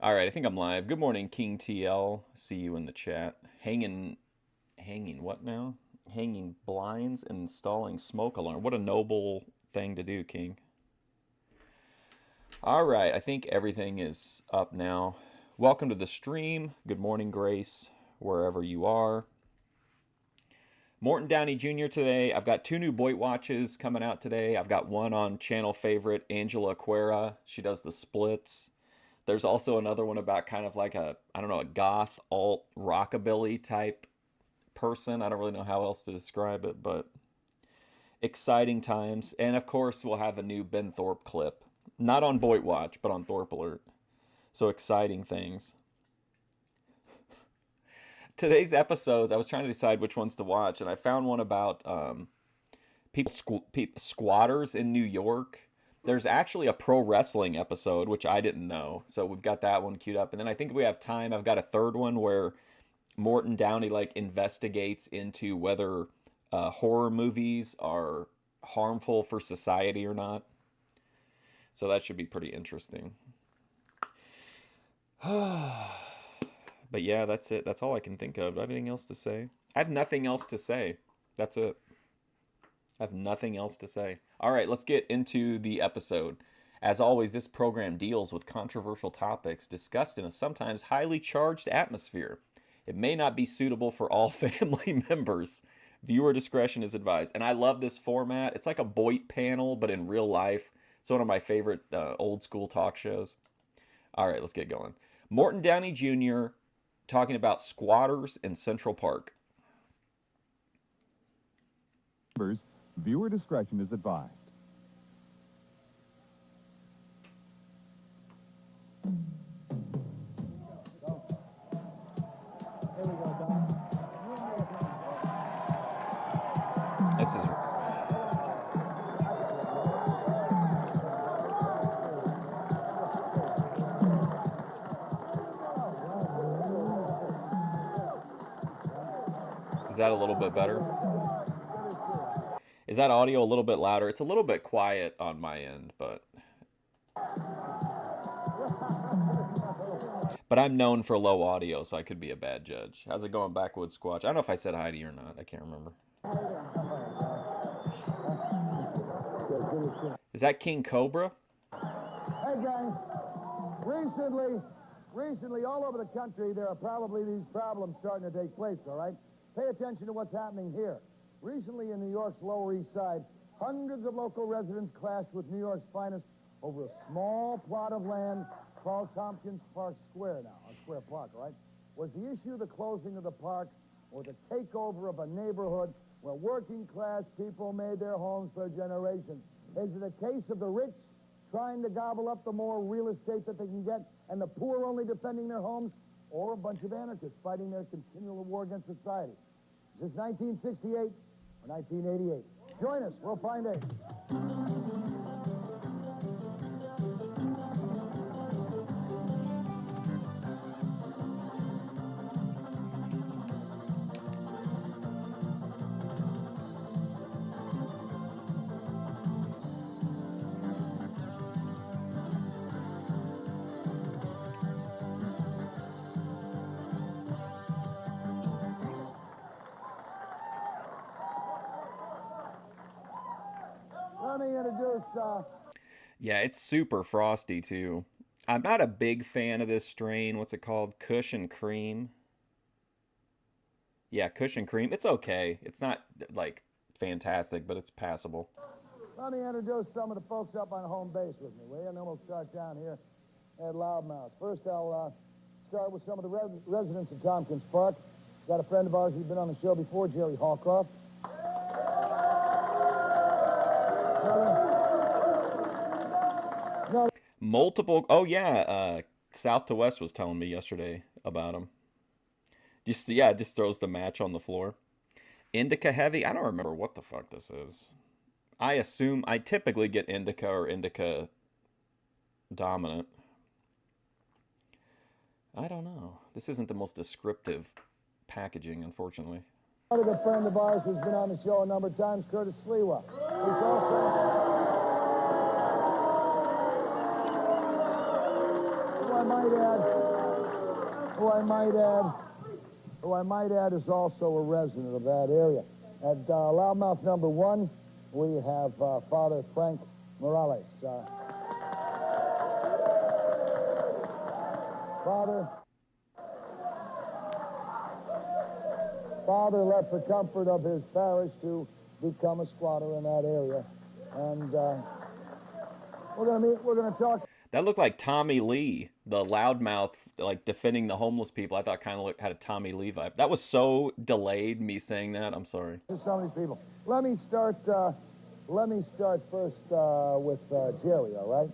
All right, I think I'm live. Good morning, King TL. See you in the chat. Hanging what now? Hanging blinds and installing smoke alarm. What a noble thing to do, King. All right, I think everything is up now. Welcome to the stream. Good morning, Grace, wherever you are. Morton Downey Jr. today. I've got two new Boyd watches coming out today. I've got one on channel favorite Angela Aquera. She does the splits. There's also another one about kind of like I don't know, a goth alt rockabilly type person. I don't really know how else to describe it, but exciting times. And of course, we'll have a new Ben Thorpe clip. Not on Boyd Watch, but on Thorpe Alert. So exciting things. Today's episodes, I was trying to decide which ones to watch, and I found one about squatters in New York. There's actually a pro wrestling episode, which I didn't know. So we've got that one queued up. And then I think if we have time, I've got a third one where Morton Downey like investigates into whether horror movies are harmful for society or not. So that should be pretty interesting. But yeah, that's it. That's all I can think of. Do I have anything else to say? I have nothing else to say. That's it. I have nothing else to say. All right, let's get into the episode. As always, this program deals with controversial topics discussed in a sometimes highly charged atmosphere. It may not be suitable for all family members. Viewer discretion is advised. And I love this format. It's like a Boyd panel, but in real life. It's one of my favorite old school talk shows. All right, let's get going. Morton Downey Jr. talking about squatters in Central Park. Viewer discretion is advised. This is... Is that a little bit better? Is that audio a little bit louder? It's a little bit quiet on my end, but I'm known for low audio, so I could be a bad judge. How's it going, Backwoods Squatch? I don't know if I said hi to you or not. I can't remember. Is that King Cobra? Hey, gang. Recently, all over the country, there are probably these problems starting to take place, all right? Pay attention to what's happening here. Recently, in New York's Lower East Side, hundreds of local residents clashed with New York's finest over a small plot of land called Tompkins Square Park, all right? Was the issue the closing of the park or the takeover of a neighborhood where working-class people made their homes for generations? Is it a case of the rich trying to gobble up the more real estate that they can get and the poor only defending their homes, or a bunch of anarchists fighting their continual war against society? Is this 1968 or 1988? Join us. We'll find out. Let me introduce... Yeah, it's super frosty, too. I'm not a big fan of this strain. What's it called? Kush and Cream. Yeah, Kush and Cream. It's okay. It's not, like, fantastic, but it's passable. Let me introduce some of the folks up on home base with me, will you? And then we'll start down here at Loudmouth. First, I'll start with some of the residents of Tompkins Park. Got a friend of ours who's been on the show before, Jerry Hallcroft. Multiple... Oh, yeah. South to West was telling me yesterday about him. Just throws the match on the floor. Indica heavy? I don't remember what the fuck this is. I typically get indica or indica dominant. I don't know. This isn't the most descriptive packaging, unfortunately. Another good friend of ours who's been on the show a number of times, Curtis Sliwa. He's also... who I might add is also a resident of that area. At loudmouth number 1, we have Father Frank Morales. Father left the comfort of his parish to become a squatter in that area. And we're gonna talk. That looked like Tommy Lee, the loudmouth, like defending the homeless people. I thought kind of had a Tommy Lee vibe. That was so delayed, me saying that. I'm sorry. To some of these people. Let me start first with Jerry, all right?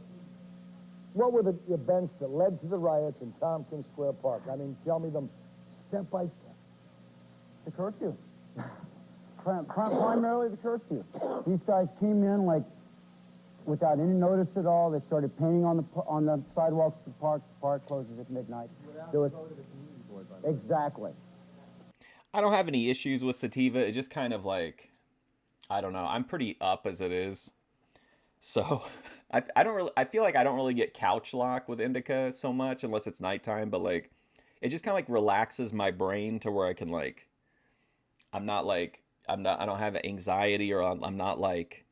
What were the events that led to the riots in Tompkins Square Park? I mean, tell me them step by step. The curfew. Primarily the curfew. These guys came in like without any notice at all. They started painting on the sidewalks of the park. The park closes at midnight. Exactly. I don't have any issues with sativa. It's just kind of like, I don't know. I'm pretty up as it is. So I don't really, I feel like I don't really get couch lock with indica so much unless it's nighttime, but like, it just kind of like relaxes my brain to where I can like, I don't have anxiety, or I'm not like,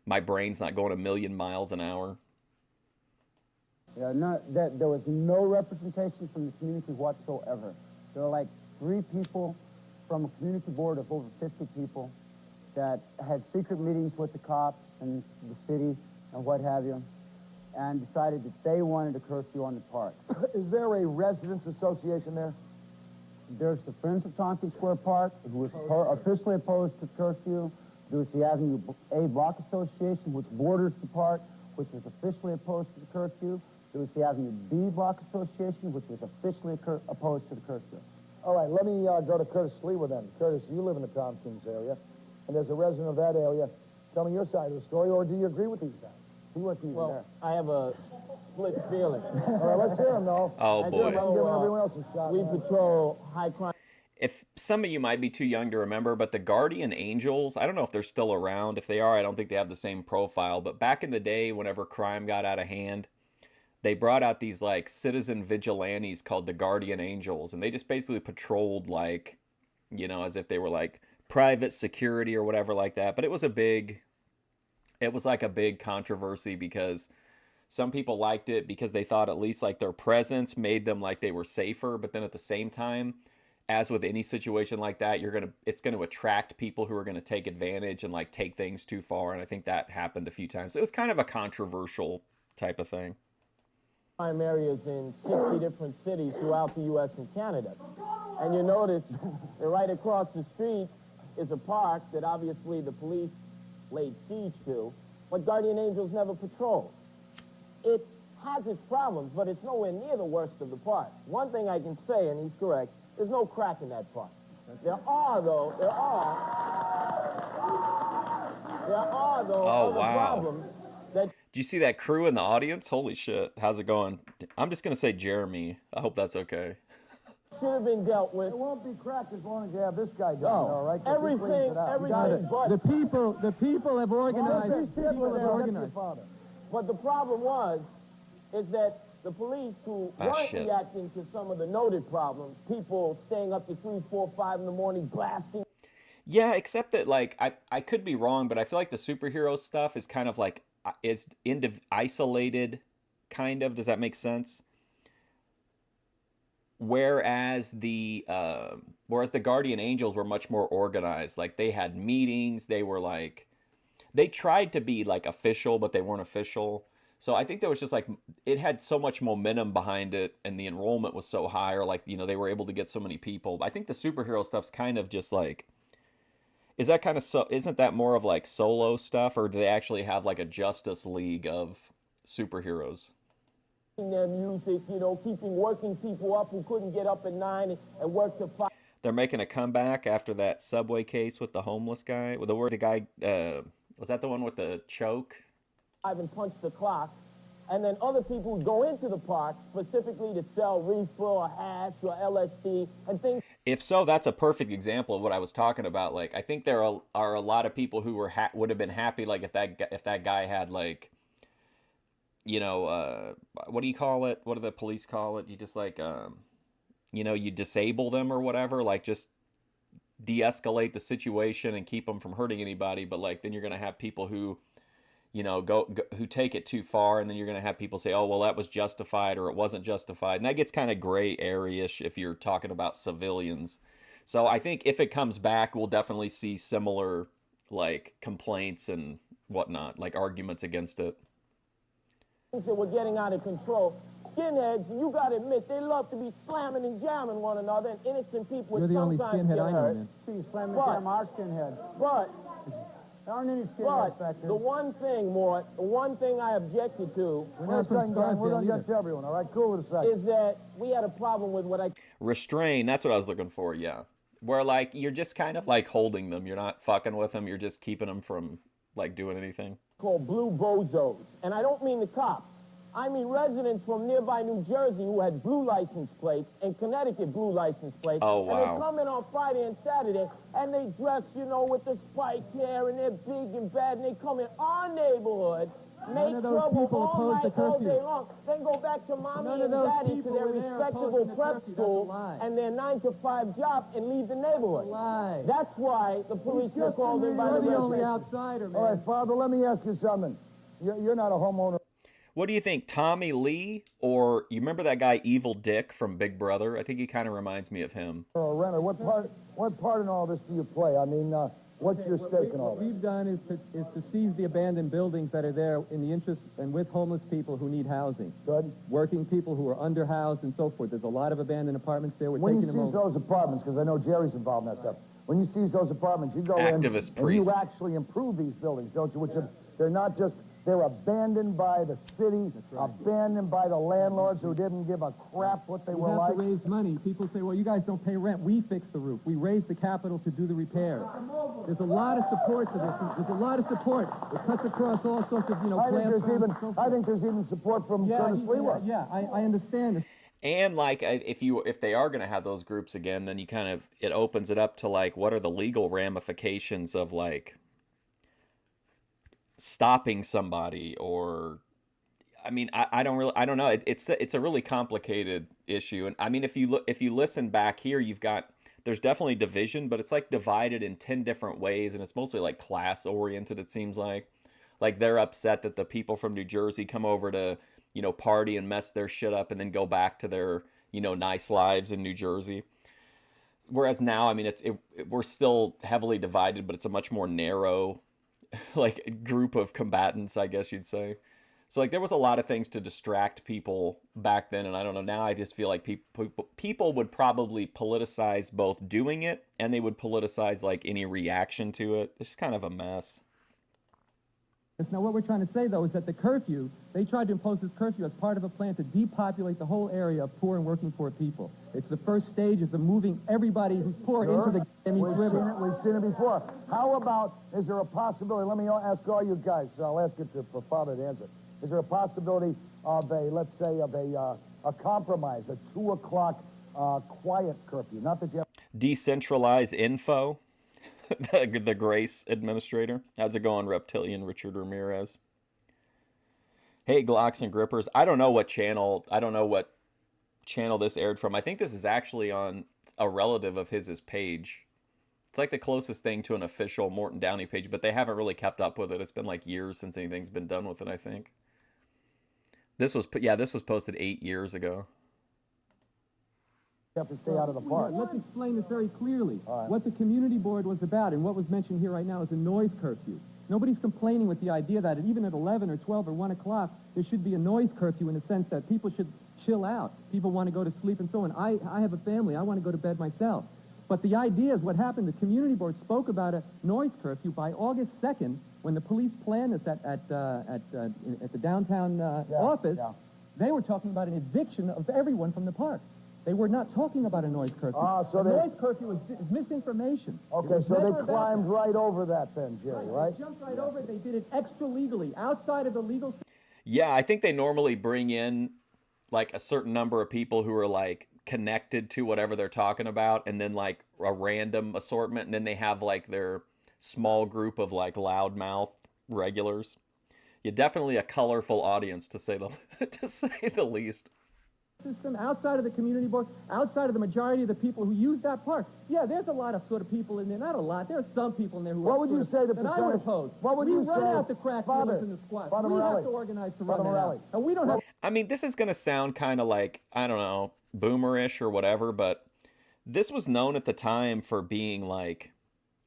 my brain's not going a million miles an hour. Yeah, there was no representation from the community whatsoever. There were like 3 people from a community board of over 50 people that had secret meetings with the cops and the city and what have you, and decided that they wanted a curfew on the park. Is there a residents association there? There's the Friends of Tompkins Square Park, who was officially opposed to curfew. There's the Avenue A Block Association, which borders the park, which was officially opposed to the curfew. There was the Avenue B Block Association, which was officially opposed to the curfew. All right, let me go to Curtis Sleewa then. Curtis, you live in the Tompkins area, and as a resident of that area, tell me your side of the story, or do you agree with these guys? He wasn't even there. I have a split feeling. All right, let's hear him, though. Oh, I'm boy. giving everyone else a shot. We man. patrol high crime. If some of you might be too young to remember, but the Guardian Angels, I don't know if they're still around. If they are, I don't think they have the same profile. But back in the day, whenever crime got out of hand, they brought out these like citizen vigilantes called the Guardian Angels. And they just basically patrolled like, you know, as if they were like private security or whatever like that. But it was like a big controversy because some people liked it because they thought at least like their presence made them like they were safer. But then at the same time, as with any situation like that, it's gonna attract people who are gonna take advantage and like take things too far. And I think that happened a few times. It was kind of a controversial type of thing. Crime areas in 60 different cities throughout the U.S. and Canada. And you notice that right across the street is a park that obviously the police laid siege to, but Guardian Angels never patrolled. It has its problems, but it's nowhere near the worst of the park. One thing I can say, and he's correct, there's no crack in that park. There are, though, Oh, other wow. problems that Do you see that crew in the audience? Holy shit. How's it going? I'm just going to say Jeremy. I hope that's okay. should have been dealt with. It won't be cracked as long as you have this guy down, No. all right? 'Cause he cleans Everything it out. but... The people have organized. These people have organized. But the problem is that the police who weren't shit. reacting to some of the noted problems, people staying up to 3, 4, 5 in the morning, blasting. Yeah, except that like I could be wrong, but I feel like the superhero stuff is kind of like isolated, kind of. Does that make sense? Whereas the Guardian Angels were much more organized. Like they had meetings. They were like, they tried to be like official, but they weren't official. So I think there was just like, it had so much momentum behind it, and the enrollment was so high, or like, you know, they were able to get so many people. I think the superhero stuff's kind of just like, isn't that more of like solo stuff, or do they actually have like a Justice League of superheroes? Their music, you know, keeping working people up who couldn't get up at 9 and work to 5. They're making a comeback after that subway case with the homeless guy. With the guy, was that the one with the choke? And punch the clock, and then other people would go into the park specifically to sell reefer or hash or LSD and things. If so, that's a perfect example of what I was talking about. Like, I think there are a lot of people who would have been happy, like if that guy had like, you know, what do you call it? What do the police call it? You just like, you know, you disable them or whatever, like just de-escalate the situation and keep them from hurting anybody. But like, then you're going to have people who, you know, who take it too far, and then you're going to have people say, oh, well, that was justified or it wasn't justified. And that gets kind of gray area-ish if you're talking about civilians. So I think if it comes back, we'll definitely see similar like complaints and whatnot, like arguments against it. That we're getting out of control. Skinheads, you gotta admit, they love to be slamming and jamming one another, and innocent people You're would the only sometimes skinhead get I know, hurt. man. See, slamming But- jam our skinhead. But, There aren't any skinheads back there. the one thing, Mort, the one thing I objected to We're Wait a not from second, gang. We're going to Scarsdale get to everyone, all right? Cool with a second. is that we had a problem with what I Restrain, that's what I was looking for, yeah. Where like you're just kind of like holding them. You're not fucking with them. You're just keeping them from like doing anything. call blue bozos. And I don't mean the cops. I mean residents from nearby New Jersey who had blue license plates and Connecticut blue license plates. Oh, And wow. they come in on Friday and Saturday, and they dress, you know, with the spiked hair, and they're big and bad, and they come in our neighborhood, make of those trouble people all oppose the night, all curfew. day long, then go back to mommy None of and those daddy to people their were there respectable opposing the prep curfew. That's a school lie. and their 9-to-5 job and leave the neighborhood. Lie. That's why the police were called in by the You're the only residents. outsider, man. All right, Father, let me ask you something. You're not a homeowner. What do you think, Tommy Lee, or you remember that guy Evil Dick from Big Brother? I think he kind of reminds me of him. Or a renter. What part in all this do you play? I mean, what's your stake in all What this? we've done is to seize the abandoned buildings that are there in the interest and with homeless people who need housing. Good. Working people who are underhoused and so forth. There's a lot of abandoned apartments there. We're When you taking them seize over. those apartments, because I know Jerry's involved in that stuff. When you seize those apartments, you go in Activist and priest. you actually improve these buildings, don't you? Which are, they're not just, they're abandoned by the city, abandoned by the landlords who didn't give a crap what they We were have like. to raise money. People say, well, you guys don't pay rent. We fix the roof. We raise the capital to do the repairs. There's a lot of support for this. There's a lot of support. It cuts across all sorts of, you know, I think plan there's funds even, and so I forth. think there's even support from Curtis Lewa. I understand. And like if they are going to have those groups again, then you kind of, it opens it up to like what are the legal ramifications of like stopping somebody, or I mean I don't know. It's a really complicated issue. And I mean if you listen back here, there's definitely division, but it's like divided in 10 different ways, and it's mostly like class oriented, it seems like. Like they're upset that the people from New Jersey come over to, you know, party and mess their shit up and then go back to their, you know, nice lives in New Jersey. Whereas now, I mean, we're still heavily divided, but it's a much more narrow, like, group of combatants, I guess you'd say. So, like, there was a lot of things to distract people back then, and I don't know, now I just feel like people would probably politicize both doing it, and they would politicize, like, any reaction to it. It's just kind of a mess. Now, what we're trying to say, though, is that the curfew, they tried to impose this curfew as part of a plan to depopulate the whole area of poor and working poor people. It's the first stage of moving everybody who's poor into the East River. We've seen it before. How about, is there a possibility, let me ask all you guys, I'll ask it for Father to answer. Is there a possibility of let's say, of a compromise, a 2 o'clock quiet curfew? Not that you have... Decentralize info. The Grace administrator. How's it going, Reptilian Richard Ramirez? Hey, Glocks and Grippers. I don't know what channel this aired from. I think this is actually on a relative of his page. It's like the closest thing to an official Morton Downey page, but they haven't really kept up with it. It's been like years since anything's been done with it, I think. This was posted 8 years ago. You have to stay out of the park. Let's explain this very clearly. All right. What the community board was about and what was mentioned here right now is a noise curfew. Nobody's complaining with the idea that even at 11 or 12 or 1 o'clock, there should be a noise curfew in the sense that people should chill out. People want to go to sleep and so on. I have a family. I want to go to bed myself. But the idea is what happened. The community board spoke about a noise curfew by August 2nd when the police planned this at the downtown office. Yeah. They were talking about an eviction of everyone from the park. They were not talking about a noise curfew. So a they- noise curfew is misinformation. It Okay, was so never they about climbed that. right over that then, Jerry, right? They jumped right over it. They did it extra legally, outside of the legal... Yeah, I think they normally bring in like a certain number of people who are like connected to whatever they're talking about, and then like a random assortment, and then they have like their small group of like loudmouth regulars. You're definitely a colorful audience, to say the to say the least. System outside of the community board, outside of the majority of the people who use that park. Yeah, there's a lot of sort of people in there. Not a lot. There are some people in there who What are would you say the that I would percentage? oppose. What would we you run say? out the crack dealers in the squad. Father We have Morelli. to organize to Father run that out. Morelli. And we don't have. I mean, this is going to sound kind of like, I don't know, boomerish or whatever, but this was known at the time for being like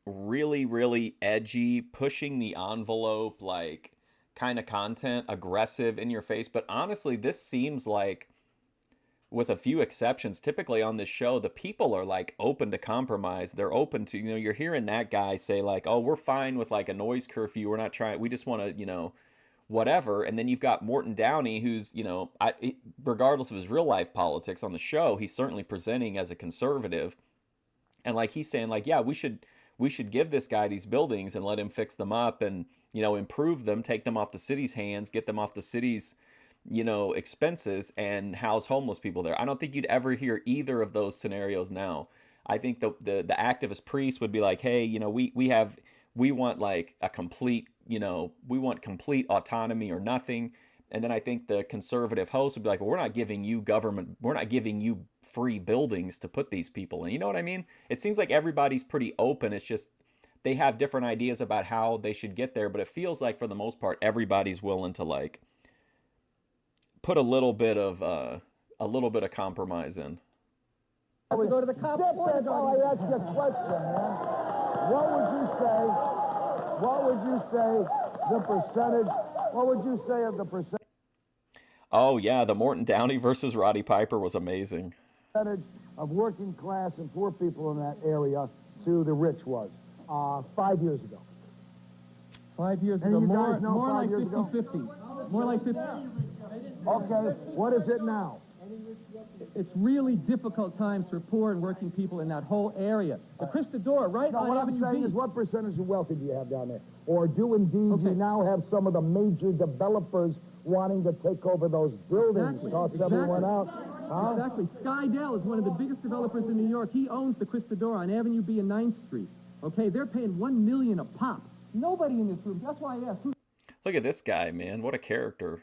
really, really edgy, pushing the envelope, like kind of content, aggressive, in your face. But honestly, this seems like, with a few exceptions, typically on this show, the people are like open to compromise. They're open to, you're hearing that guy say like, oh, we're fine with like a noise curfew. We're not trying, we just want to, whatever. And then you've got Morton Downey, who's, regardless of his real life politics on the show, he's certainly presenting as a conservative. And like he's saying like, yeah, we should give this guy these buildings and let him fix them up and, improve them, take them off the city's hands, get them off the city's, expenses, and house homeless people there. I don't think you'd ever hear either of those scenarios now. I think the activist priest would be like, hey, we want like a complete, we want complete autonomy or nothing. And then I think the conservative host would be like, well, we're not giving you government, we're not giving you free buildings to put these people in. You know what I mean? It seems like everybody's pretty open. It's just they have different ideas about how they should get there, but it feels like for the most part everybody's willing to like put a little bit of compromise in. To go to the cops. That's all I asked you a question, man. What would you say the percentage, what would you say of the percentage Oh yeah, the Morton Downey versus Roddy Piper was amazing. of working class and poor people in that area to the rich was 5 years ago? 5 years Any ago, of you more guys know 5 like years ago? 50-50. More like 50. Okay, what is it now? It's really difficult times for poor and working people in that whole area. The Christador, right No, on what I'm Avenue saying B. is, what percentage of wealthy do you have down there? Or do indeed you now have some of the major developers wanting to take over those buildings, toss everyone out? Huh? Exactly. Skydell is one of the biggest developers in New York. He owns the Christador on Avenue B and 9th Street. Okay, they're paying $1 million a pop. Nobody in this room. That's why I asked, who's Look at this guy, man. What a character.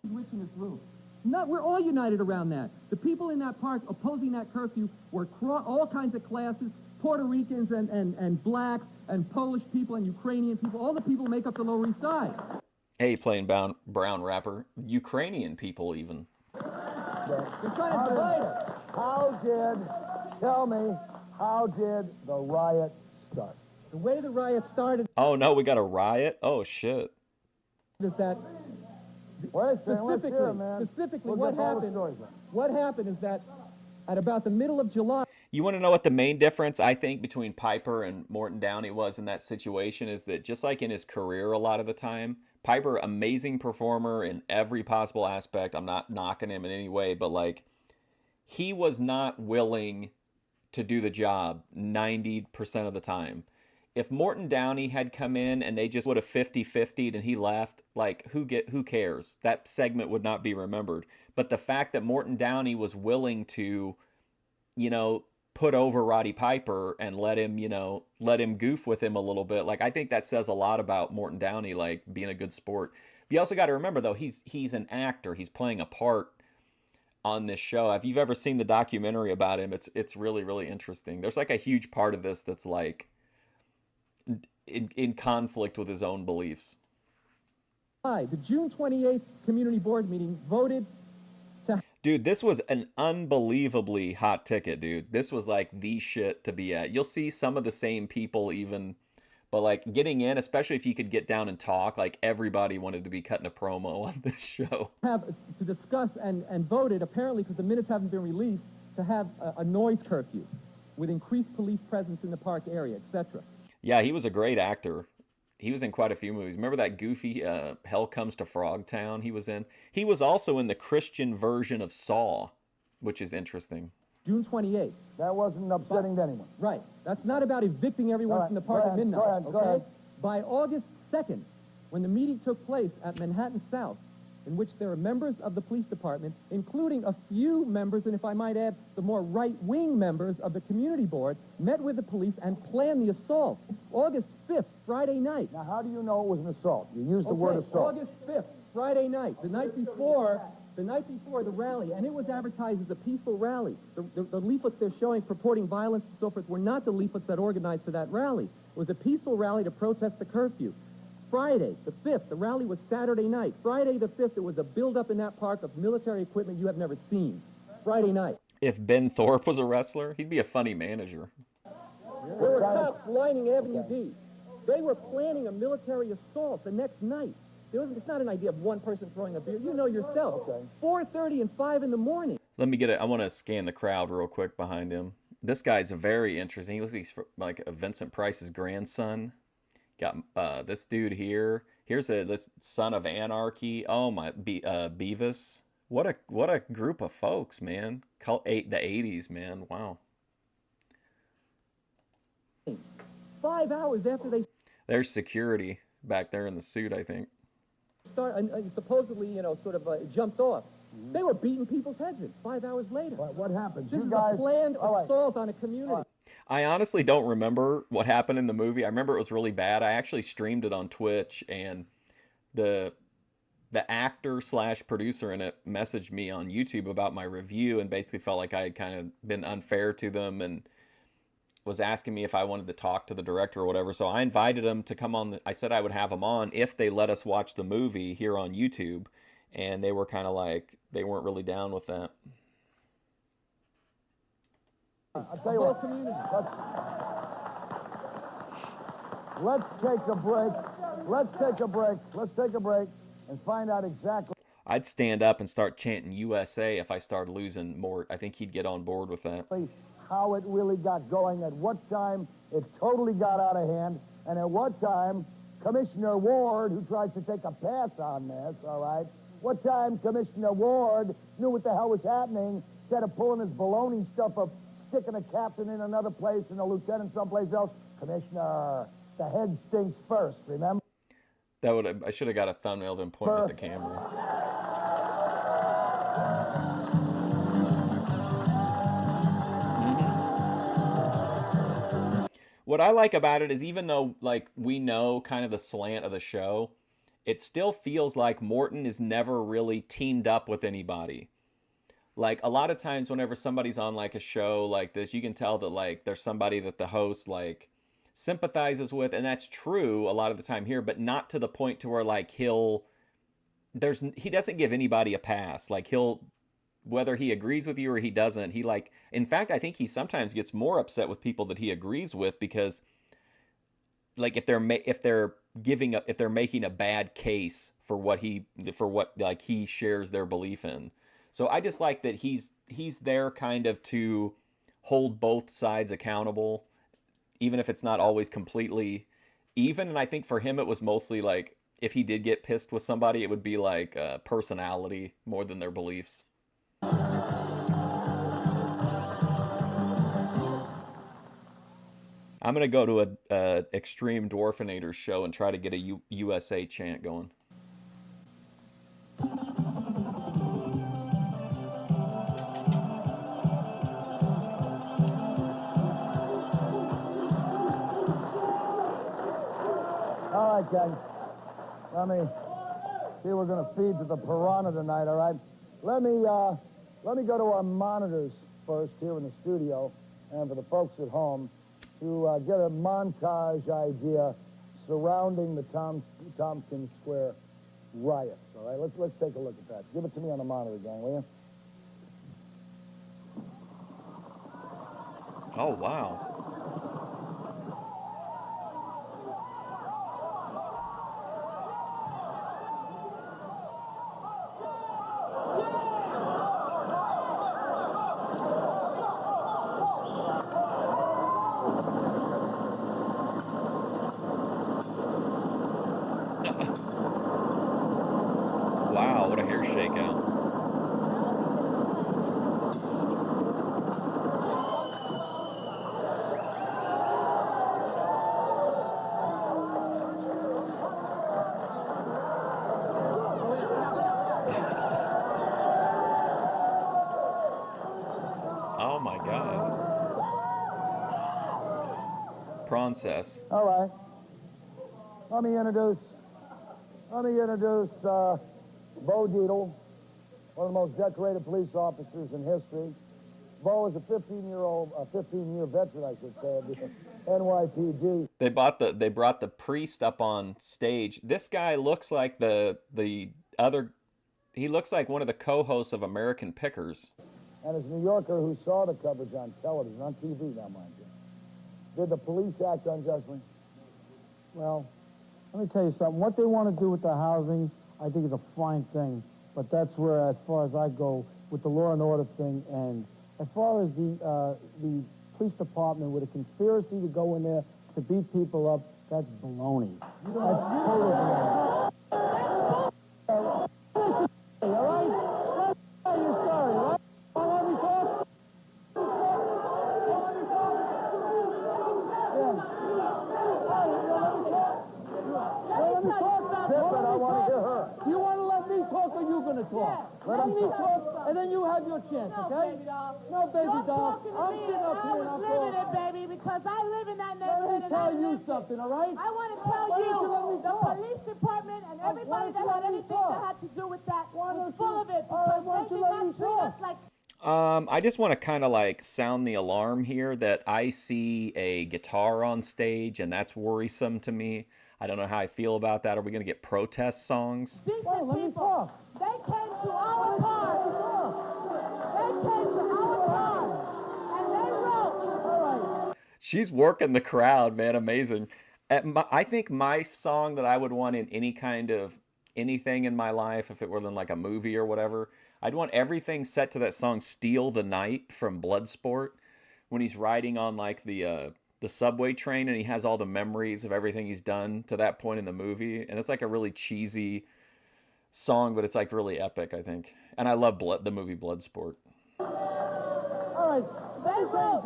rich in this room? We're all united around that. The people in that park opposing that curfew were all kinds of classes, Puerto Ricans and blacks and Polish people and Ukrainian people. All the people make up the Lower East Side. Hey, playing brown rapper. Ukrainian people even. They're trying to divide us. How did the riot start? The way the riot started Oh no, we got a riot? Oh shit. is that Wait a second, let's hear it, man. specifically We'll what get all the happened. stories, man. What happened is that at about the middle of July, You want to know what the main difference, I think, between Piper and Morton Downey was in that situation is that just like in his career a lot of the time, Piper, amazing performer in every possible aspect. I'm not knocking him in any way, but like he was not willing to do the job 90% of the time. If Morton Downey had come in and they just would have 50-50'd and he left, like who cares? That segment would not be remembered. But the fact that Morton Downey was willing to, put over Roddy Piper and let him goof with him a little bit, like I think that says a lot about Morton Downey, like being a good sport. But you also got to remember though, he's an actor. He's playing a part on this show. If you've ever seen the documentary about him, it's really, really interesting. There's like a huge part of this that's like in conflict with his own beliefs. the June 28th community board meeting voted to Dude, this was an unbelievably hot ticket, dude. This was like the shit to be at. You'll see some of the same people even, but like getting in, especially if you could get down and talk, like everybody wanted to be cutting a promo on this show. to discuss and voted, apparently because the minutes haven't been released, to have a noise curfew with increased police presence in the park area, etc. Yeah, he was a great actor. He was in quite a few movies. Remember that goofy Hell Comes to Frogtown he was in? He was also in the Christian version of Saw, which is interesting. June 28th. That wasn't upsetting to anyone. Right. That's not about evicting everyone All right, from the park go at ahead, midnight. go ahead. By August 2nd, when the meeting took place at Manhattan South, in which there are members of the police department, including a few members, and if I might add, the more right-wing members of the community board, met with the police and planned the assault. August 5th, Friday night. Now, how do you know it was an assault? You used the word assault. August 5th, Friday night, the night before the rally, and it was advertised as a peaceful rally. The leaflets they're showing purporting violence and so forth were not the leaflets that organized for that rally. It was a peaceful rally to protest the curfew. Friday, the 5th, the rally was Saturday night. Friday, the 5th, there was a buildup in that park of military equipment you have never seen. Friday night. If Ben Thorpe was a wrestler, he'd be a funny manager. There were cops lining Avenue D. They were planning a military assault the next night. It's not an idea of one person throwing a beer. You know yourself. 4:30 and 5 in the morning. Let me get it. I want to scan the crowd real quick behind him. This guy's very interesting. He looks like Vincent Price's grandson. Got this dude here. Here's this son of anarchy. Oh my, Beavis. What a group of folks, man. The 80s, man. Wow. 5 hours after they There's security back there in the suit, I think. supposedly, jumped off. They were beating people's heads in 5 hours later. What happened? This You is guys... a planned All right. assault on a community. I honestly don't remember what happened in the movie. I remember it was really bad. I actually streamed it on Twitch, and the actor / producer in it messaged me on YouTube about my review and basically felt like I had kind of been unfair to them and was asking me if I wanted to talk to the director or whatever. So I invited him to come on. I said I would have him on if they let us watch the movie here on YouTube, and they were kind of like, they weren't really down with that. I'll tell you what, let's take a break. Let's take a break and find out exactly. I'd stand up and start chanting USA if I started losing more. I think he'd get on board with that. How it really got going, at what time it totally got out of hand, and at what time Commissioner Ward, who tries to take a pass on this, all right, what time Commissioner Ward knew what the hell was happening, instead of pulling his baloney stuff up, sticking a captain in another place and a lieutenant someplace else. Commissioner, the head stinks first, remember? I should have got a thumbnail of him pointing at the camera. What I like about it is, even though like we know kind of the slant of the show, it still feels like Morton is never really teamed up with anybody. Like a lot of times whenever somebody's on like a show like this, you can tell that like there's somebody that the host like sympathizes with, and that's true a lot of the time here, but not to the point to where like he doesn't give anybody a pass. Like whether he agrees with you or he doesn't, he like, in fact, I think he sometimes gets more upset with people that he agrees with, because like if they're making a bad case for what like he shares their belief in. So I just like that he's there kind of to hold both sides accountable, even if it's not always completely even. And I think for him, it was mostly like, if he did get pissed with somebody, it would be like personality more than their beliefs. I'm going to go to a Extreme Dwarfinator show and try to get a USA chant going. All right, guys. Let me see, we're going to feed to the piranha tonight, all right? Let me go to our monitors first here in the studio, and for the folks at home, to get a montage idea surrounding the Tompkins Square riots, all right? Let's take a look at that. Give it to me on the monitor, gang, will you? Oh, wow. Wow, what a hair shakeout. process. All right. Let me introduce Bo Dietl, one of the most decorated police officers in history. Bo is a 15-year veteran, I should say, of the NYPD. They brought the priest up on stage. This guy looks like he looks like one of the co-hosts of American Pickers. And as a New Yorker who saw the coverage on television, on TV now, mind you, did the police act unjustly? Well, let me tell you something. What they want to do with the housing, I think is a fine thing. But that's where, as far as I go, with the law and order thing, and as far as the police department with a conspiracy to go in there to beat people up, that's baloney. That's total baloney. All right? Let's say you're sorry, right? Want to let me talk? Want to let me talk? Yeah. Let me talk. Pippin, I want to hear her. You want to let me talk or you going to talk? Let me talk, and then you have your chance, okay? No, baby doll. I'm sitting up here and I'm living talking. it, baby, because I live in that Let neighborhood. me tell you something, all right? I want to tell Why you, don't you let me the talk? police department and everybody don't that you had let me anything talk? that had to do with that Why was don't full you- of it. all right, Because why don't they you did let me not treat talk? us like I just want to kind of like sound the alarm here that I see a guitar on stage, and that's worrisome to me. I don't know how I feel about that. Are we going to get protest songs? decent Well, let me people. talk. They came to our park. They came to our park. And they wrote. All right. She's working the crowd, man. Amazing. I think my song that I would want in any kind of anything in my life, if it were in like a movie or whatever, I'd want everything set to that song "Steal the Night" from Bloodsport, when he's riding on like the subway train and he has all the memories of everything he's done to that point in the movie, and it's like a really cheesy song, but it's like really epic, I think. And I love the movie Bloodsport. All right. They wrote,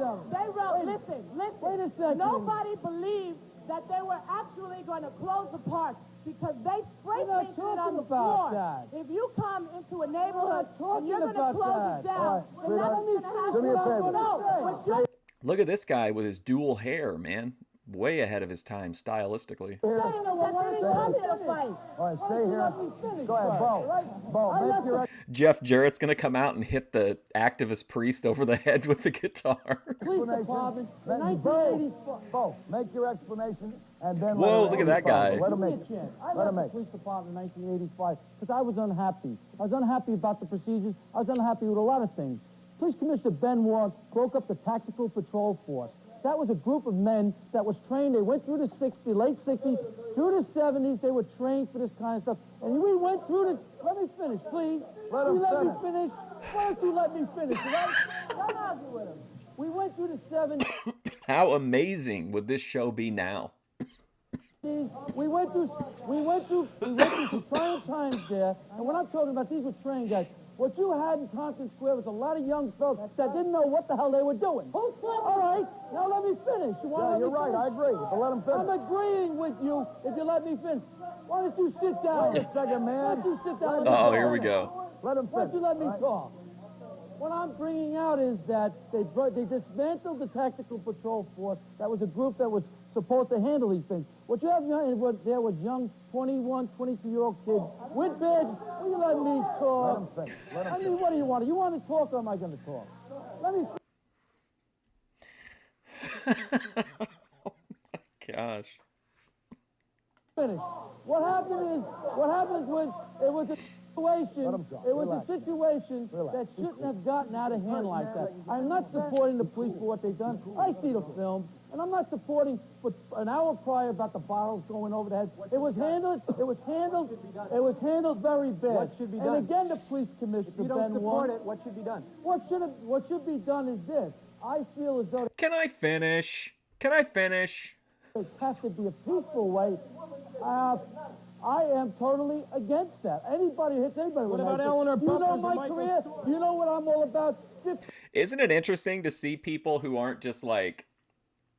listen, Wait a second. nobody believed that they were actually going to close the park because they spray We're not painted it on talking the about floor. that. If you come into a neighborhood talking and you're going to about close that. it down, All right, then sweetheart, that's going to happen. do me a favor. No, but you're Look at this guy with his dual hair, man. Way ahead of his time stylistically. saying that they didn't come here to fight. All right, stay here. Go ahead, Bo, make your Jeff Jarrett's gonna come out and hit the activist priest over the head with the guitar. Police explanation. department, Let- 1984. Bo, make your explanation, and then Whoa, let look him at that guy. Let him Give me make a it. chance. I Let left him the make it. police department in 1985 because I was unhappy. I was unhappy about the procedures. I was unhappy with a lot of things. Police Commissioner Ben Warren broke up the Tactical Patrol Force. That was a group of men that was trained. They went through the late 60s, through the 70s. They were trained for this kind of stuff. And we went through the... Let me finish, please. Let him Let me finish. finish. Why don't you let me finish, all right? Don't argue with him. We went through the 70s. How amazing would this show be now? We went through some trying times there, and what I'm talking about, these were trained guys. What you had in Tompkins Square was a lot of young folks that didn't know what the hell they were doing. All right, now let me finish. You want to Yeah, let you're me right. finish? I agree. But let him I'm finish. agreeing with you if you let me finish. Why don't you sit down? Wait a second, man. Why don't you sit down? Oh, here we go. Let him Why finish. don't you let me all right? talk? What I'm bringing out is that they dismantled the Tactical Patrol Force. That was a group that was supposed to handle these things. What you have there was young 21, 22-year-old kids with badges. Will you let me Let talk? him finish. Let him I mean, what do you want? You want to talk or am I going to talk? Let me Gosh. finish. What happened was it was a situation. Let him talk. It was Relax. a situation Relax. that shouldn't have gotten out of hand like that. I'm not supporting the police for what they've done. I see the film, and I'm not supporting what an hour prior about the bottles going over the head. It was handled very bad. What should be done? And again, the police commissioner, If you don't Ben support Warren, it, what should be done? what should be done is this. I feel as though Can I finish? Can I finish? it has to be a peaceful way. I am totally against that. Anybody hits anybody with What about knife. Eleanor You know Bumpers and my Michael career. Stewart? You know what I'm all about. Isn't it interesting to see people who aren't just like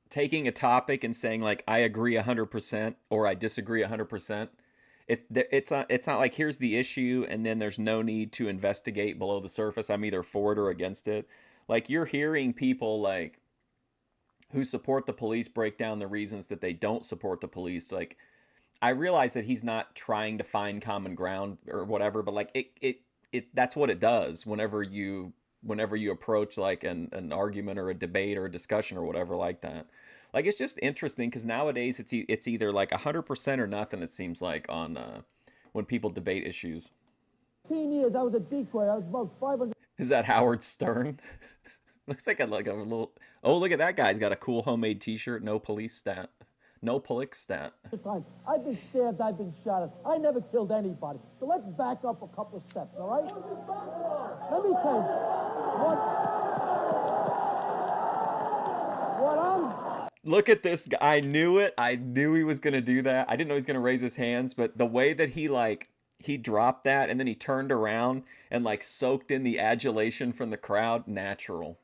taking a topic and saying like I agree 100% or I disagree 100%? It's not like here's the issue and then there's no need to investigate below the surface. I'm either for it or against it. Like you're hearing people like who support the police break down the reasons that they don't support the police. Like, I realize that he's not trying to find common ground or whatever, but like it that's what it does whenever you approach like an argument or a debate or a discussion or whatever like that. Like, it's just interesting because nowadays it's either like 100% or nothing. It seems like on when people debate issues. 15 years, I was a decoy. I was about 500 Is that Howard Stern? Looks like a little. Oh, look at that guy's got a cool homemade T-shirt. No police stat. No police stat. times. I've been stabbed, I've been shot. I never killed anybody. So let's back up a couple steps, all right? Let me tell you. What I'm Look at this guy. I knew it. I knew he was gonna do that. I didn't know he was gonna raise his hands, but the way that he dropped that and then he turned around and like soaked in the adulation from the crowd, natural.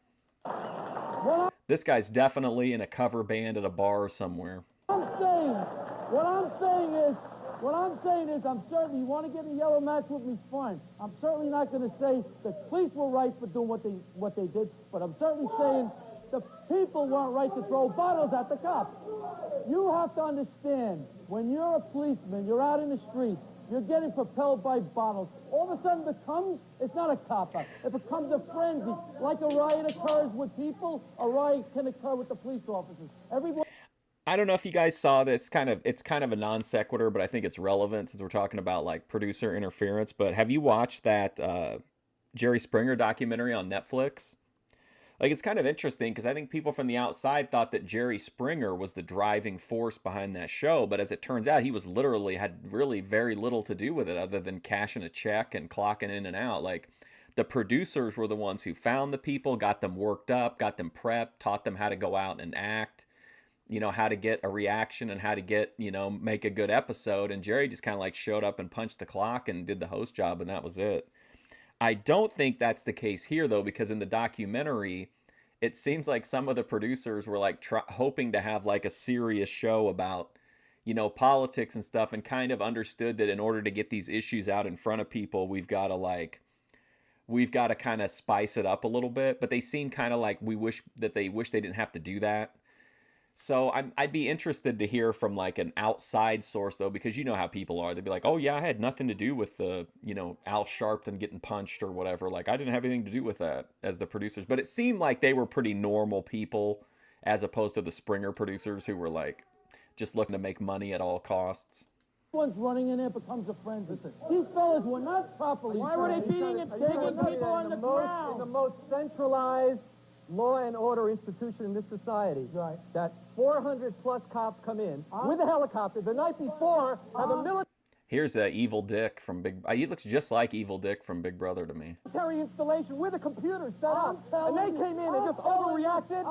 This guy's definitely in a cover band at a bar somewhere. What I'm saying is, I'm certainly, you want to get in a yellow match with me, fine. I'm certainly not going to say the police were right for doing what they did, but I'm certainly saying the people weren't right to throw bottles at the cops. You have to understand, when you're a policeman, you're out in the street, you're getting propelled by bottles. All of a sudden it's not a cop-out. It becomes a frenzy. Like a riot occurs with people, a riot can occur with the police officers. Everyone. I don't know if you guys saw this. It's kind of a non sequitur, but I think it's relevant since we're talking about like producer interference. But have you watched that Jerry Springer documentary on Netflix? Like, it's kind of interesting because I think people from the outside thought that Jerry Springer was the driving force behind that show, but as it turns out, he was literally had really very little to do with it other than cashing a check and clocking in and out. Like, the producers were the ones who found the people, got them worked up, got them prepped, taught them how to go out and act, how to get a reaction and how to get, make a good episode. And Jerry just kind of like showed up and punched the clock and did the host job, and that was it. I don't think that's the case here, though, because in the documentary, it seems like some of the producers were like hoping to have like a serious show about, politics and stuff, and kind of understood that in order to get these issues out in front of people, we've got to kind of spice it up a little bit. But they seem kind of like they wish they didn't have to do that. So I'd be interested to hear from like an outside source, though, because you know how people are. They'd be like, oh, yeah, I had nothing to do with the, Al Sharpton getting punched or whatever. Like, I didn't have anything to do with that as the producers. But it seemed like they were pretty normal people as opposed to the Springer producers who were like just looking to make money at all costs. Everyone's running in there, becomes a frenzy. These fellas were not properly Why were they beating and kicking people on the ground? In the most centralized law and order institution in this society, Right. that 400 plus cops come in with a helicopter. The night before, have a Here's Evil Dick from he looks just like Evil Dick from Big Brother to me. military installation with a computer set up, and they came in and just overreacted.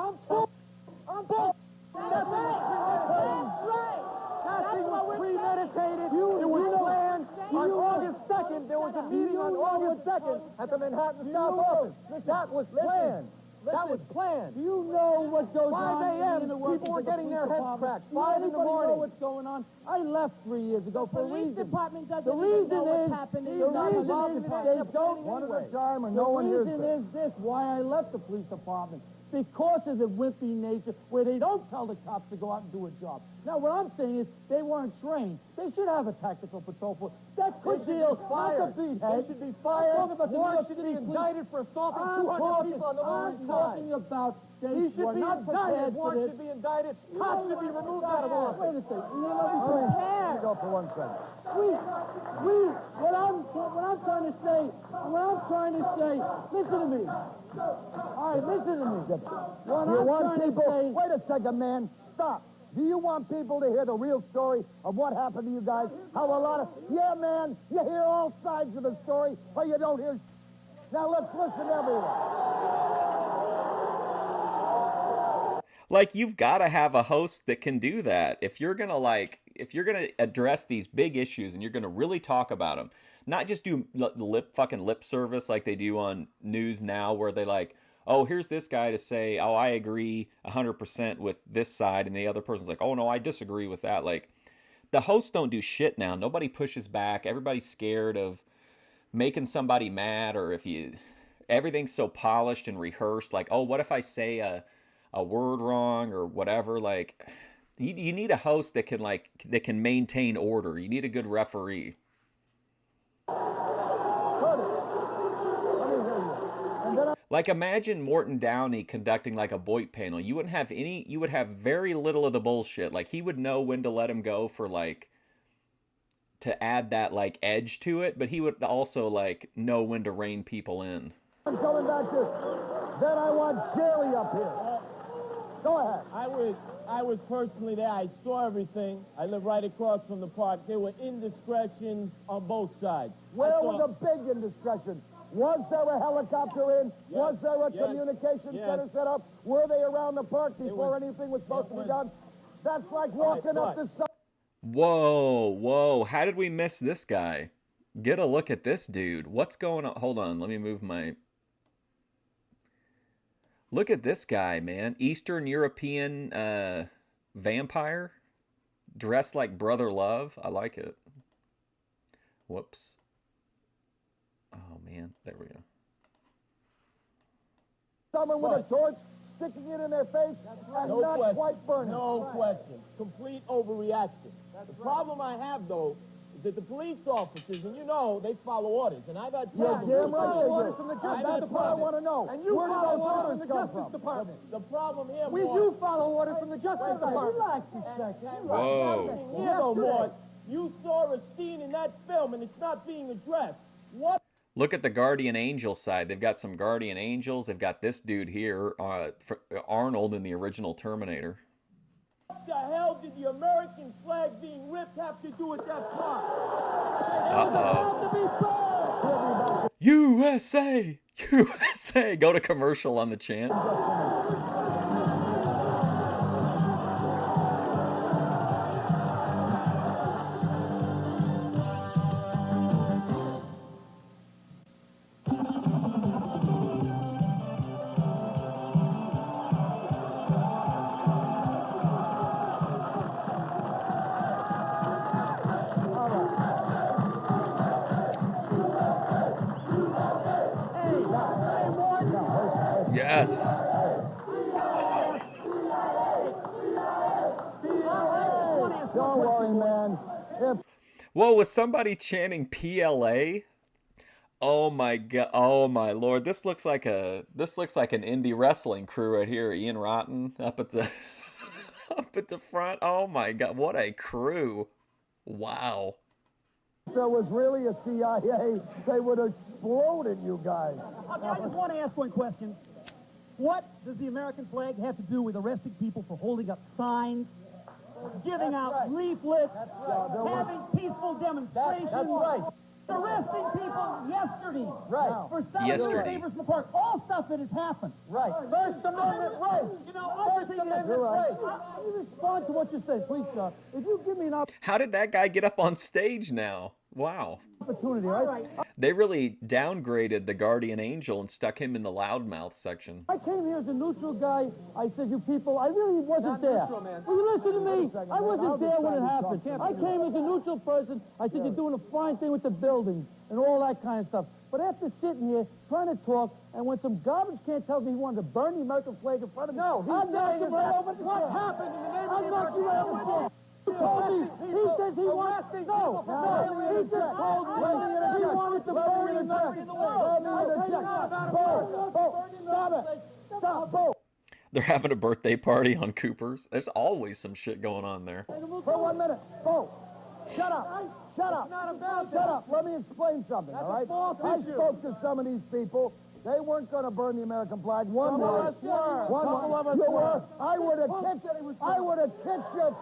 Nothing was premeditated. It was planned. On August 2nd, there was a meeting on August 2nd at the Manhattan South Office. That was planned. That was planned. Do you know what goes 5 on? a.m., in the workings people were of the getting police their heads department? cracked. Do 5 in the anybody morning. know what's going on? I left 3 years ago for a Police reason. department doesn't The even reason know what's is, happening. the Not reason involved is in they it. don't. One at a Anyway. time and The no one hears reason them. is this, why I left the police department. Because of the wimpy nature where they don't tell the cops to go out and do a job. Now, what I'm saying is they weren't trained. They should have a tactical patrol force. That could deal, not the beat heads. They should be fired. I'm talking about the New Warren York should City be police. indicted for assaulting I'm 200 people on the Lower I'm East Side. talking about He they should were be not indicted. prepared for Warren this. should be indicted. Cops should be removed out of office. Wait a second. Let me go for 1 second. What I'm trying to say, listen to me. All right, listen to me. What You I'm want trying people- to say, Wait a second, man. Stop. Do you want people to hear the real story of what happened to you guys? How a lot of... Yeah, man, you hear all sides of the story, or you don't hear... Now let's listen to everyone. Like, you've got to have a host that can do that. If you're going to address these big issues and you're going to really talk about them, not just do fucking lip service like they do on news now where they like, oh, here's this guy to say, oh, I agree 100% with this side. And the other person's like, oh, no, I disagree with that. Like, the hosts don't do shit now. Nobody pushes back. Everybody's scared of making somebody mad, or everything's so polished and rehearsed. Like, oh, what if I say a word wrong or whatever. Like, you need a host that can maintain order. You need a good referee. Like, imagine Morton Downey conducting like a Boyd panel. You would have very little of the bullshit. Like, he would know when to let him go for like to add that like edge to it, but he would also like know when to rein people in. I'm coming back to. Then I want Jerry up here. Go ahead. I was personally there. I saw everything. I live right across from the park. There were indiscretions on both sides. Where was a big indiscretion? Was there a helicopter in? Yes, Was there a yes, communication yes. center set up? Were they around the park before anything was supposed to be done? That's like walking up the side. Whoa. How did we miss this guy? Get a look at this dude. What's going on? Hold on. Let me move my... Look at this guy, man. Eastern European vampire. Dressed like Brother Love. I like it. Whoops. Oh, man. There we go. Someone with a torch sticking it in their face and No not question. quite burning. No question. Complete overreaction. The problem I have, though, is that the police officers, and you know, they follow orders. And I've had You're problems. damn right they orders do. from the And Justice that's what I want to know. And you Where do follow those orders orders from the come Justice from? Department. The problem here, We Mort, do follow orders from the Justice Department. Relax a second. Whoa. here, though, Mort, you saw a scene in that film, and it's not being addressed. What Look at the Guardian Angel side. They've got some Guardian Angels. They've got this dude here, Arnold in the original Terminator. the hell did the American flag being ripped have to do with that park? Uh-oh. USA! USA! Go to commercial on the chant. Yes. Don't worry, man. Whoa, was somebody chanting PLA? Oh my god. Oh my lord. This looks like an indie wrestling crew right here. Ian Rotten up at the up at the front. Oh my god. What a crew. Wow. If there was really a CIA, they would have exploded you guys. Okay, I just want to ask one question. What does the American flag have to do with arresting people for holding up signs, giving out leaflets, having peaceful demonstrations? That's right. Arresting people yesterday. Right. For selling Yesterday. papers in the park. All stuff that has happened. Right. First Amendment rights. You know, First Amendment rights. Let me respond to what you said, please, sir. If you give me an How did that guy get up on stage now? Wow. opportunity, right? They really downgraded the Guardian Angel and stuck him in the loudmouth section. I came here as a neutral guy. I said, you people, I really wasn't there. Will you listen to me? I wasn't there when it happened. I came as a neutral person. I said, you're doing a fine thing with the buildings and all that kind of stuff. But after sitting here, trying to talk, and when some garbage can tells me he wanted to burn the American flag in front of me, no, I'm not you right over the what happened in the neighborhood? I'm not you right over the top. He told me, he says he wants, he just told me he wanted to burn the American flag. Stop it. They're having a birthday party on Cooper's. There's always some shit going on there. For 1 minute. Bo, shut up. Shut up. Shut up. Let me explain something, all right? I spoke to some of these people. They weren't going to burn the American flag. One word. You were. I would have kicked your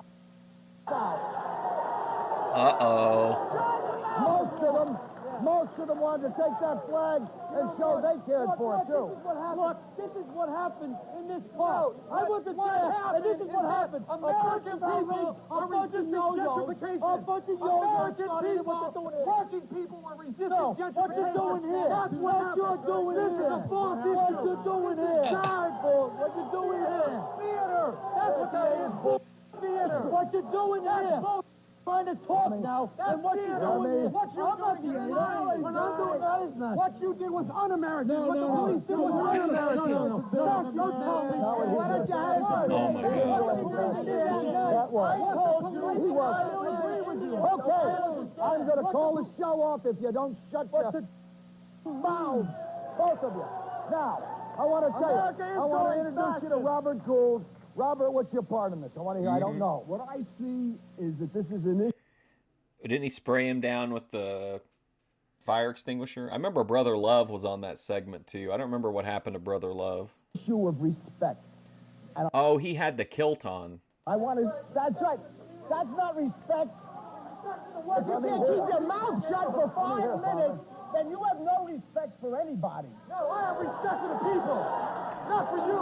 Uh-oh. Most of them wanted to take that flag and show they cared for it, too. Look, this is what happened in this park. I wasn't there, and this is what happened. American people are resisting gentrification. A bunch of American people, working people were resisting gentrification. What you're doing here? That's what you're doing here. This is a false issue. What you're doing here? What you're doing here? Theater. That's what that is. Theater. What you're doing here? Trying to talk now, and what you're doing here. What you're doing here. When I'm doing that, is not. What you did was un-American. What the police did was un-American. That's your police. Why don't you have Oh my God. That was. I told you he was. Okay, I'm going to call the show off if you don't shut your mouths, both of you. Now, I want to tell you, I want to introduce you to Robert Gould. Robert, what's your part in this? I want to hear. I don't know. What I see is that this is an Didn't he spray him down with the fire extinguisher? I remember Brother Love was on that segment too. I don't remember what happened to Brother Love. issue of respect. Oh, he had the kilt on. I want to, that's right. That's not respect. If you can't keep your mouth shut for 5 minutes, then you have no respect for anybody. No, I have respect for the people, not for you.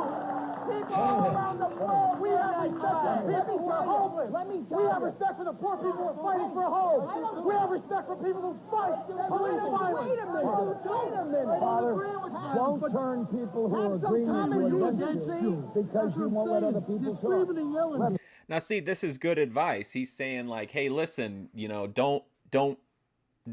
People all around the world, we have respect for people who are homeless. We have respect for the poor people who are fighting for homes. We have respect for people who fight police violence. Wait a minute. Father, don't turn people who agree with you against you because you won't let other people talk. Now, see, this is good advice. He's saying like, hey, listen, you know, don't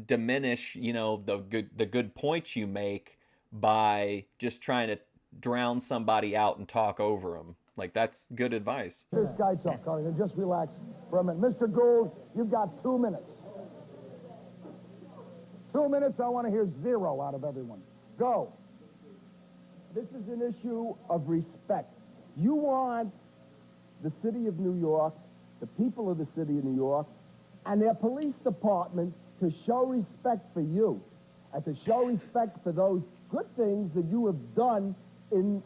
diminish, you know, the good points you make by just trying to drown somebody out and talk over them. Like, that's good advice. This guy talk. All right, then just relax for a minute. Mr. Gould, you've got 2 minutes. 2 minutes, I want to hear 0 out of everyone. Go. This is an issue of respect. You want the city of New York, the people of the city of New York, and their police department to show respect for you and to show respect for those good things that you have done in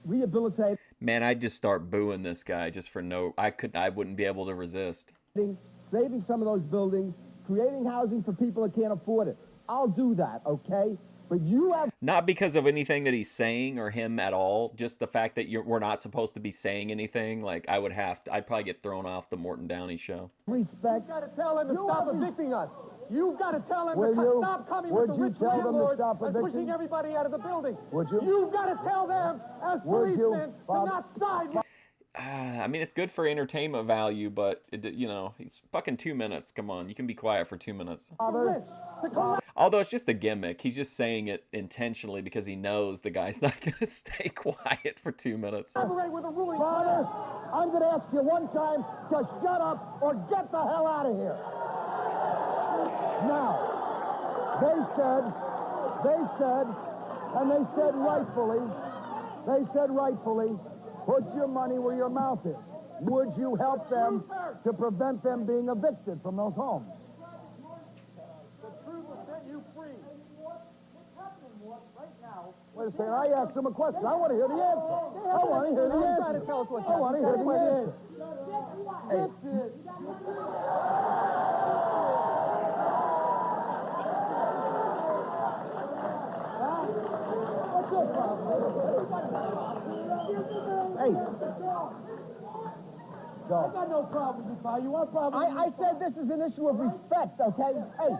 rehabilitating, Man, I'd just start booing this guy just for I wouldn't be able to resist. saving some of those buildings, creating housing for people that can't afford it. I'll do that, okay? But you have Not because of anything that he's saying or him at all, just the fact that we're not supposed to be saying anything. Like, I'd probably get thrown off the Morton Downey show. respect. You've got to tell them to stop evicting us. You've got to tell them Will to you? stop coming Would with the you rich tell them to landlords stop and evicting? pushing everybody out of the building. Would you? You've got to tell them as Would you, policemen to Bob? not side with I mean, it's good for entertainment value, but you know, it's fucking 2 minutes. Come on, you can be quiet for 2 minutes. Father, Although it's just a gimmick. He's just saying it intentionally because he knows the guy's not going to stay quiet for 2 minutes. collaborate with the ruling Father, class. I'm going to ask you one time to shut up or get the hell out of here. Now, they said, and they said rightfully, put your money where your mouth is. Would you help them to prevent them being evicted from those homes? The truth will set you free. Wait a second, I asked him a question. I want to hear the answer. I want to hear the answer. I want to hear the answer. Hey. Go. I got no problem with you, pal. You want problems? I said this is an issue of respect, okay? Hey,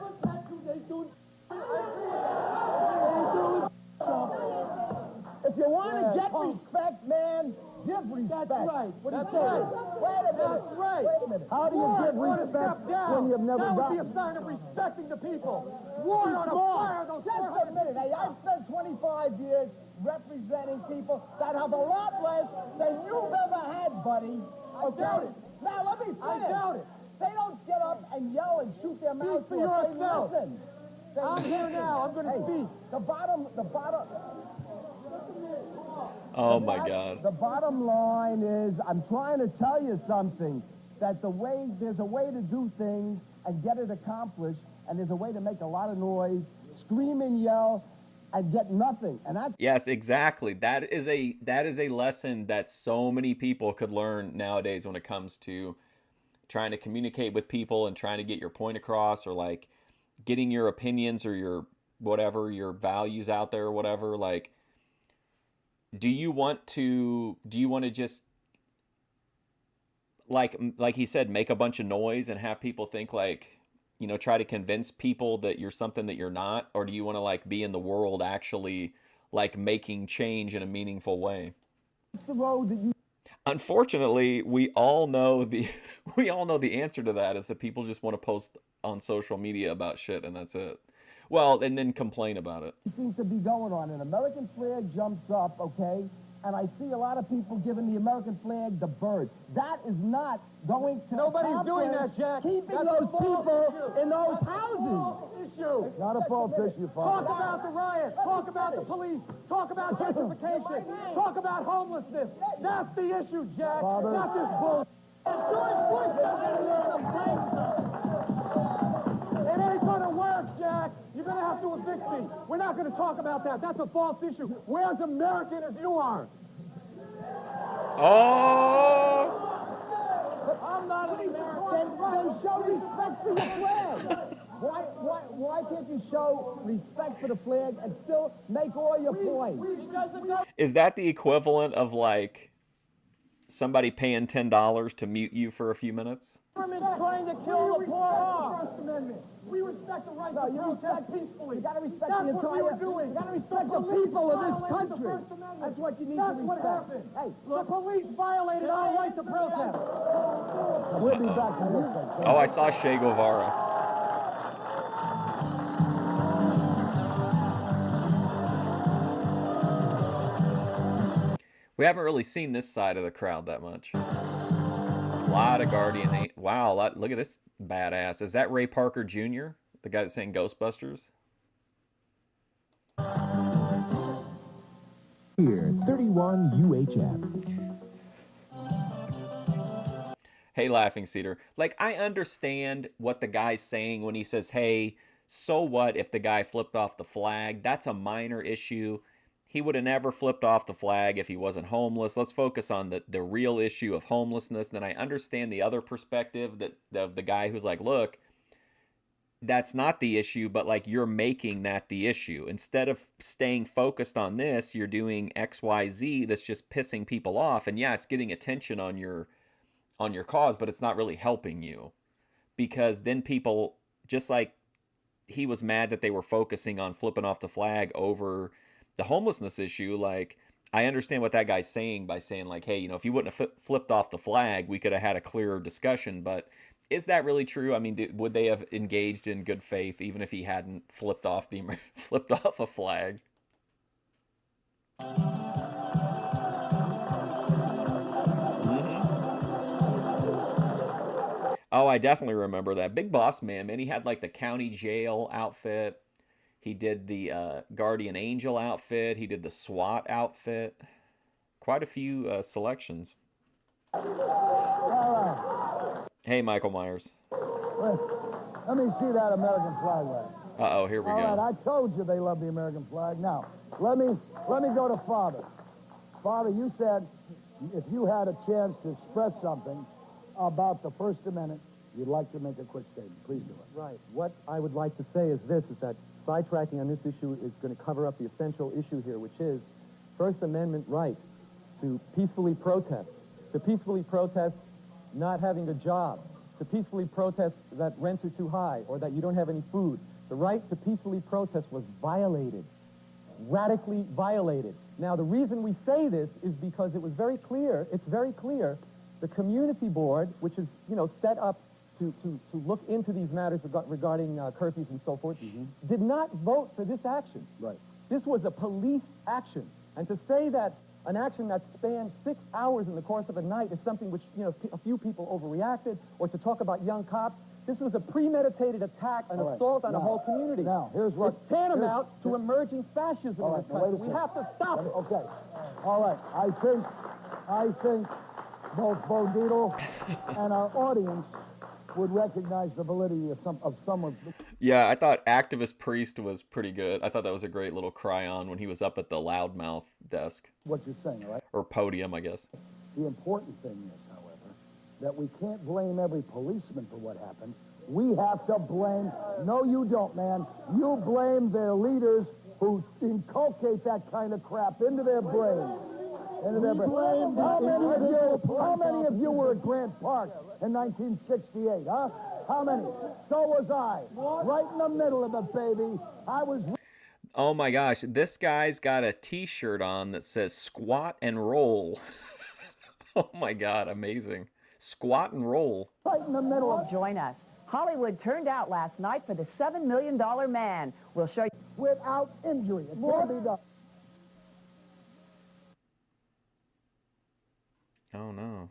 if you want to get respect, man, give respect. That's right. What do you That's say? right. Wait a minute. That's right. Wait a minute. How do you give respect when you've never That would gotten be a sign of respecting the people. War on a fire, those Just a minute. Hey, I've spent 25 years representing people that have a lot less than you've ever had, buddy. Okay? doubt it. Now, let me finish. I doubt it. They don't get up and yell and shoot their mouths for or say yourself. nothing. I'm here now. I'm going to Hey, speak. the bottom, Oh my God. the bottom line is, I'm trying to tell you something, that there's a way to do things and get it accomplished, and there's a way to make a lot of noise, scream and yell, and get nothing. And that's Yes, exactly. That is a lesson that so many people could learn nowadays when it comes to trying to communicate with people and trying to get your point across, or like getting your opinions or your whatever, your values out there or whatever. Like, do you want to just like he said, make a bunch of noise and have people think like, you know, try to convince people that you're something that you're not? Or do you want to like be in the world actually like making change in a meaningful way? the road that you... Unfortunately, we all know the answer to that is that people just want to post on social media about shit, and that's it. Well, and then complain about it. seems to be going on. An American flag jumps up, okay, and I see a lot of people giving the American flag the bird. That is not going to Nobody's doing that, Jack. keeping That's those a false people issue. in those That's a houses. false issue. Not a false issue, Talk Father. about the riots. Talk about the police. Talk about gentrification. Talk about homelessness. That's the issue, Jack. Father. Not this bull. It ain't gonna work, Jack. You're gonna have to evict me. We're not gonna talk about that. That's a false issue. We're as American as you are. Oh! I'm not an American. Then show respect for your flag. Why can't you show respect for the flag and still make all your points? Is that the equivalent of like somebody paying $10 to mute you for a few minutes? Government's trying to kill the poor off. We respect the right to protest peacefully. You gotta respect That's the what we were entire. doing. You gotta respect the police people of this violated the country. First Amendment. That's what you need That's to what respect. happened. Hey, The police violated our right to protest. we'll be back in this thing. Oh, I saw Che Guevara. We haven't really seen this side of the crowd that much. A lot of Guardian. Wow, look at this badass. Is that Ray Parker Jr., the guy that's saying Ghostbusters? Here, 31 UHF. Hey, Laughing Cedar. Like, I understand what the guy's saying when he says, hey, so what if the guy flipped off the flag? That's a minor issue. He would have never flipped off the flag if he wasn't homeless. Let's focus on the real issue of homelessness. Then I understand the other perspective that of the guy who's like, look, that's not the issue, but like you're making that the issue. Instead of staying focused on this, you're doing XYZ that's just pissing people off. And yeah, it's getting attention on your cause, but it's not really helping you. Because then people, just like he was mad that they were focusing on flipping off the flag over the homelessness issue, like I understand what that guy's saying by saying like, hey, if you wouldn't have flipped off the flag, we could have had a clearer discussion. But is that really true? I mean, would they have engaged in good faith even if he hadn't flipped off a flag? Oh, I definitely remember that. Big Boss Man, he had like the county jail outfit. He did the Guardian Angel outfit. He did the SWAT outfit. Quite a few selections. Hey, Michael Myers. Let me see that American flag right. Uh-oh, here we All go. right, I told you they love the American flag. Now, let me go to Father. Father, you said if you had a chance to express something about the First Amendment, you'd like to make a quick statement. Please do it. Right. What I would like to say is this, is that sidetracking on this issue is going to cover up the essential issue here, which is First Amendment right to peacefully protest not having a job, to peacefully protest that rents are too high or that you don't have any food. The right to peacefully protest was violated, radically violated. Now, the reason we say this is because it was very clear, the community board, which is, set up to look into these matters regarding curfews and so forth, did not vote for this action. Right. This was a police action. And to say that an action that spanned 6 hours in the course of a night is something which, a few people overreacted, or to talk about young cops, this was a premeditated attack, an assault on a whole community. Now, here's what... It's tantamount to emerging fascism in this country. We have to stop it. Okay. All right. I think both Bo Dietl and our audience would recognize the validity of some of the... Yeah, I thought Activist Priest was pretty good. I thought that was a great little cry-on when he was up at the loudmouth desk. What you're saying, all right? Or podium, I guess. The important thing is, however, that we can't blame every policeman for what happened. We have to blame... No, you don't, man. You blame their leaders who inculcate that kind of crap into their brains. How many of you were at Grant Park in 1968, huh? How many? So was I. Right in the middle of it, baby. I was... Oh my gosh, this guy's got a t-shirt on that says squat and roll. Oh my God, amazing. Squat and roll. Right in the middle of... Join us Hollywood turned out last night for the $7 million man. We'll show you. Without injury. It can be done. Oh no.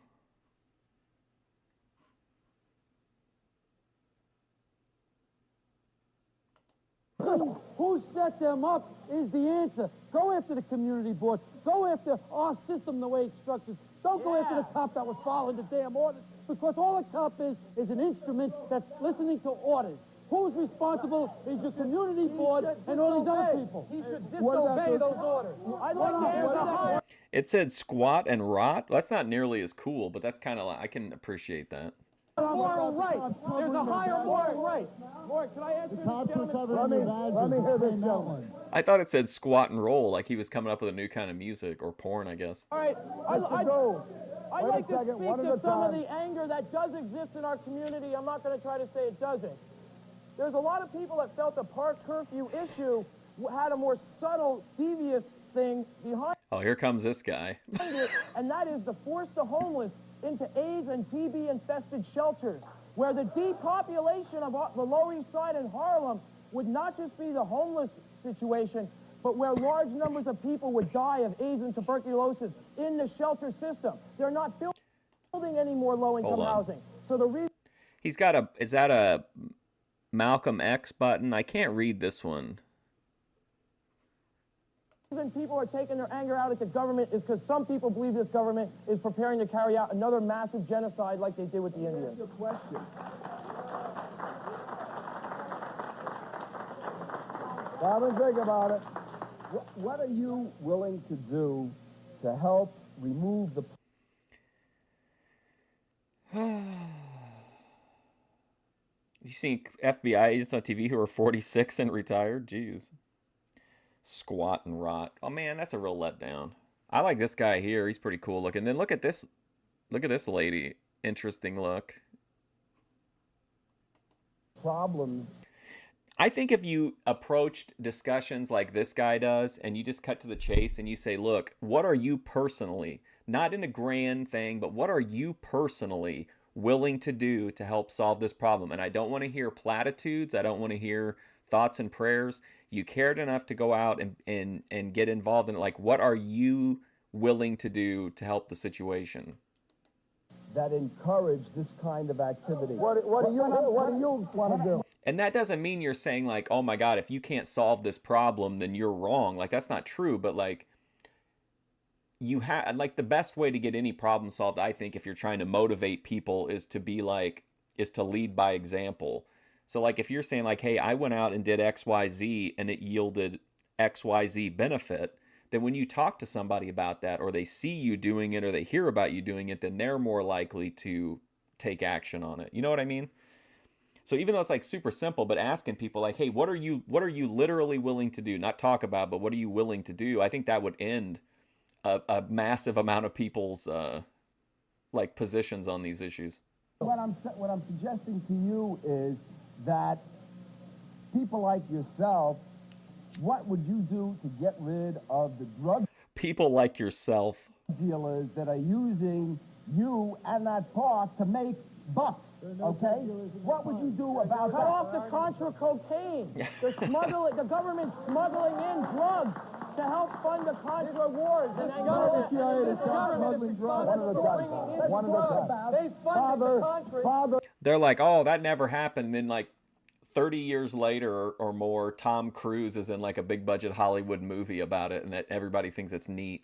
Who set them up is the answer. Go after the community board. Go after our system the way it's structured. Don't go after the cop that was following the damn orders, because all a cop is an instrument that's listening to orders. Who's responsible is your community board and all these other people. He should disobey those orders. I'd like to answer. It said squat and rot. That's not nearly as cool, but that's kind of like, I can appreciate that. Moral right. There's a higher moral right. Lord, can I answer this gentleman? Let me hear this gentleman. I thought it said squat and roll, like he was coming up with a new kind of music, or porn, I guess. All right, I'd like to speak to some of the anger that does exist in our community. I'm not going to try to say it doesn't. There's a lot of people that felt the park curfew issue had a more subtle, devious thing behind Oh, here comes this guy. it, and that is to force the homeless into AIDS and TB-infested shelters, where the depopulation of the Lower East Side and Harlem would not just be the homeless situation, but where large numbers of people would die of AIDS and tuberculosis in the shelter system. They're not building any more low-income housing. So the reason... He's got a, is that a Malcolm X button? I can't read this one. People are taking their anger out at the government is because some people believe this government is preparing to carry out another massive genocide like they did with the Indians. Here's the question. Stop and think about it. What are you willing to do to help remove the... You seen FBI agents on TV who are 46 and retired? Jeez. Squat and rot. Oh man, that's a real letdown. I like this guy here. He's pretty cool looking. Then look at this. Look at this lady. Interesting look. Problems. I think if you approached discussions like this guy does, and you just cut to the chase and you say, look, what are you personally, not in a grand thing, but what are you personally willing to do to help solve this problem? And I don't want to hear platitudes. I don't want to hear thoughts and prayers. You cared enough to go out and get involved in it. Like, what are you willing to do to help the situation? That encourage this kind of activity. What do you want to do? And that doesn't mean you're saying like, oh my God, if you can't solve this problem, then you're wrong. Like, that's not true. But like, you have, like, the best way to get any problem solved, I think, if you're trying to motivate people, is to be like, is to lead by example. So like, if you're saying like, hey, I went out and did XYZ and it yielded XYZ benefit, then when you talk to somebody about that, or they see you doing it, or they hear about you doing it, then they're more likely to take action on it. You know what I mean? So even though it's like super simple, but asking people like, hey, what are you literally willing to do? Not talk about, but what are you willing to do? I think that would end a massive amount of people's like positions on these issues. What I'm suggesting to you is that people like yourself, what would you do to get rid of the drug people like yourself dealers that are using you and that park to make bucks? Okay? What would you do about that? Cut off the Contra cocaine. The government's smuggling in drugs to help fund the Contra wars. And the government is smuggling drugs. One at a time. They funded the Contra. They're like, oh, that never happened. And then like 30 years later or more, Tom Cruise is in like a big budget Hollywood movie about it, and that everybody thinks it's neat.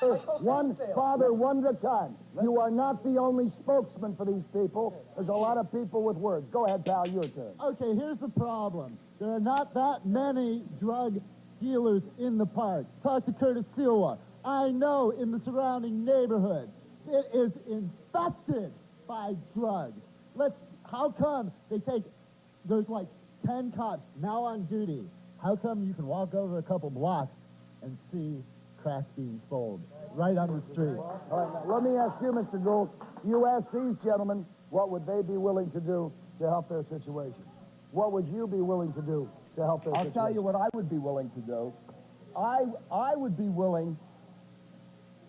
One at a time. You are not the only spokesman for these people. There's a lot of people with words. Go ahead, pal, your turn. Okay, here's the problem. There are not that many drug dealers in the park. Talk to Curtis Silva. I know in the surrounding neighborhood, it is infested by drugs. How come they take, there's like 10 cops now on duty. How come you can walk over a couple blocks and see crack being sold right on the street? All right, now, let me ask you, Mr. Gould. You ask these gentlemen, what would they be willing to do to help their situation? What would you be willing to do to help their situation? I'll tell you what I would be willing to do. I would be willing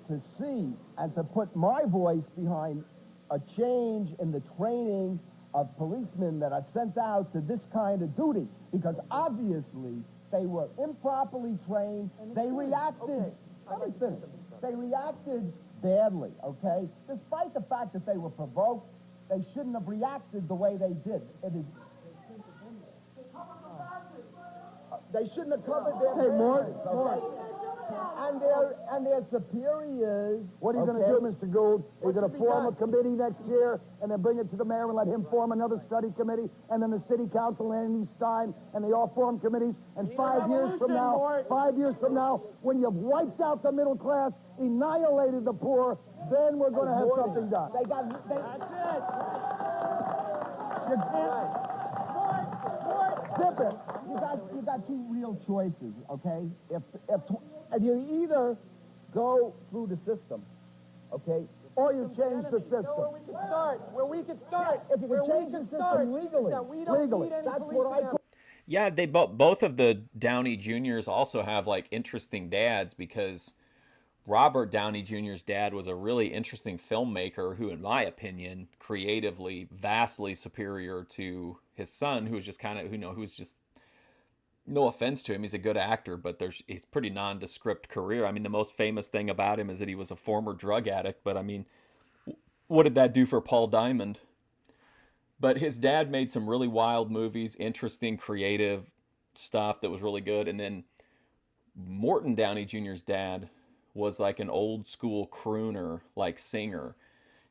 to see and to put my voice behind a change in the training of policemen that are sent out to this kind of duty, because obviously they were improperly trained. They reacted. Let me finish. They reacted badly, okay? Despite the fact that they were provoked, they shouldn't have reacted the way they did. They shouldn't have covered their faces, okay? And their superiors. What are you going to do, Mr. Gould? Are you going to form a committee next year and then bring it to the mayor and let him form another study committee, and then the city council and Andy Stein, and they all form committees, and 5 years from now, when you've wiped out the middle class, annihilated the poor, then we're going to have something done. That's it. Zip it. You got two real choices, okay? If you either go through the system, okay, or you change the system. Where we can start. If you can change the system legally, that's what I call. Yeah, they both of the Downey Juniors also have like interesting dads, because Robert Downey Jr.'s dad was a really interesting filmmaker who, in my opinion, creatively vastly superior to his son, who was just kind of, who's just, no offense to him, he's a good actor, but he's pretty nondescript career. I mean, the most famous thing about him is that he was a former drug addict, but I mean, what did that do for Paul Diamond? But his dad made some really wild movies, interesting, creative stuff that was really good. And then Morton Downey Jr.'s dad was like an old school crooner, like singer.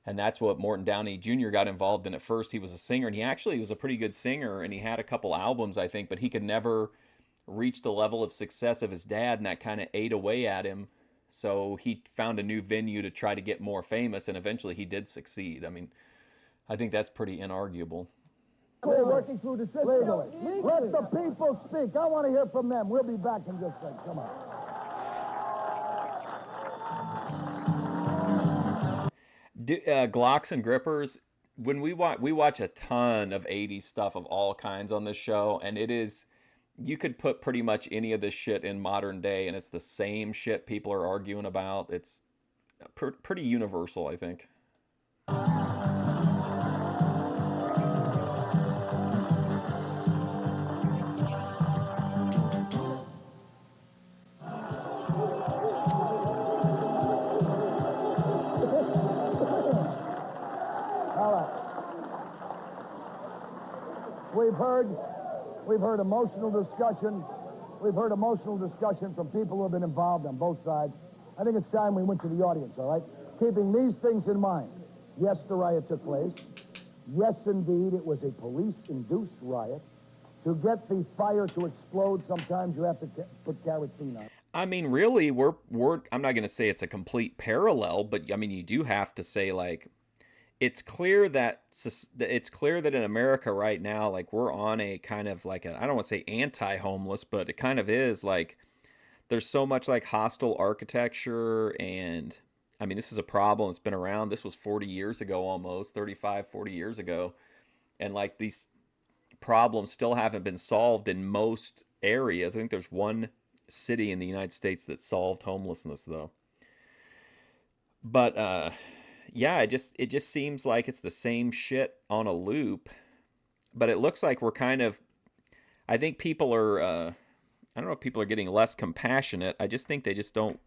And that's what Morton Downey Jr. got involved in at first. He was a singer, and he actually was a pretty good singer, and he had a couple albums, I think, but he could never reach the level of success of his dad, and that kind of ate away at him. So he found a new venue to try to get more famous, and eventually he did succeed. I mean, I think that's pretty inarguable. We're working through the system. Legally. Let the people speak. I want to hear from them. We'll be back in just a second. Come on. Glocks and Grippers, when we watch a ton of 80s stuff of all kinds on this show, and it is, you could put pretty much any of this shit in modern day and it's the same shit people are arguing about. It's pretty universal, I think. We've heard emotional discussion. We've heard emotional discussion from people who have been involved on both sides. I think it's time we went to the audience, all right? Keeping these things in mind. Yes, the riot took place. Yes, indeed, it was a police-induced riot. To get the fire to explode, sometimes you have to put kerosene on it. I mean, really, I'm not going to say it's a complete parallel, but I mean, you do have to say, like, it's clear that in America right now, like, we're on a kind of like I don't want to say anti-homeless, but it kind of is, like, there's so much like hostile architecture, and I mean, this is a problem. It's been around. This was 40 years ago, almost 35, 40 years ago. And like, these problems still haven't been solved in most areas. I think there's one city in the United States that solved homelessness, though. But yeah, it just seems like it's the same shit on a loop. But it looks like we're kind of, I think people are, I don't know if people are getting less compassionate. I just think they don't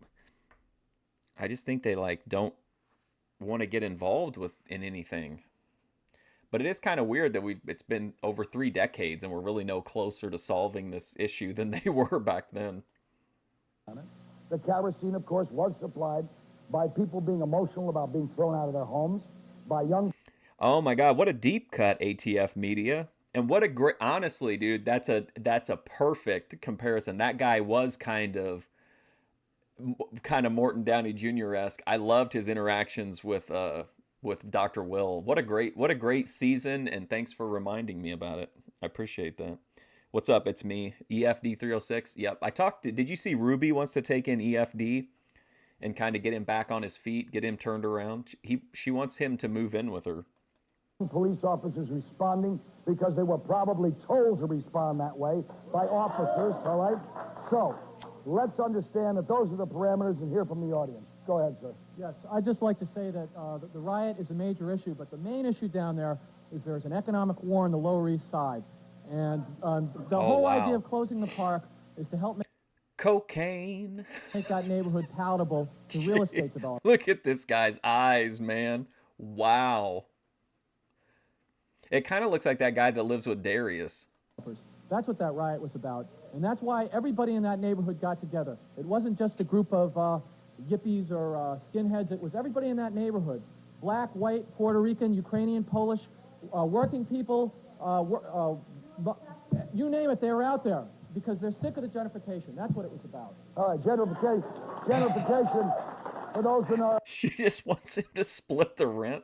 want to get involved in anything. But it is kind of weird that it's been over 3 decades and we're really no closer to solving this issue than they were back then. The kerosene, of course, was supplied by people being emotional about being thrown out of their homes, by young... Oh my God, what a deep cut, ATF media. And what a great, honestly, dude, that's a perfect comparison. That guy was kind of Morton Downey Jr.-esque. I loved his interactions with Dr. Will. What a great season, and thanks for reminding me about it. I appreciate that. What's up? It's me, EFD 306. Yep, did you see Ruby wants to take in EFD and kind of get him back on his feet, get him turned around? She wants him to move in with her. Police officers responding because they were probably told to respond that way by officers, all right? So, let's understand that those are the parameters and hear from the audience. Go ahead, sir. Yes, I'd just like to say that the riot is a major issue, but the main issue down there is there's an economic war on the Lower East Side. And the Oh, whole wow. idea of closing the park is to help Cocaine. make that neighborhood palatable to real estate developers. Look at this guy's eyes, man. Wow. It kind of looks like that guy that lives with Darius. That's what that riot was about. And that's why everybody in that neighborhood got together. It wasn't just a group of yippies or skinheads. It was everybody in that neighborhood. Black, white, Puerto Rican, Ukrainian, Polish, working people, you name it, they were out there because they're sick of the gentrification. That's what it was about. All right, gentrification, for those in our She just wants him to split the rent.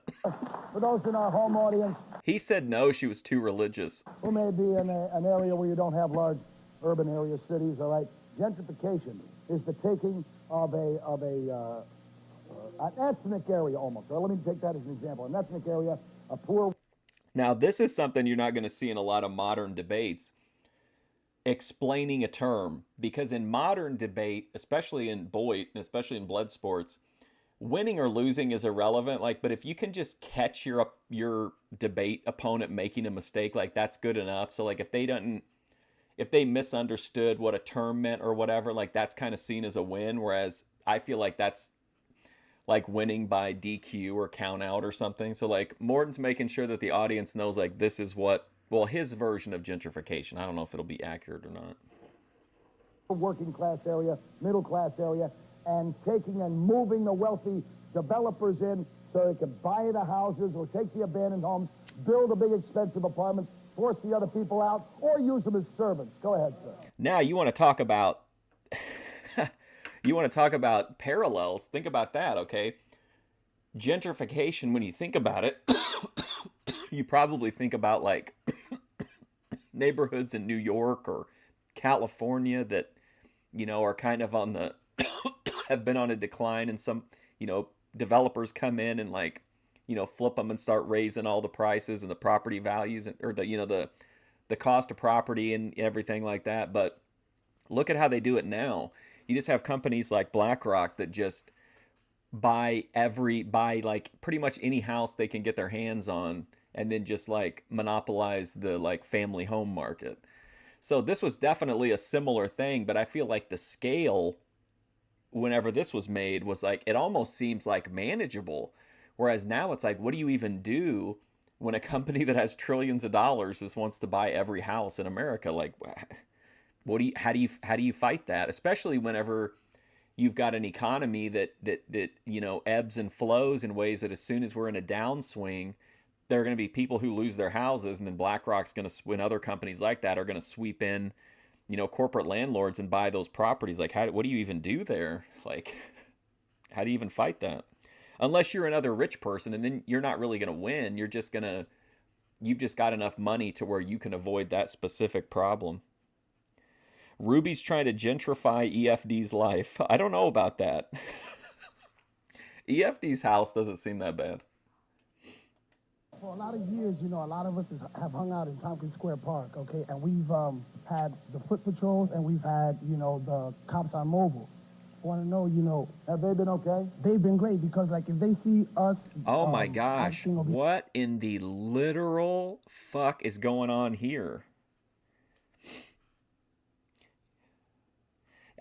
for those in our home audience He said no, she was too religious. who may be in an area where you don't have large urban area cities. All right, gentrification is the taking of an ethnic area almost. Or let me take that as an example. An ethnic area, a poor. Now, this is something you're not going to see in a lot of modern debates, explaining a term. Because in modern debate, especially in Boyd, and especially in blood sports, winning or losing is irrelevant. Like, but if you can just catch your debate opponent making a mistake, like that's good enough. So like if they misunderstood what a term meant or whatever, like that's kind of seen as a win. Whereas I feel like that's like winning by DQ or count out or something. So like Morton's making sure that the audience knows like this is what, well, his version of gentrification. I don't know if it'll be accurate or not. Working class area, middle class area, and taking and moving the wealthy developers in so they can buy the houses or take the abandoned homes, build a big expensive apartments, force the other people out, or use them as servants. Go ahead, sir. Now you want to talk about you want to talk about parallels. Think about that, okay? Gentrification, when you think about it, you probably think about like neighborhoods in New York or California that, you know, are kind of on the have been on a decline, and some, you know, developers come in and like, you know, flip them and start raising all the prices and the property values or the, you know, the cost of property and everything like that. But look at how they do it now. You just have companies like BlackRock that just buy like pretty much any house they can get their hands on and then just like monopolize the like family home market. So this was definitely a similar thing, but I feel like the scale whenever this was made was like, it almost seems like manageable. Whereas now it's like, what do you even do when a company that has trillions of dollars just wants to buy every house in America? Like, how do you fight that? Especially whenever you've got an economy that you know, ebbs and flows in ways that as soon as we're in a downswing, there are going to be people who lose their houses, and then BlackRock's going to, when other companies like that are going to sweep in, you know, corporate landlords and buy those properties. Like, what do you even do there? Like, how do you even fight that? Unless you're another rich person, and then you're not really going to win. You've just got enough money to where you can avoid that specific problem. Ruby's trying to gentrify EFD's life. I don't know about that. EFD's house doesn't seem that bad. For a lot of years, you know, a lot of us have hung out in Tompkins Square Park, okay? And we've had the foot patrols, and we've had, you know, the cops on mobile. I want to know, you know, have they been okay? They've been great because, like, if they see us... Oh, my gosh. What in the literal fuck is going on here?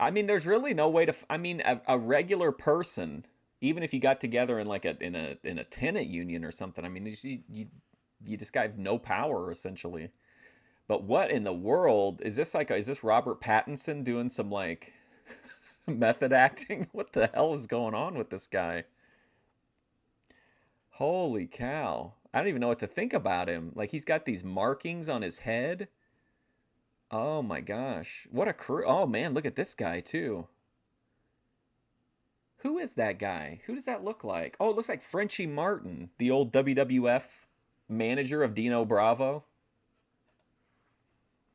I mean, there's really no way to... I mean, a regular person... Even if you got together in like in a tenant union or something, I mean, you just have no power essentially. But what in the world is this like? Is this Robert Pattinson doing some like method acting? What the hell is going on with this guy? Holy cow! I don't even know what to think about him. Like he's got these markings on his head. Oh my gosh! What a crew! Oh man, look at this guy too. Who is that guy? Who does that look like? Oh, it looks like Frenchie Martin, the old WWF manager of Dino Bravo.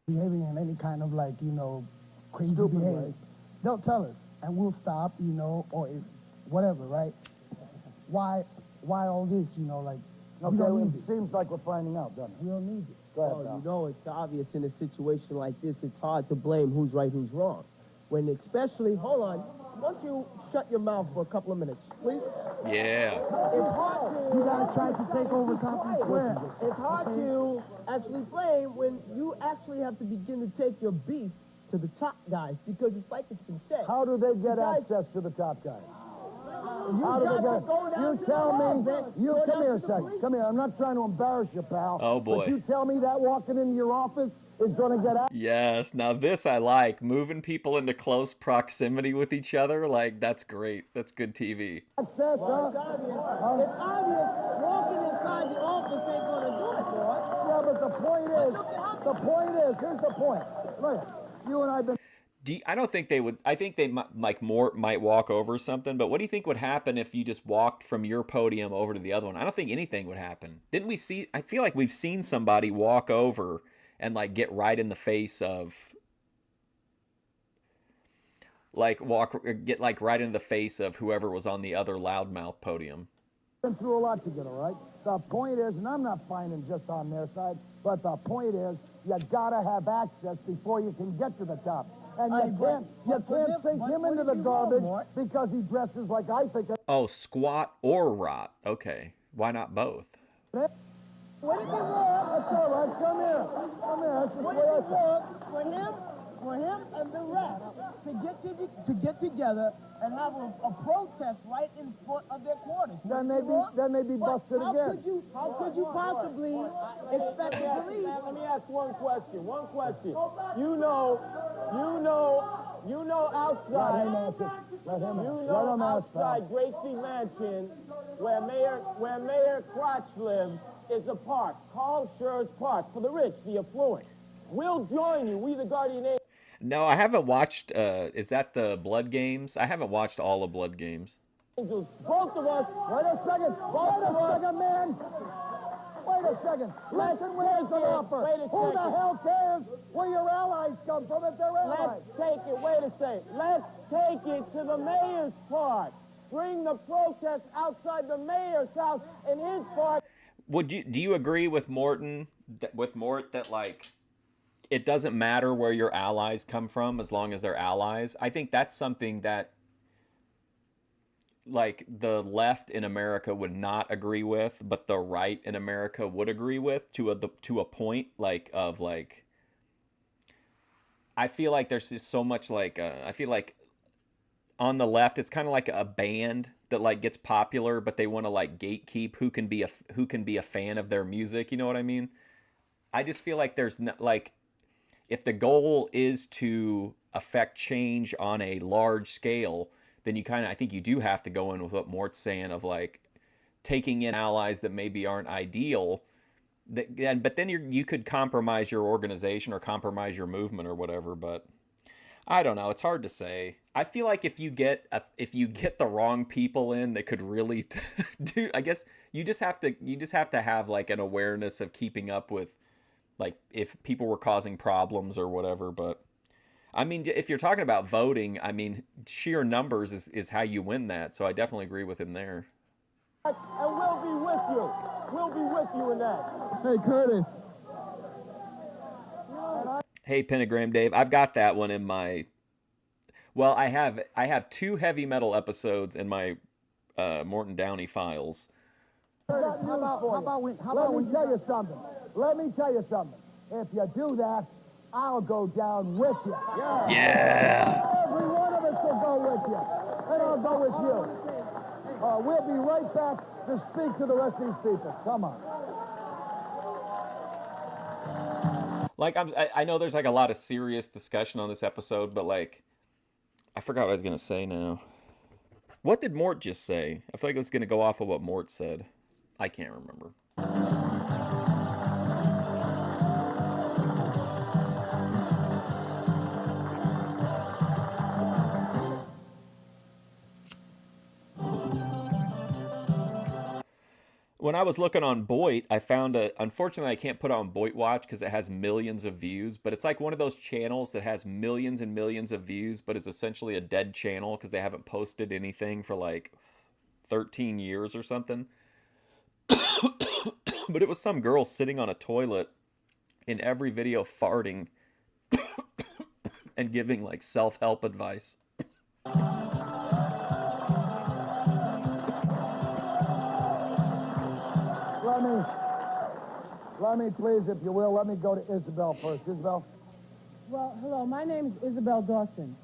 Behaving in any kind of like, you know, crazy behavior. They'll tell us, and we'll stop, you know, or whatever, right? Why all this, you know, like, we don't need it. Seems like we're finding out, doesn't it? We don't need it. Go ahead, Oh, Tom. you know, it's obvious in a situation like this, it's hard to blame who's right, who's wrong. When especially, hold on, why don't you shut your mouth for a couple of minutes? please. Yeah. It's hard to... You guys tried to take over Tompkins Square. It's hard to actually blame when you actually have to begin to take your beef to the top guys, because it's like it's been said. How do they get Guys- access to the top guy? You How do they got get to it? go down You to tell the me. bar, You go come down here a to the second. police. Come here. I'm not trying to embarrass you, pal. Oh, boy. But you tell me that walking into your office is going to get access. Yes. Now this I like. Moving people into close proximity with each other. Like, that's great. That's good TV. Huh? It's obvious walking inside the office ain't going to do it, boy. Yeah, but the point is, here's the point. Look, you and I have been. I don't think they would. I think they might walk over something. But what do you think would happen if you just walked from your podium over to the other one? I don't think anything would happen. Didn't we see? I feel like we've seen somebody walk over and like get right in the face of, get like right into the face of whoever was on the other loudmouth podium. Been through a lot together, right? The point is, and I'm not finding just on their side, but the point is, you gotta have access before you can get to the top. And you can't sink him into the garbage because he dresses like I think. Oh, squat or rot. Okay, why not both? What if he was? That's all right. Come here. Come here. That's just What the way I if it was for him and the rest to get together and have a protest right in front of their quarters? Then they'd be busted again. How could you possibly expect the police? Let me ask one question. You know outside. Let him You answer. know Let him answer. outside Gracie Mansion, where Mayor Crotch lives, is a park, Carl Schurz Park, for the rich, the affluent. We'll join you. We, the Guardian Angels. No, I haven't watched. Is that the Blood Games? I haven't watched all of Blood Games. Both of us. Wait a second, man. Wait a second. Listen, where's the offer? Who the hell cares where your allies come from if they're allies? Let's take it. Wait a second. Let's take it to the mayor's park. Bring the protest outside the mayor's house in his park. Do you agree with Morton that like it doesn't matter where your allies come from as long as they're allies? I think that's something that like the left in America would not agree with, but the right in America would agree with to a point. I feel like there's just so much I feel like on the left it's kind of like a band that like gets popular, but they want to like gatekeep who can be a fan of their music. You know what I mean? I just feel like there's not like, if the goal is to affect change on a large scale, then I think you do have to go in with what Mort's saying of like taking in allies that maybe aren't ideal. But then you could compromise your organization or compromise your movement or whatever. But I don't know. It's hard to say. I feel like if you get the wrong people in that could really do, I guess you just have to have like an awareness of keeping up with like if people were causing problems or whatever. But I mean, if you're talking about voting, I mean, sheer numbers is how you win that. So I definitely agree with him there. And we'll be with you. We'll be with you in that. Hey, Curtis. Hey, Pentagram Dave, I've got that one in my. Well, I have 2 heavy metal episodes in my Morton Downey files. Let me tell you something. If you do that, I'll go down with you. Yeah. Every one of us will go with you. And I'll go with you. We'll be right back to speak to the rest of these people. Come on. Like I know there's like a lot of serious discussion on this episode, but like I forgot what I was gonna say now. What did Mort just say? I feel like I was gonna go off of what Mort said. I can't remember. When I was looking on Boit, I found unfortunately I can't put it on Boit Watch because it has millions of views, but it's like one of those channels that has millions and millions of views, but it's essentially a dead channel because they haven't posted anything for like 13 years or something. But it was some girl sitting on a toilet in every video farting and giving like self-help advice. let me please, if you will, let me go to Isabel first. Isabel? Well, hello, my name is Isabel Dawson,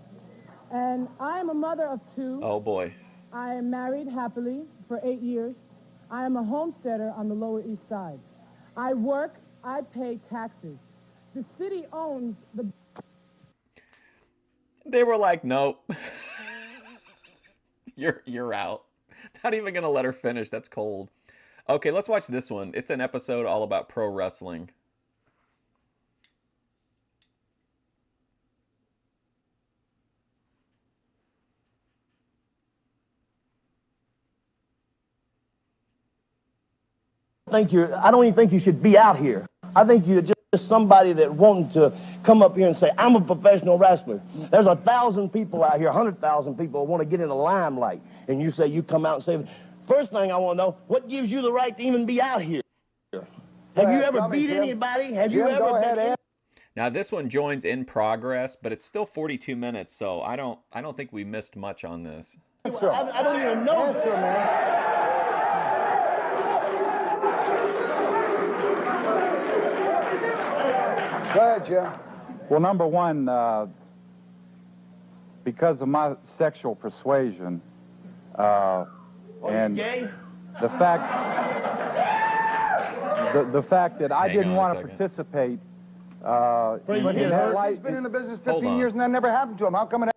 and I am a mother of two. Oh, boy. I am married happily for 8 years. I am a homesteader on the Lower East Side. I work, I pay taxes. The city owns the... They were like, nope. You're out. Not even going to let her finish. That's cold. Okay, let's watch this one. It's an episode all about pro wrestling. I don't even think you should be out here. I think you're just somebody that wanting to come up here and say, I'm a professional wrestler. There's 1,000 people out here, 100,000 people who want to get in the limelight. And you say, you come out and say, first thing I want to know, what gives you the right to even be out here? Have you ever beat anybody? Have you ever been... Now this one joins in progress, but it's still 42 minutes, so I don't think we missed much on this. I don't even know. Answer, man. Go ahead, Jim. Well, number one, because of my sexual persuasion, and gay? the fact that I Hang didn't on a want to second. participate But in he's that light. been in the business Hold 15 on. years and that never happened to him. How come it...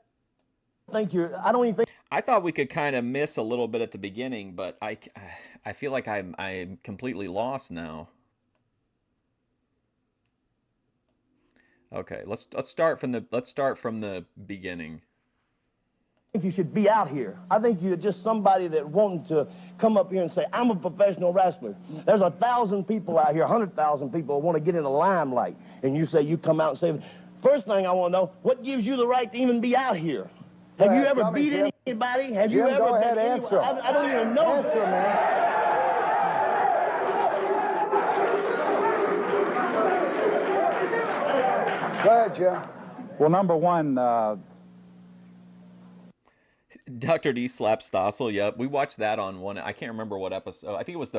I don't even think... I thought we could kind of miss a little bit at the beginning, but I feel like I'm completely lost now. Okay, let's start from the beginning. I think you should be out here. I think you're just somebody that wanting to come up here and say, I'm a professional wrestler. There's 1,000 people out here, 100,000 people who want to get in the limelight. And you say, you come out and say, first thing I want to know, what gives you the right to even be out here? Have you ever beat anybody? Have you ever... Go ahead, answer. I don't even know. Answer, man. Go ahead, Jim. Well, number one, Dr. D slaps Stossel. Yep, we watched that on one. I can't remember what episode. I think it was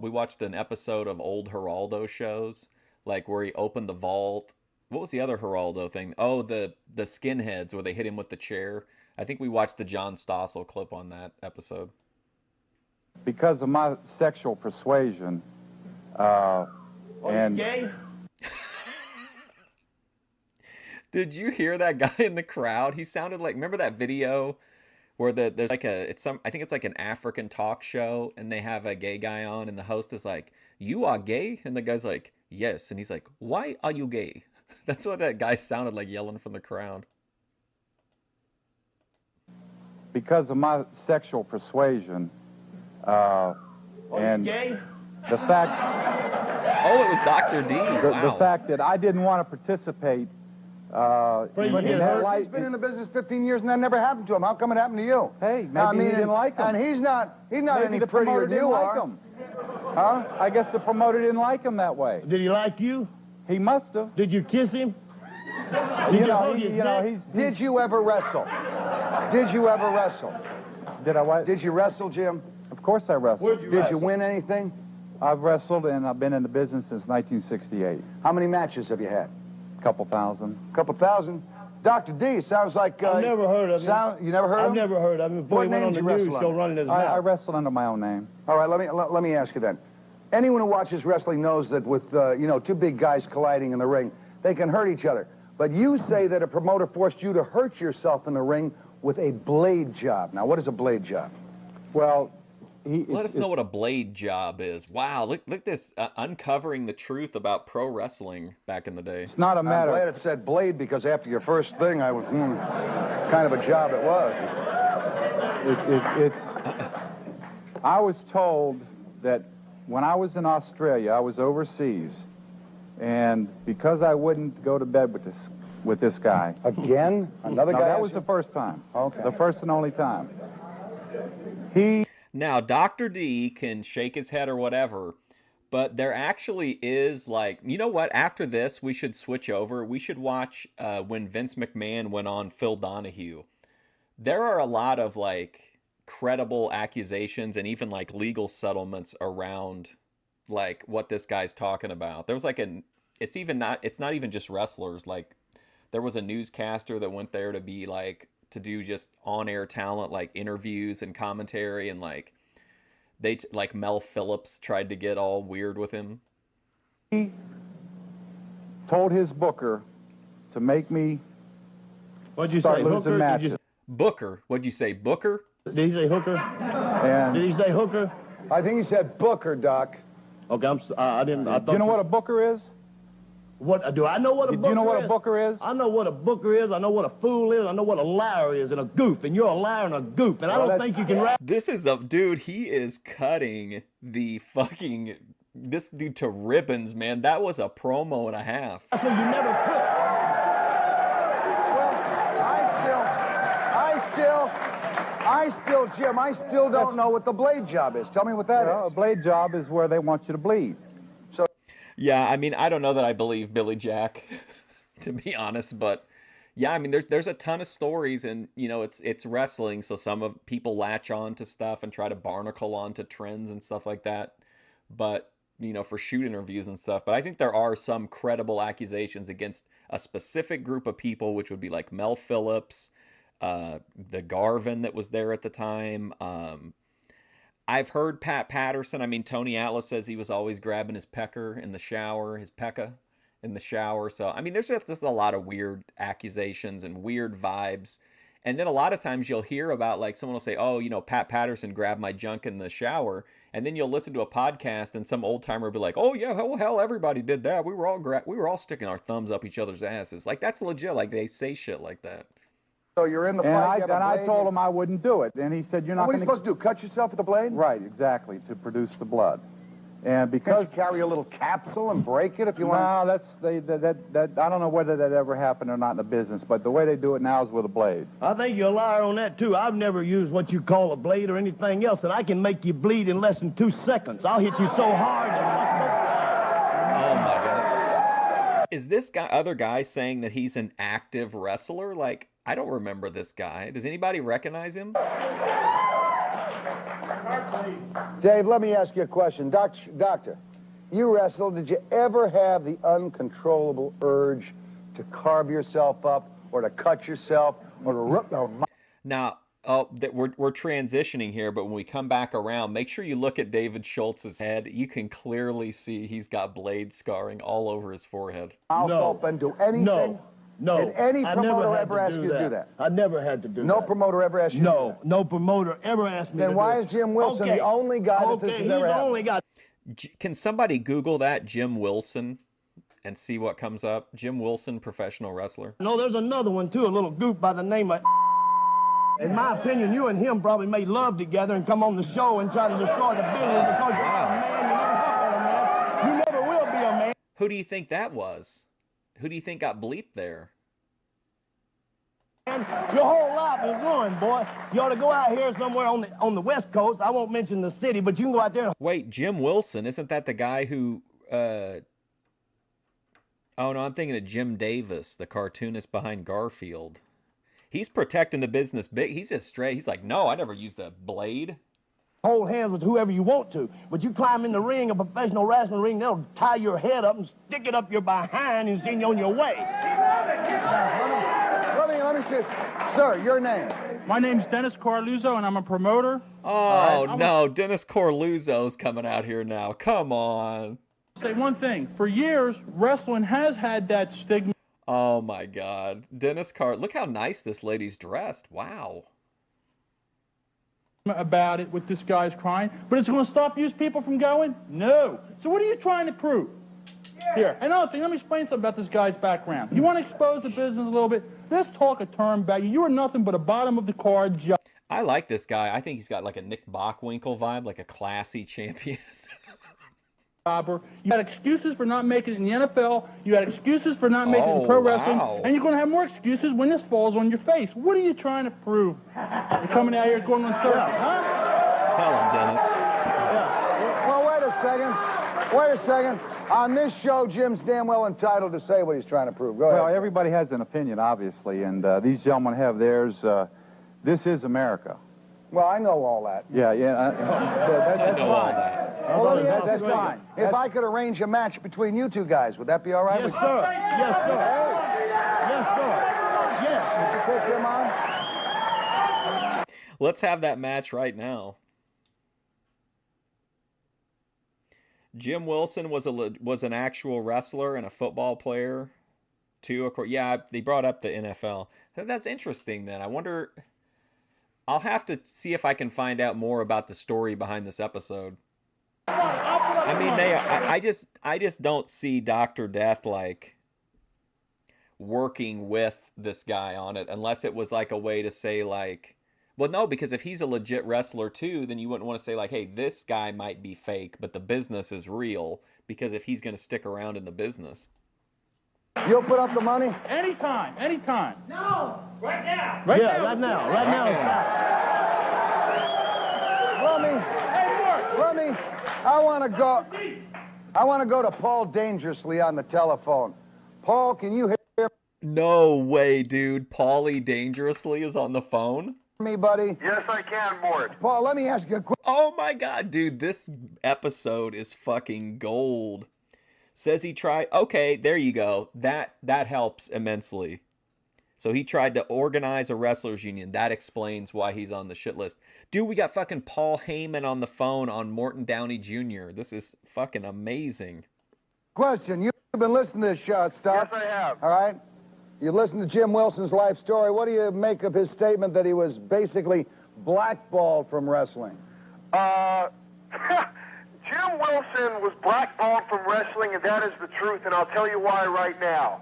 we watched an episode of old Geraldo shows, like where he opened the vault. What was the other Geraldo thing? Oh, the skinheads where they hit him with the chair. I think we watched the John Stossel clip on that episode. because of my sexual persuasion, and gay? Did you hear that guy in the crowd? He sounded like, remember that video where there's like I think it's like an African talk show and they have a gay guy on and the host is like, "You are gay?" And the guy's like, "Yes." And he's like, "Why are you gay?" That's what that guy sounded like yelling from the crowd. because of my sexual persuasion, and gay? the fact Oh, it was Dr. D. the Wow. fact that I didn't want to participate But in he's that light. been in the business 15 years and that never happened to him. How come it happened to you? Hey, maybe he didn't like him. And he's not Maybe any the prettier promoter than didn't you like are. him. Huh? I guess the promoter didn't like him that way. Did he like you? He must have. Did you kiss him? He's Did you ever wrestle? Did you ever wrestle? Did I what? Did you wrestle, Jim? Of course I wrestled. Did you win anything? I've wrestled and I've been in the business since 1968. How many matches have you had? Couple thousand. Couple thousand? Dr. D, sounds like... I've never heard of him. You never heard of him? I've never heard of him before What he went name on did the you news wrestle show under? running his I mouth. wrestled under my own name. All right, let me ask you then. Anyone who watches wrestling knows that with, two big guys colliding in the ring, they can hurt each other. But you say that a promoter forced you to hurt yourself in the ring with a blade job. Now, what is a blade job? Well, Let us know what a blade job is. Wow, look at this, uncovering the truth about pro wrestling back in the day. It's not a I'm matter. glad it said blade because after your first thing, I was, kind of a job it was. I was told that when I was in Australia, I was overseas, and because I wouldn't go to bed with this guy. Again? Another No, guy? that was the first time. Okay. The first and only time. Now, Dr. D can shake his head or whatever, but there actually is like, you know what? After this, we should switch over. We should watch when Vince McMahon went on Phil Donahue. There are a lot of like credible accusations and even like legal settlements around like what this guy's talking about. There was like it's not even just wrestlers. Like there was a newscaster that went there to be like to do just on-air talent, like interviews and commentary, and like like Mel Phillips tried to get all weird with him. He told his booker to make me What'd you start say, losing hooker? matches. Booker? What'd you say, Booker? Did he say hooker? And Did he say hooker? I think he said Booker, Doc. Okay, I didn't. I thought do you know what a booker is? What do I know? What a Do booker you know what is? a booker is? I know what a booker is. I know what a fool is. I know what a liar is, and a goof. And you're a liar and a goof. And I don't think you can rap. This is a dude. He is cutting the fucking this dude to ribbons, man. That was a promo and a half. So you never quit. Jim, I still don't know what the blade job is. Tell me what that is. A blade job is where they want you to bleed. Yeah, I mean, I don't know that I believe Billy Jack, to be honest, but yeah, I mean, there's a ton of stories, and you know, it's wrestling, so some of people latch on to stuff and try to barnacle onto trends and stuff like that. But you know, for shoot interviews and stuff. But I think there are some credible accusations against a specific group of people, which would be like Mel Phillips, the Garvin that was there at the time. I've heard Pat Patterson. I mean, Tony Atlas says he was always grabbing his pecker in the shower, his pekka in the shower. So, I mean, there's just a lot of weird accusations and weird vibes. And then a lot of times you'll hear about, like, someone will say, oh, you know, Pat Patterson grabbed my junk in the shower. And then you'll listen to a podcast and some old timer will be like, oh, yeah, hell, everybody did that. We were all sticking our thumbs up each other's asses. Like, that's legit. Like, they say shit like that. So you're in the fight. And I told him I wouldn't do it. And he said, you're not What are going you supposed to do? Cut yourself with the blade? Right, exactly, to produce the blood. And because... Can't you carry a little capsule and break it if you want? No, that I don't know whether that ever happened or not in the business, but the way they do it now is with a blade. I think you're a liar on that, too. I've never used what you call a blade or anything else, and I can make you bleed in less than 2 seconds. I'll hit you so hard. Oh, my God. Is this other guy saying that he's an active wrestler? Like, I don't remember this guy. Does anybody recognize him? Dave, let me ask you a question. Doctor, you wrestled. Did you ever have the uncontrollable urge to carve yourself up or to cut yourself or to rip the... Now, we're transitioning here, but when we come back around, make sure you look at David Schultz's head. You can clearly see he's got blade scarring all over his forehead. Mouth open, do anything? No. Did any promoter ever ask you to do that? I never had to do that. No promoter ever asked you to do that? No promoter ever asked me to do that. Then why is Jim Wilson the only guy that this has ever happened? the only guy. Can somebody Google that, Jim Wilson, and see what comes up? Jim Wilson, professional wrestler. No, there's another one, too, a little goof by the name of... In my opinion, you and him probably made love together and come on the show and try to destroy the business because you're not a man. You never have been a man. You never will be a man. Who do you think that was? Who do you think got bleeped there? Your whole life is ruined, boy. You ought to go out here somewhere on the West Coast. I won't mention the city, but you can go out there. Wait, Jim Wilson, isn't that the guy who... Oh, no, I'm thinking of Jim Davis, the cartoonist behind Garfield. He's protecting the business big. He's just straight. He's like, no, I never used a blade. Hold hands with whoever you want to, but you climb in the ring, a professional wrestling ring, they'll tie your head up and stick it up your behind and send you on your way. Let me see. Sir, your name? My name's Dennis Corluzzo, and I'm a promoter. Oh, right. No, Dennis Corluzzo's coming out here now. Come on. Say one thing. For years, wrestling has had that stigma. Oh, my God. Look how nice this lady's dressed. Wow. About it with this guy's crying, but it's going to stop you people from going? No. So what are you trying to prove? Here, another thing, let me explain something about this guy's background. You want to expose the business a little bit? Let's talk a term about you. You are nothing but a bottom of the card job. I like this guy. I think he's got like a Nick Bockwinkel vibe, like a classy champion. You had excuses for not making it in the NFL. You had excuses for not making it in pro wrestling. And you're going to have more excuses when this falls on your face. What are you trying to prove? You're coming out here going on circuit, huh? Tell him, Dennis. Yeah. Well, wait a second. On this show, Jim's damn well entitled to say what he's trying to prove. Go ahead. Well, everybody has an opinion, obviously, and these gentlemen have theirs. This is America. Well, I know all that. Yeah, that's know all fine. that. Well, let me ask That's you fine. If I could arrange a match between you two guys, would that be all right? Yes, sir. Yes, sir. Yes, sir. Yes. Would you take him on? Let's have that match right now. Jim Wilson was an actual wrestler and a football player, too. Of course, yeah, they brought up the NFL. That's interesting. Then I wonder. I'll have to see if I can find out more about the story behind this episode. I mean, I just don't see Dr. Death like working with this guy on it unless it was like a way to say like, well, no, because if he's a legit wrestler too, then you wouldn't want to say like, hey, this guy might be fake, but the business is real, because if he's going to stick around in the business. You'll put up the money? Anytime, anytime. No! Right now! Right yeah, now. right now. Right now. Rummy, I want to go to Paul Dangerously on the telephone. Paul, can you hear No way, dude. Paulie Dangerously is on the phone? me, buddy? Yes, I can, Mort. Paul, let me ask you a question. Oh my god, dude, this episode is fucking gold. Says he tried. Okay, there you go. That helps immensely. So he tried to organize a wrestlers union. That explains why he's on the shit list. Dude, we got fucking Paul Heyman on the phone on Morton Downey Jr. This is fucking amazing. Question, you've been listening to this stuff. Yes, I have. All right? You listened to Jim Wilson's life story. What do you make of his statement that he was basically blackballed from wrestling? Jim Wilson was blackballed from wrestling, and that is the truth, and I'll tell you why right now.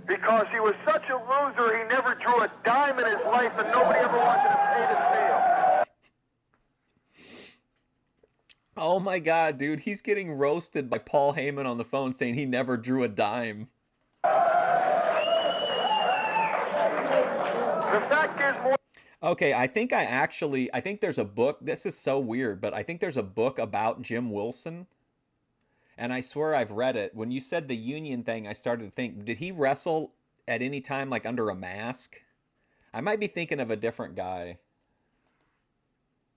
Because he was such a loser, he never drew a dime in his life, and nobody ever wanted to pay to see him. Oh my god, dude, he's getting roasted by Paul Heyman on the phone saying he never drew a dime. The fact is, more. Okay, I think there's a book. This is so weird, but I think there's a book about Jim Wilson. And I swear I've read it. When you said the union thing, I started to think, did he wrestle at any time like under a mask? I might be thinking of a different guy.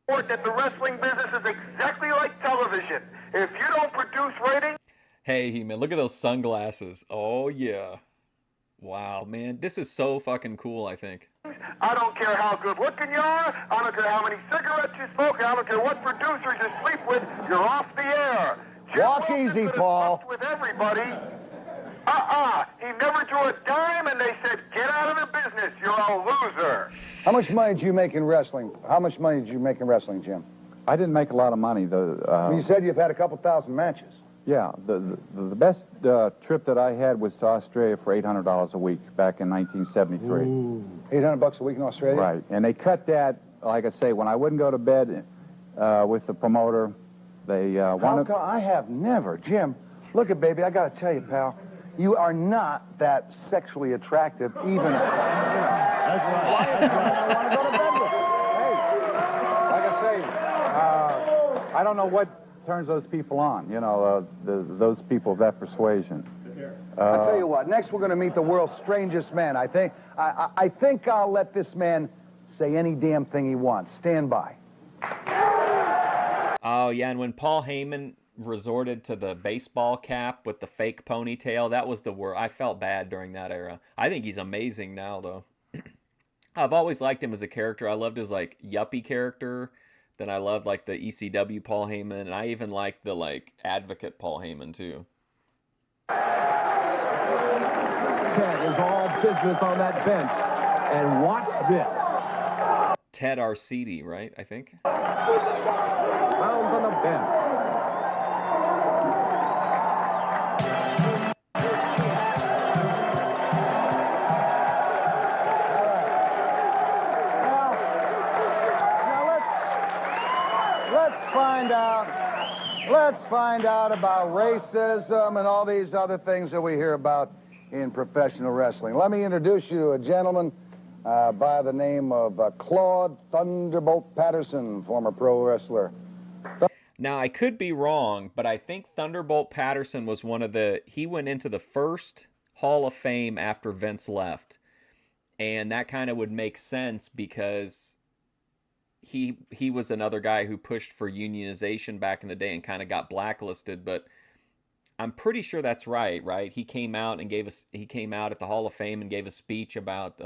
That the wrestling business is exactly like television. If you don't produce ratings... Hey, He-Man, look at those sunglasses. Oh, yeah. Wow, man. This is so fucking cool, I think. I don't care how good looking you are. I don't care how many cigarettes you smoke. I don't care what producers you sleep with. You're off the air. Walk easy, Paul. With everybody. He never drew a dime, and they said, get out of the business. You're a loser. How much money did you make in wrestling? How much money did you make in wrestling, Jim? I didn't make a lot of money, though. You said you've had a couple thousand matches. Yeah, the best trip that I had was to Australia for $800 a week back in 1973. Ooh. $800 a week in Australia? Right, and they cut that, like I say, when I wouldn't go to bed with the promoter, they wanted... How come I have never, Jim, look at baby, I gotta tell you, pal, you are not that sexually attractive, even... That's right. I want to go to bed with you. Hey, like I say, I don't know what turns those people on, you know, those people of that persuasion. I'll tell you what, next we're going to meet the world's strangest man. I think I'll let this man say any damn thing he wants. Stand by. Oh, yeah, and when Paul Heyman resorted to the baseball cap with the fake ponytail, that was the worst. I felt bad during that era. I think he's amazing now, though. I've always liked him as a character. I loved his, like, yuppie character. Then I loved, like, the ECW Paul Heyman, and I even liked the, like, advocate Paul Heyman, too. Ted is all business on that bench. And watch this. Ted Arcidi, right, I think? Rounds on the bench. Let's find out about racism and all these other things that we hear about in professional wrestling. Let me introduce you to a gentleman by the name of Claude Thunderbolt Patterson, former pro wrestler. Now, I could be wrong, but I think Thunderbolt Patterson was he went into the first Hall of Fame after Vince left. And that kind of would make sense because he was another guy who pushed for unionization back in the day and kind of got blacklisted, but I'm pretty sure that's right, right? He came out at the Hall of Fame and gave a speech about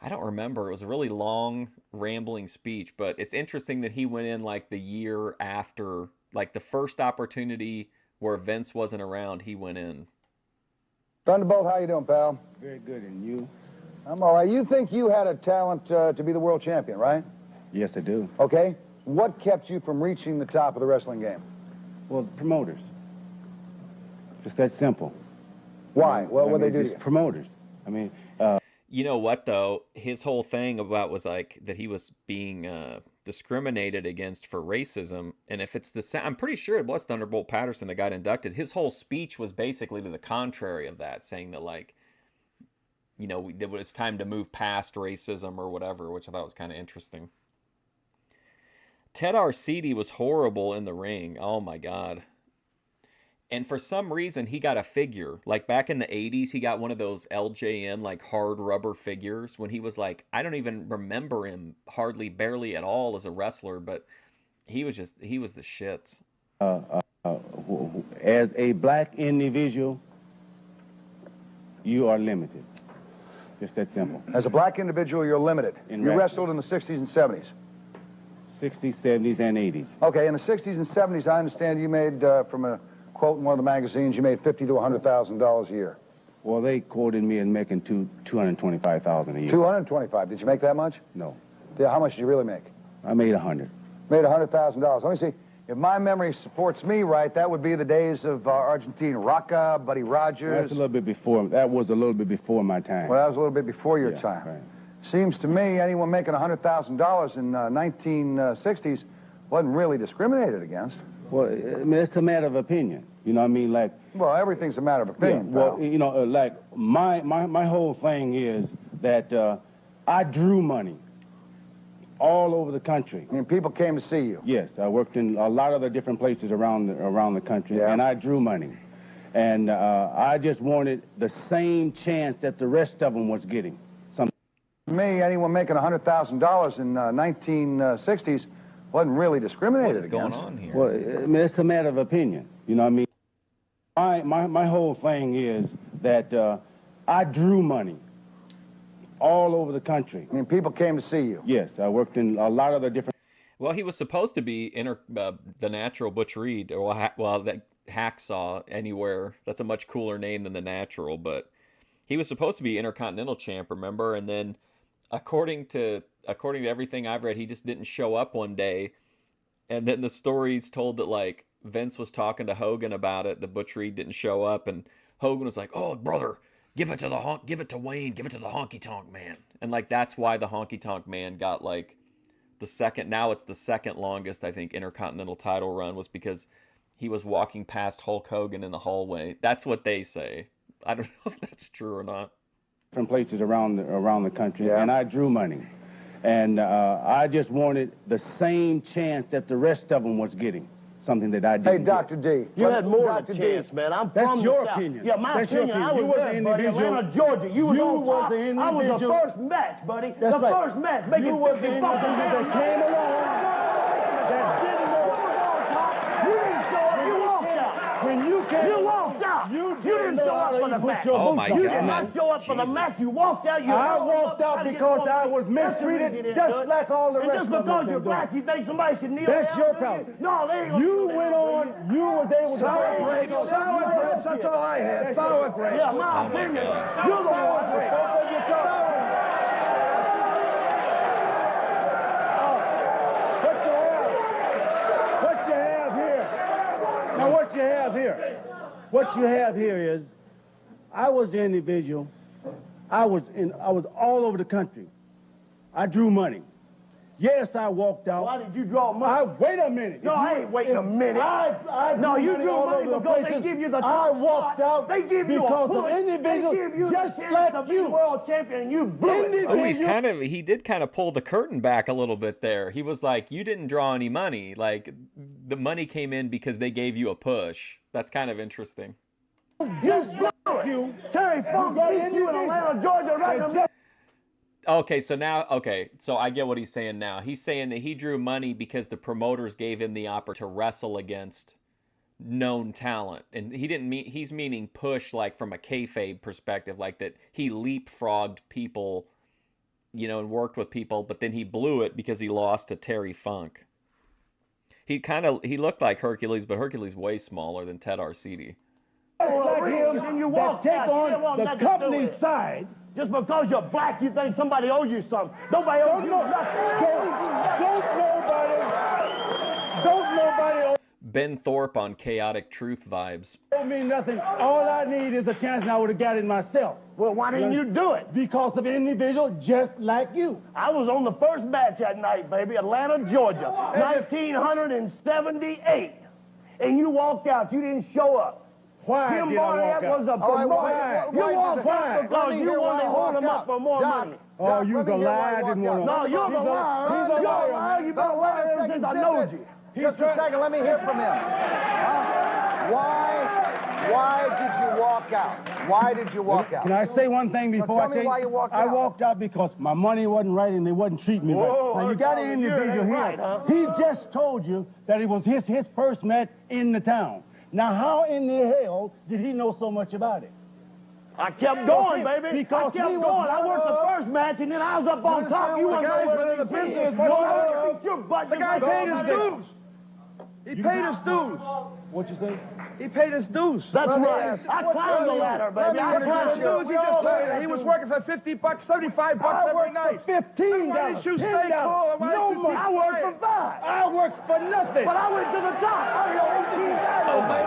I don't remember. It was a really long, rambling speech, but it's interesting that he went in like the year after, like the first opportunity where Vince wasn't around, he went in. Thunderbolt, how you doing, pal? Very good, and you? I'm all right. You think you had a talent to be the world champion, right? Yes, I do. Okay. What kept you from reaching the top of the wrestling game? Well, the promoters. Just that simple. Why? What would they do to you? Promoters. I mean, you know what, though? His whole thing about was like that he was being discriminated against for racism. And if it's I'm pretty sure it was Thunderbolt Patterson that got inducted. His whole speech was basically to the contrary of that, saying that, like, you know, it was time to move past racism or whatever, which I thought was kind of interesting. Ted Arcidi was horrible in the ring. Oh, my God. And for some reason, he got a figure. Like back in the 80s, he got one of those LJN, like hard rubber figures when he was like, I don't even remember him barely at all as a wrestler, but he was the shits. As a black individual, you are limited. Just that simple. As a black individual, you're limited. You wrestled in the 60s and 70s. 60s, 70s, and 80s. Okay, in the 60s and 70s, I understand you made, from a quote in one of the magazines, you made $50,000 to $100,000 a year. Well, they quoted me as making $225,000 a year. 225. Did you make that much? No. How much did you really make? I made 100. Made $100,000. Let me see. If my memory supports me right, that would be the days of Argentine Rocca, Buddy Rogers. That's a little bit before. That was a little bit before my time. Well, that was a little bit before your time. Right. Seems to me anyone making $100,000 in 1960s wasn't really discriminated against. Well, I mean, it's a matter of opinion. You know what I mean? Like. Well, everything's a matter of opinion. Yeah, well, you know, like my whole thing is that I drew money all over the country. I mean, people came to see you. Yes, I worked in a lot of the different places around the country, and I drew money. And I just wanted the same chance that the rest of them was getting. Me, anyone making $100,000 in 1960s wasn't really discriminated against. What is going on here? Well, I mean, it's a matter of opinion. You know what I mean? My whole thing is that I drew money all over the country. I mean, people came to see you. Yes, I worked in a lot of the different. Well, he was supposed to be the Natural Butch Reed, or that Hacksaw Anywhere. That's a much cooler name than the Natural, but he was supposed to be Intercontinental Champ, remember? And then, according to everything I've read, he just didn't show up one day. And then the story's told that, like, Vince was talking to Hogan about it. The Butch Reed didn't show up, and Hogan was like, "Oh, brother, give it to Wayne, give it to the Honky Tonk Man." And, like, that's why the Honky Tonk Man got, like, now it's the second longest, I think, Intercontinental title run, was because he was walking past Hulk Hogan in the hallway. That's what they say. I don't know if that's true or not. Different places around the country, and I drew money. And I just wanted the same chance that the rest of them was getting. Something that I didn't. Hey, Dr. D. You had more than a chance, man. I'm from your the South. opinion. Yeah, my That's your opinion. I opinion. was You there, was the buddy. individual. Atlanta, Georgia. You was You on was top. the I was the individual. first match, buddy. That's the right. first match. Making You was the individual that came along. That didn't know. You didn't show up. You walked out. When you came, you walked out. You didn't show up for the match. Oh my You God. did not show up for the match. You walked out. I walked out because I was mistreated, just like all the rest of them. Just because you're black, you think somebody should kneel down? That's your problem. No, they ain't gonna You do that. went on. You was able to. Sour grapes. That's all I had. Sour grapes. Yeah, my opinion. You're the one. What you have here is, I was the individual. I was all over the country. I drew money. Yes, I walked out. Why did you draw money? Wait a minute. No, I ain't waiting a minute. No, you drew money because they give you the top I walked out They give you because a push. of individuals They give you just the like chance to you. be world champion, and you blew it. Oh, he did kind of pull the curtain back a little bit there. He was like, you didn't draw any money. Like, the money came in because they gave you a push. That's kind of interesting. Just blew it. Terry Funk beat you in Atlanta, Georgia, right? Okay, so now, okay, so I get what he's saying now. He's saying that he drew money because the promoters gave him the opportunity to wrestle against known talent. And he didn't mean, he's meaning push like from a kayfabe perspective, like that he leapfrogged people, you know, and worked with people, but then he blew it because he lost to Terry Funk. He looked like Hercules, but Hercules way smaller than Ted Arcidi. Like him, and you walk take on the company's side. Just because you're black, you think somebody owes you something. Nobody owes you nothing. Don't nobody Ben Thorpe on Chaotic Truth vibes. Owe me nothing. All I need is a chance, and I would have got it myself. Well, why didn't you do it? Because of an individual just like you. I was on the first match that night, baby, Atlanta, Georgia, 1978. And you walked out. You didn't show up. Why Jim did I walk Barnett out? was a promoter. You walked out because you wanted to hold him up for more money. Oh, you the liar didn't want to. No, you're the liar. He's a liar. You better wait a second. I know you. Just a second, let me hear from him. Why did you walk out? Why did you walk out? Can I say one thing before tell me why you walked out. I walked out because my money wasn't right and they wasn't treating me right. Now, you got an individual here. Right, huh? He just told you that it was his first match in the town. Now, how in the hell did he know so much about it? I kept going, baby. Because I kept going. I worked the first match, and then I was up on top. You The guy's been in the business for The guy paid his dues. He paid his dues. What you say? He paid his dues. That's right. I climbed the ladder, baby. I climbed the dues. He just told you he was working for $50, $75 every night. $15. Why didn't you stay cool? No more. I worked for $5. I worked for nothing. But I went to the top. I was Oh my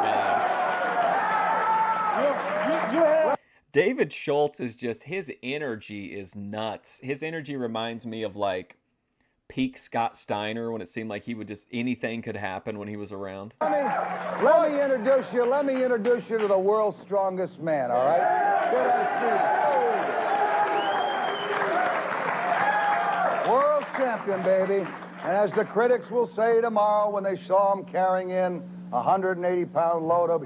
God. David Schultz is just, his energy is nuts. His energy reminds me of like peak Scott Steiner when it seemed like he would just, anything could happen when he was around. Let me introduce you to the world's strongest man, all right? Sit our seat. World's champion, baby. And as the critics will say tomorrow when they saw him carrying in a 180-pound load of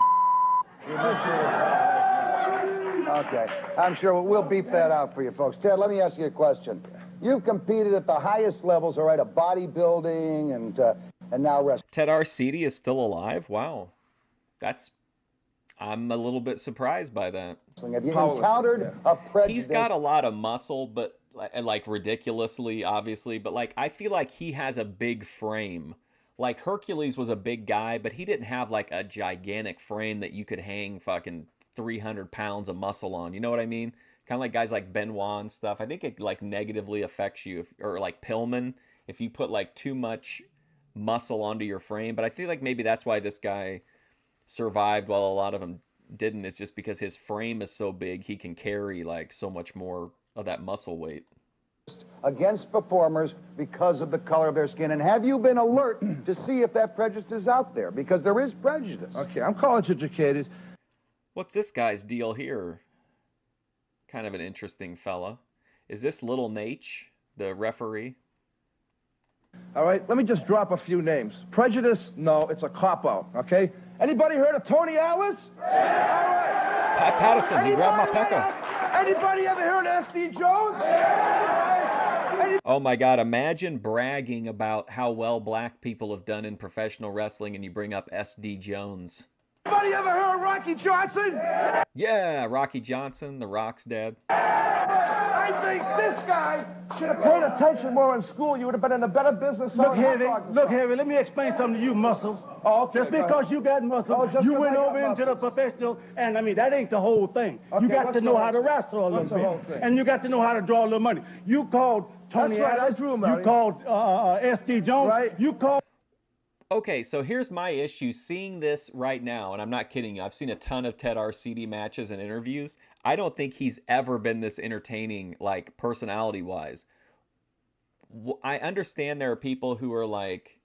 Okay, I'm sure we'll beep that out for you folks. Ted, let me ask you a question. You've competed at the highest levels, all right, of bodybuilding and now wrestling. Ted Arcidi is still alive? Wow. I'm a little bit surprised by that. Have you encountered a prejudice? He's got a lot of muscle, but like ridiculously, obviously, but like I feel like he has a big frame. Like Hercules was a big guy, but he didn't have like a gigantic frame that you could hang fucking 300 pounds of muscle on. You know what I mean? Kind of like guys like Benoit and stuff. I think it like negatively affects you, or like Pillman, if you put like too much muscle onto your frame. But I feel like maybe that's why this guy survived while a lot of them didn't, is just because his frame is so big, he can carry like so much more of that muscle weight. Against performers because of the color of their skin. And have you been alert to see if that prejudice is out there? Because there is prejudice. Okay, I'm college educated. What's this guy's deal here? Kind of an interesting fella. Is this Little Nate, the referee? All right, let me just drop a few names. Prejudice, no, it's a cop-out, okay? Anybody heard of Tony Atlas? Yeah. All right. Pat Patterson, he grabbed my pecker. Anybody ever heard of S.D. Jones? Oh my God, imagine bragging about how well black people have done in professional wrestling and you bring up S.D. Jones. Anybody ever heard of Rocky Johnson? Yeah, Rocky Johnson, The Rock's dad. I think this guy should have paid attention more in school. You would have been in a better business. Look, Harry, let me explain something to you, muscles. Oh, okay, just because you got muscles, you went over into the professional, and I mean, that ain't the whole thing. Okay, you got to know how to wrestle a little bit. And you got to know how to draw a little money. You called Tony Atlas, you called S.D. Jones, you called... Okay, so here's my issue seeing this right now, and I'm not kidding you. I've seen a ton of Ted Arcidi matches and interviews. I don't think he's ever been this entertaining, like, personality-wise. I understand there are people who are, like,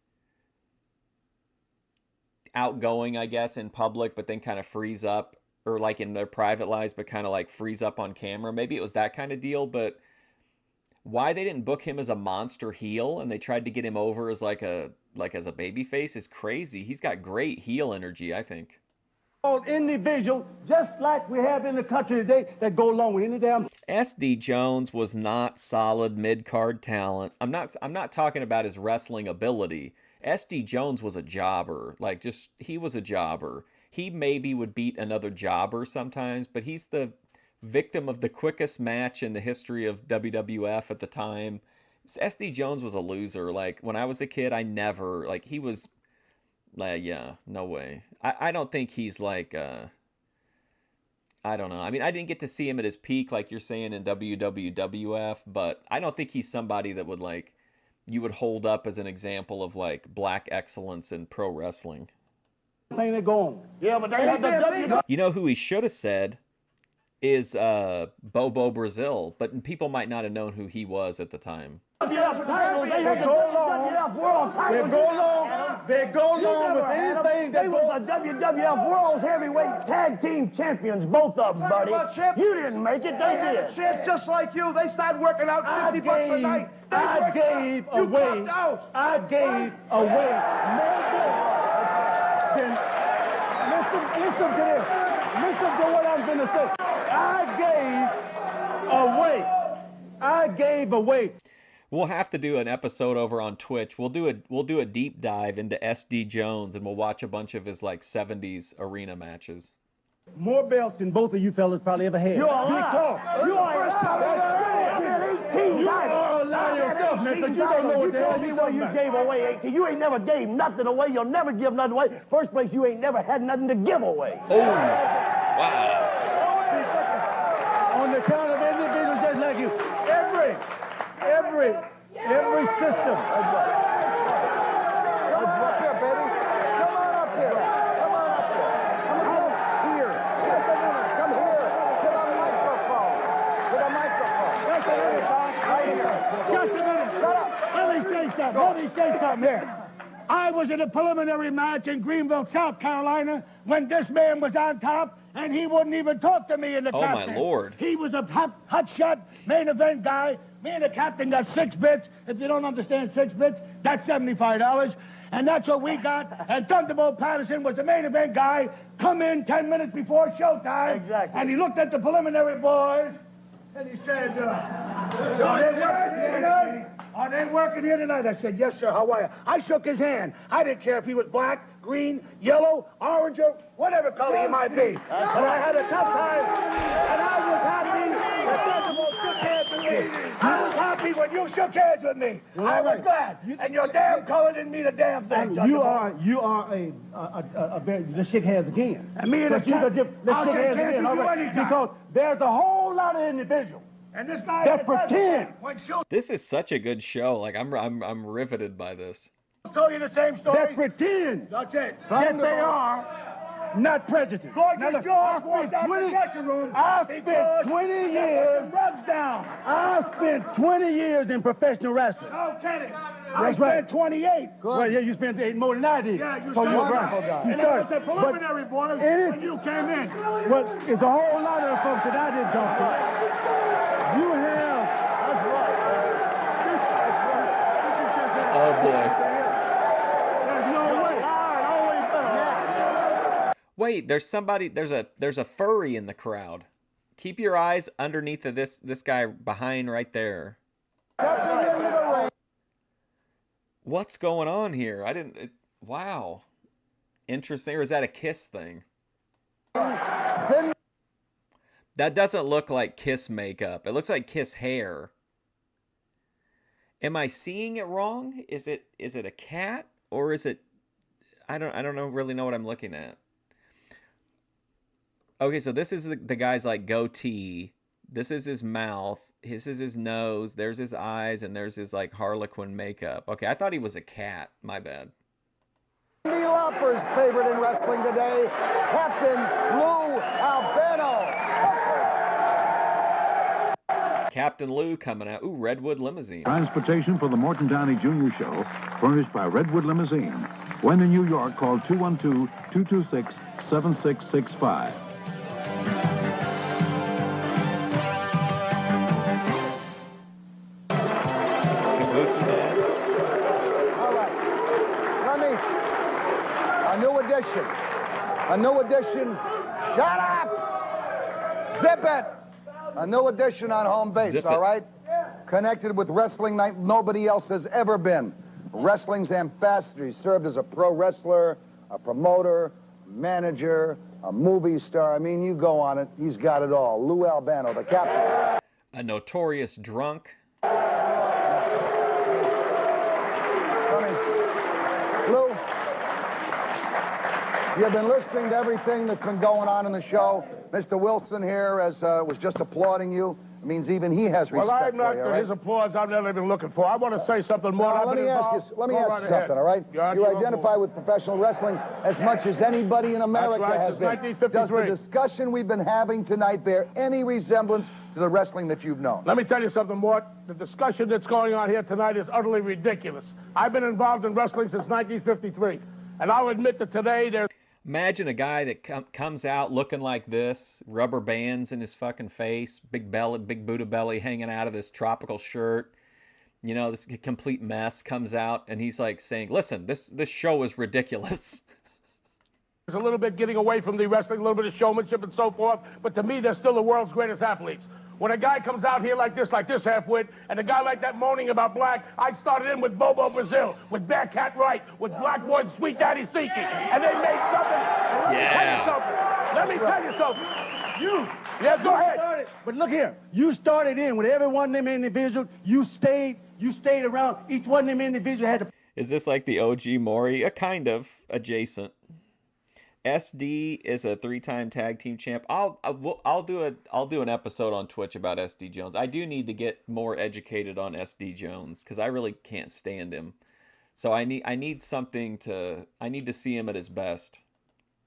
outgoing, I guess, in public, but then kind of freeze up, or, like, in their private lives, but kind of, like, freeze up on camera. Maybe it was that kind of deal, but why they didn't book him as a monster heel and they tried to get him over as as a baby face is crazy. He's got great heel energy, I think. Individual, just like we have in the country today, that go along with any damn... SD Jones was not solid mid-card talent. I'm not talking about his wrestling ability. SD Jones was a jobber. Like, just, he was a jobber. He maybe would beat another jobber sometimes, but he's the victim of the quickest match in the history of WWF at the time. SD Jones was a loser. Like, when I was a kid, I never, like, he was, yeah, no way. I don't think he's like, I don't know. I mean, I didn't get to see him at his peak, like you're saying, in WWF, but I don't think he's somebody that would, like, you would hold up as an example of, like, black excellence in pro wrestling. Thing they go on. Yeah, but they had the You know who he should have said is Bobo Brazil, but people might not have known who he was at the time. They go along with anything that was the WWF World Heavyweight Tag Team Champions, both of them, buddy. You didn't make it, they did. Chance just like you. They started working out $50 a night. I gave away more than, listen to this. Listen to what I'm going to say. I gave away. We'll have to do an episode over on Twitch. We'll do a deep dive into SD Jones, and we'll watch a bunch of his, like, 70s arena matches. More belts than both of you fellas probably ever had. You're a liar. You are a liar yourself, man, because you don't know what the hell you're talking about. You gave away 18. You ain't never gave nothing away. You'll never give nothing away. First place, you ain't never had nothing to give away. Oh, wow. On the count of individuals just like you, every system. Come on up here, baby. Come on up here. Come on up here. Come here. Just a minute. Come here. To the microphone. To the microphone. Just a minute, Bob. Right here. Just a minute. Shut up. Let me say something here. I was in a preliminary match in Greenville, South Carolina, when this man was on top, and he wouldn't even talk to me in the top 10. Oh, my Lord. He was a hot shot main event guy. Me and the captain got 6 bits. If you don't understand 6 bits, that's $75. And that's what we got. And Thunderbolt Patterson was the main event guy. Come in 10 minutes before showtime. Exactly. And he looked at the preliminary boys, and he said, are they working here tonight? I said, yes, sir. How are you? I shook his hand. I didn't care if he was black, green, yellow, orange, or whatever color he might be. But I had a tough time, and I was happy that Thunderbolt shook hands with me. I was happy when you shook hands with me. I was glad. And your damn color didn't mean a damn thing. You are a very, let's shake hands again. And me and the captain, let's shake hands again. All right. Because there's a whole lot of individuals. And this guy that pretend. This is such a good show. Like, I'm riveted by this. I'll tell you the same story. That pretend. That's it. Yes, they are. Not prejudiced. Gorgeous George walked out the dressing room. I spent 20 years. Rugs down. I spent 20 years in professional wrestling. No kidding. I spent 28. Well, yeah, you spent 8 more than I did. Yeah, you started. Right. You started. It was a preliminary, boy, when you came in. Well, it's a whole lot of folks that I didn't talk to. You have. That's right. Oh, boy. Wait, there's somebody, there's a furry in the crowd. Keep your eyes underneath of this guy behind right there. What's going on here? Wow. Interesting. Or is that a Kiss thing? That doesn't look like Kiss makeup. It looks like Kiss hair. Am I seeing it wrong? Is it a cat or is it? I don't really know what I'm looking at. Okay, so this is the guy's like goatee. This is his mouth. This is his nose. There's his eyes, and there's his like Harlequin makeup. Okay, I thought he was a cat. My bad. Cyndi Lauper's favorite in wrestling today, Captain Lou Albano. Captain Lou coming out. Ooh, Redwood Limousine. Transportation for the Morton Downey Jr. show, furnished by Redwood Limousine. When in New York, call 212-226-7665. Kabuki mask. All right. A new edition. Shut up! Zip it! A new edition on home base, Zip all it. right? Connected with wrestling like nobody else has ever been. Wrestling's ambassador. He served as a pro wrestler, a promoter, manager, a movie star. I mean, you go on it. He's got it all. Lou Albano, the captain. A notorious drunk. Lou, you've been listening to everything that's been going on in the show. Mr. Wilson here was just applauding you. It means even he has respect Well, I'm not for you, all right? his applause. I've never been looking for. I want to say something more. Now, let me ask you something, all right? You identify with professional wrestling as much as anybody in America right, has since been. 1953. Does the discussion we've been having tonight bear any resemblance to the wrestling that you've known? Let me tell you something, Mort. The discussion that's going on here tonight is utterly ridiculous. I've been involved in wrestling since 1953, and I'll admit that today there's... Imagine a guy that comes out looking like this, rubber bands in his fucking face, big belly, big Buddha belly hanging out of this tropical shirt. You know, this complete mess comes out, and he's like saying, listen, this show is ridiculous. There's a little bit getting away from the wrestling, a little bit of showmanship and so forth, but to me, they're still the world's greatest athletes. When a guy comes out here like this half-wit, and a guy like that moaning about black, I started in with Bobo Brazil, with Bearcat Wright, with Black Boy and Sweet Daddy Siki, and they made something. And let me tell you something. Yes, go ahead. But look here, you started in with every one of them individuals. You stayed around. Each one of them individuals had to... Is this like the OG Maury? A kind of adjacent. SD is a 3-time tag team champ. I'll do an episode on Twitch about SD Jones. I do need to get more educated on SD Jones because I really can't stand him. So I need something to... I need to see him at his best.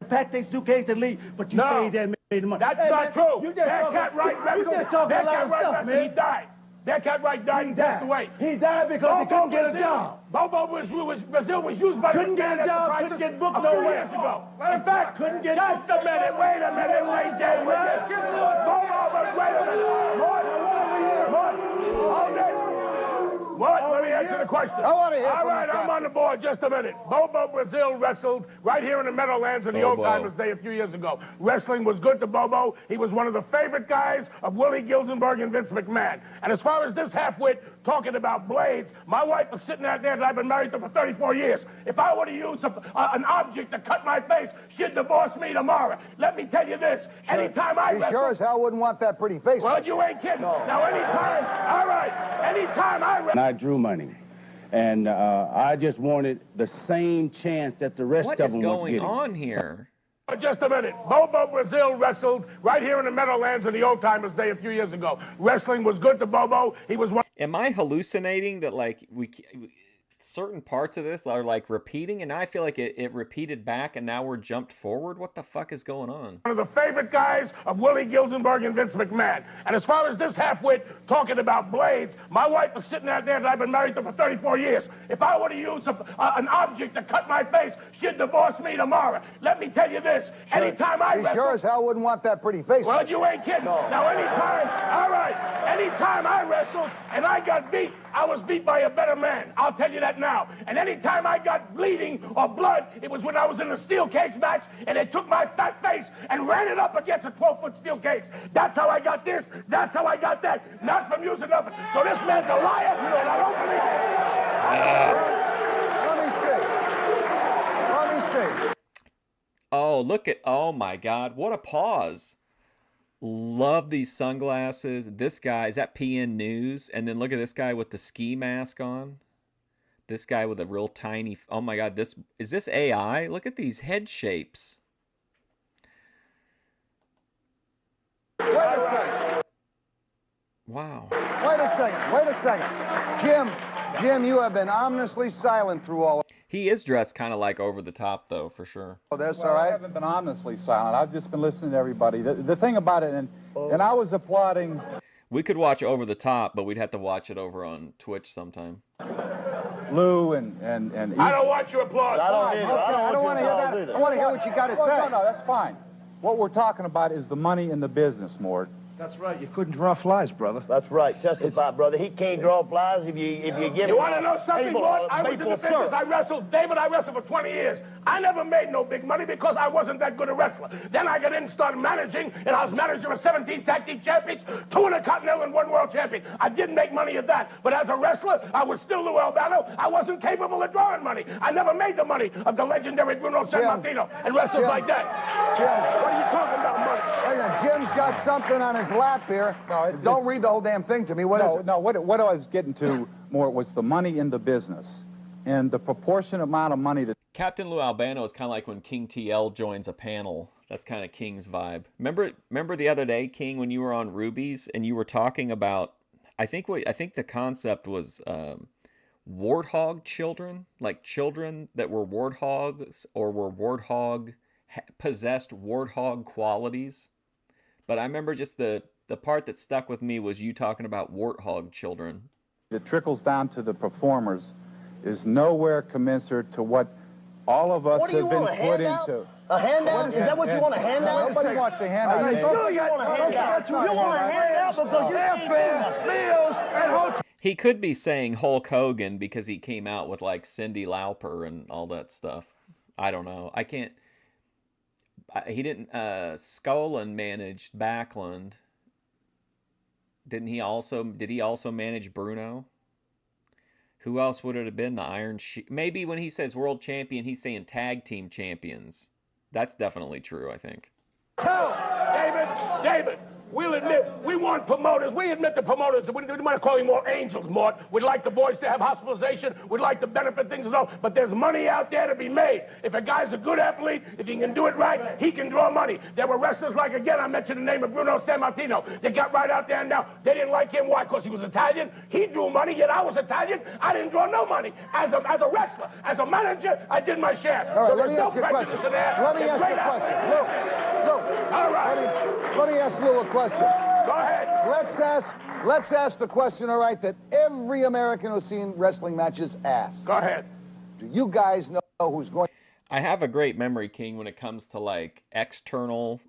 Pack their suitcase and leave, but you stayed there and made the money. That's not true. Bearcat Wright wrestled. You just talking a lot of stuff, man. He died. Bearcat Wright died and passed away. He died because he couldn't get a job. Bobo Brazil was used by couldn't get a job, couldn't get booked nowhere. Years ago. In fact, couldn't get... Just a minute, wait a minute, wait a minute. Wait a minute. Hold it. What? Let me answer the question. I want to hear All right, I'm on the board. Just a minute. Bobo Brazil wrestled right here in the Meadowlands in the Old Timers Day a few years ago. Wrestling was good to Bobo. He was one of the favorite guys of Willie Gilzenberg and Vince McMahon. And as far as this half-wit talking about blades, my wife was sitting out there that I've been married to for 34 years. If I were to use an object to cut my face, she'd divorce me tomorrow. Let me tell you this. Sure. Anytime I wrestle... She sure as hell wouldn't want that pretty face. Well, you ain't kidding. No. Now, anytime I wrestle... I drew money. And I just wanted the same chance that the rest of them was getting. What is going on here? Just a minute. Bobo Brazil wrestled right here in the Meadowlands in the Old Timers Day a few years ago. Wrestling was good to Bobo. He was one... Am I hallucinating that, like, certain parts of this are, like, repeating, and I feel like it repeated back, and now we're jumped forward? What the fuck is going on? One of the favorite guys of Willie Gilzenberg and Vince McMahon. And as far as this half-wit talking about blades, my wife was sitting out there that I've been married to for 34 years. If I were to use an object to cut my face, she'd divorce me tomorrow. Let me tell you this. Sure. Anytime I wrestle... She sure as hell wouldn't want that pretty face. Well, you ain't kidding. No. Now, anytime I wrestled and I got beat, I was beat by a better man. I'll tell you that now. And anytime I got bleeding or blood, it was when I was in a steel cage match and they took my fat face and ran it up against a 12-foot steel cage. That's how I got this. That's how I got that. Not from using nothing. So this man's a liar, and I don't believe it. Let me see. Oh, look at... Oh, my God. What a pause. Love these sunglasses. This guy, is that PN News? And then look at this guy with the ski mask on. This guy with a real tiny... Oh, my God. Is this AI? Look at these head shapes. Wait a second. Wow. Wait a second. Jim, you have been ominously silent through all of He is dressed kind of like over the top, though, for sure. this, all right? I haven't been ominously silent. I've just been listening to everybody. The thing about it, and I was applauding... We could watch Over the Top, but we'd have to watch it over on Twitch sometime. Lou and I don't want your applause. I don't want to hear that. I want to hear what you got to say. No, that's fine. What we're talking about is the money in the business, Mort. That's right. You couldn't draw flies, brother. That's right. Testify, brother. He can't draw flies if you give You him want to know something, able, Lord? I was in the able business. sir. I wrestled. David, I wrestled for 20 years. I never made no big money because I wasn't that good a wrestler. Then I got in and started managing, and I was manager of 17 tag team champions, 2 Intercontinental and 1 world champion. I didn't make money at that. But as a wrestler, I was still Lou Albano. I wasn't capable of drawing money. I never made the money of the legendary Bruno Sammartino and wrestlers like that. What are you talking about, money? Oh, yeah, Jim's got something on his lap here. No, don't read the whole damn thing to me. What is it? No, what I was getting to more was the money in the business and the proportionate amount of money that Captain Lou Albano is kind of like when King TL joins a panel. That's kind of King's vibe. Remember the other day, King, when you were on Ruby's and you were talking about, I think the concept was warthog children, like children that were warthogs or were possessed warthog qualities. But I remember just the part that stuck with me was you talking about warthog children. that trickles down to the performers is nowhere commensurate to what all of us What do you have been want, a put handout? into. A handout? Is that what you want, a handout? Nobody wants a handout. Are you sure you want a handout? You want a handout because you airfare, meals, and hotel. He could be saying Hulk Hogan because he came out with like Cyndi Lauper and all that stuff. I don't know. I can't. He didn't. Skolin managed Backlund. Didn't he also? Did he also manage Bruno? Who else would it have been? The Iron Sheik. Maybe when he says world champion, he's saying tag team champions. That's definitely true, I think. David, we'll admit, we want promoters. We admit the promoters. We want to call you more angels, Mort. We'd like the boys to have hospitalization. We'd like to benefit things and all. But there's money out there to be made. If a guy's a good athlete, if he can do it right, he can draw money. There were wrestlers like, again, I mentioned the name of Bruno Sammartino. They got right out there and now they didn't like him. Why? Because he was Italian. He drew money, yet I was Italian. I didn't draw no money. As a wrestler, as a manager, I did my share. All right, so let me ask you a question. Let me ask you a question. Lou, all right. let me ask Lou a question. Go ahead. Let's ask the question, all right, that every American who's seen wrestling matches asks. Go ahead. Do you guys know who's going? I have a great memory, King, when it comes to like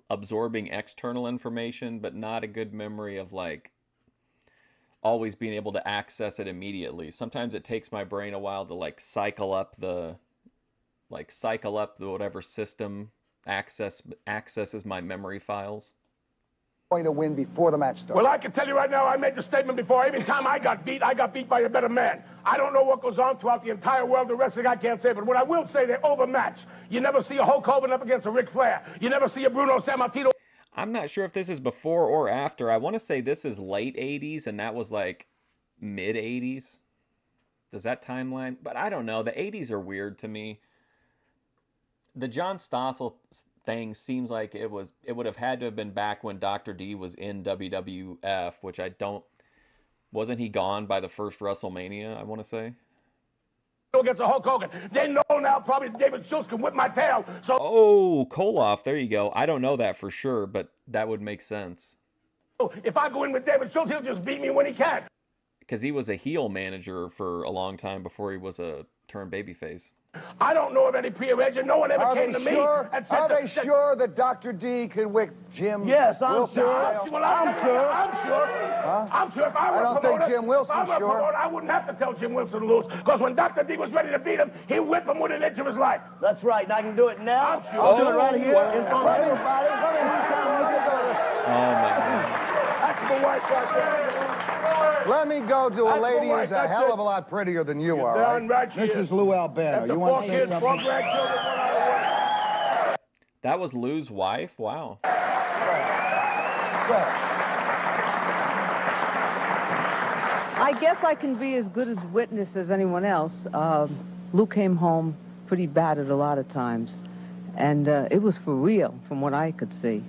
absorbing external information, but not a good memory of like always being able to access it immediately. Sometimes it takes my brain a while to like cycle up the whatever system accesses my memory files. Going to win before the match starts? Well, I can tell you right now, I made the statement before. Every time I got beat by a better man. I don't know what goes on throughout the entire world of wrestling. I can't say, but what I will say, they're overmatched. You never see a Hulk Hogan up against a Ric Flair. You never see a Bruno Sammartino. I'm not sure if this is before or after. I want to say this is late 80s, and that was like mid 80s. Does that timeline? But I don't know. The 80s are weird to me. The John Stossel thing seems like it would have had to have been back when Dr. D was in WWF, which I don't. Wasn't he gone by the first WrestleMania, I want to say? Against a Hulk Hogan. They know now probably David Schultz can whip my tail. So Koloff, there you go. I don't know that for sure, but that would make sense. If I go in with David Schultz, he'll just beat me when he can. Because he was a heel manager for a long time before he was a turned babyface. I don't know of any peer agent. No one ever came to me and said... Are they sure that Dr. D can whip Jim? Yes, I'm Wilson? sure. I'm sure. I'm sure. Huh? I'm sure if I were I don't a promoter, think Jim Wilson's if I were a sure. promoter, I wouldn't have to tell Jim Wilson to lose. Because when Dr. D was ready to beat him, he'd whip him within an inch of his life. That's right, and I can do it now. I'm sure. I'll do it right here in front of Let me- everybody. Oh, my God. That's my wife right there. Let me go to a That's lady the wife, who's a that's hell it. of a lot prettier than you are, Darn right she This is. is Lou Albano. And the You 4 want to say kids, 4 something? grandchildren, 1 out of 1. That was Lou's wife? Wow. I guess I can be as good as witness as anyone else. Lou came home pretty battered a lot of times, and it was for real from what I could see.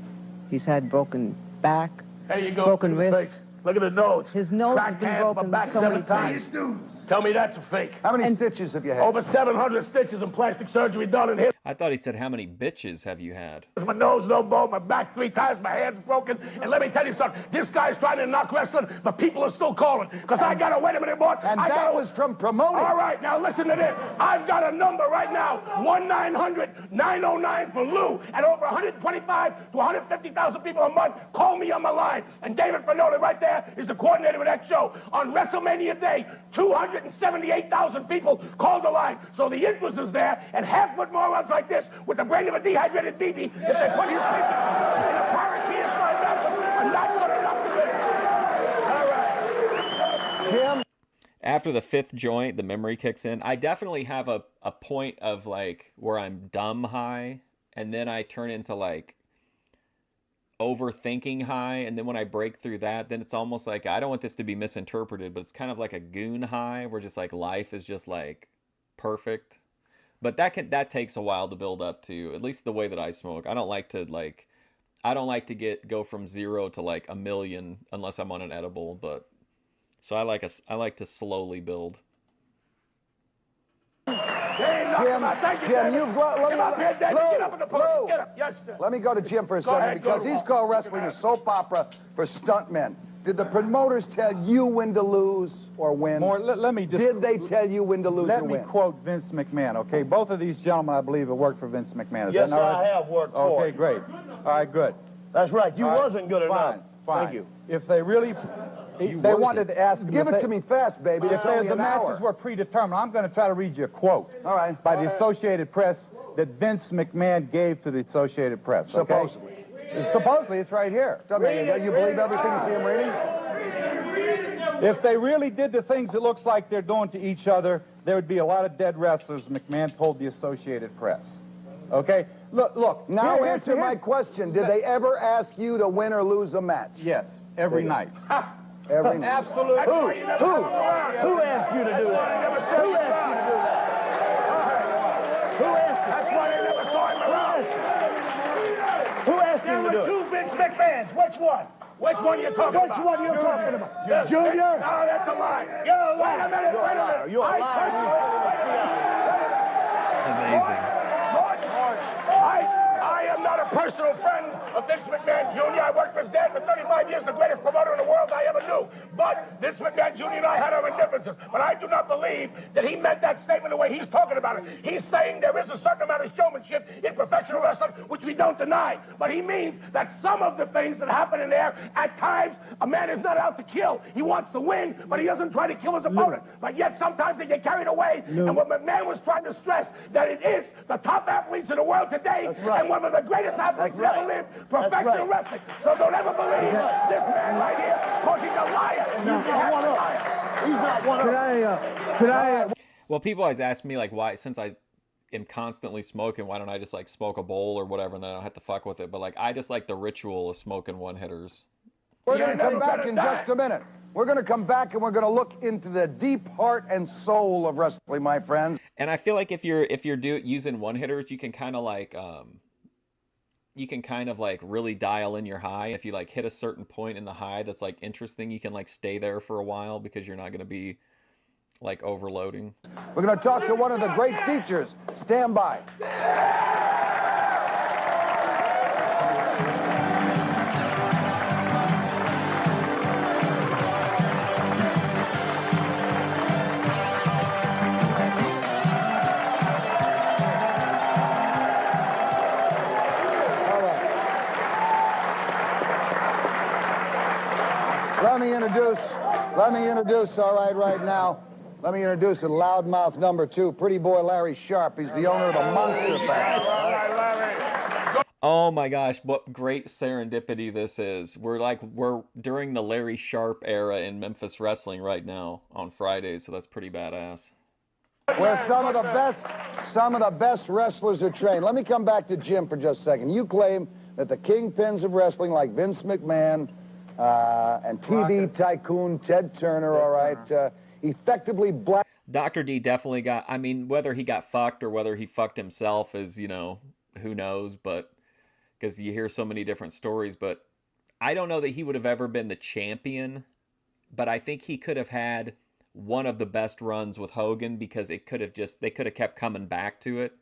He's had broken back, There you go. broken Look at the wrists. face. Look at the nose. His nose has Cracked been hands, my broken back so 7 many times. times. Tell me that's a fake. How many stitches have you had? Over 700 stitches and plastic surgery done in him. I thought he said, how many bitches have you had? My nose no bone, my back 3 times, my hand's broken. And let me tell you something, this guy's trying to knock wrestling, but people are still calling. Because I got to, wait a minute, Mort. And that was from promoting. All right, now listen to this. I've got a number right now, 1-900-909 for Lou. And over 125 to 150,000 people a month call me on my line. And David Fernoli right there is the coordinator of that show. On WrestleMania Day, 278,000 people called the line. So the interest is there, and half-foot morons like this, with the brain of a dehydrated BB, if they put his picture in a parakeet like that, are not good enough to win. All right. Jim? After the 5th joint, the memory kicks in. I definitely have a point of, like, where I'm dumb high, and then I turn into, like, overthinking high, and then when I break through that, then it's almost like, I don't want this to be misinterpreted, but it's kind of like a goon high, where just, like, life is just, like, perfect. But that takes a while to build up to, at least the way that I smoke. I don't like to go from 0 to like 1 million unless I'm on an edible, but so I like to slowly build. Jim, you've let me go to Jim for a second, because he's called wrestling a soap opera for stuntmen. Did the promoters tell you when to lose or win? Let me just... Did they tell you when to lose or win? Let me quote Vince McMahon, okay? Both of these gentlemen, I believe, have worked for Vince McMahon. Is Yes, that I have worked for Okay, great. All right, good. That's right. You All right, wasn't good enough. Fine. Thank you. If they really... They wanted to ask... Give it to me fast, baby. It's only the an hour. matches were predetermined. I'm going to try to read you a quote. All right. By the Associated Press that Vince McMahon gave to the Associated Press, okay? Supposedly. Supposedly, it's right here. You believe everything you see him reading? If they really did the things it looks like they're doing to each other, there would be a lot of dead wrestlers, McMahon told the Associated Press. Okay? Look. Now answer my question. Did they ever ask you to win or lose a match? Yes, every night. Every night. Absolutely. Who asked you to do that? Who asked you to do that? Who asked you? That's why they never saw him around. Who asked you to do it? There were 2 Vince McMahons. Which one? Which one you talking about? Which one you talking about? Junior? No, that's a lie. You're a liar. Wait a minute. You're a liar. Amazing. I am not a personal friend of Vince McMahon Jr. I worked for his dad for 35 years, the greatest promoter in the world I ever knew. But Vince McMahon Jr. and I had our differences. But I do not believe that he meant that statement the way he's talking about it. He's saying there is a certain amount of showmanship in professional wrestling, which we don't deny. But he means that some of the things that happen in there, at times, a man is not out to kill. He wants to win, but he doesn't try to kill his opponent. But yet sometimes they get carried away. And what McMahon was trying to stress, that it is the top athletes in the world today, and one of the greatest athletes that ever lived, professional wrestling. So don't ever believe this man right here, because he's a liar. He's not one of them. Well, people always ask me, like, why, since I am constantly smoking, why don't I just, like, smoke a bowl or whatever, and then I don't have to fuck with it. But, like, I just like the ritual of smoking one-hitters. We're going to come back in just a minute. We're going to come back and we're going to look into the deep heart and soul of wrestling, my friends. And I feel like if you're using one-hitters, you can kind of like really dial in your high. If you like hit a certain point in the high that's like interesting, you can like stay there for a while because you're not going to be like overloading. We're going to talk to one of the great teachers. Stand by. Let me introduce, all right now. Let me introduce a loudmouth number 2, pretty boy Larry Sharp. He's the owner of the Monster Factory. Oh my gosh, what great serendipity this is. We're during the Larry Sharp era in Memphis wrestling right now on Fridays, so that's pretty badass. Where some of the best wrestlers are trained. Let me come back to Jim for just a second. You claim that the kingpins of wrestling like Vince McMahon, and TV tycoon Ted Turner, all right, effectively black. Dr. D definitely got, I mean, whether he got fucked or whether he fucked himself is, you know, who knows, but because you hear so many different stories, but I don't know that he would have ever been the champion, but I think he could have had one of the best runs with Hogan because they could have kept coming back to it.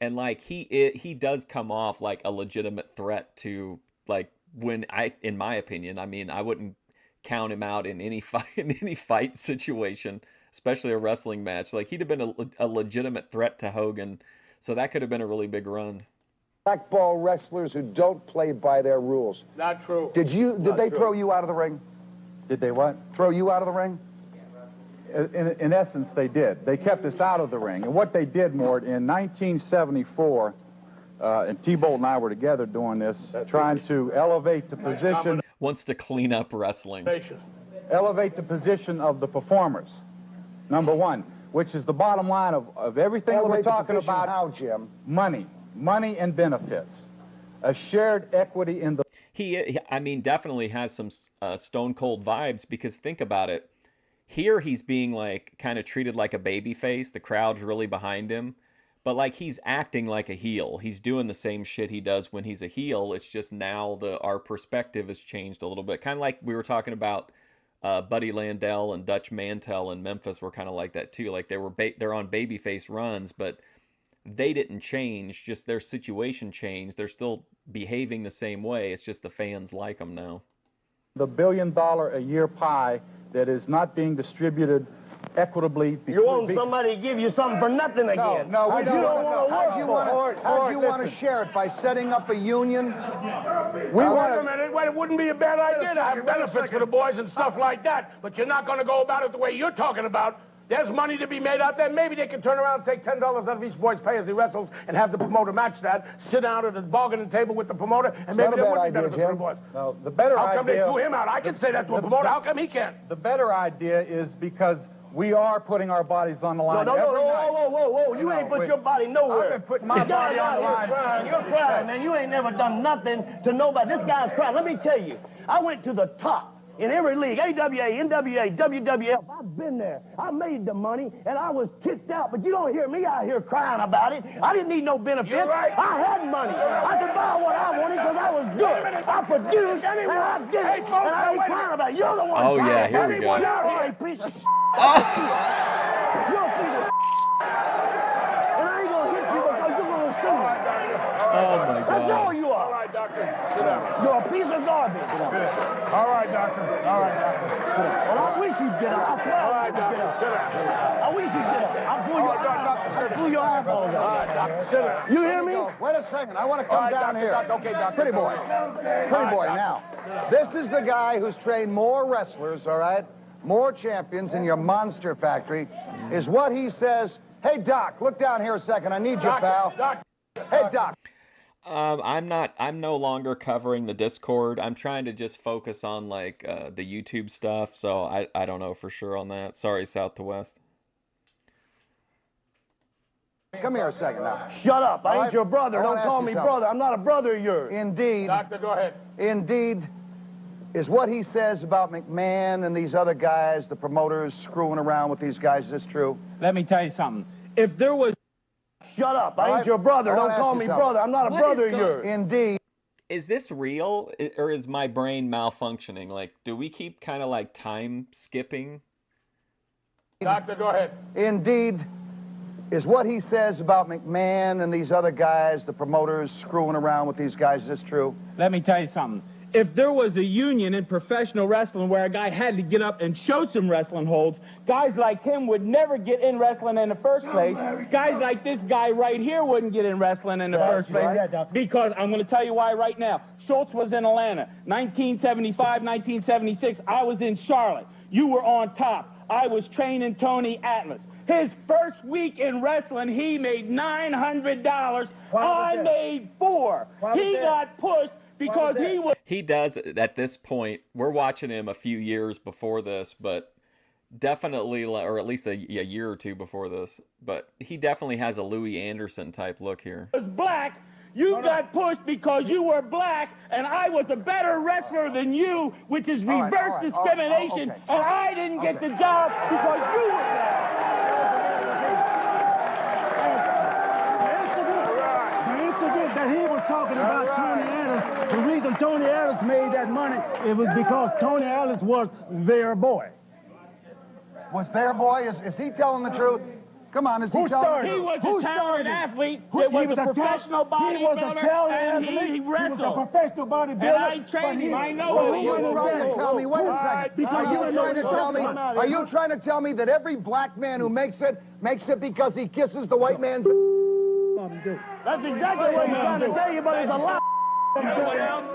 And like he does come off like a legitimate threat to, like, in my opinion, I mean, I wouldn't count him out in any fight situation, especially a wrestling match. Like, he'd have been a legitimate threat to Hogan, so that could have been a really big run. Blackball wrestlers who don't play by their rules. Not true. Did they throw you out of the ring? Did they what? Throw you out of the ring? In essence, they did. They kept us out of the ring. And what they did, Mort, in 1974, and T-Bolt and I were together doing this, trying to elevate the position. Wants to clean up wrestling. Elevate the position of the performers, number one, which is the bottom line of everything we're talking about. How, Jim? Money and benefits. A shared equity in the... I mean, definitely has some Stone Cold vibes, because think about it. Here he's being like kind of treated like a baby face. The crowd's really behind him. But like, he's acting like a heel. He's doing the same shit he does when he's a heel. It's just now our perspective has changed a little bit. Kind of like we were talking about Buddy Landell and Dutch Mantell in Memphis were kind of like that too. Like they're on babyface runs, but they didn't change. Just their situation changed. They're still behaving the same way. It's just the fans like them now. The $1 billion a year pie that is not being distributed equitably. You want somebody to give you something for nothing again. No, we don't How'd you want to share it? By setting up a union? Wait a minute. It wouldn't be a bad idea to have benefits for the boys and stuff like that, but you're not going to go about it the way you're talking about. There's money to be made out there. Maybe they can turn around and take $10 out of each boy's pay as he wrestles and have the promoter match that, sit down at the bargaining table with the promoter, and maybe there would be benefits for the boys. No, the better idea... How come they threw him out? I can say that to a promoter. How come he can't? The better idea is because we are putting our bodies on the line every night. Whoa. You ain't put your body nowhere. I've been putting my body on the line. You're crying, man. You ain't never done nothing to nobody. This guy's crying. Let me tell you, I went to the top in every league, AWA, NWA, WWF. I've been there. I made the money, and I was kicked out. But you don't hear me out here crying about it. I didn't need no benefits. You're right. I had money. I could buy what I wanted because I was good. I produced, and I did it. And I ain't crying about it. You're the one crying. Oh, yeah, here we go. You're a piece of You're a piece of and I ain't going to hit you because you're going to sue me. Oh, my God. That's all you are. All right, doctor. Sit down. You're a piece of garbage. All right, doctor. All right, doctor. Sit down. Well, I wish you'd get up. I swear. All right, doctor. Sit down. I wish you'd get up. I'll pull your eyeballs out. All right, doctor. Sit down. You hear me? Wait a second. I want to come down here. Okay, doctor. Pretty boy. Pretty boy, now. This is the guy who's trained more wrestlers, all right? More champions in your monster factory. Is what he says. Hey, Doc, look down here a second. I need you, pal. Hey, Doc. I'm no longer covering the Discord. I'm trying to just focus on like the YouTube stuff. So I don't know for sure on that. Sorry, South to West. Come here a second now. Shut up. I ain't your brother. Don't call me brother. I'm not a brother of yours. Indeed. Doctor, go ahead. Indeed. Is what he says about McMahon and these other guys, the promoters screwing around with these guys, is this true? Let me tell you something. If there was... Shut up. I ain't your brother. Don't call me brother. I'm not a brother of yours. Indeed. Is this real, or is my brain malfunctioning? Like, do we keep kind of like time skipping? Doctor, go ahead. Indeed. Is what he says about McMahon and these other guys, the promoters screwing around with these guys, is this true? Let me tell you something. If there was a union in professional wrestling where a guy had to get up and show some wrestling holds, guys like him would never get in wrestling in the first place. Guys like this guy right here wouldn't get in wrestling in the first place. Because I'm going to tell you why right now. Schultz was in Atlanta. 1975, 1976, I was in Charlotte. You were on top. I was training Tony Atlas. His first week in wrestling, he made $900. I made $4. He got pushed because he does at this point. We're watching him a few years before this, but definitely, or at least a year or two before this, but he definitely has a Louis Anderson type look here. Was black. You got pushed because you were black, and I was a better wrestler than you, which is reverse discrimination, and I didn't get the job because you were black. The incident that he was talking about, Tony Atlas, the reason Tony Atlas made that money, it was because Tony Atlas was their boy. Was their boy? Is he telling the truth? Come on, is he Who telling started? He was Who a talented started? athlete. Who- That he was a professional He was a bodybuilder, talented and athlete. he He wrestled. was a professional bodybuilder. And I but trained he- him. I know Are it. you trying to tell me, wait a second, are you trying to tell me that every black man who makes it because he kisses the white man's... That's exactly what he's trying to tell you, but it's a lie. You know what else?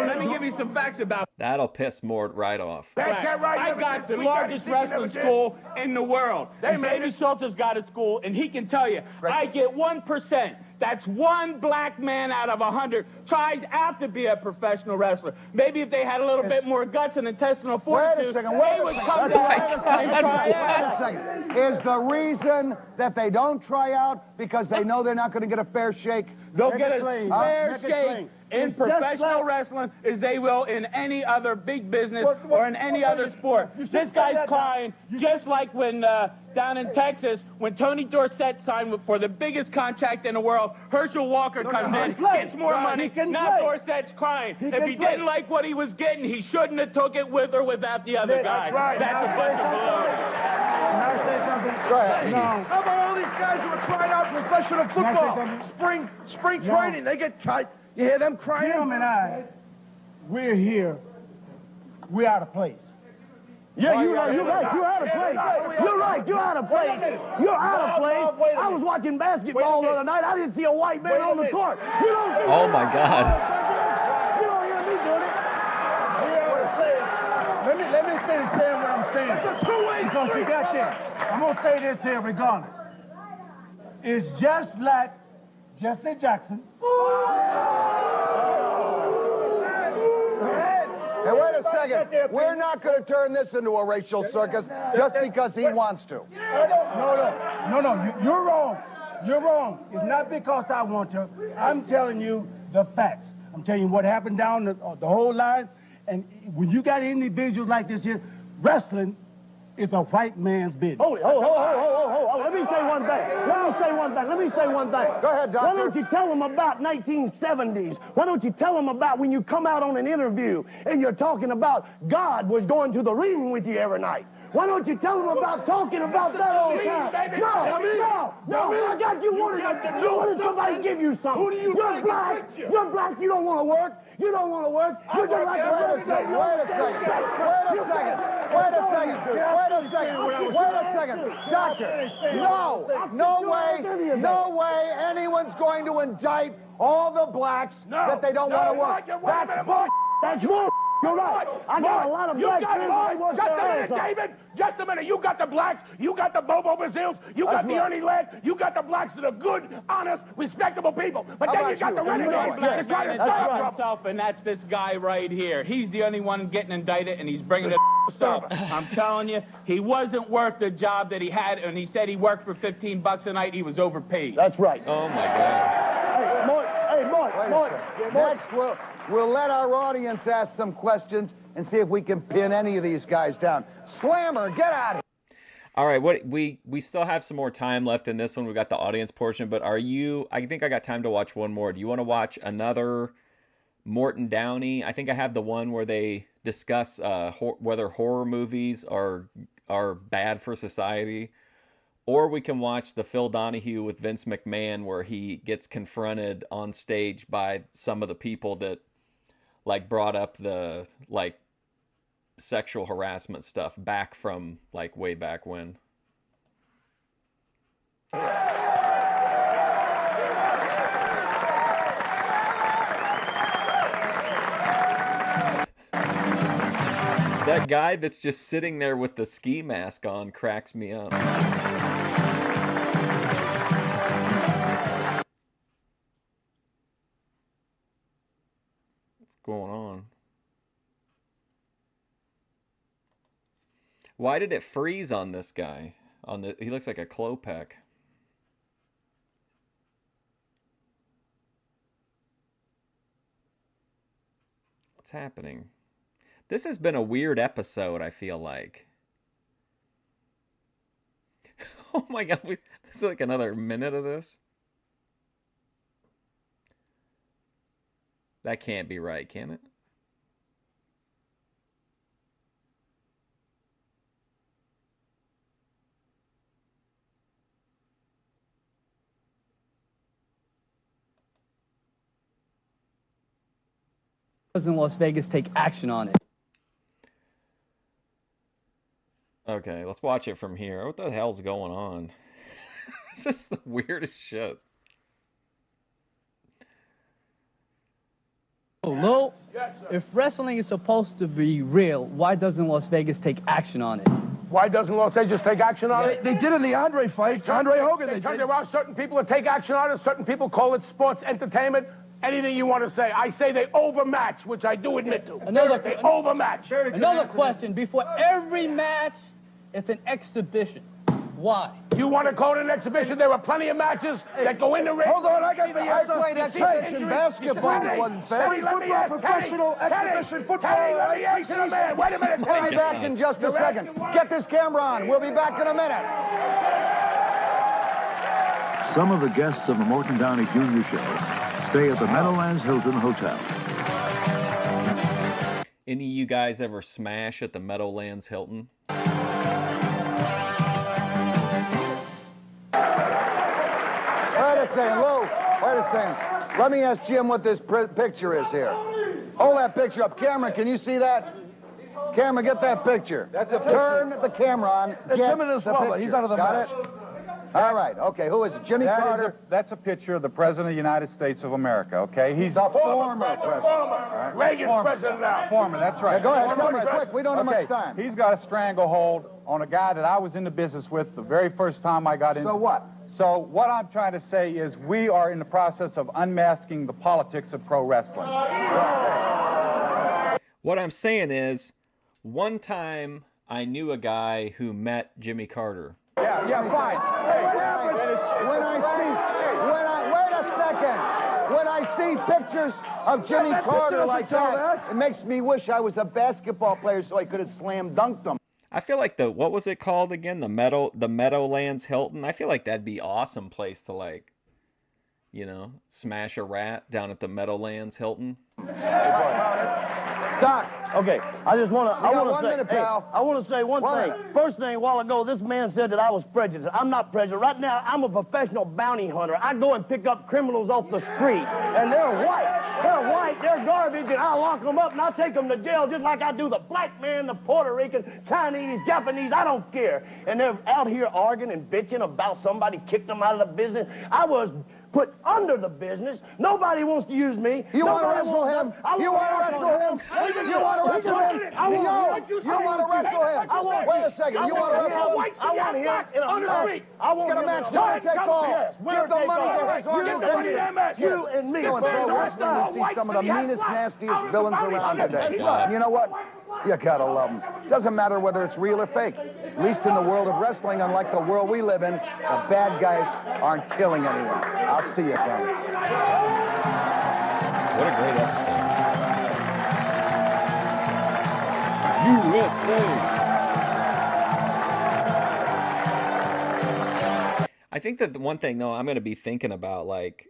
Let me give you some facts about That'll piss Mort right off. I got the largest wrestling school in the world. And Baby Schultz has got a school, and he can tell you, I get 1%. That's one black man out of 100 tries out to be a professional wrestler. Maybe if they had a little bit more guts and intestinal fortitude, they would come down and try out. Is the reason that they don't try out because they know they're not going to get a fair shake? They'll get a fair shake in professional wrestling as they will in any other big business or in any other sport. This guy's crying just like when down in Texas, when Tony Dorsett signed for the biggest contract in the world, Herschel Walker comes in, gets more money. Now Dorsett's crying. If he didn't like what he was getting, he shouldn't have took it with or without the other guy. That's a bunch of baloney. Go ahead. How about all these guys who are trying out professional football? Spring training, they get cut. You hear them crying? Jim and I, we're here. We're out of place. Yeah, you're right. You're out of place. You're right. You're out of place. You're out of place. I was watching basketball the other night. I didn't see a white man on the court. You don't see Oh my God. You don't hear me doing it. Let me finish saying what I'm saying. It's a two-way Because you got this. I'm going to say this here regardless. It's just like Jesse Jackson. Hey, wait a second. We're not going to turn this into a racial circus just because he wants to. No, you're wrong. You're wrong. It's not because I want to. I'm telling you the facts. I'm telling you what happened down the whole line. And when you got individuals like this here, wrestling is a white man's business. Hold. Let me say one thing. Go ahead, doctor. Why don't you tell them about 1970s? Why don't you tell them about when you come out on an interview and you're talking about God was going to the ring with you every night? Why don't you tell them about talking about that all the time? No, I got you wanted somebody give you something. You're black, you don't want to work. You don't want to work. You're just like Wait a second. Doctor, no way anyone's going to indict all the blacks that they don't want to work. That's bull. That's bull. You're right. I got a lot of black friends. Just a minute, David. Just a minute. You got the blacks. You got the Bobo Bazils. You got the Ernie Ladd. You got the blacks that are good, honest, respectable people. But then you got the renegades that try to stop himself, and that's this guy right here. He's the only one getting indicted, and he's bringing it stuff. I'm telling you, he wasn't worth the job that he had, and he said he worked for $15 a night. He was overpaid. That's right. Oh my God. Hey, Mort. Next, we'll let our audience ask some questions and see if we can pin any of these guys down. Slammer, get out of here. All right, we still have some more time left in this one. We got the audience portion, but I think I got time to watch one more. Do you want to watch another Morton Downey? I think I have the one where they discuss whether horror movies are bad for society. Or we can watch the Phil Donahue with Vince McMahon where he gets confronted on stage by some of the people that like brought up the like sexual harassment stuff back from like way back when. That guy that's just sitting there with the ski mask on cracks me up. Going on? Why did it freeze on this guy? He looks like a Klopek. What's happening? This has been a weird episode, I feel like. Oh my God, this is like another minute of this. That can't be right, can it? Doesn't Las Vegas take action on it? Okay, let's watch it from here. What the hell's going on? This is the weirdest shit. Lou, if wrestling is supposed to be real, why doesn't Las Vegas take action on it? Why doesn't Los Angeles take action on it? They did in the Andre fight. Andre Hogan, they did. There are certain people that take action on it. Certain people call it sports entertainment. Anything you want to say. I say they overmatch, which I do admit to. They overmatch. Another question. Before every match, it's an exhibition. Why? You want to call it an exhibition? There are plenty of matches that go in the ring. Hold on, I got the answer. I played exhibition basketball. It wasn't fair. Football, professional exhibition football. Let me answer the man. Wait a minute. We'll be back in just a second. Get this camera on. We'll be back in a minute. Some of the guests of the Morton Downey Jr. show stay at the Meadowlands Hilton Hotel. Any of you guys ever smash at the Meadowlands Hilton? Wait a second, Lou. Wait a second. Let me ask Jim what this picture is here. Hold that picture up. Camera, can you see that? Camera, get that picture. That's a Turn the camera on. It's Get him and his the lover. picture. He's out of the Got mess. it? All right. Okay, who is it? Jimmy Carter? That's a picture of the President of the United States of America, okay? He's the former president. Right. Reagan's president now. Former, that's right. Yeah, go ahead, tell me quick. We don't have much time. He's got a stranglehold on a guy that I was in the business with the very first time I got in. So what? So what I'm trying to say is we are in the process of unmasking the politics of pro wrestling. What I'm saying is, one time I knew a guy who met Jimmy Carter. Yeah, fine. When I see pictures of Jimmy Carter like that, it makes me wish I was a basketball player so I could have slam dunked him. I feel like what was it called again? The Meadowlands Hilton. I feel like that'd be awesome place to, like, you know, smash a rat down at the Meadowlands Hilton. Doc, okay, I just want to. I want to say one thing. minute. First thing, a while ago, this man said that I was prejudiced. I'm not prejudiced. Right now, I'm a professional bounty hunter. I go and pick up criminals off the street, and they're white. They're white. They're garbage, and I lock them up and I take them to jail just like I do the black man, the Puerto Rican, Chinese, Japanese. I don't care. And they're out here arguing and bitching about somebody kicked them out of the business. I was put under the business. Nobody wants to use me. You want to wrestle him? You want to wrestle him? You want to wrestle him? You want to wrestle him? Wait a second. You want to wrestle him? I want him in a match. Let's get a match. Winner take all. Give the money to this organization. You and me. In pro wrestling, you see some of the meanest, nastiest villains around today. And you know what? You gotta love them. Doesn't matter whether it's real or fake. At least in the world of wrestling, unlike the world we live in, the bad guys aren't killing anyone. I'll see you then. What a great episode. USA. I think that the one thing, though, I'm going to be thinking about, like,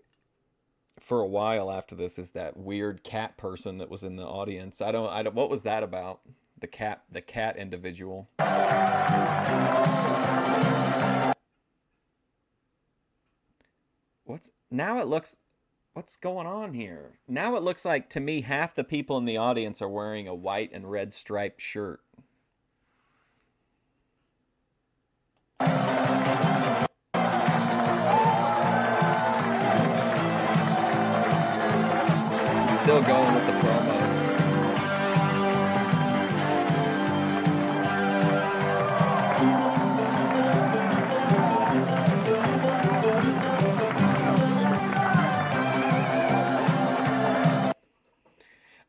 for a while after this is that weird cat person that was in the audience. I don't, what was that about? The cat individual. What's going on here? Now it looks like, to me, half the people in the audience are wearing a white and red striped shirt. Still going with the promo.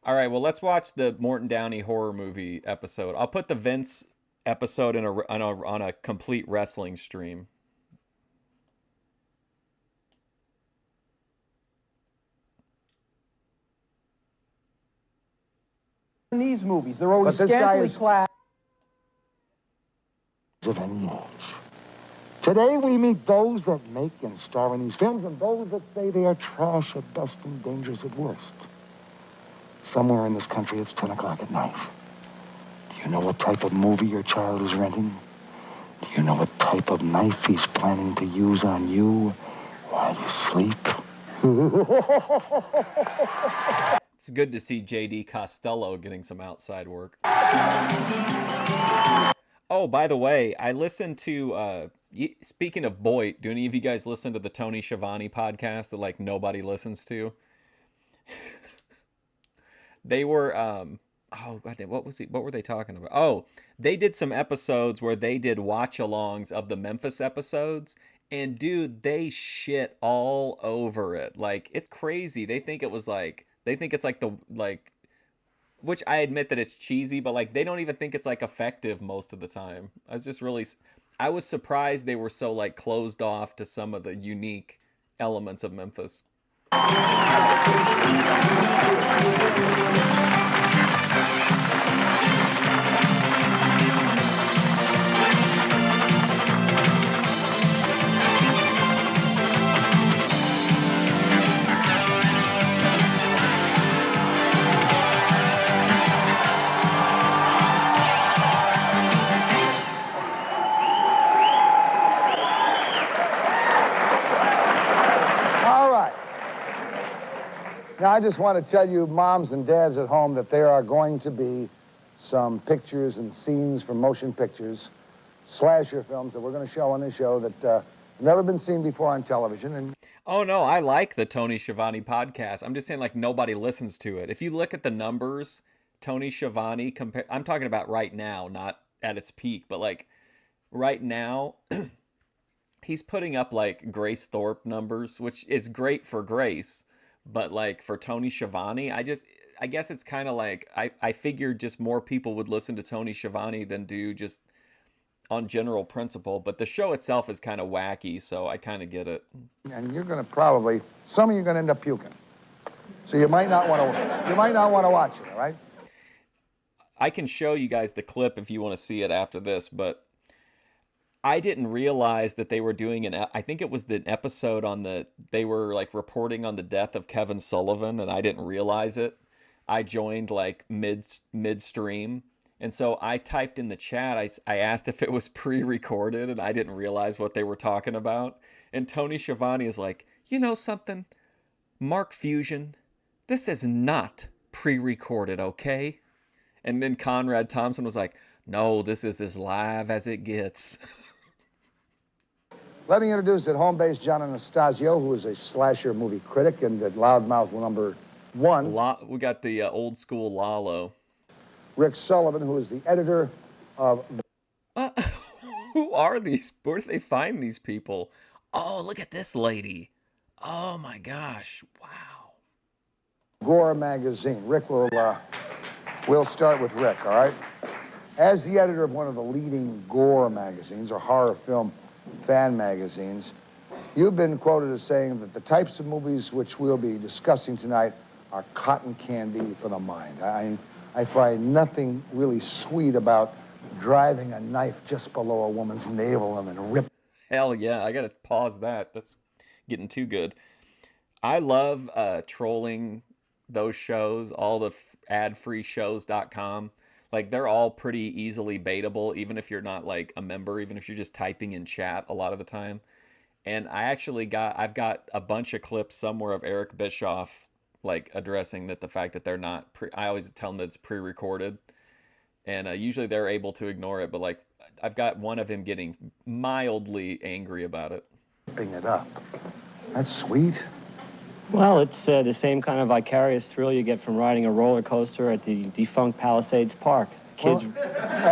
All right, well, let's watch the Morton Downey horror movie episode. I'll put the Vince episode on a complete wrestling stream. In these movies, they're always scantily clad. Today we meet those that make and star in these films and those that say they are trash at best and dangerous at worst. Somewhere in this country it's 10 o'clock at night. Do you know what type of movie your child is renting? Do you know what type of knife he's planning to use on you while you sleep? It's good to see J.D. Costello getting some outside work. Oh, by the way, I listened to, speaking of Boyd, do any of you guys listen to the Tony Schiavone podcast that, like, nobody listens to? They were, oh, goddamn, what were they talking about? Oh, they did some episodes where they did watch-alongs of the Memphis episodes, and dude, they shit all over it. Like, it's crazy. They think it's like which I admit that it's cheesy, but like they don't even think it's like effective most of the time. I was surprised they were so like closed off to some of the unique elements of Memphis. Now, I just want to tell you, moms and dads at home, that there are going to be some pictures and scenes from motion pictures, slasher films that we're going to show on this show that have never been seen before on television. And oh, no, I like the Tony Schiavone podcast. I'm just saying, like, nobody listens to it. If you look at the numbers, Tony Schiavone, I'm talking about right now, not at its peak, but, like, right now, he's putting up, like, Grace Thorpe numbers, which is great for Grace. But like for Tony Schiavone, I guess it's kind of like I figured just more people would listen to Tony Schiavone than do just on general principle. But the show itself is kind of wacky, so I kind of get it. And you're going to some of you are going to end up puking. So you might not want to watch it, all right? I can show you guys the clip if you want to see it after this, but I didn't realize that they were doing I think it was the episode they were like reporting on the death of Kevin Sullivan, and I didn't realize it. I joined like midstream. And so I typed in the chat, I asked if it was pre-recorded, and I didn't realize what they were talking about. And Tony Schiavone is like, you know something, Mark Fusion, this is not pre-recorded, okay? And then Conrad Thompson was like, no, this is as live as it gets. Let me introduce at home base John Anastasio, who is a slasher movie critic and at Loudmouth #1. We got the old school Lalo. Rick Sullivan, who is the editor of... Who are these? Where do they find these people? Oh, look at this lady. Oh my gosh. Wow. Gore magazine. Rick we'll start with Rick, all right? As the editor of one of the leading gore magazines, or horror film fan magazines, you've been quoted as saying that the types of movies which we'll be discussing tonight are cotton candy for the mind. I find nothing really sweet about driving a knife just below a woman's navel and then rip. Hell yeah, I gotta pause that. That's getting too good. I love trolling those shows, all the adfreeshows.com. Like, they're all pretty easily baitable, even if you're not, like, a member, even if you're just typing in chat a lot of the time. And I've got a bunch of clips somewhere of Eric Bischoff, like, addressing the fact that they're not, I always tell them that it's pre-recorded. And usually they're able to ignore it, but, like, I've got one of him getting mildly angry about it. Ripping it up. That's sweet. Well, it's the same kind of vicarious thrill you get from riding a roller coaster at the defunct Palisades Park. Kids. Well,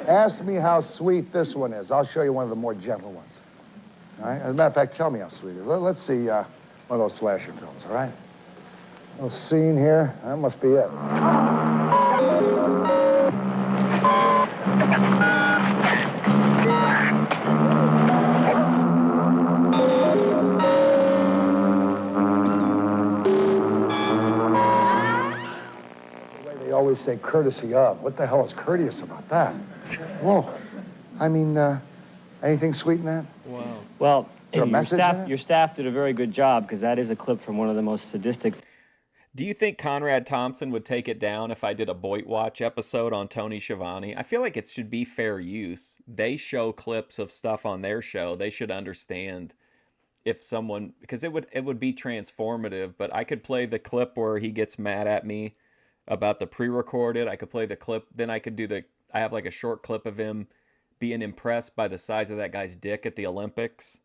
ask me how sweet this one is. I'll show you one of the more gentle ones. All right? As a matter of fact, tell me how sweet it is. Let's see one of those slasher films, all right? A little scene here. That must be it. They always say courtesy of. What the hell is courteous about that? Whoa. I mean, anything sweet in that? Wow. Well, hey, your staff did a very good job, because that is a clip from one of the most sadistic... Do you think Conrad Thompson would take it down if I did a Boyd Watch episode on Tony Schiavone? I feel like it should be fair use. They show clips of stuff on their show. They should understand if someone, because it would be transformative, but I could play the clip where he gets mad at me about the pre-recorded. I could play the clip, then I could do I have like a short clip of him being impressed by the size of that guy's dick at the Olympics.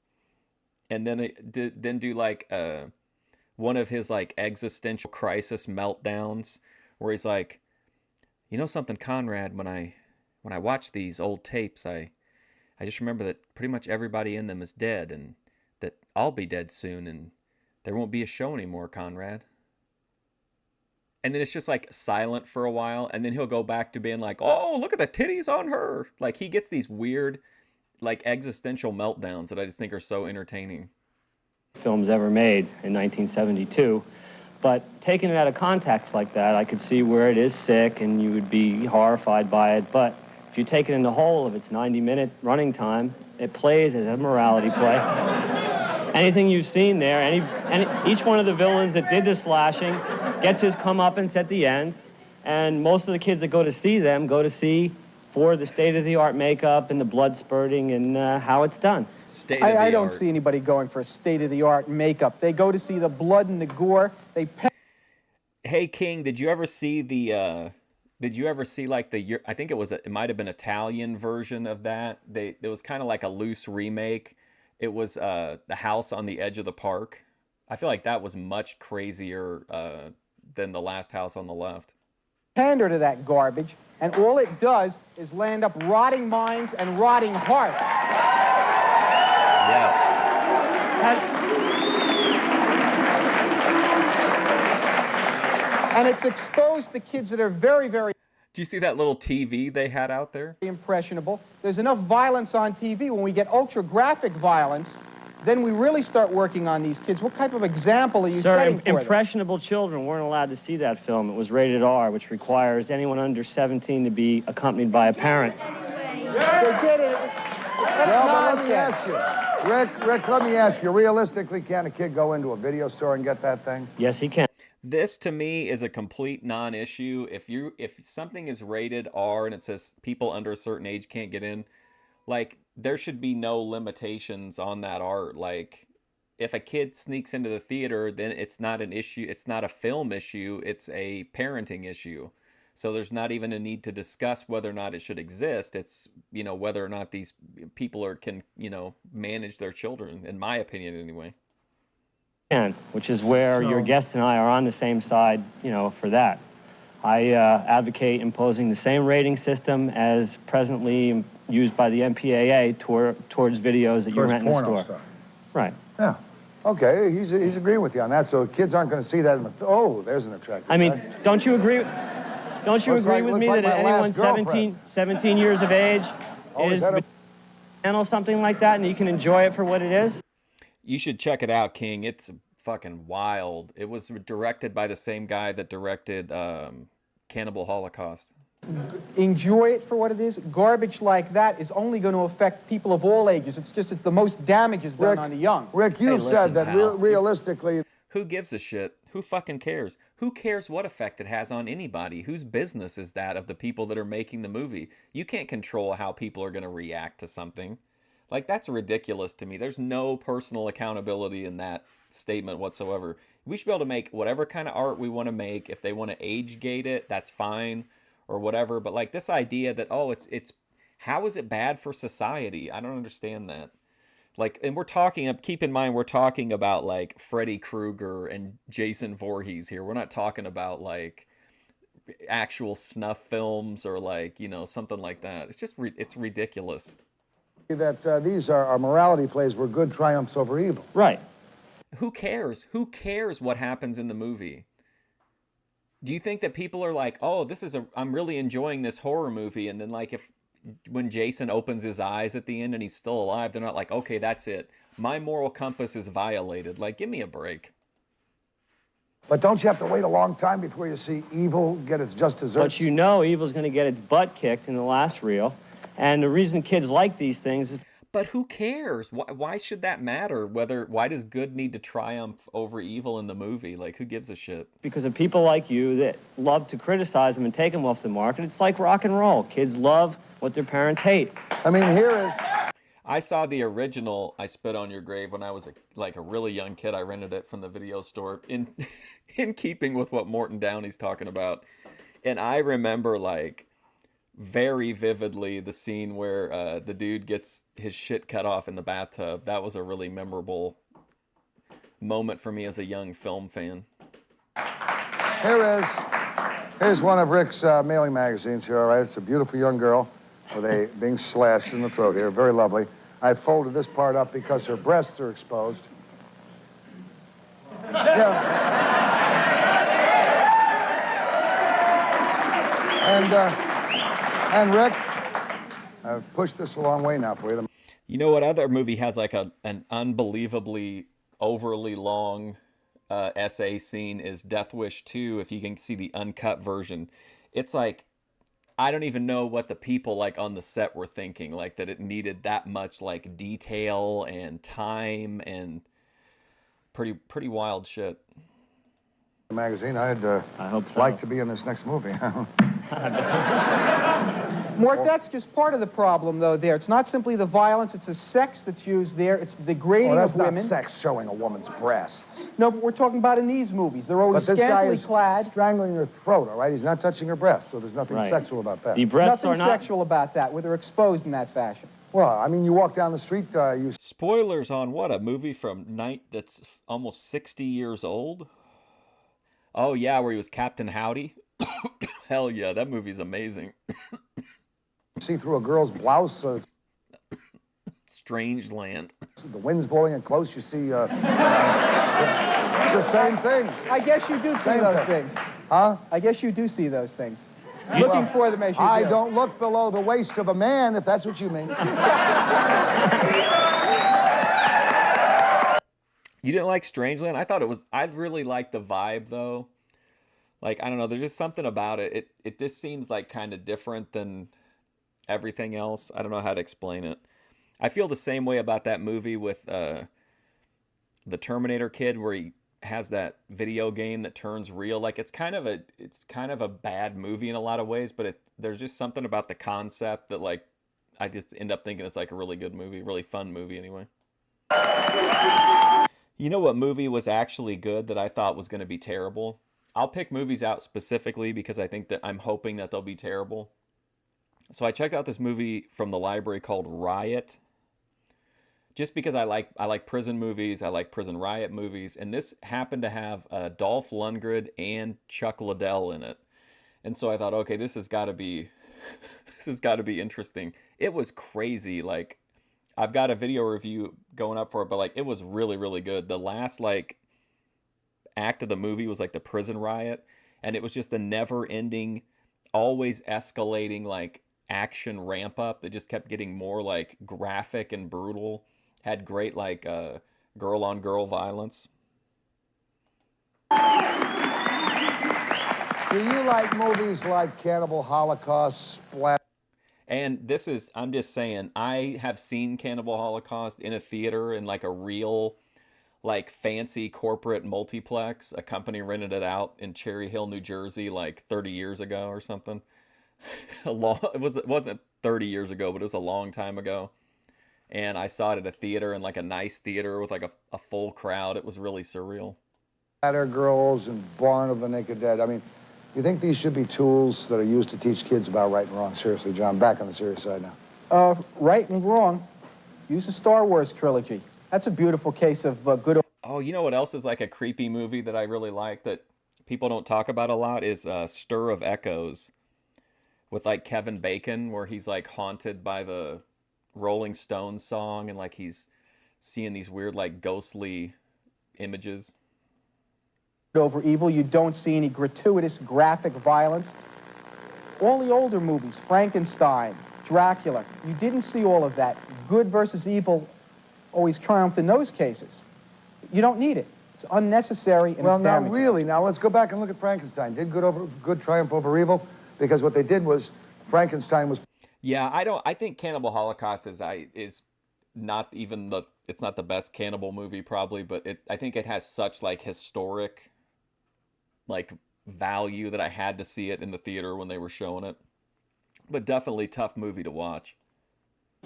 And then do like one of his like existential crisis meltdowns where he's like, you know something, Conrad, when I watch these old tapes, I just remember that pretty much everybody in them is dead, and that I'll be dead soon, and there won't be a show anymore, Conrad. And then it's just like silent for a while, and then he'll go back to being like, oh, look at the titties on her. Like he gets these weird like existential meltdowns that I just think are so entertaining. Films ever made in 1972. But taking it out of context like that, I could see where it is sick and you would be horrified by it. But if you take it in the whole of its 90-minute running time, it plays as a morality play. Anything you've seen there, each one of the villains that did the slashing gets his comeuppance at the end. And most of the kids that go to see them go to see for the state-of-the-art makeup and the blood spurting and how it's done. I don't see anybody going for state-of-the-art makeup. They go to see the blood and the gore. Hey King, did you ever see like I think it might have been Italian version of that. It was kind of like a loose remake. It was the house on the edge of the park. I feel like that was much crazier than the last house on the left. Pander to that garbage, and all it does is land up rotting minds and rotting hearts. Yes. And it's exposed to kids that are very, very... Do you see that little TV they had out there? Impressionable. There's enough violence on TV. When we get ultra-graphic violence, then we really start working on these kids. What type of example are you setting for them? Impressionable children weren't allowed to see that film. It was rated R, which requires anyone under 17 to be accompanied by a parent. They did it. Well, let me ask you. Rick, let me ask you, realistically, can a kid go into a video store and get that thing? Yes, he can. This to me is a complete non-issue. If something is rated R and it says people under a certain age can't get in, like there should be no limitations on that art. Like if a kid sneaks into the theater, then it's not an issue. It's not a film issue. It's a parenting issue. So there's not even a need to discuss whether or not it should exist. It's, whether or not these people can, manage their children, in my opinion anyway. Which is where your guest and I are on the same side, for that. I advocate imposing the same rating system as presently used by the MPAA towards videos that you rent in the store. Stuff. Right. Yeah. Okay, he's agreeing with you on that. So kids aren't going to see that. There's an attractive. I mean, don't you agree? Don't you agree with me that anyone 17 years of age is channel something like that and you can enjoy it for what it is? You should check it out, King. It's fucking wild. It was directed by the same guy that directed Cannibal Holocaust. Enjoy it for what it is. Garbage like that is only going to affect people of all ages. It's the most damage is done on the young. Rick, you've said that realistically... Who gives a shit? Who fucking cares? Who cares what effect it has on anybody? Whose business is that of the people that are making the movie? You can't control how people are going to react to something. Like, that's ridiculous to me. There's no personal accountability in that statement whatsoever. We should be able to make whatever kind of art we want to make. If they want to age gate it, that's fine, or whatever. But like this idea that, it's how is it bad for society? I don't understand that. Like, and keep in mind, we're talking about like Freddy Krueger and Jason Voorhees here. We're not talking about like actual snuff films or like, something like that. It's just, it's ridiculous. That these are morality plays where good triumphs over evil. Right. Who cares? Who cares what happens in the movie? Do you think that people are like, I'm really enjoying this horror movie, and then like when Jason opens his eyes at the end and he's still alive, they're not like, okay, that's it. My moral compass is violated. Like, give me a break. But don't you have to wait a long time before you see evil get its just desserts? But evil's going to get its butt kicked in the last reel. And the reason kids like these things is... But who cares? Why should that matter? Why does good need to triumph over evil in the movie? Like, who gives a shit? Because of people like you that love to criticize them and take them off the market. It's like rock and roll. Kids love what their parents hate. I mean, here is... I saw the original I Spit on Your Grave when I was like a really young kid. I rented it from the video store in in keeping with what Morton Downey's talking about. And I remember like very vividly the scene where the dude gets his shit cut off in the bathtub. That was a really memorable moment for me as a young film fan. Here's one of Rick's mailing magazines here, all right? It's a beautiful young girl with a being slashed in the throat here. Very lovely. I folded this part up because her breasts are exposed. Yeah. And Rick, I've pushed this a long way now for you. You know what other movie has like an unbelievably overly long essay scene is Death Wish 2, if you can see the uncut version. It's like, I don't even know what the people like on the set were thinking, like that it needed that much like detail and time and pretty wild shit. Magazine, I'd I hope so. like to be in this next movie. Mort, that's just part of the problem, though, there. It's not simply the violence, it's the sex that's used there. It's the degrading Well, that's of not women. sex showing a woman's breasts. No, but we're talking about in these movies. They're always But this guy scantily is clad. strangling her throat, all right? He's not touching her breasts, so there's nothing Right. sexual about that. The breasts Nothing are not... sexual about that, where they're exposed in that fashion. Well, I mean, you walk down the street, you... Spoilers on what? A movie from that's almost 60 years old? Oh, yeah, where he was Captain Howdy? Hell yeah, that movie's amazing. see through a girl's blouse. Strange Land. The wind's blowing in close, you see... it's the same thing. I guess you do see Same those thing. things. Huh? I guess you do see those things. Looking for them as you I do. don't look below the waist of a man, if that's what you mean. You didn't like Strangeland? I thought it was... I really liked the vibe, though. Like, I don't know, there's just something about it. It just seems like kind of different than everything else. I don't know how to explain it. I feel the same way about that movie with the Terminator kid, where he has that video game that turns real. Like, it's kind of a bad movie in a lot of ways, but there's just something about the concept that, like, I just end up thinking it's like a really good movie, really fun movie anyway. You know what movie was actually good that I thought was going to be terrible? I'll pick movies out specifically because I think that I'm hoping that they'll be terrible. So I checked out this movie from the library called Riot. Just because I like prison movies, I like prison riot movies, and this happened to have Dolph Lundgren and Chuck Liddell in it. And so I thought, okay, this has got to be interesting. It was crazy. Like, I've got a video review going up for it, but like, it was really, really good. The last like act of the movie was like the prison riot, and it was just a never-ending, always escalating like action ramp up that just kept getting more like graphic and brutal. Had great like girl on girl violence. Do you like movies like Cannibal Holocaust, Splat? And this is, I'm just saying, I have seen Cannibal Holocaust in a theater in like a real, like fancy corporate multiplex. A company rented it out in Cherry Hill, New Jersey, like 30 years ago or something. It wasn't 30 years ago, but it was a long time ago. And I saw it at a theater, in like a nice theater with like a full crowd. It was really surreal. Splatter Girls and Barn of the Naked Dead. I mean, you think these should be tools that are used to teach kids about right and wrong? Seriously, John, back on the serious side now. Right and wrong. Use the Star Wars trilogy. That's a beautiful case of good... Oh, you know what else is like a creepy movie that I really like that people don't talk about a lot is Stir of Echoes with like Kevin Bacon, where he's like haunted by the Rolling Stones song and like he's seeing these weird like ghostly images. Over evil. You don't see any gratuitous graphic violence. All the older movies, Frankenstein, Dracula, you didn't see all of that. Good versus evil always triumphed in those cases. You don't need it. It's unnecessary and Well, it's not damaging. really. Now, let's go back and look at Frankenstein. Did good triumph over evil? Because what they did was Frankenstein was... Yeah, I think Cannibal Holocaust is not even it's not the best cannibal movie probably, but I think it has such like historic like value that I had to see it in the theater when they were showing it. But definitely tough movie to watch.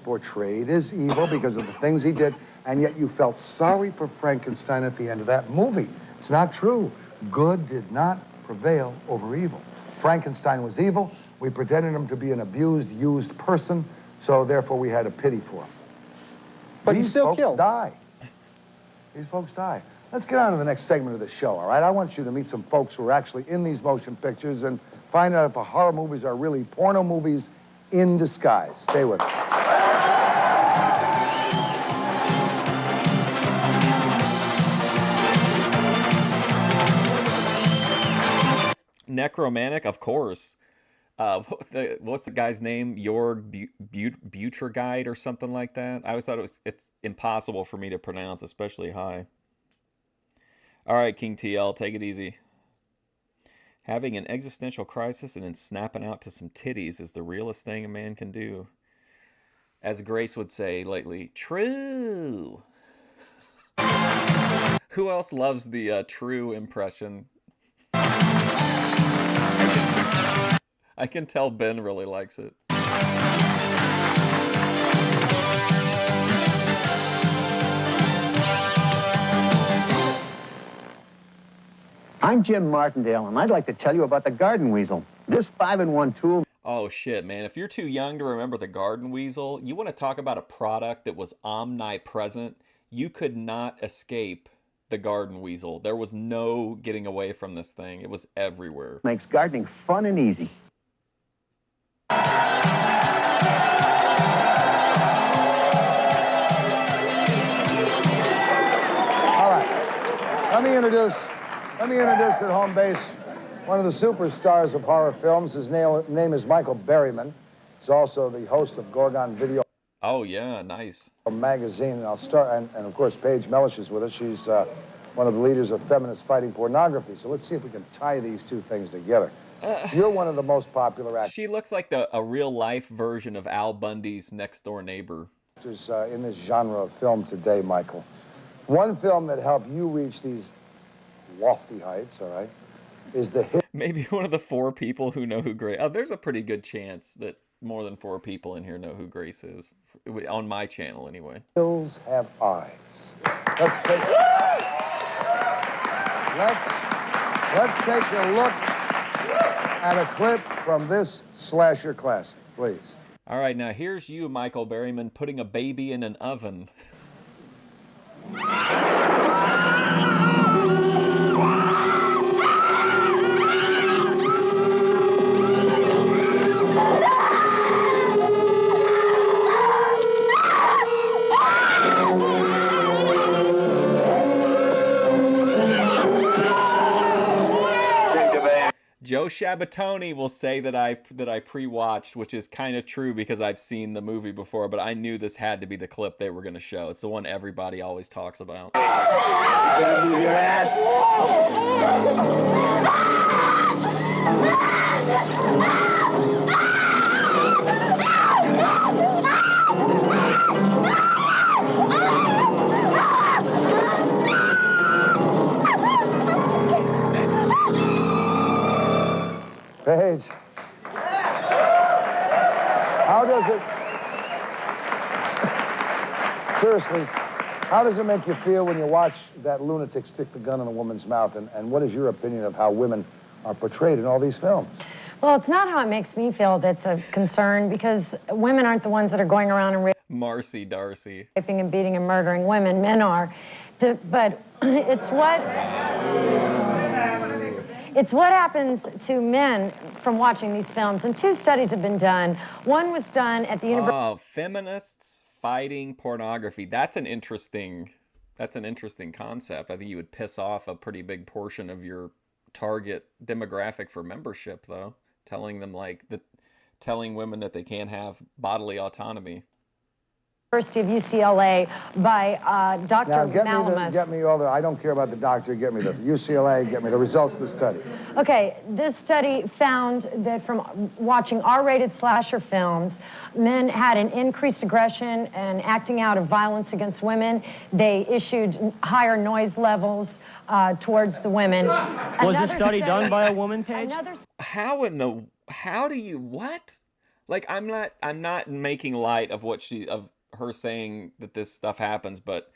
portrayed as evil because of the things he did, and yet you felt sorry for Frankenstein at the end of that movie. It's not true. Good did not prevail over evil. Frankenstein was evil. We pretended him to be an abused, used person, so therefore we had a pity for him. But he's still folks killed. Die. These folks die. Let's get on to the next segment of the show, all right? I want you to meet some folks who are actually in these motion pictures and find out if the horror movies are really porno movies in disguise. Stay with us. Necromantic, of course. What's the guy's name? Jorg Buterguide or something like that. I always thought it's impossible for me to pronounce, especially high. All right, King TL, take it easy. Having an existential crisis and then snapping out to some titties is the realest thing a man can do. As Grace would say lately, true. Who else loves the true impression? I can tell Ben really likes it. I'm Jim Martindale, and I'd like to tell you about the garden weasel. This 5-in-1 tool... Oh, shit, man. If you're too young to remember the garden weasel, you want to talk about a product that was omnipresent, you could not escape the garden weasel. There was no getting away from this thing. It was everywhere. Makes gardening fun and easy. All right. Let me introduce at home base one of the superstars of horror films. His name is Michael Berryman. He's also the host of Gorgon Video. Oh, yeah, nice. Magazine, and I'll start, and of course, Paige Mellish is with us. She's one of the leaders of feminists fighting pornography. So let's see if we can tie these two things together. You're one of the most popular actors. She looks like a real-life version of Al Bundy's next-door neighbor. In this genre of film today, Michael. One film that helped you reach these lofty heights, all right, is the hit. Maybe one of the 4 people who know who Grace... Oh, there's a pretty good chance that more than 4 people in here know who Grace is. On my channel, anyway. Hills have eyes. Let's take a look at a clip from this slasher classic, please. All right, now here's you, Michael Berryman, putting a baby in an oven. Joe Shabatoni will say that I pre-watched, which is kind of true because I've seen the movie before, but I knew this had to be the clip they were going to show. It's the one everybody always talks about. Gonna move your ass. Paige, how does it, seriously, how does it make you feel when you watch that lunatic stick the gun in a woman's mouth, and what is your opinion of how women are portrayed in all these films? Well, it's not how it makes me feel that's a concern, because women aren't the ones that are going around and Marcy Darcy. raping and beating and murdering women. Men are. But it's what happens to men from watching these films. And 2 studies have been done. One was done at the University. Oh, feminists fighting pornography. That's an interesting concept. I think you would piss off a pretty big portion of your target demographic for membership, though. Telling them telling women that they can't have bodily autonomy. University of UCLA by Dr. Now, Malamuth. get me all the, I don't care about the doctor, get me the UCLA, get me the results of the study. Okay, this study found that from watching R-rated slasher films, men had an increased aggression and acting out of violence against women. They issued higher noise levels towards the women. Was this study done by a woman, Paige? What? Like I'm not making light of of her saying that this stuff happens, but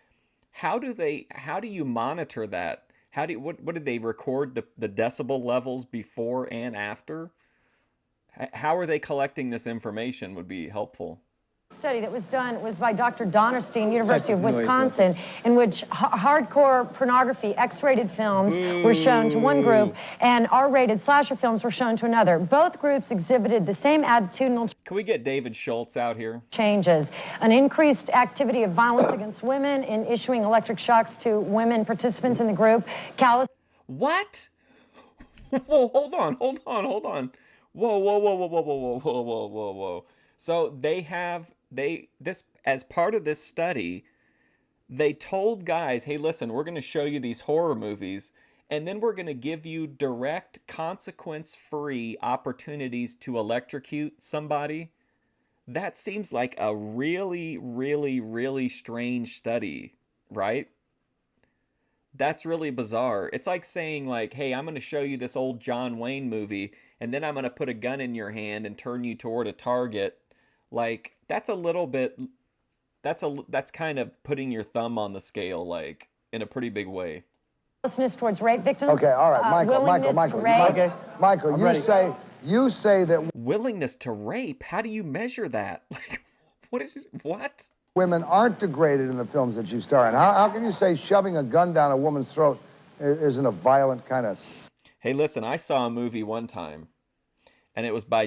how do you monitor that? What did they record the decibel levels before and after? How are they collecting this information would be helpful. Study that was done was by Dr. Donnerstein, University of Wisconsin, in which hardcore pornography, X-rated films were shown to one group, and R-rated slasher films were shown to another. Both groups exhibited the same attitudinal Can we get David Schultz out here? changes. An increased activity of violence against women in issuing electric shocks to women participants in the group. What? Whoa, hold on. Whoa, whoa, whoa, whoa, whoa, whoa, whoa, whoa, whoa, whoa, whoa. So this as part of this study, they told guys, hey, listen, we're going to show you these horror movies, and then we're going to give you direct, consequence-free opportunities to electrocute somebody. That seems like a really, really, really strange study, right? That's really bizarre. It's like saying, like, hey, I'm going to show you this old John Wayne movie, and then I'm going to put a gun in your hand and turn you toward a target. Like, that's a little bit, that's kind of putting your thumb on the scale, like, in a pretty big way. Towards rape victims. Okay, all right, Michael, you say that willingness to rape. How do you measure that? Like, what? Women aren't degraded in the films that you star in. How can you say shoving a gun down a woman's throat isn't a violent kind of? Hey, listen, I saw a movie one time, and it was by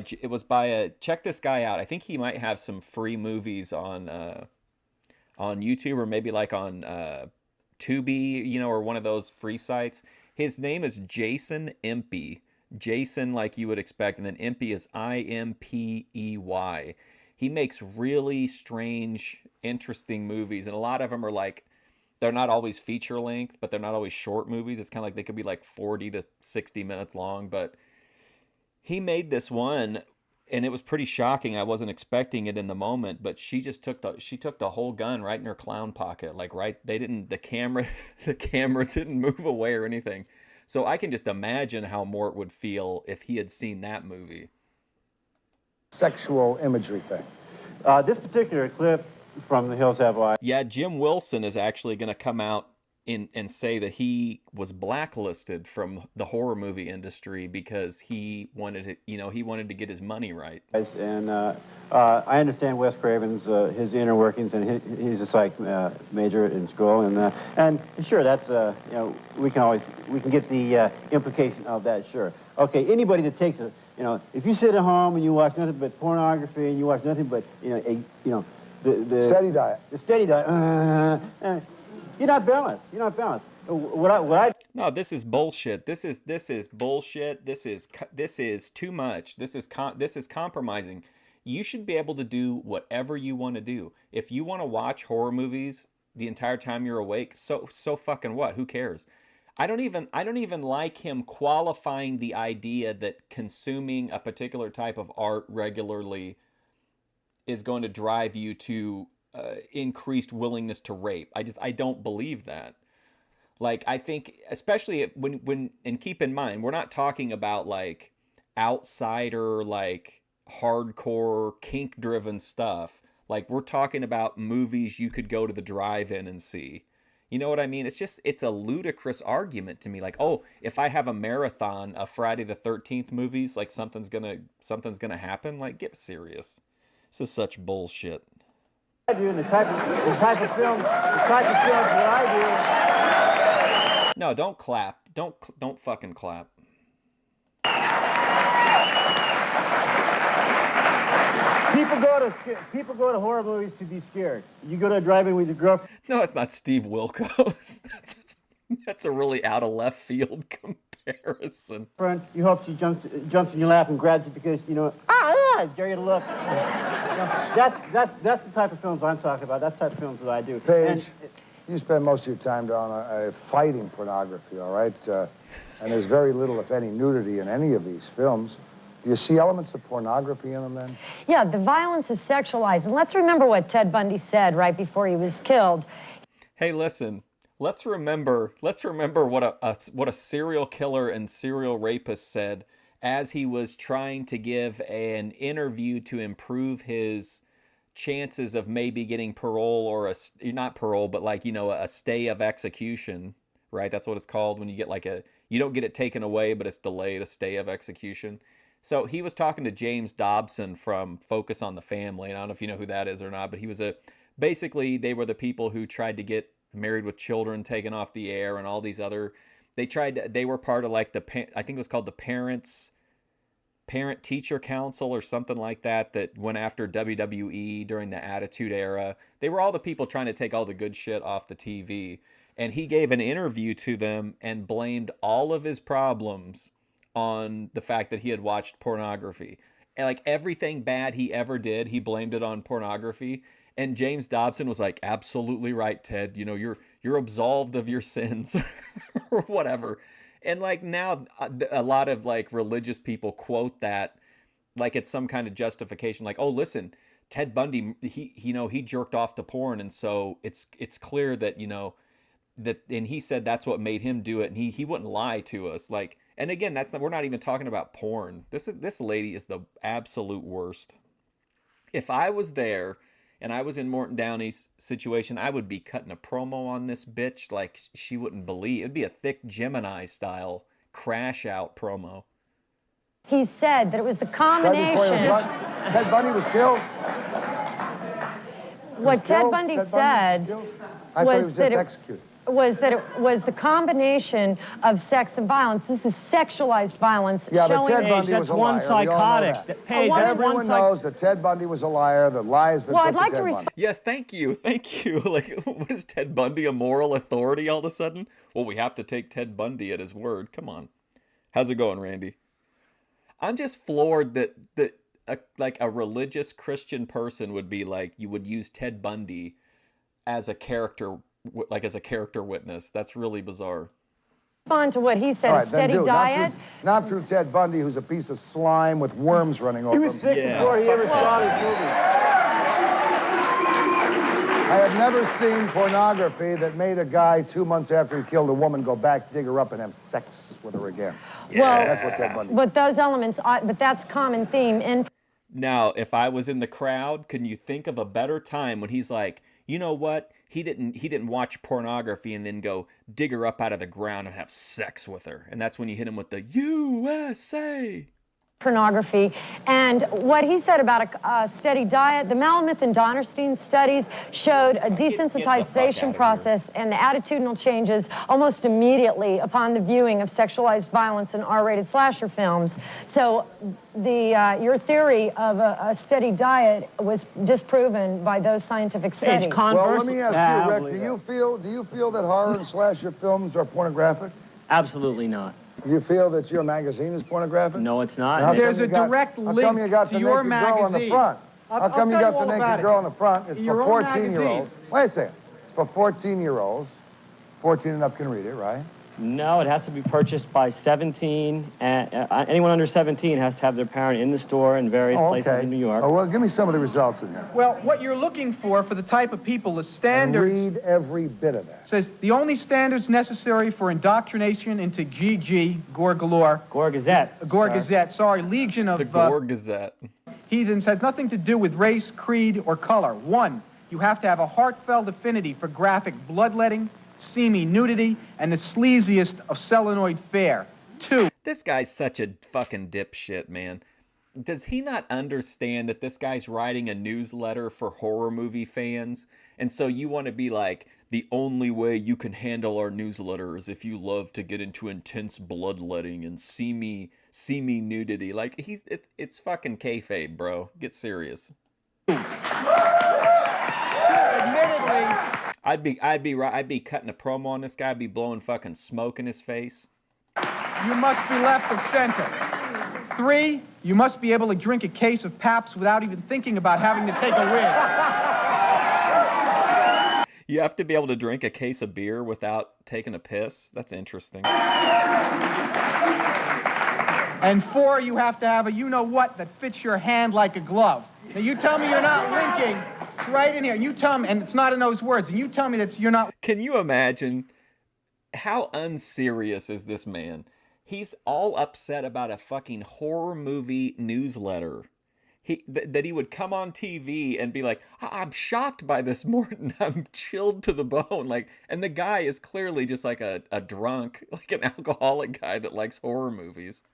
a, check this guy out. I think he might have some free movies on YouTube, or maybe like on Tubi, you know, or one of those free sites. His name is Jason Impey. Jason, like you would expect, and then Impey is Impey. He makes really strange, interesting movies, and a lot of them are like, they're not always feature length, but they're not always short movies. It's kind of like they could be like 40 to 60 minutes long, but he made this one, and it was pretty shocking. I wasn't expecting it in the moment, but she just took the whole gun right in her clown pocket, like the camera didn't move away or anything. So I can just imagine how Mort would feel if he had seen that movie. Sexual imagery thing. This particular clip from The Hills Have Eyes. Yeah, Jim Wilson is actually going to come out and say that he was blacklisted from the horror movie industry because he wanted to get his money right. And I understand Wes Craven's his inner workings, and he's a psych major in school, and sure, that's we can get the implication of that, sure. Okay, anybody that takes a, if you sit at home and you watch nothing but pornography and you watch nothing but the steady diet. The steady diet. You're not balanced. No, this is bullshit. This is bullshit. This is too much. This is compromising. You should be able to do whatever you want to do. If you want to watch horror movies the entire time you're awake, so fucking what? Who cares? I don't even like him qualifying the idea that consuming a particular type of art regularly is going to drive you to increased willingness to rape. I don't believe that. Like, I think, especially when and keep in mind, we're not talking about like outsider, like hardcore kink driven stuff. Like, we're talking about movies you could go to the drive-in and see. You know what I mean? It's a ludicrous argument to me. Like, oh, if I have a marathon of Friday the 13th movies, like something's gonna happen. Like, get serious. This is such bullshit. I do, and the type of films that I do. No, don't clap. Don't fucking clap. People go to horror movies to be scared. You go to a drive-in with your girlfriend. No, it's not Steve Wilkos. That's a really out of left field comparison. You hope she jumps in your lap and grabs you because dare you to look. That's the type of films I'm talking about. That's the type of films that I do. Paige, you spend most of your time on fighting pornography, all right? And there's very little, if any, nudity in any of these films. Do you see elements of pornography in them then? Yeah, the violence is sexualized. And let's remember what Ted Bundy said right before he was killed. Hey, listen. Let's remember what a serial killer and serial rapist said as he was trying to give an interview to improve his chances of maybe getting parole or not parole, but like, a stay of execution, right? That's what it's called when you get like you don't get it taken away, but it's delayed, a stay of execution. So he was talking to James Dobson from Focus on the Family. And I don't know if you know who that is or not, but he was basically they were the people who tried to get Married with Children taken off the air and all these other, they were part of like I think it was called the Parent Teacher Council or something like that went after WWE during the Attitude Era. They were all the people trying to take all the good shit off the TV. And he gave an interview to them and blamed all of his problems on the fact that he had watched pornography. And like everything bad he ever did, he blamed it on pornography. And James Dobson was like, absolutely right, Ted. You're absolved of your sins or whatever. And like now a lot of like religious people quote that like it's some kind of justification. Like, oh, listen, Ted Bundy, he jerked off to porn. And so it's clear that, and he said that's what made him do it. And he wouldn't lie to us. Like, and again, we're not even talking about porn. This lady is the absolute worst. If I was there and I was in Morton Downey's situation, I would be cutting a promo on this bitch like she wouldn't believe. It'd be a thick Gemini style crash out promo. He said that it was the combination. Ted Bundy was killed. What Ted Bundy said was that it was the combination of sex and violence. This is sexualized violence. Yeah, showing but Ted Bundy was a liar. Psychotic. Everyone knows that Ted Bundy was a liar. The lie has been put to Ted Bundy. Yes, thank you. Like, what is Ted Bundy, a moral authority all of a sudden? Well, we have to take Ted Bundy at his word. Come on. How's it going, Randy? I'm just floored that a religious Christian person would be like, you would use Ted Bundy as a character, like as a character witness. That's really bizarre. Respond to what he said, Right, steady diet. Not through Ted Bundy, who's a piece of slime with worms running over him. He was sick before he ever saw his movie. I have never seen pornography that made a guy 2 months after he killed a woman go back, dig her up, and have sex with her again. Yeah. Well, that's what Ted Bundy but those elements, but that's common theme in. Now, if I was in the crowd, can you think of a better time when he's like, you know what? He didn't watch pornography and then go dig her up out of the ground and have sex with her. And that's when you hit him with the USA. Pornography. And what he said about a steady diet, the Malamith and Donnerstein studies showed a desensitization process and the attitudinal changes almost immediately upon the viewing of sexualized violence in R-rated slasher films. So your theory of a steady diet was disproven by those scientific studies. Well, let me ask you, Rick, do you feel that horror and slasher films are pornographic? Absolutely not. Do you feel that your magazine is pornographic? No, it's not. There's a direct link to your magazine. How come you got the naked girl on the front? It's for 14-year-olds. Wait a second. It's for 14-year-olds. 14 and up can read it, right? No, it has to be purchased by 17. Anyone under 17 has to have their parent in the store in various places in New York. Oh, well, give me some of the results in here. Well, what you're looking for the type of people is standards. And read every bit of that. Says the only standards necessary for indoctrination into GG, Gore Galore. Gore Gazette. Gore Gazette, sorry, legion of... The Gore Gazette. Heathens has nothing to do with race, creed, or color. 1, you have to have a heartfelt affinity for graphic bloodletting, seamy nudity, and the sleaziest of solenoid fare. 2. This guy's such a fucking dipshit, man. Does he not understand that this guy's writing a newsletter for horror movie fans? And so you want to be like, the only way you can handle our newsletter is if you love to get into intense bloodletting and seamy nudity. Like, it's fucking kayfabe, bro. Get serious. Admittedly, I'd be cutting a promo on this guy. I'd be blowing fucking smoke in his face. you must be left of center. 3, you must be able to drink a case of Pabst without even thinking about having to take a wig. You have to be able to drink a case of beer without taking a piss? That's interesting. And 4, you have to have a you-know-what that fits your hand like a glove. Now, you tell me you're not winking. It's right in here. You tell me, and it's not in those words, and you tell me that you're not... Can you imagine how unserious is this man? He's all upset about a fucking horror movie newsletter. That he would come on TV and be like, I'm shocked by this, Morton. I'm chilled to the bone. Like, and the guy is clearly just like a drunk, like an alcoholic guy that likes horror movies.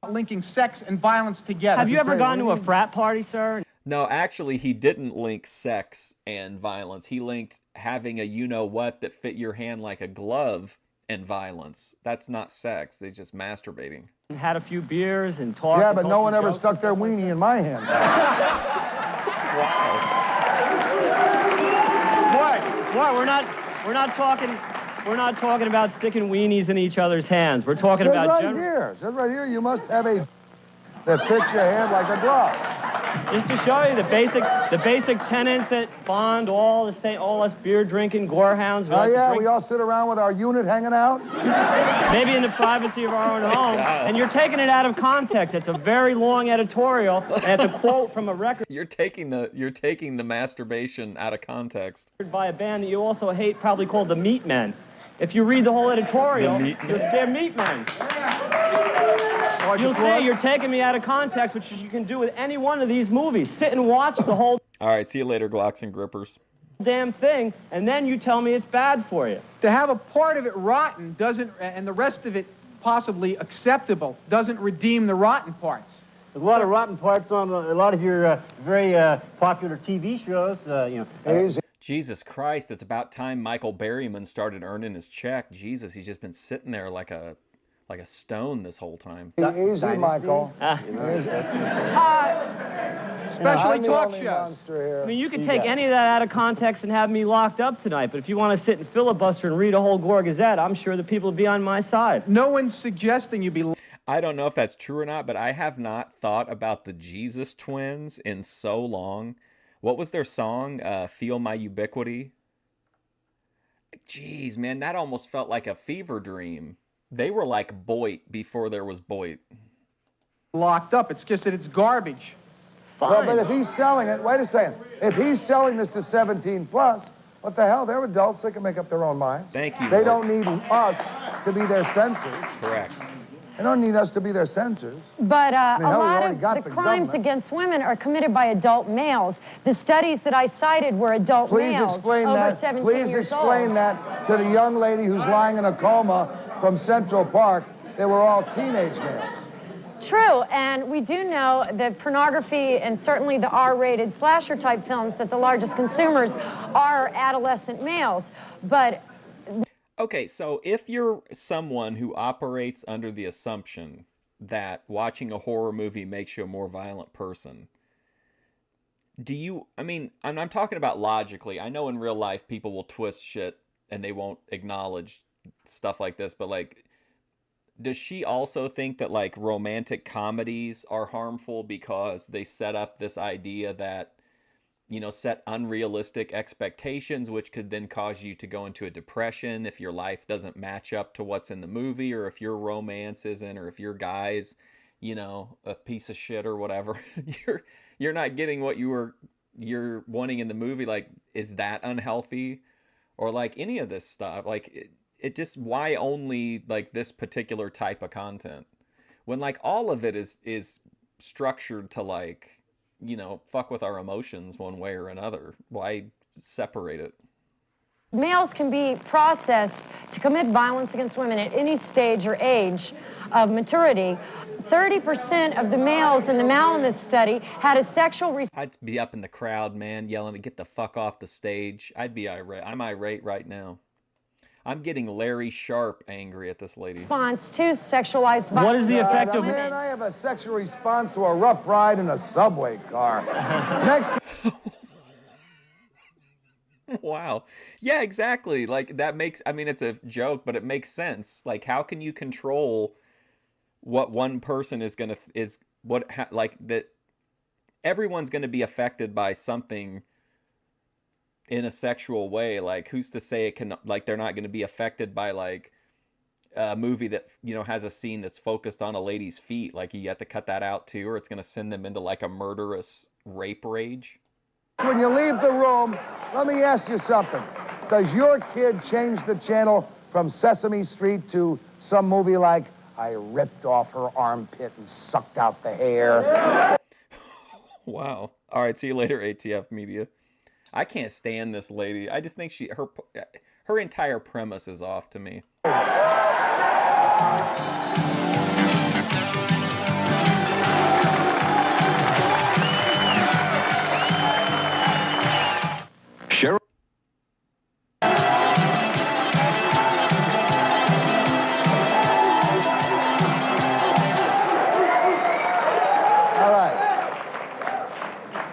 Linking sex and violence together. Have you ever gone to a frat party, sir? No, actually, he didn't link sex and violence. He linked having a you-know-what that fit your hand like a glove and violence. That's not sex. They're just masturbating. Had a few beers and talked. Yeah, but no one ever stuck their weenie in my hand. What? We're not talking about sticking weenies in each other's hands. We're talking about It says right here, you must have a that fits your hand like a glove. Just to show you the basic tenets that bond all us beer drinking gorehounds. Oh yeah, we all sit around with our unit hanging out. Maybe in the privacy of our own home, and you're taking it out of context. It's a very long editorial, and it's a quote from a record. You're taking the masturbation out of context. By a band that you also hate, probably called the Meat Men. If you read the whole editorial, they're Meat Men. You'll see you're taking me out of context, which you can do with any one of these movies. Sit and watch the whole All right, see you later, Glocks and Grippers. damn thing, and then you tell me it's bad for you. To have a part of it rotten doesn't, and the rest of it possibly acceptable, doesn't redeem the rotten parts. There's a lot of rotten parts on a lot of your very popular TV shows. Jesus Christ, it's about time Michael Berryman started earning his check. Jesus, he's just been sitting there like a stone this whole time. Easy, Michael. Especially talk shows. I mean, you can take any of that out of context and have me locked up tonight, but if you want to sit and filibuster and read a whole Gore Gazette, I'm sure the people will be on my side. No one's suggesting you be... I don't know if that's true or not, but I have not thought about the Jesus Twins in so long. What was their song? Feel My Ubiquity? Jeez, man, that almost felt like a fever dream. They were like Boit before there was Boit. Locked up. It's just that it's garbage. Well, but if he's selling it, wait a second. If he's selling this to 17 plus, what the hell? They're adults. They can make up their own minds. Thank you. They don't need us to be their censors. Correct. They don't need us to be their censors. But I mean, a hell, we lot already got of the the crimes government. against women are committed by adult males. The studies that I cited were adult males over 17 Please years explain old. that to the young lady who's lying in a coma from Central Park. They were all teenage males. True, and we do know that pornography and certainly the R-rated slasher-type films, that the largest consumers are adolescent males. But Okay, so if you're someone who operates under the assumption that watching a horror movie makes you a more violent person, I mean, I'm talking about logically. I know in real life people will twist shit and they won't acknowledge stuff like this, but like, does she also think that like romantic comedies are harmful because they set up this idea that, you know, set unrealistic expectations, which could then cause you to go into a depression if your life doesn't match up to what's in the movie, or if your romance isn't, or if your guy's, you know, a piece of shit or whatever. you're not getting what you're wanting in the movie. Like, is that unhealthy? Or like any of this stuff? Like it just, why only like this particular type of content when like all of it is structured to like, you know, fuck with our emotions one way or another? Why separate it? males can be processed to commit violence against women at any stage or age of maturity. 30% of the males in the Malamud study had a sexual... I'd be up in the crowd, man, yelling to get the fuck off the stage. I'd be irate. I'm irate right now. I'm getting Larry Sharp angry at this lady. ...response to sexualized violence. What is the effect of... Man, I have a sexual response to a rough ride in a subway car. Next... Wow. Yeah, exactly. Like, that makes... I mean, it's a joke, but it makes sense. Like, how can you control... what one person is gonna like that everyone's gonna be affected by something in a sexual way? Like, who's to say it can, like, they're not gonna be affected by like a movie that, you know, has a scene that's focused on a lady's feet? Like, you have to cut that out too, or it's gonna send them into like a murderous rape rage. When you leave the room, let me ask you something. Does your kid change the channel from Sesame Street to some movie like I ripped off her armpit and sucked out the hair. Wow. All right, see you later, ATF media. I can't stand this lady. I just think her entire premise is off to me. Sheriff. All right.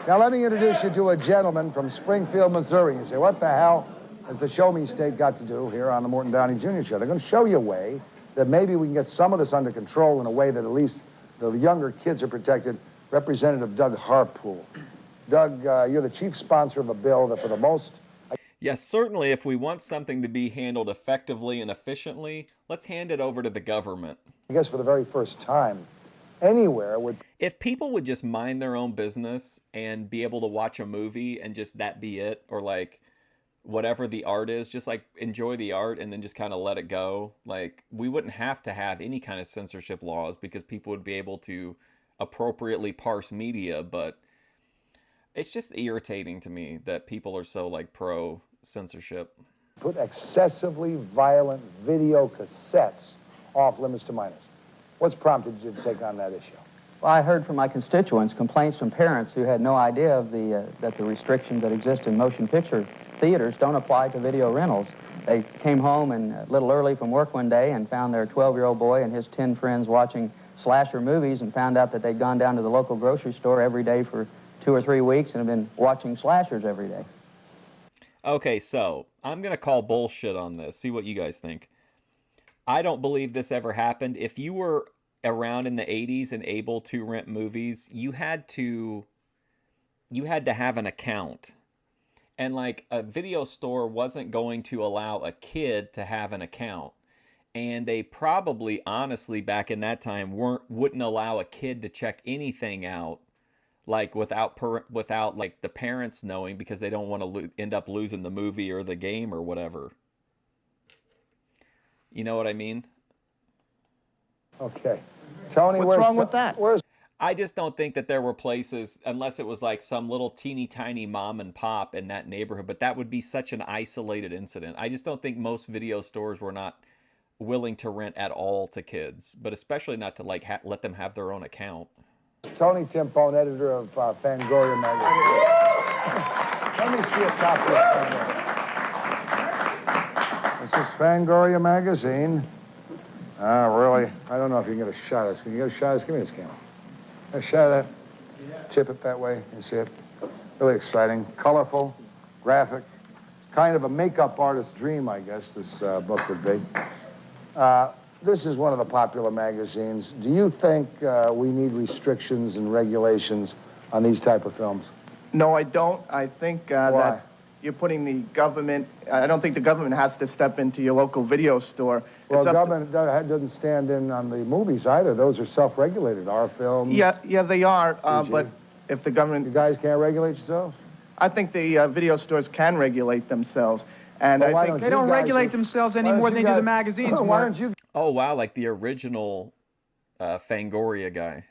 Now let me introduce you to a gentleman from Springfield, Missouri. You say, what the hell has the Show Me State got to do here on the Morton Downey Jr. show? They're going to show you a way that maybe we can get some of this under control in a way that at least the younger kids are protected. Representative Doug Harpool. Doug, you're the chief sponsor of a bill that for the most... Yes, certainly if we want something to be handled effectively and efficiently, let's hand it over to the government. I guess for the very first time anywhere would... If people would just mind their own business and be able to watch a movie and just that be it, or like whatever the art is, just like enjoy the art and then just kind of let it go, like we wouldn't have to have any kind of censorship laws because people would be able to appropriately parse media. But it's just irritating to me that people are so like pro censorship. Put excessively violent video cassettes off limits to minors. What's prompted you to take on that issue? Well, I heard from my constituents complaints from parents who had no idea of that the restrictions that exist in motion picture theaters don't apply to video rentals. They came home a little early from work one day and found their 12-year-old boy and his 10 friends watching slasher movies and found out that they'd gone down to the local grocery store every day for 2 or 3 weeks and have been watching slashers every day. Okay, so I'm going to call bullshit on this. See what you guys think. I don't believe this ever happened. If you were around in the 80s and able to rent movies, you had to have an account. And like a video store wasn't going to allow a kid to have an account. And they probably honestly back in that time wouldn't allow a kid to check anything out like without like the parents knowing because they don't want to end up losing the movie or the game or whatever. You know what I mean? Okay. Tony, what's wrong with that? I just don't think that there were places, unless it was like some little teeny tiny mom and pop in that neighborhood, but that would be such an isolated incident. I just don't think most video stores were not willing to rent at all to kids, but especially not to like let them have their own account. Tony Timpone, editor of Fangoria magazine. Let me see a copy of Fangoria. This is Fangoria magazine. Really? I don't know if you can get a shot of this. Can you get a shot of this? Give me this camera. A shot of that. Tip it that way. You see it? Really exciting. Colorful. Graphic. Kind of a makeup artist's dream, I guess, this book would be. This is one of the popular magazines. Do you think we need restrictions and regulations on these type of films? No, I don't. I think that you're putting the government, I don't think the government has to step into your local video store. Well, the government doesn't stand in on the movies either. Those are self-regulated. Our films. Yeah, they are, but if the government... You guys can't regulate yourselves? I think the video stores can regulate themselves. And Well, why I think don't They don't regulate themselves any more than they do the magazines. Why don't you Oh, wow, like the original Fangoria guy.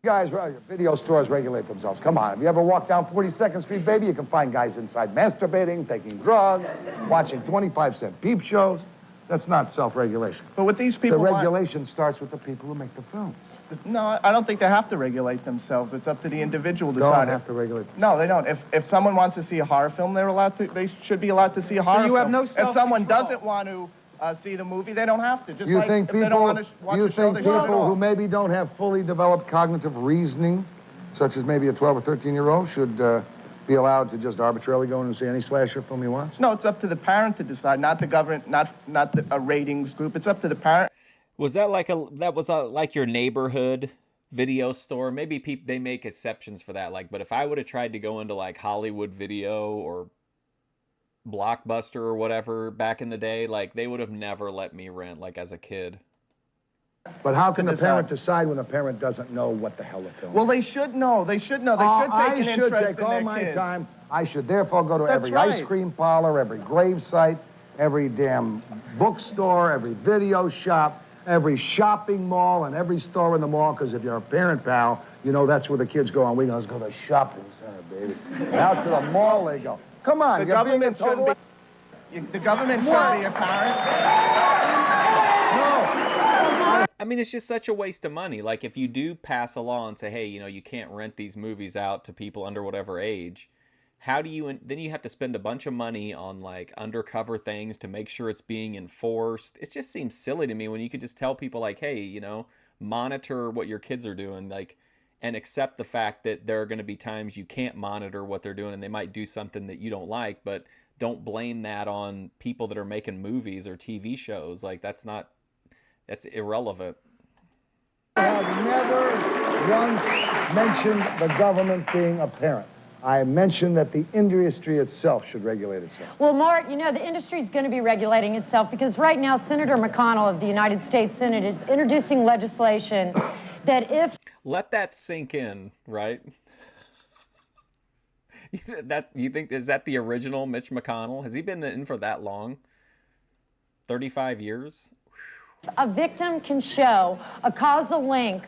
guys, video stores regulate themselves? Come on. Have you ever walked down 42nd Street, baby? You can find guys inside masturbating, taking drugs, watching 25-cent peep shows. That's not self-regulation. But what these people The want- regulation starts with the people who make the films. No, I don't think they have to regulate themselves. It's up to the individual to Don't decide. have to regulate. No, they don't. If someone wants to see a horror film, they should be allowed to see a horror film. you have no If someone doesn't want to see the movie, they don't have to. Just like if they don't want to watch the show, they shut it people who off. maybe don't have fully developed cognitive reasoning, such as maybe a 12 or 13-year-old, should be allowed to just arbitrarily go in and see any slasher film he wants? No, it's up to the parent to decide, not the government, not a ratings group. It's up to the parent. Was that like like your neighborhood video store? Maybe they make exceptions for that. Like, but if I would have tried to go into like Hollywood Video or Blockbuster or whatever back in the day, like they would have never let me rent like as a kid. But how can the parent decide when the parent doesn't know what the hell the film is? Well, they should know. They should know. They should take an interest in their kids. all my time. I should therefore go to That's every right. ice cream parlor, every grave site, every damn bookstore, every video shop. every shopping mall and every store in the mall, because if you're a parent, pal, you know that's where the kids go on weekends. Go to the shopping center, baby. And out to the mall they go. Come on, The you're being a government total... shouldn't be... The government shouldn't be a parent. I mean, it's just such a waste of money. Like, if you do pass a law and say, hey, you know, you can't rent these movies out to people under whatever age, how do you... Then you have to spend a bunch of money on, like, undercover things to make sure it's being enforced. It just seems silly to me when you could just tell people, like, hey, you know, monitor what your kids are doing, like, and accept the fact that there are going to be times you can't monitor what they're doing and they might do something that you don't like, but don't blame that on people that are making movies or TV shows. Like, that's irrelevant. I have never once mentioned the government being a parent. I mentioned that the industry itself should regulate itself. Well, Mort, you know, the industry is going to be regulating itself because right now Senator McConnell of the United States Senate is introducing legislation that if... Let that sink in, right? You think, is that the original Mitch McConnell? Has he been in for that long? 35 years? A victim can show a causal link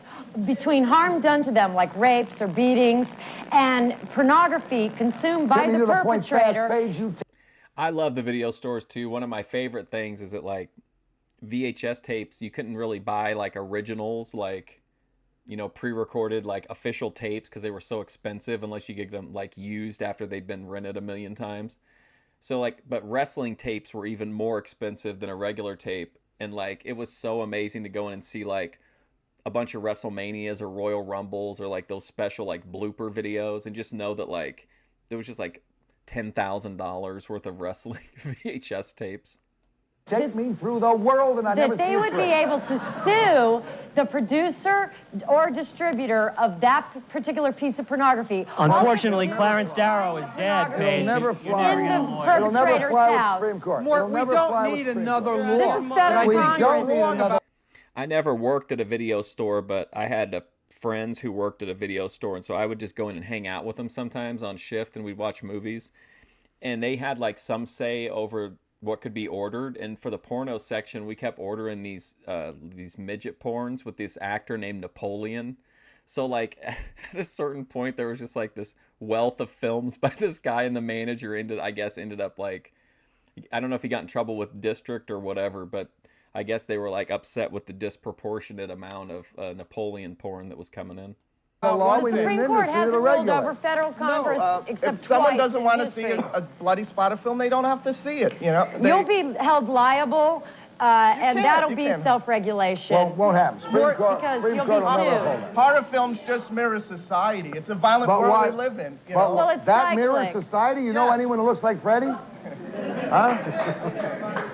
between harm done to them, like rapes or beatings, and pornography consumed by the perpetrator. I love the video stores too. One of my favorite things is that, like, VHS tapes, you couldn't really buy like originals, like, you know, pre-recorded like official tapes because they were so expensive unless you get them like used after they'd been rented a million times. So like, but wrestling tapes were even more expensive than a regular tape. And like, it was so amazing to go in and see like a bunch of WrestleManias or Royal Rumbles or like those special like blooper videos and just know that like there was just like $10,000 worth of wrestling VHS tapes. Take me through the world and I never see that they would be able to sue the producer or distributor of that particular piece of pornography. Unfortunately, Clarence Darrow is dead, Paige. It'll never fly. In the It'll never perpetrator's fly with the house. Supreme Court. Mort, It'll we never don't fly with need Supreme another Court. law. This is federal We Congress. don't need another... I never worked at a video store, but I had friends who worked at a video store, and so I would just go in and hang out with them sometimes on shift, and we'd watch movies. And they had like some say over what could be ordered, and for the porno section, we kept ordering these midget porns with this actor named Napoleon. So like at a certain point, there was just like this wealth of films by this guy, and the manager ended up like, I don't know if he got in trouble with district or whatever, but I guess they were like upset with the disproportionate amount of Napoleon porn that was coming in. The Supreme Court hasn't ruled over federal Congress except if someone twice doesn't in want to see history. a bloody spot of film, they don't have to see it. You know, You'll be held liable, and that'll you be can't. self-regulation. Well, won't happen. Supreme Court, because Supreme you'll Court be will never hold sued. it. Horror films just mirror society. It's a violent But world why- we live in. You But know? Well, it's that mirrors cyclic. society? You know anyone who looks like Freddie? Huh?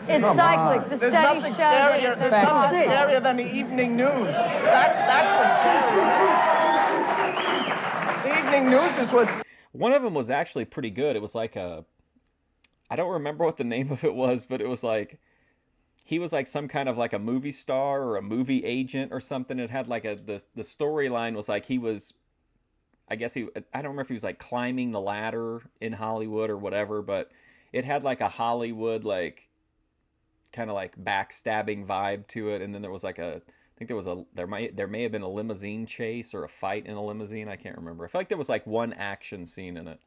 It's Come cyclic. on. The There's studies nothing show that scarier, it's there's a nothing cause. scarier than the evening news. That's what's scary. The evening news is what's... One of them was actually pretty good. It was like I don't remember what the name of it was, but it was like, he was like some kind of like a movie star or a movie agent or something. It had like the storyline was like he was, I don't remember if he was like climbing the ladder in Hollywood or whatever, but it had like a Hollywood, like kind of like backstabbing vibe to it. And then there was like there may have been a limousine chase or a fight in a limousine. I can't remember. I feel like there was like one action scene in it.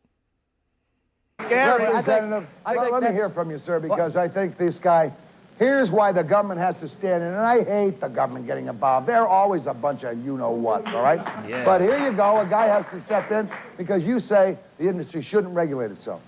Scary. Representative, let me hear from you, sir, because I think this guy, here's why the government has to stand in, and I hate the government getting involved. They're always a bunch of you-know-whats, all right? Yeah. But here you go, a guy has to step in because you say the industry shouldn't regulate itself.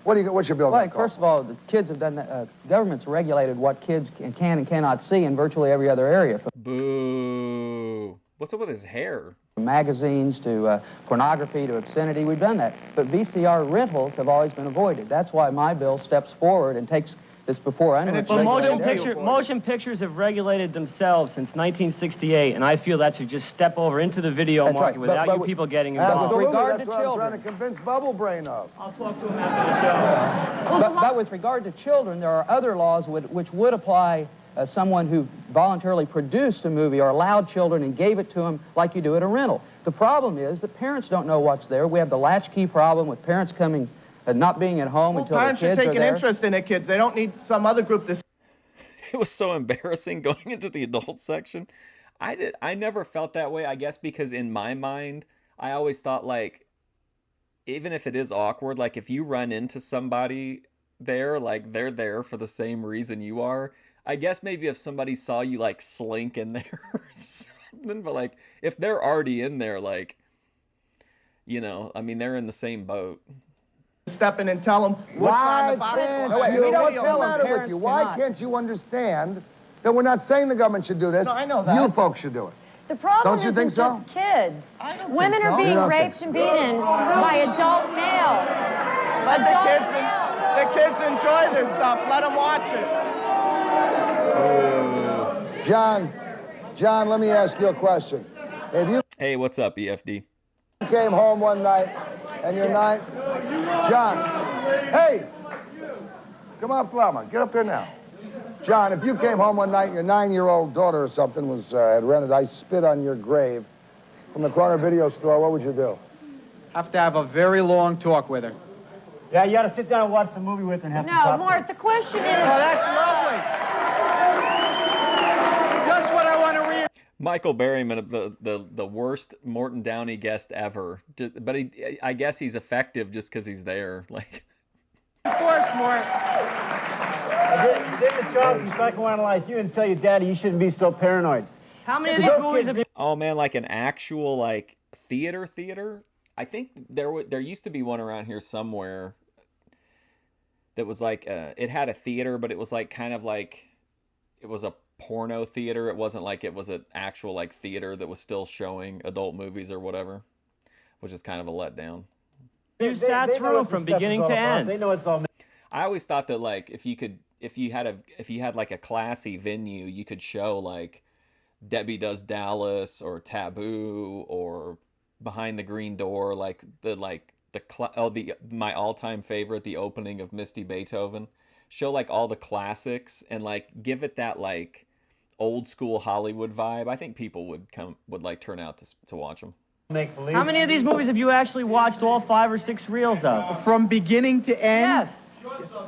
What's your bill? Well, first of all, the kids have done that. Government's regulated what kids can and cannot see in virtually every other area. Boo. What's up with his hair? From magazines to pornography to obscenity, we've done that. But VCR rentals have always been avoided. That's why my bill steps forward and takes this before anyone. Well, motion pictures have regulated themselves since 1968, and I feel that should just step over into the video That's market right, without but you people getting Absolutely, involved. regard that's to what I'm children. trying to convince Bubble Brain of. I'll talk to him after the show. But with regard to children, there are other laws which would apply someone who voluntarily produced a movie or allowed children and gave it to them like you do at a rental. The problem is that parents don't know what's there. We have the latchkey problem with parents coming, not being at home until their Parents kids should are take an there. interest in their kids. They don't need some other group to... it was so embarrassing going into the adult section. I never felt that way, I guess, because in my mind, I always thought like, even if it is awkward, like if you run into somebody there, like they're there for the same reason you are. I guess maybe if somebody saw you like slink in there or something, but like if they're already in there, like, I mean, they're in the same boat. Step in and tell them what kind of What's the matter with you? Why can't you understand that we're not saying the government should do this? No, I know that. You folks should do it. The problem Don't you isn't think so? just kids. Women think are so. You being don't think raped so. and beaten by adult males. But the kids enjoy this stuff. Let them watch it. John, let me ask you a question. If you Hey, what's up, EFD? came home one night and you're John, hey, come on, Plumber, get up there now. John, if you came home one night and your 9-year-old daughter or something had rented I Spit on Your Grave from the corner video store, what would you do? Have to have a very long talk with her. Yeah, you got to sit down and watch the movie with her and have some No, popcorn. Mort, the question is... Oh, that's lovely. Just what I want to read. Michael Berryman, the worst Morton Downey guest ever. But I guess he's effective just because he's there. Like, Of course, Mort. Didn't Charles psychoanalyze you and tell you, Daddy, you shouldn't be so paranoid? How many of these movies have you... oh man, like an actual like theater. I think there used to be one around here somewhere that was like it had a theater, but it was like kind of like it was a porno theater. It wasn't like it was an actual like theater that was still showing adult movies or whatever, which is kind of a letdown. You sat through from beginning to end. They know it's all... I always thought that like if you had like a classy venue, you could show like Debbie Does Dallas or Taboo or Behind the Green Door, like my all-time favorite, the opening of Misty Beethoven. Show like all the classics and like give it that like old school Hollywood vibe. I think people would like turn out to watch them. Make believe. How many of these movies have you actually watched all 5 or 6 reels of? From beginning to end? Yes.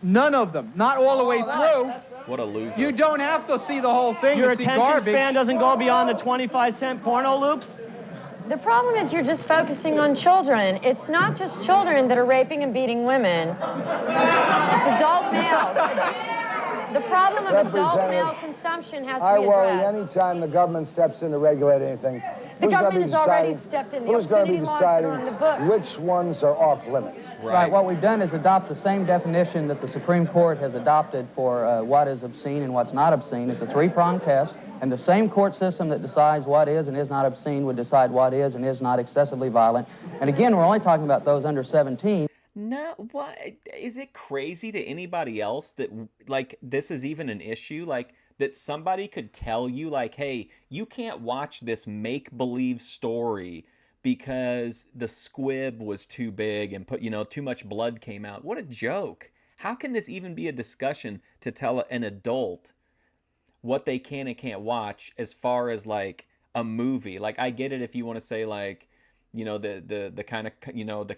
None of them. Not all the way through. What a loser. You don't have to see the whole thing Your to see attention garbage. span doesn't go beyond the 25-cent porno loops? The problem is you're just focusing on children. It's not just children that are raping and beating women. It's adult males. The problem of adult male consumption has to I be worry addressed. anytime the government steps in to regulate anything. The who's gonna government be has already deciding- stepped in. The Who's going to be obscenity laws that are on the deciding books. which ones are off limits? Right. What we've done is adopt the same definition that the Supreme Court has adopted for what is obscene and what's not obscene. It's a 3-pronged test, and the same court system that decides what is and is not obscene would decide what is and is not excessively violent. And again, we're only talking about those under 17. No, what is it crazy to anybody else that like this is even an issue? Like that somebody could tell you like, hey, you can't watch this make-believe story because the squib was too big and too much blood came out. What a joke. How can this even be a discussion to tell an adult what they can and can't watch as far as like a movie? Like I get it if you want to say like, the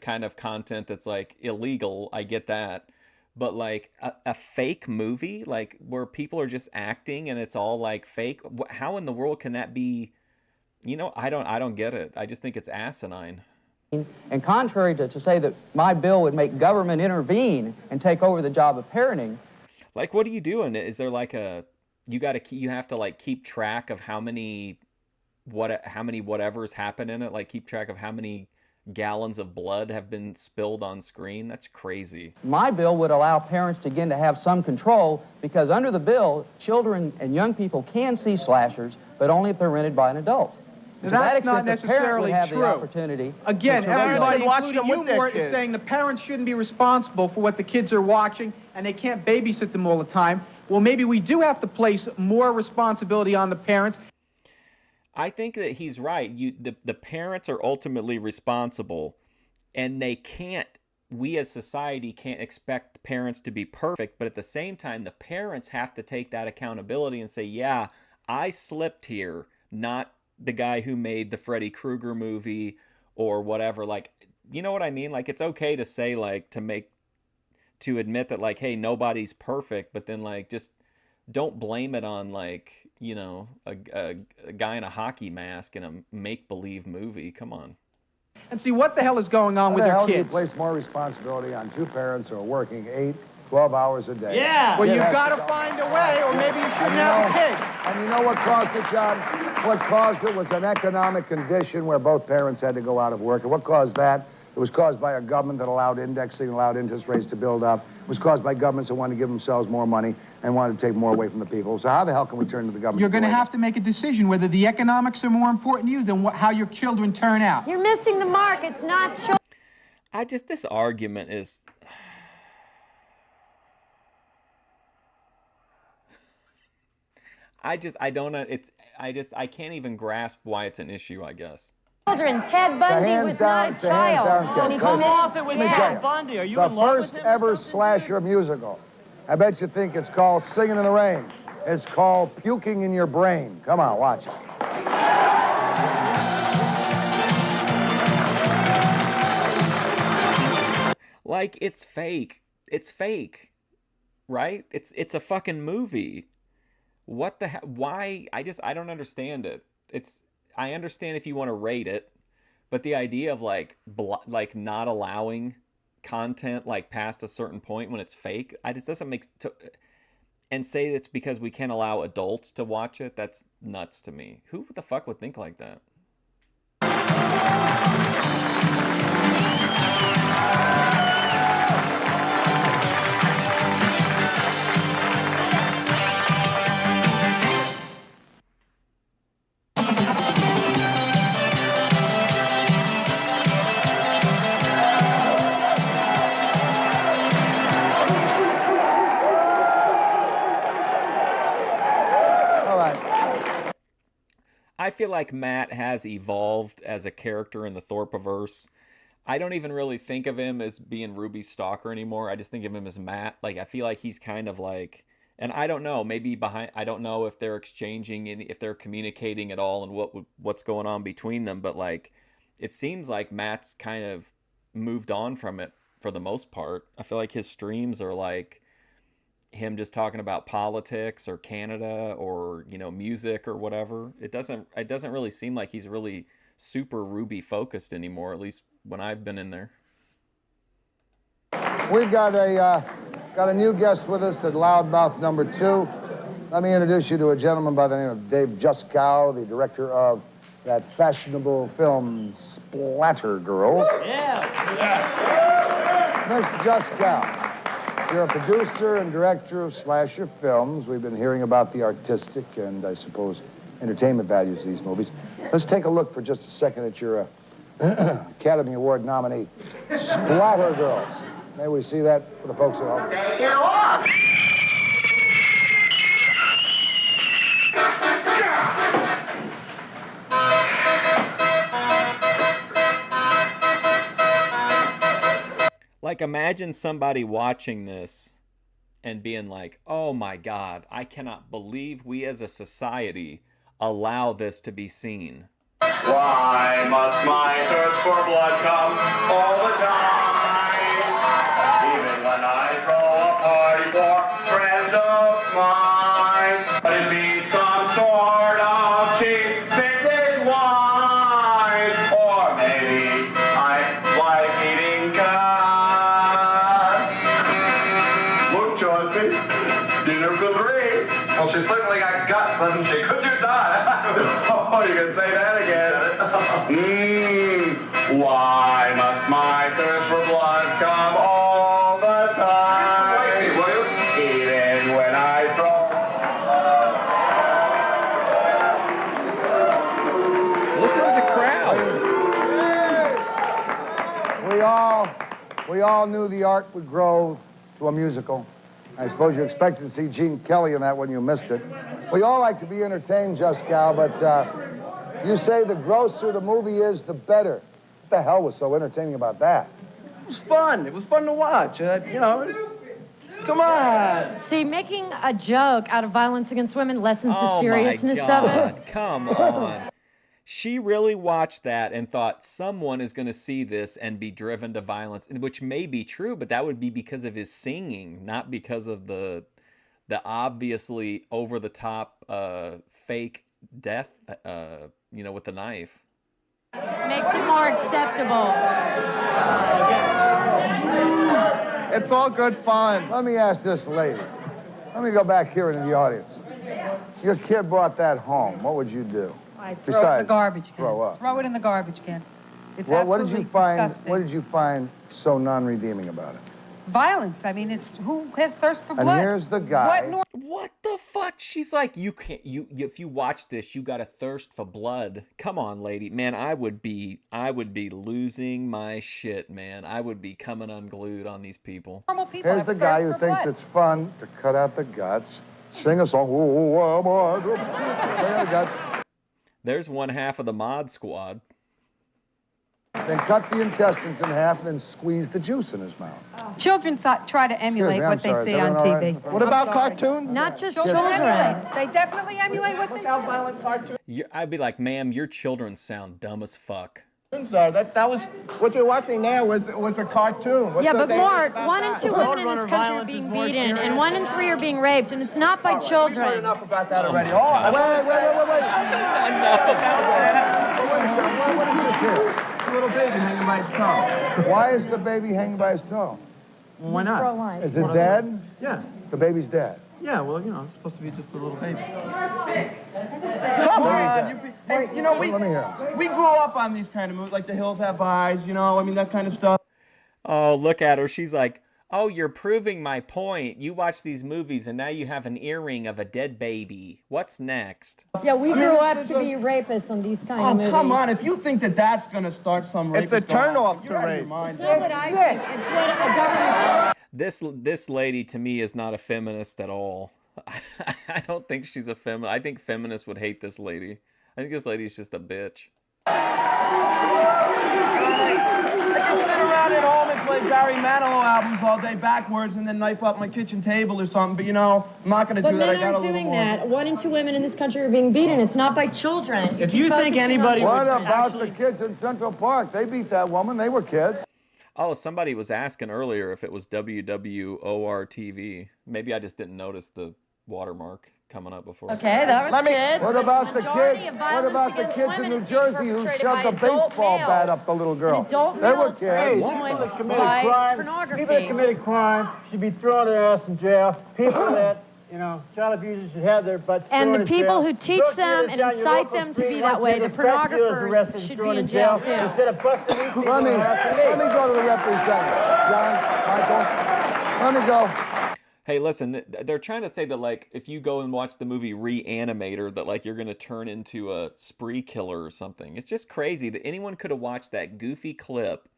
kind of content that's like illegal, I get that. But like a fake movie, like where people are just acting and it's all like fake, how in the world can that be? I don't get it. I just think it's asinine. And contrary to say that my bill would make government intervene and take over the job of parenting. Like, what are you doing? Is there like you have to like keep track of how many whatever's happened in it, like keep track of how many gallons of blood have been spilled on screen? That's crazy. My bill would allow parents again to have some control because under the bill, children and young people can see slashers, but only if they're rented by an adult. To that That's not extent, the parent would necessarily have true. the opportunity. Again, to everybody, regulate. including you, Mort, is saying the parents shouldn't be responsible for what the kids are watching, and they can't babysit them all the time. Well, maybe we do have to place more responsibility on the parents. I think that he's right. The parents are ultimately responsible, and we as society can't expect parents to be perfect, but at the same time, the parents have to take that accountability and say, yeah, I slipped here, not the guy who made the Freddy Krueger movie or whatever. Like, you know what I mean? Like, it's okay to say, like, to admit that, like, hey, nobody's perfect, but then, like, just don't blame it on like, you know, a guy in a hockey mask in a make-believe movie. Come on. And see, what the hell is going on with How the their hell do you kids? place more responsibility on two parents who are working 8, 12 hours a day? Yeah. Well, Kid you've has got to to go- find a way, or maybe you And shouldn't you have know- kids. And you know what caused it, John? What caused it was an economic condition where both parents had to go out of work. And what caused that? It was caused by a government that allowed indexing, allowed interest rates to build up. It was caused by governments that wanted to give themselves more money and wanted to take more away from the people. So how the hell can we turn to the government? You're going to have to make a decision whether the economics are more important to you than how your children turn out. You're missing the mark. It's not This argument is... I can't even grasp why it's an issue, I guess. children. Ted Bundy was not a child. When he Come committed- off it with Ted Bundy. Are you the in love with first him? ever slasher musical. I bet you think it's called Singing in the Rain. It's called Puking in Your Brain. Come on, watch it. Like, it's fake. It's fake. Right? It's a fucking movie. What the hell? Why? I don't understand it. I understand if you want to rate it, but the idea of like not allowing content like past a certain point when it's fake, doesn't make and say it's because we can't allow adults to watch it. That's nuts to me. Who the fuck would think like that? All right. I feel like Matt has evolved as a character in the Thorpeverse. I don't even really think of him as being Ruby's stalker anymore. I just think of him as Matt. Like, I feel like he's kind of like, and I don't know, maybe I don't know if they're exchanging and if they're communicating at all and what's going on between them. But like, it seems like Matt's kind of moved on from it for the most part. I feel like his streams are like him just talking about politics or Canada or, you know, music or whatever. It doesn't really seem like he's really super Ruby focused anymore, at least when I've been in there. We've got a new guest with us at Loudmouth number 2. Let me introduce you to a gentleman by the name of Dave Juskow, the director of that fashionable film Splatter Girls. Yeah. Mr. Juskow, you're a producer and director of slasher films. We've been hearing about the artistic and, I suppose, entertainment values of these movies. Let's take a look for just a second at your Academy Award nominee, Splatter Girls. May we see that for the folks at home? Get off! Like, imagine somebody watching this and being like, oh my God, I cannot believe we as a society allow this to be seen. Why must my thirst for blood come all the time? Even when I throw a party for friends of mine. But it be some sort of cheap vintage wine. Or maybe I like eating cats. Look, Chauncey, dinner for 3. Well, she certainly got guts, doesn't she? Could you die? Oh, you can say that again. Why must my thirst for blood come all the time? Even when I throw... Listen to the crowd. We all knew the art would grow to a musical. I suppose you expected to see Gene Kelly in that when you missed it. We all like to be entertained, Juskow, but you say the grosser the movie is, the better. What the hell was so entertaining about that? It was fun. It was fun to watch. You know, come on. See, making a joke out of violence against women lessens the Oh seriousness my of it. God, come on. She really watched that and thought someone is going to see this and be driven to violence, which may be true, but that would be because of his singing, not because of the the obviously over the top fake death, you know, with the knife. Makes it more acceptable. It's all good fun. Let me ask this lady. Let me go back here into the audience. Your kid brought that home. What would you do? I'd throw it in the Besides garbage can. throw up. Throw it in the garbage can. It's What did absolutely you find? disgusting. What did you find so non-redeeming about it? Violence. I mean, it's who has thirst for And blood? here's the guy. What the fuck? She's like, you can't. If you watch this, you got a thirst for blood. Come on, lady. Man, I would be losing my shit, man. I would be coming unglued on these people. Normal people Here's have the thirst guy who for thinks blood. it's fun to cut out the guts, sing a song. Cut out the guts, There's one half of the mod squad. then cut the intestines in half, and then squeeze the juice in his mouth. Children try to emulate me, I'm what they sorry. Is see on everyone all TV. right? What about cartoons? Not just Children children. emulate. They definitely emulate what they Look how violent cartoons I'd be like, ma'am, your children sound dumb as fuck. are. That was what you're watching now was a cartoon. What's Yeah, so but dangerous Mort, about 1 in that? 2 women in this country are being beaten, and 1 in 3 are being raped, and it's not by children. Enough about that already. Wait. Enough about that. What is this here? A little baby hanging by his toe. Why is the baby hanging by his toe? Why not? Is it dead? Yeah. The baby's dead. Yeah, well, you know, it's supposed to be just a little baby. Come on, you know, Let me hear it. we grew up on these kind of movies, like The Hills Have Eyes, you know, I mean, that kind of stuff. Oh, look at her. She's like, oh, you're proving my point. You watch these movies and now you have an earring of a dead baby. What's next? Yeah, we grew up to be rapists on these kind of movies. Come on, if you think that that's going to start some rape, It's a turn-off to you're out of your rape. mind. It's not what I think. It's what a government... This lady to me is not a feminist at all. I don't think she's a feminist. I think feminists would hate this lady. I think this lady's just a bitch. I can sit around at home and play Barry Manilow albums all day backwards and then knife up my kitchen table or something, but you know, I'm not going to But do that. I men got a aren't little doing more. that. 1 in 2 women in this country are being beaten. It's not by children. If keep you think focusing on anybody What children. about the kids in Central Park? They beat that woman. They were kids. Oh, somebody was asking earlier if it was WWOR-TV. Maybe I just didn't notice the watermark coming up before. Okay, that was kids. What but about the majority kids? of What violence about the against kids in women New is being Jersey who perpetrated shoved by a baseball adult bat males. up the little girl? Adult They were males kids. influenced by pornography. People that committed crime should be thrown their ass in jail. People that, you know, child abusers should have their butts And thrown the in people jail. who teach Drug them dealers and down your incite local them to street, be that once way, they the get drug dealers pornographers arrested, should thrown be in jail too. Instead of busting these people Let me out. go to the representative. John, Michael, let me go. Hey, listen, they're trying to say that, like, if you go and watch the movie Reanimator, that, like, you're going to turn into a spree killer or something. It's just crazy that anyone could have watched that goofy clip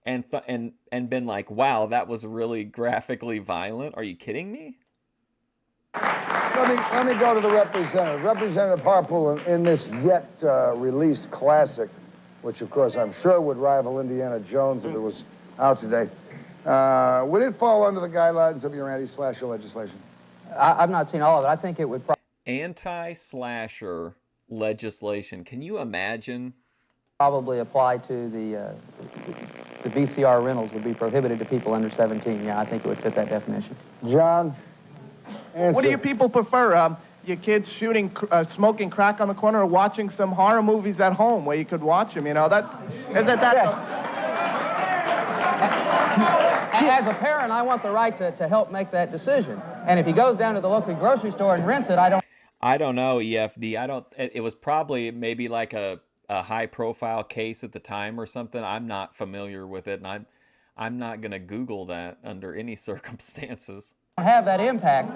and been like, wow, that was really graphically violent. Are you kidding me? Let me go to the representative. Representative Harpool, in this yet released classic, which of course I'm sure would rival Indiana Jones if it was out today. Would it fall under the guidelines of your anti-slasher legislation? I've not seen all of it. I think it would Anti-slasher legislation. Can you imagine? probably apply to the VCR rentals would be prohibited to people under 17. Yeah, I think it would fit that definition. John? What do you people prefer? Your kids shooting, smoking crack on the corner, or watching some horror movies at home where you could watch them? You know, isn't that? As a parent, I want the right to help make that decision. And if he goes down to the local grocery store and rents it, I don't know, EFD. It was probably maybe like a high-profile case at the time or something. I'm not familiar with it, and I'm not going to Google that under any circumstances. have that impact.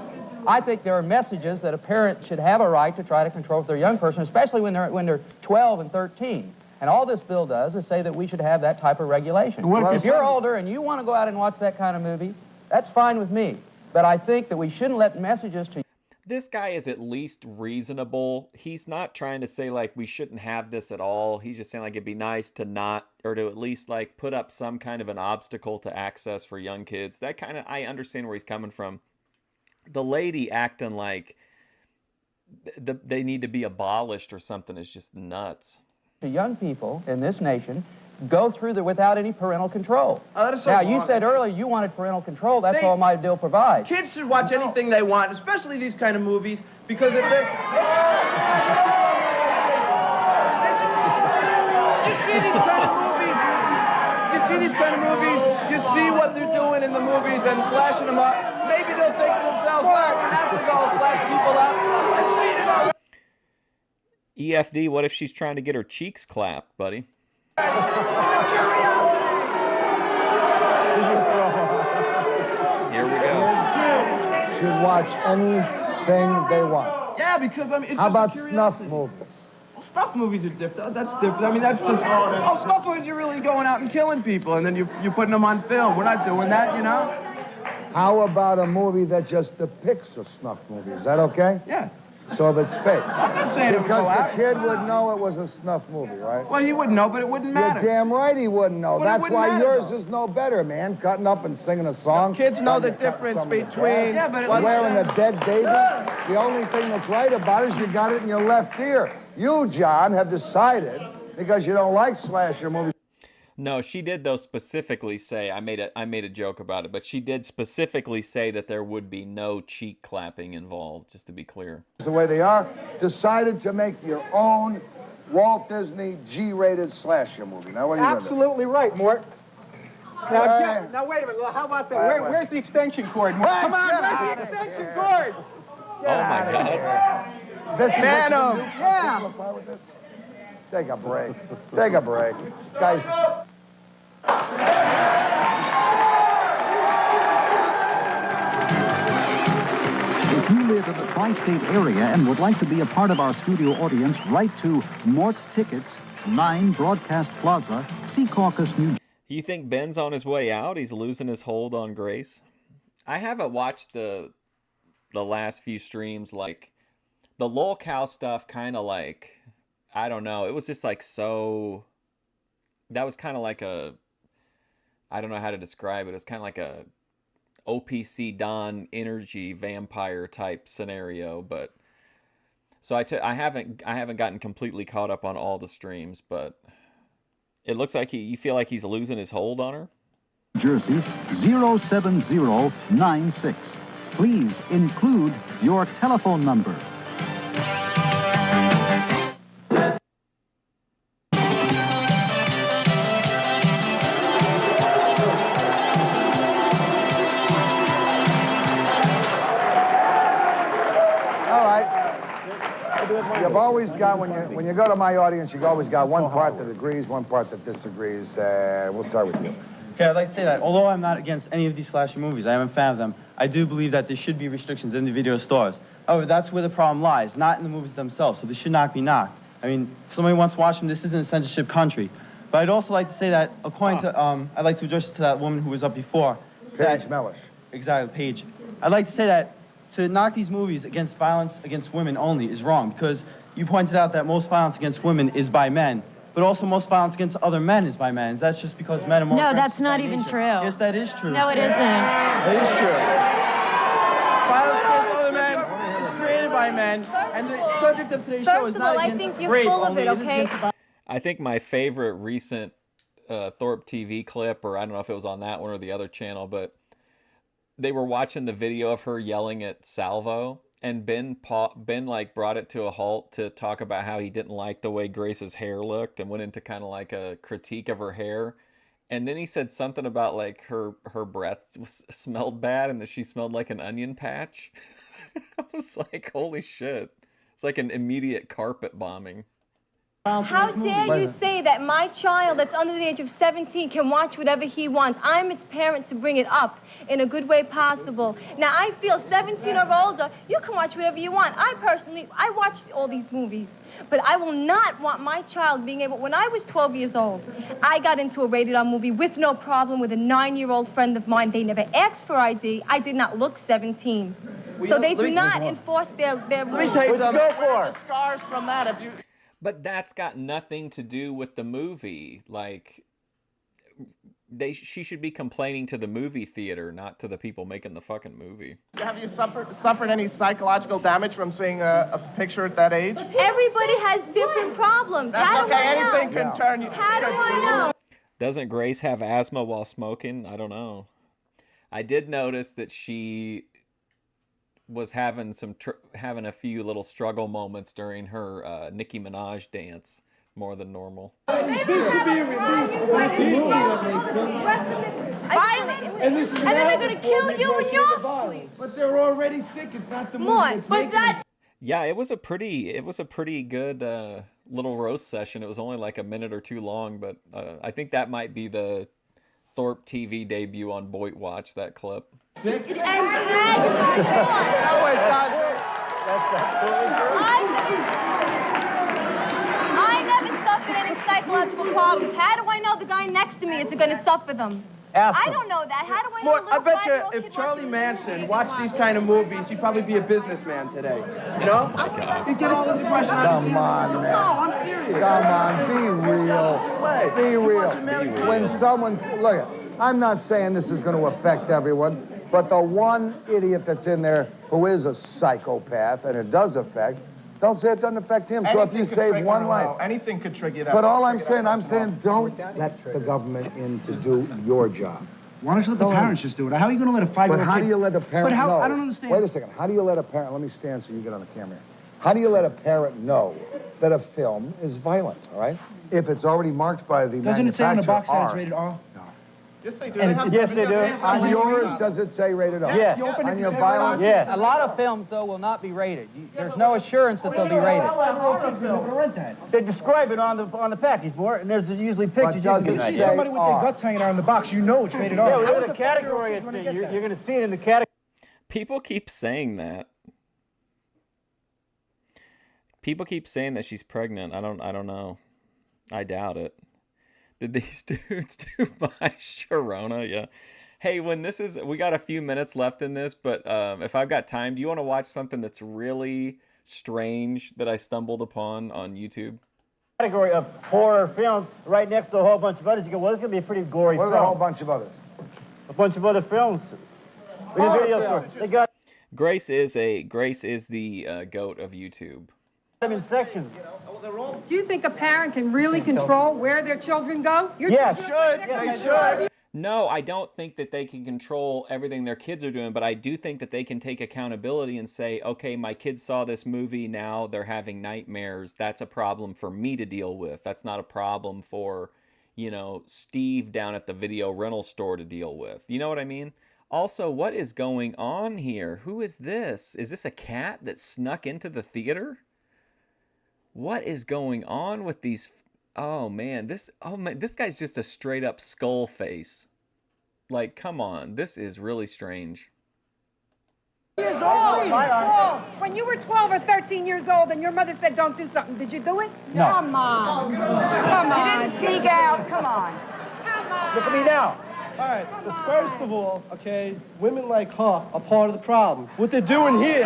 I think there are messages that a parent should have a right to try to control their young person, especially when they're 12 and 13. And all this bill does is say that we should have that type of regulation. If you're older and you want to go out and watch that kind of movie, that's fine with me. But I think that we shouldn't let messages to... This guy is at least reasonable. He's not trying to say, like, we shouldn't have this at all. He's just saying, like, it'd be nice to not, or to at least, like, put up some kind of an obstacle to access for young kids. That kind of, I understand where he's coming from. The lady acting like they need to be abolished or something is just nuts. To young people in this nation go through there without any parental control. Oh, that is so now, wrong. you said earlier you wanted parental control. That's all my deal provides. Kids should watch anything they want, especially these kind of movies, because if they're... You see these kind of movies, you see what they're doing in the movies and slashing them up. Maybe they'll think to themselves, well, I have to go slash people up. I've seen it already. EFD, what if she's trying to get her cheeks clapped, buddy? Here we go. Kids should watch anything they want. Yeah, because I mean, it's How just a about curiosity. snuff movies? Well, snuff movies are different. That's different. I mean, that's just... Oh, snuff movies, you're really going out and killing people, and then you're putting them on film. We're not doing that, you know? How about a movie that just depicts a snuff movie? Is that okay? Yeah. So if it's fake. I'm not saying it would go Because out. the kid would know it was a snuff movie, right? Well, he wouldn't know, but it wouldn't matter. You're damn right he wouldn't know. But it That's wouldn't why matter, yours though. is no better, man. Cutting up and singing a song. Kids know the Trying to cut difference some of the between... bad. Yeah, but at least- Wearing a dead baby. The only thing that's right about it is you got it in your left ear. You, John, have decided, because you don't like slasher movies. No, she did though specifically say, I made a joke about it, but she did specifically say that there would be no cheek clapping involved, just to be clear. The way they are, decided to make your own Walt Disney G-rated slasher movie. Now, what are you gonna do? Absolutely right, Mort. Now, wait a minute. How about that? Wait. Where's the extension cord, Mort? Come on, where's the extension cord? Oh my God. This is Man, what you do? yeah. People fight with this? Take a break. Take a break. Guys. If you live in the tri-state area and would like to be a part of our studio audience, write to Mort Tickets, 9 Broadcast Plaza, Secaucus, New Jersey. You think Ben's on his way out? He's losing his hold on Grace? I haven't watched the last few streams. Like, the lol cow stuff kind of like, I don't know. It was just like so... That was kind of like a... I don't know how to describe it. It's kind of like a OPC Don energy vampire type scenario, but so I haven't gotten completely caught up on all the streams, but it looks like you feel like he's losing his hold on her. Jersey 07096. Please include your telephone number. You've always got, when you go to my audience, you've always got one part that agrees, one part that disagrees. We'll start with you. Okay, I'd like to say that although I'm not against any of these slasher movies, I am a fan of them, I do believe that there should be restrictions in the video stores. However, that's where the problem lies, not in the movies themselves, so they should not be knocked. I mean, if somebody wants to watch them, this isn't a censorship country. But I'd also like to say that, according to, I'd like to address to that woman who was up before. Paige Mellish. Exactly, Paige. I'd like to say that to knock these movies against violence against women only is wrong, because you pointed out that most violence against women is by men, but also most violence against other men is by men. That's just because men are more... No, that's not even true. Yes, that is true. No, it isn't. It is true. Violence against other men is created by men, and the subject of today's show is not against rape only. It is against I think my favorite recent Thorpe TV clip, or I don't know if it was on that one or the other channel, but they were watching the video of her yelling at Salvo, and Ben like brought it to a halt to talk about how he didn't like the way Grace's hair looked and went into kind of like a critique of her hair. And then he said something about like her breath smelled bad and that she smelled like an onion patch. I was like, holy shit. It's like an immediate carpet bombing. How dare you say that my child that's under the age of 17 can watch whatever he wants? I'm its parent to bring it up in a good way possible. Now, I feel 17 or older, you can watch whatever you want. I watch all these movies, but I will not want my child being able... When I was 12 years old, I got into a rated R movie with no problem with a 9-year-old friend of mine. They never asked for ID. I did not look 17. So they do not enforce their rules. Let me tell you something. Go for it. Scars from that if you... But that's got nothing to do with the movie. Like, she should be complaining to the movie theater, not to the people making the fucking movie. Have you suffered any psychological damage from seeing a picture at that age? Everybody has different problems. That's How do okay. I know? Anything can turn you. How do I know? Doesn't Grace have asthma while smoking? I don't know. I did notice that she was having having a few little struggle moments during her Nicki Minaj dance more than normal. Violent, and then they're gonna kill you in your sleep. But they're already sick. It's not the movie. Mort, but that's Yeah, it was a pretty good little roast session. It was only like a minute or two long, but I think that might be the Thorpe TV debut on Boyd Watch, that clip. No, it's not. I never suffered any psychological problems. How do I know the guy next to me is going to suffer them? Ask I him. don't know that. How do I know Mort, a I little bet you five-year-old if kid Charlie wants to Manson watched these kind of movies, he'd probably be a businessman today. You know? He'd get all his impression out of Come on, man. No, I'm serious. Come on, be real. Be real. When someone's, look, I'm not saying this is going to affect everyone, but the one idiot that's in there who is a psychopath, and it does affect, don't say it doesn't affect him. So if you save one life. Anything could trigger that. But all I'm saying, don't let the government in to do your job. Why don't you let the parents just do it? How are you going to let a 5-year-old But how do you let a parent But how? know? I don't understand. Wait a second. How do you let a parent... Let me stand so you get on the camera. How do you let a parent know that a film is violent, all right? If it's already marked by the Doesn't it say on the box that it's R. rated R? Yes, they do. Yes, they do. On yours, does it say rated R? Yes. On your violence? Yes. A lot of films, though, will not be rated. There's no assurance that they'll be rated. They describe it on the package, Mort, and there's usually pictures. does You it can say see Somebody with their guts hanging out in the box, you know it's rated R. Yeah, look at the category it's in. You're going to see it in the category. People keep saying that. People keep saying that she's pregnant. I don't know. I doubt it. Did these dudes do my Sharona? Yeah. Hey, we got a few minutes left in this, but if I've got time, do you want to watch something that's really strange that I stumbled upon on YouTube? Category of horror films right next to a whole bunch of others. You go, well, this is going to be a pretty gory What film. are a whole bunch of others? A bunch of other films. We did video stores. They got Grace is the goat of YouTube. them in sections. Do you think a parent can really control where their children go? Yeah, They should. No, I don't think that they can control everything their kids are doing, but I do think that they can take accountability and say, okay, my kids saw this movie, now they're having nightmares. That's a problem for me to deal with. That's not a problem for, Steve down at the video rental store to deal with. You know what I mean? Also, what is going on here? Who is this? Is this a cat that snuck into the theater? What is going on with these? Oh man, this guy's just a straight up skull face. Like, come on, this is really strange. Years old. When you were 12 or 13 years old and your mother said don't do something, did you do it? No. Come on. Come on. You didn't speak out. Come on. Look at me now. All right, but first of all, okay, women like her are part of the problem. What they're doing here...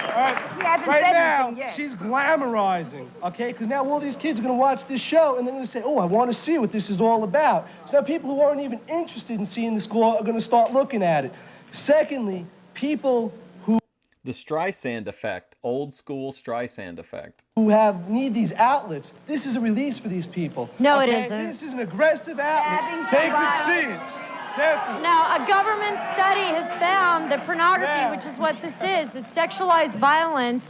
All right, right now, she's glamorizing, okay? Because now all these kids are going to watch this show, and they're going to say, oh, I want to see what this is all about. So now people who aren't even interested in seeing the score are going to start looking at it. Secondly, people who... The Streisand effect, old school Streisand effect. ...who need these outlets, this is a release for these people. No, okay? it isn't. This is an aggressive outlet. They could see it. Definitely. Now, a government study has found that pornography, which is what this is, that sexualized violence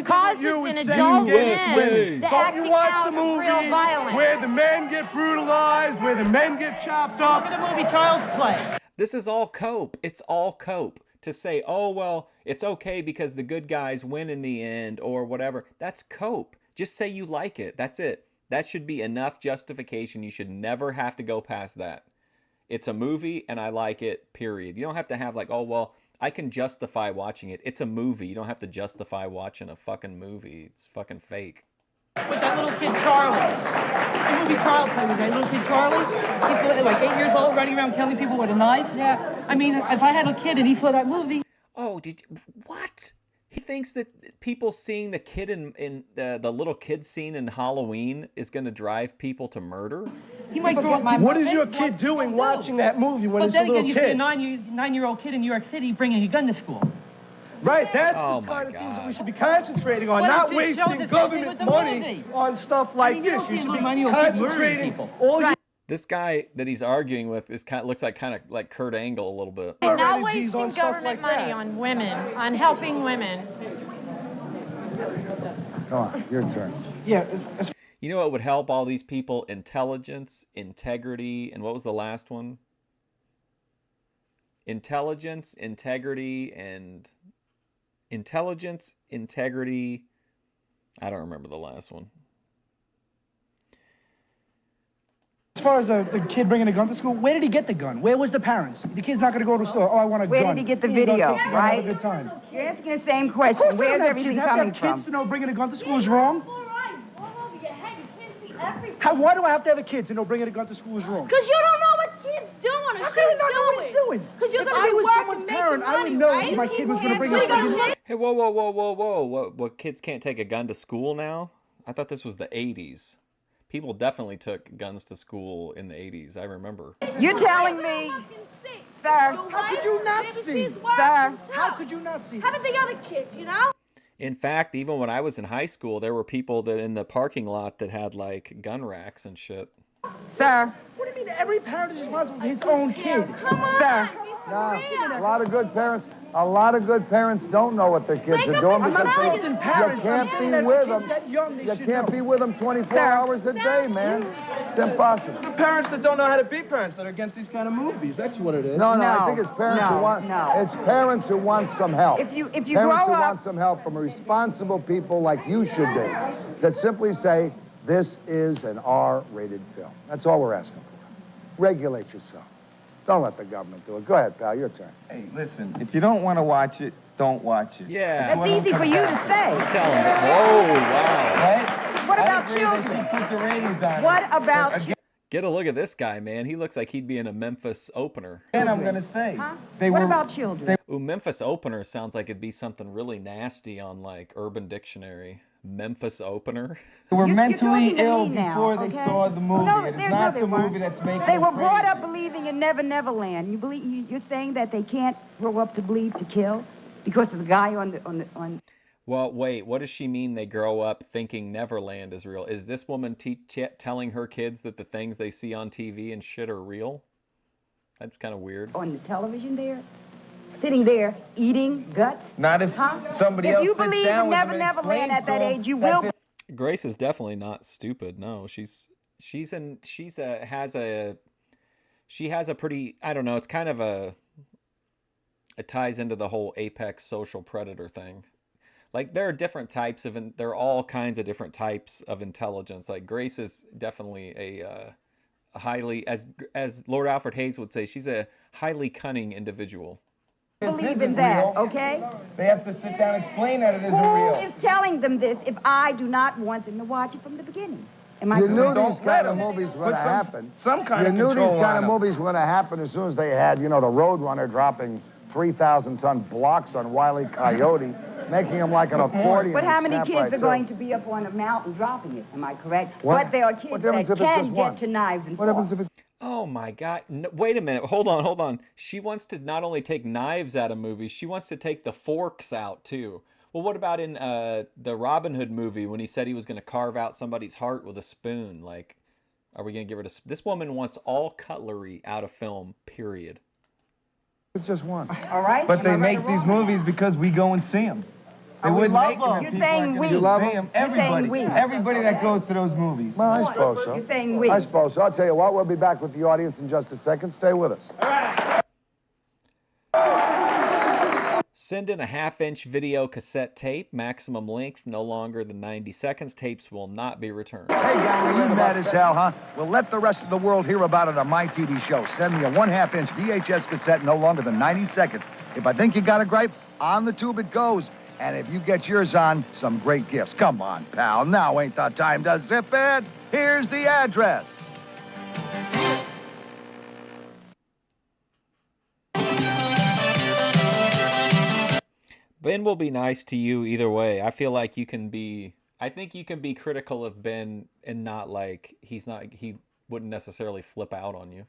causes in adult men the acting out of real violence. Where the men get brutalized, where the men get chopped up. Look at the movie Child's Play. This is all cope. It's all cope. To say, oh, well, it's okay because the good guys win in the end or whatever. That's cope. Just say you like it. That's it. That should be enough justification. You should never have to go past that. It's a movie and I like it, period. You don't have to have like, oh, well, I can justify watching it. It's a movie. You don't have to justify watching a fucking movie. It's fucking fake. With that little kid Charlie. The movie Child's Play was that little kid Charlie. He's like 8 years old, running around killing people with a knife. Yeah. I mean, if I had a kid and he saw that movie. Oh, what? He thinks that people seeing the kid in the little kid scene in Halloween is going to drive people to murder? He might grow up. What is your kid doing watching that movie when But he's a then little again, you see kid? a nine-year-old kid in New York City bringing a gun to school. Right, that's Oh the my kind of things that God. we should be concentrating on, But not it shows wasting the government with the money movie. on stuff I like mean, you this. don't You see should be money, you'll keep murdering concentrating people. all your This guy that he's arguing with is looks like kind of like Kurt Angle a little bit. And not energies wasting on stuff government like money that. on women, on helping women. Come on, your turn. Yeah, You know what would help all these people? Intelligence, integrity, and what was the last one? Intelligence, integrity, and intelligence, integrity. I don't remember the last one. as far as the kid bringing a gun to school, where did he get the gun? Where was the parents? The kid's not going to go to the store. Oh, I want a Where gun. did he get the ain't gonna video, take- he's gonna right? Have a good time. You're asking the same Of course question. they Where's don't have everything kids. Have to coming have kids from? to know bringing a gun to school is wrong. All right, all over your head. You can't see everything. Why do I have to have a kid to know bringing a gun to school is wrong? Because you don't know what kid's doing or How can I not know what he's doing? Because you're If going I to be was working, someone's making parent, I money, would know right? my kid was going to bring What a are you gun. gonna Hey, whoa. What kids can't take a gun to school now? I thought this was the 80s. People definitely took guns to school in the 80s. I remember. You're telling me, sir, How could you not see? sir, How could you not see? How about the other kids, you know? In fact, even when I was in high school, there were people that in the parking lot that had like gun racks and shit. sir, What do you mean? Every parent is responsible for his own kid. sir. A lot of good parents don't know what their kids are doing I'm not because faulting parents. you can't I'm saying be that with kids them. that young, they You should can't know. be with them 24 hours a day, man. It's impossible. The parents that don't know how to be parents that are against these kind of movies. That's what it is. No, I No, think it's parents who no, want. no. It's parents who want some help. If you Parents grow who up, want some help from responsible people like you should be, that simply say this is an R-rated film. That's all we're asking for. Regulate yourself. Don't let the government do it. Go ahead, pal. Your turn. Hey, listen, if you don't want to watch it, don't watch it. Yeah. that's easy for you to say. Tell them. Whoa, wow. Right? What I about agree that children? you keep the ratings on. What about children? Get a look at this guy, man. He looks like he'd be in a Memphis opener. And I'm going to say, Huh? they What were about children? Ooh, Memphis opener sounds like it'd be something really nasty on like Urban Dictionary. Memphis opener. they were You're mentally talking to ill me now, before they okay? saw the movie. No, It is no, not they the weren't. movie that's making They were them brought crazy. up believing in Never Never Land. You're saying that they can't grow up to believe to kill because of the guy on. Well, wait, what does she mean they grow up thinking Neverland is real? Is this woman telling her kids that the things they see on TV and shit are real? That's kind of weird. On the television there, sitting there eating guts. Not if somebody If else you sits believe down in with Never them and Never Land explains at that to 'em age, you that will. Grace is definitely not stupid. No, she has a pretty, I don't know, it's kind of it ties into the whole apex social predator thing. Like there are different types there are all kinds of different types of intelligence. Like Grace is definitely a highly, as Lord Alfred Hayes would say, she's a highly cunning individual. Believe in that, okay? They have to sit down and explain that it isn't Who real. is telling them this if I do not want them to watch it from the beginning? Am I You correct? knew these kind of movies were going to happen. Some kind You of knew control these kind on of 'em. movies were going to happen as soon as they had, the Roadrunner dropping 3,000-ton blocks on Wile E. Coyote, making him like an accordion. But how and many snap kids right are to going it. to be up on a mountain dropping it? Am I correct? What? But there are kids What difference that if it's can just one? get to knives and What happens forks. if it's... Oh my God. No, wait a minute. Hold on. She wants to not only take knives out of movies, she wants to take the forks out too. Well, what about in the Robin Hood movie when he said he was going to carve out somebody's heart with a spoon? Like, are we going to get rid of... This woman wants all cutlery out of film, period. It's just one. All right? But Am they I right make or these wrong? movies because we go and see them. They we wouldn't love make them them. if You're people saying aren't we. gonna You love see them? 'em. You're saying Everybody. we. Everybody that goes to those movies. Well, I suppose so. You're saying we. I suppose so. I'll tell you what, we'll be back with the audience in just a second. Stay with us. Send in a half-inch video cassette tape, maximum length no longer than 90 seconds. Tapes will not be returned. Hey, gang, are you mad as hell, huh? Well, let the rest of the world hear about it on my TV show. Send me a 1/2-inch VHS cassette no longer than 90 seconds. If I think you got a gripe, on the tube it goes. And if you get yours on, some great gifts. Come on, pal. Now ain't the time to zip it. Here's the address. Ben will be nice to you either way. I feel like I think you can be critical of Ben and not like, he wouldn't necessarily flip out on you.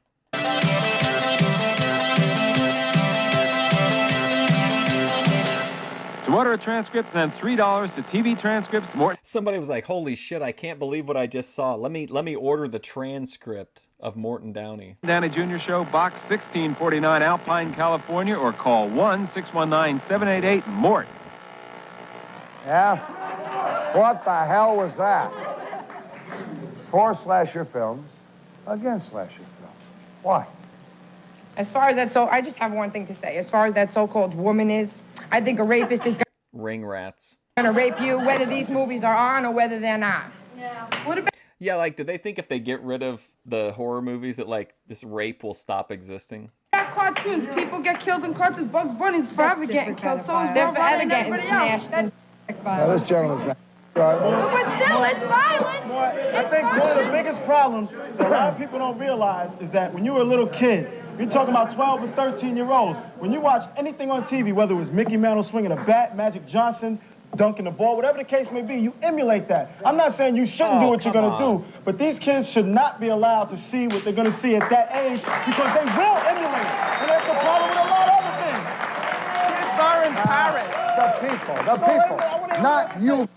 Some order of transcripts and $3 to TV transcripts. More. Somebody was like, "Holy shit! I can't believe what I just saw. Let me order the transcript of Morton Downey." Downey Jr. Show, Box 1649, Alpine, California, or call 1-619-788-MORT. Yeah? What the hell was that? For slasher films, against slasher films. Why? As far as that, I just have one thing to say. As far as that so-called woman is, I think a rapist is Ring rats. gonna rape you whether these movies are on or whether they're not. Yeah. What about? Yeah, like, do they think if they get rid of the horror movies that like this rape will stop existing? Cartoons. People get killed in cartoons. Bugs Bunny's forever getting killed. So is they're forever getting smashed. Now, this gentleman's not. But still, it's violent. I think one of the biggest problems that a lot of people don't realize is that when you were a little kid, you're talking about 12 and 13-year-olds. When you watch anything on TV, whether it was Mickey Mantle swinging a bat, Magic Johnson dunking the ball, whatever the case may be, you emulate that. I'm not saying you shouldn't do what you're going to do, but these kids should not be allowed to see what they're going to see at that age because they will emulate it. And that's the problem with a lot of other things. Kids are embarrassed. The people, not you.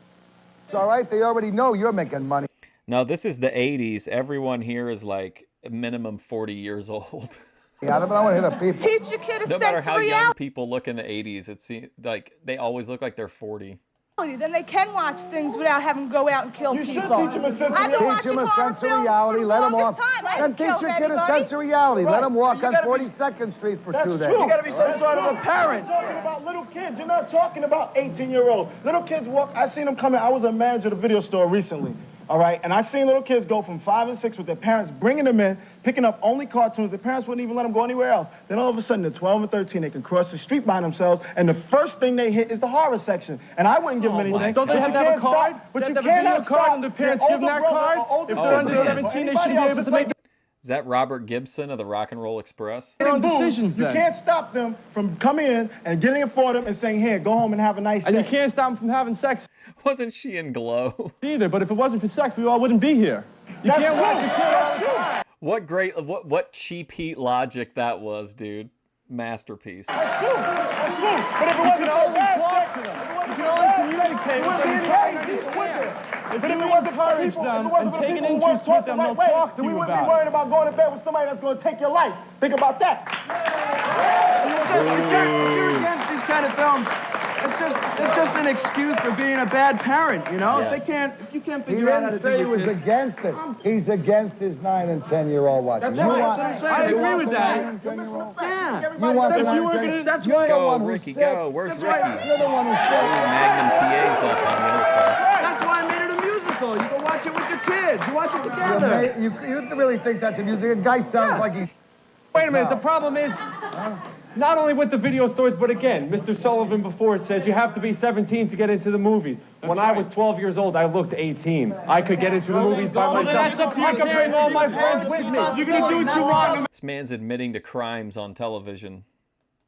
It's all right, they already know you're making money. No, this is the 80s. Everyone here is like minimum 40 years old. Yeah, but I want to hear the people. Teach your kid a No sense matter of how young reality. people look in the 80s, it seems like they always look like they're 40. Then they can watch things without having to go out and kill You people. should teach them a sense of reality. Teach him a sense of reality, let him walk. And teach your kid a sense of reality. Let him walk on 42nd Street for 2 days. You got to be some sort of a parent. You're talking about little kids. You're not talking about 18-year-olds. Little kids walk. I seen them coming. I was a manager of a video store recently. All right, and I seen little kids go from 5 and 6 with their parents bringing them in, picking up only cartoons. Their parents wouldn't even let them go anywhere else. Then all of a sudden, they're 12 and 13. They can cross the street by themselves, and the first thing they hit is the horror section. And I wouldn't give them anything. Don't they have to have a card? But you They have to have a cannot video card stop and the parents their give them that older brother card? or older If they're under sister 17, or they anybody should be else able just to like make Is that Robert Gibson of the Rock and Roll Express? Boom, decisions you then. can't stop them from coming in and getting it for them and saying, here, go home and have a nice day. And you can't stop them from having sex Wasn't she in Glow? either, but if it wasn't for sex, we all wouldn't be here. You That's can't true. watch a kid all the time. What great, what cheap heat logic that was, dude. Masterpiece. That's true. That's true. But if it You wasn't can for only bad talk sex, to them. if it You wasn't can for only bad communicate sex, with we'd them be and in try to hate. understand. But If if you it wasn't for encourage people, them if it wasn't and for take an people who interest weren't taught with them, the right they'll way, talk to then we you wouldn't be about worried it. about going to bed with somebody that's going to take your life. Think about that. If you're against these kind of films, it's just an excuse for being a bad parent, you know? Yes. If you can't He figure out how to didn't say he do was your kid. against it. He's against his 9 and 10-year-old watching. That's right, that's what I'm saying. I You agree want with the that. 9 and 10-year-old? Yeah. You want the If you were 9 and gonna- 10 that's You're the Go, one who's Ricky, sick. go. Where's That's Ricky? right. You're the one who's Ooh, sick. Magnum TA's up on the other side. That's why I made it a musical. You can watch it with your kids. You watch it You together. really think that's a music? A guy sounds like he's... Wait a minute, the problem is, not only with the video stores, but again, Mr. Sullivan before says you have to be 17 to get into the movies. When I was 12 years old, I looked 18. I could get into the movies by myself. That's up to you. I could bring all my friends with me. You're going to do what you want, no This man's admitting to crimes on television.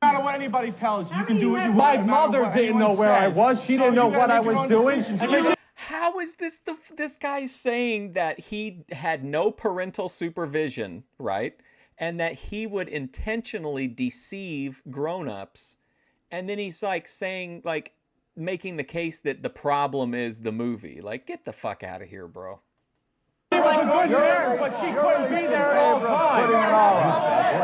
matter what anybody tells you. You can do what you want. My mother didn't know where I was. She didn't know what I was doing. How is this guy saying that he had no parental supervision, right? And that he would intentionally deceive grown-ups, and then he's like saying, like, making the case that the problem is the movie. Like, get the fuck out of here, bro. She's like a good parent, but she couldn't be there at all times.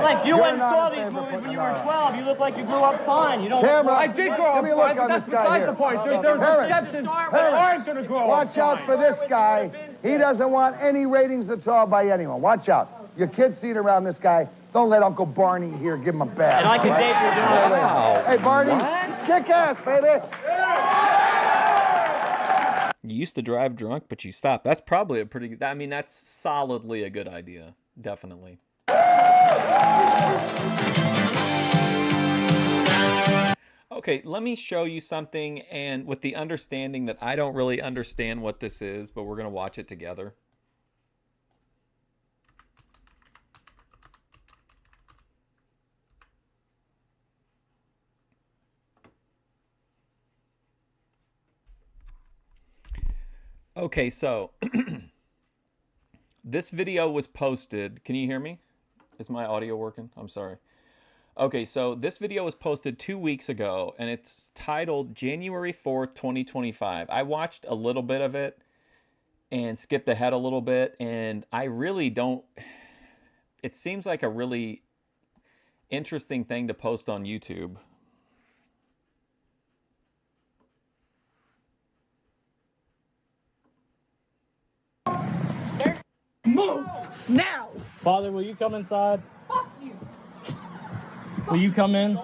Like, you went and saw these movies when you were 12. You look like you grew up fine. You don't. Camera. I did grow up Give me a look fine, but on that's this guy besides here. the point. There's Parents. exceptions that aren't going to grow up Watch out fine. for this guy. He doesn't want any ratings at all by anyone. Watch out. Your kids see it around this guy. Don't let Uncle Barney here give him a bag. And I can date you doing it. Wow. Hey, Barney, kick ass, baby. You used to drive drunk, but you stopped. That's probably a pretty... I mean, that's solidly a good idea. Definitely. Okay, let me show you something, and with the understanding that I don't really understand what this is, but we're going to watch it together. Okay, so this video was posted. Can you hear me? Is my audio working? I'm sorry. Okay, so this video was posted 2 weeks ago, and it's titled January 4th, 2025. I watched a little bit of it and skipped ahead a little bit, and I really don't... It seems like a really interesting thing to post on YouTube. Move! Now! Father, will you come inside? Fuck you! Will you come in?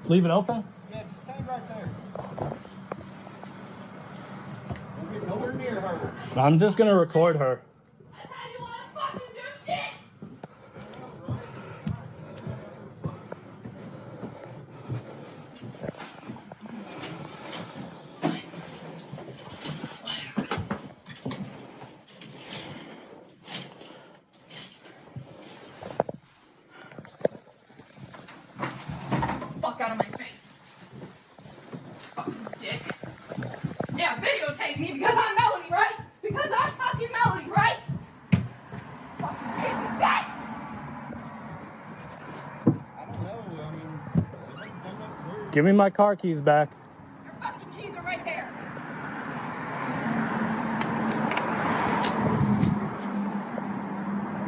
Leave it open? Yeah, just stand right there. Don't get nowhere near her. I'm just gonna record her. That's how you wanna fucking do shit! Fuck out of my face. Fucking dick. Yeah, videotape me because I'm Melody, right? Because I'm fucking Melody, right? Fucking piece of shit! Give me my car keys back. Your fucking keys are right there.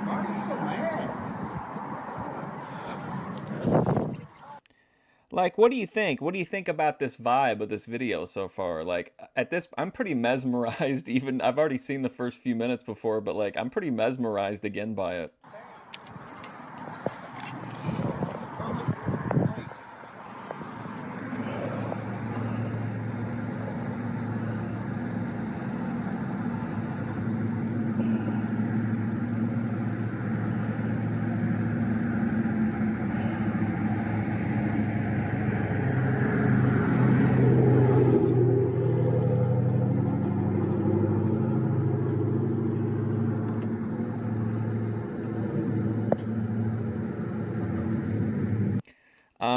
Why are you so mad? Like, what do you think? What do you think about this vibe of this video so far? Like, at this, I'm pretty mesmerized. Even, I've already seen the first few minutes before, but like, I'm pretty mesmerized again by it.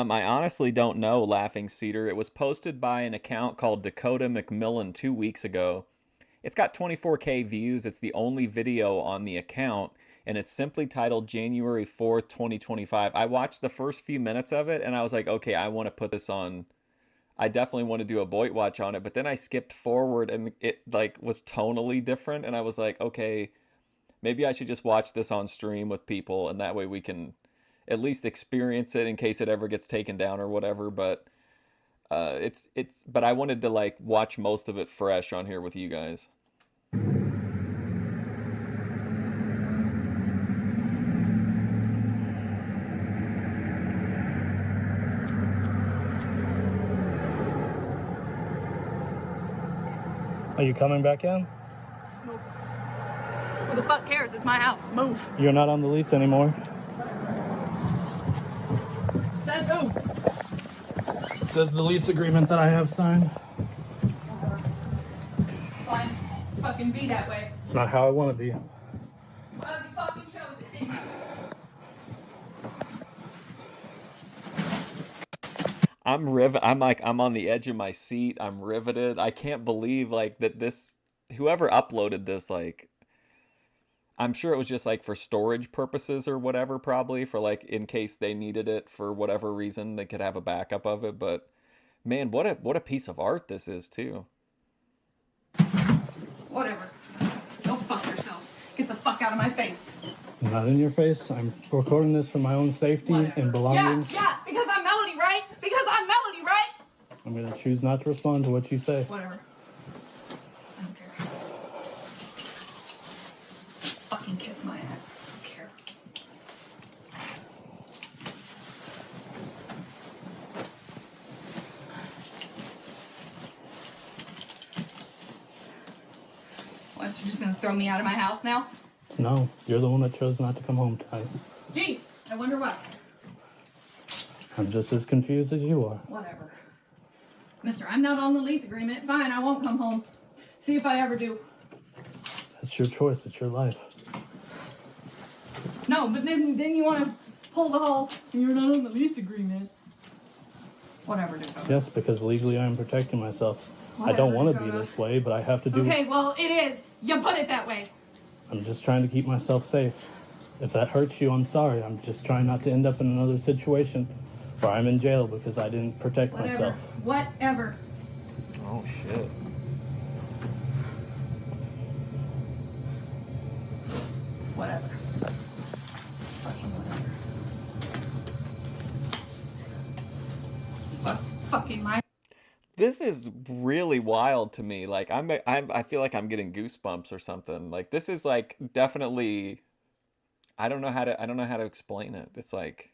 I honestly don't know, Laughing Cedar. It was posted by an account called Dakota McMillan 2 weeks ago. It's got 24K views. It's the only video on the account, and it's simply titled January 4th, 2025. I watched the first few minutes of it, and I was like, okay, I want to put this on. I definitely want to do a Boyd watch on it, but then I skipped forward, and it like was tonally different, and I was like, okay, maybe I should just watch this on stream with people, and that way we can at least experience it in case it ever gets taken down or whatever. But but I wanted to like watch most of it fresh on here with you guys. Are you coming back in? Move. Who the fuck cares? It's my house. Move. You're not on the lease anymore. Says who? It says the lease agreement that I have signed. Fine. Fucking be that way. It's not how I want to be. Well, you fucking chose it, didn't you? I'm on the edge of my seat. I'm riveted. I can't believe like that this, whoever uploaded this, like, I'm sure it was just like for storage purposes or whatever, probably for like in case they needed it for whatever reason, they could have a backup of it. But man, what a piece of art this is too. Whatever. Go fuck yourself. Get the fuck out of my face. Not in your face. I'm recording this for my own safety and belongings. Yeah, because I'm Melody, right? Because I'm Melody, right? I'm going to choose not to respond to what you say. Whatever. I don't care. Fucking kiss my ass. I don't care. What, you just gonna throw me out of my house now? No, you're the one that chose not to come home tonight. Gee, I wonder why. I'm just as confused as you are. Whatever. Mister, I'm not on the lease agreement. Fine, I won't come home. See if I ever do. It's your choice. It's your life. No, but then you want to pull the whole, you're not on the lease agreement. Whatever, Dakota. Yes, because legally I am protecting myself. Whatever, I don't want to be Dakota. this way, but I have to do Okay, well, it is. You put it that way. I'm just trying to keep myself safe. If that hurts you, I'm sorry. I'm just trying not to end up in another situation where I'm in jail because I didn't protect myself. Whatever. Oh, shit. Whatever. Fucking whatever. Fucking my. This is really wild to me. Like I feel like I'm getting goosebumps or something. Like this is like definitely I don't know how to explain it. It's like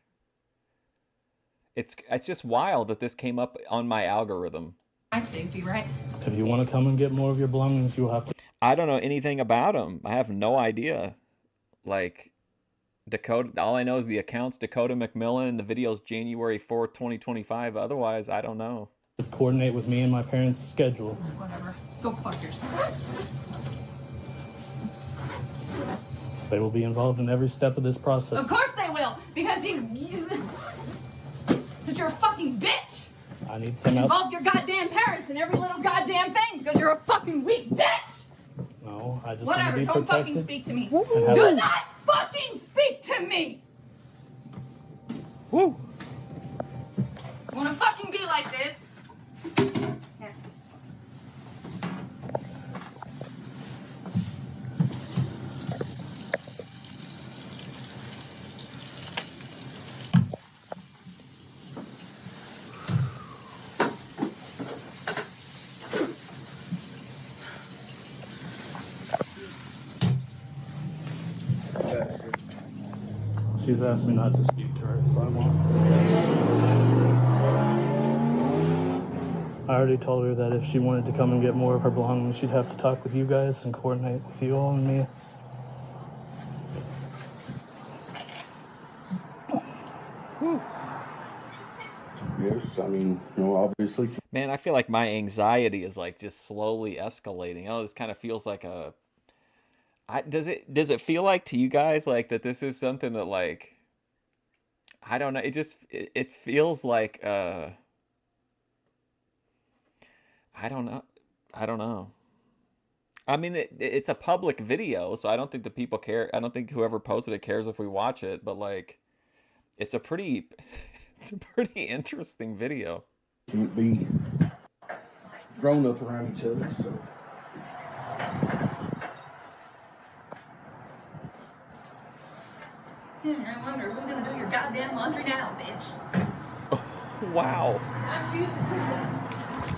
it's just wild that this came up on my algorithm. My safety, right? If you want to come and get more of your belongings, you'll have to. I don't know anything about him. I have no idea. Like Dakota, all I know is the account's Dakota McMillan and the video's January 4th, 2025. Otherwise, I don't know. Coordinate with me and my parents' schedule. Whatever. Go fuck yourself. They will be involved in every step of this process. Of course they will, because because you're a fucking bitch. I need some help. Involve your goddamn parents in every little goddamn thing, because you're a fucking weak bitch. No, I just Whatever. want to be Don't protected. fucking speak to me. And have Do a- not fucking speak to me. Woo. You wanna fucking be like this? Yes. She's asked me not to speak to her, so I won't. I already told her that if she wanted to come and get more of her belongings, she'd have to talk with you guys and coordinate with you all and me. Yes, I mean, obviously. Man, I feel like my anxiety is like just slowly escalating. Oh, this kind of feels like a. Does it feel like to you guys like that this is something that like I don't know, it feels like I don't know. I don't know. I mean it's a public video, so I don't think the people care. I don't think whoever posted it cares if we watch it, but like it's a pretty interesting video. Can't be grown up around each other, so. I wonder who's gonna do your goddamn laundry now, bitch. Wow. That's you.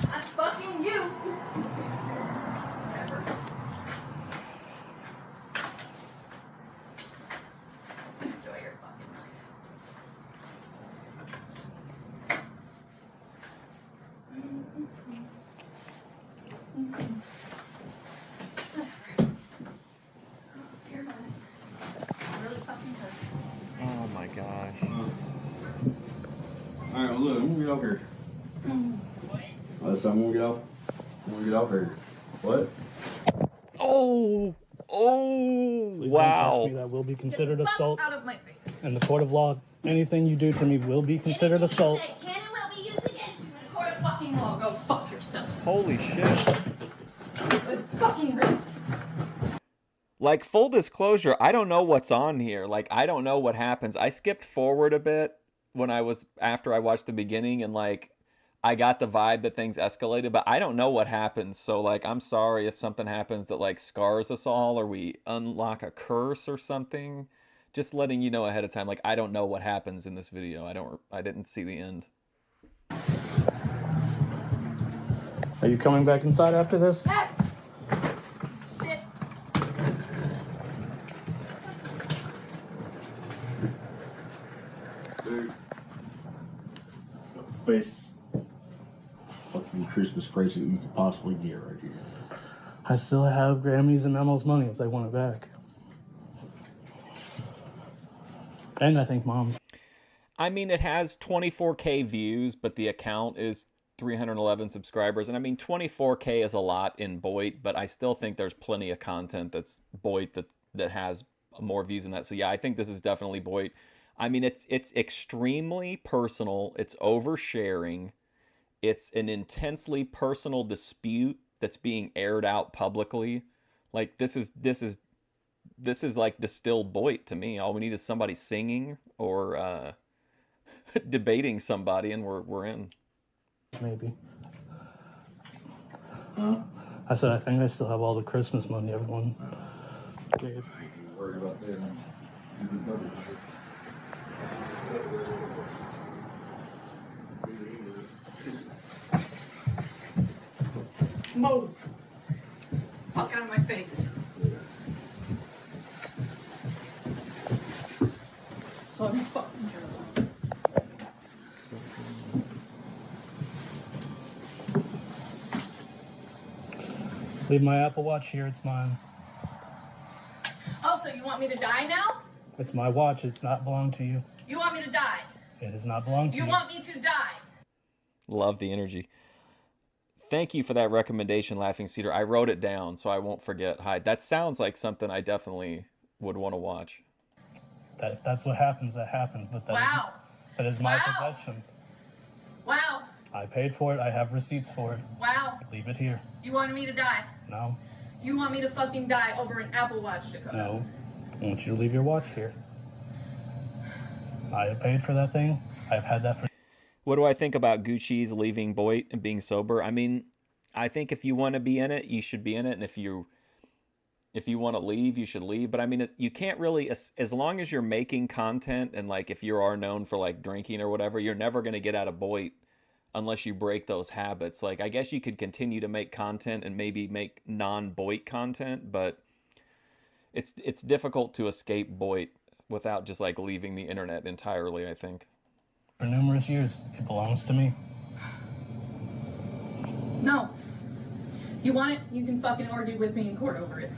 That's fucking you. Whatever. Enjoy your fucking life. Really fucking hurt. Oh my gosh. All right, well, look, I'm gonna get off here. So I'm gonna get off. I'm gonna get off here. What? Oh, Please wow. don't touch me. That will be considered assault. Out of my face. In the court of law, anything you do to me will be considered assault. Can and will be used against you in a court of fucking law. Go fuck yourself. Holy shit. Good fucking riddance. Like, full disclosure, I don't know what's on here. Like, I don't know what happens. I skipped forward a bit after I watched the beginning, and like, I got the vibe that things escalated, but I don't know what happens. So like, I'm sorry if something happens that like scars us all, or we unlock a curse or something. Just letting you know ahead of time. Like, I don't know what happens in this video. I didn't see the end. Are you coming back inside after this? Yes. Shit. Dude. Best fucking Christmas present you could possibly get right here. I still have Grammys and Memo's money if they want it back. And I think Mom's. I mean, it has 24K views, but the account is 311 subscribers. And I mean, 24K is a lot in Boit, but I still think there's plenty of content that's Boit that has more views than that. So yeah, I think this is definitely Boit. I mean, it's extremely personal. It's oversharing. It's an intensely personal dispute that's being aired out publicly. Like, this is this is like distilled Boyd to me. All we need is somebody singing or debating somebody, and we're in. Maybe. I said I think I still have all the Christmas money everyone gave. Worried about that. Move. Fuck out of my face. So I'm fucking terrible. Leave my Apple Watch here, it's mine. Oh, so you want me to die now? It's my watch, it's not belong to you. You want me to die? It does not belong to you. You want me to die? Love the energy. Thank you for that recommendation, Laughing Cedar. I wrote it down so I won't forget. Hyde. That sounds like something I definitely would want to watch. That if that's what happens, that happens. But that is my possession. Wow. I paid for it. I have receipts for it. Wow. Leave it here. You wanted me to die? No. You want me to fucking die over an Apple Watch, Dakota? No. I want you to leave your watch here. I have paid for that thing. I've had that for... What do I think about Gucci's leaving Boyd and being sober? I mean, I think if you want to be in it, you should be in it. And if you want to leave, you should leave. But I mean, you can't really, as long as you're making content and like if you are known for like drinking or whatever, you're never going to get out of Boyd unless you break those habits. Like, I guess you could continue to make content and maybe make non-Boyd content, but it's difficult to escape Boyd without just like leaving the internet entirely, I think. For numerous years, it belongs to me. No. You want it? You can fucking argue with me in court over it.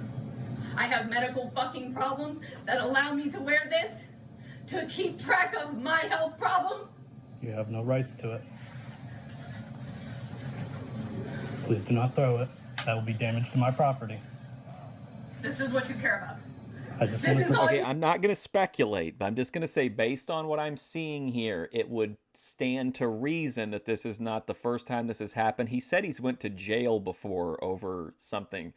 I have medical fucking problems that allow me to wear this to keep track of my health problems. You have no rights to it. Please do not throw it. That will be damage to my property. This is what you care about. I just want to... Okay, I'm not going to speculate, but I'm just going to say, based on what I'm seeing here, it would stand to reason that this is not the first time this has happened. He said he's went to jail before over something.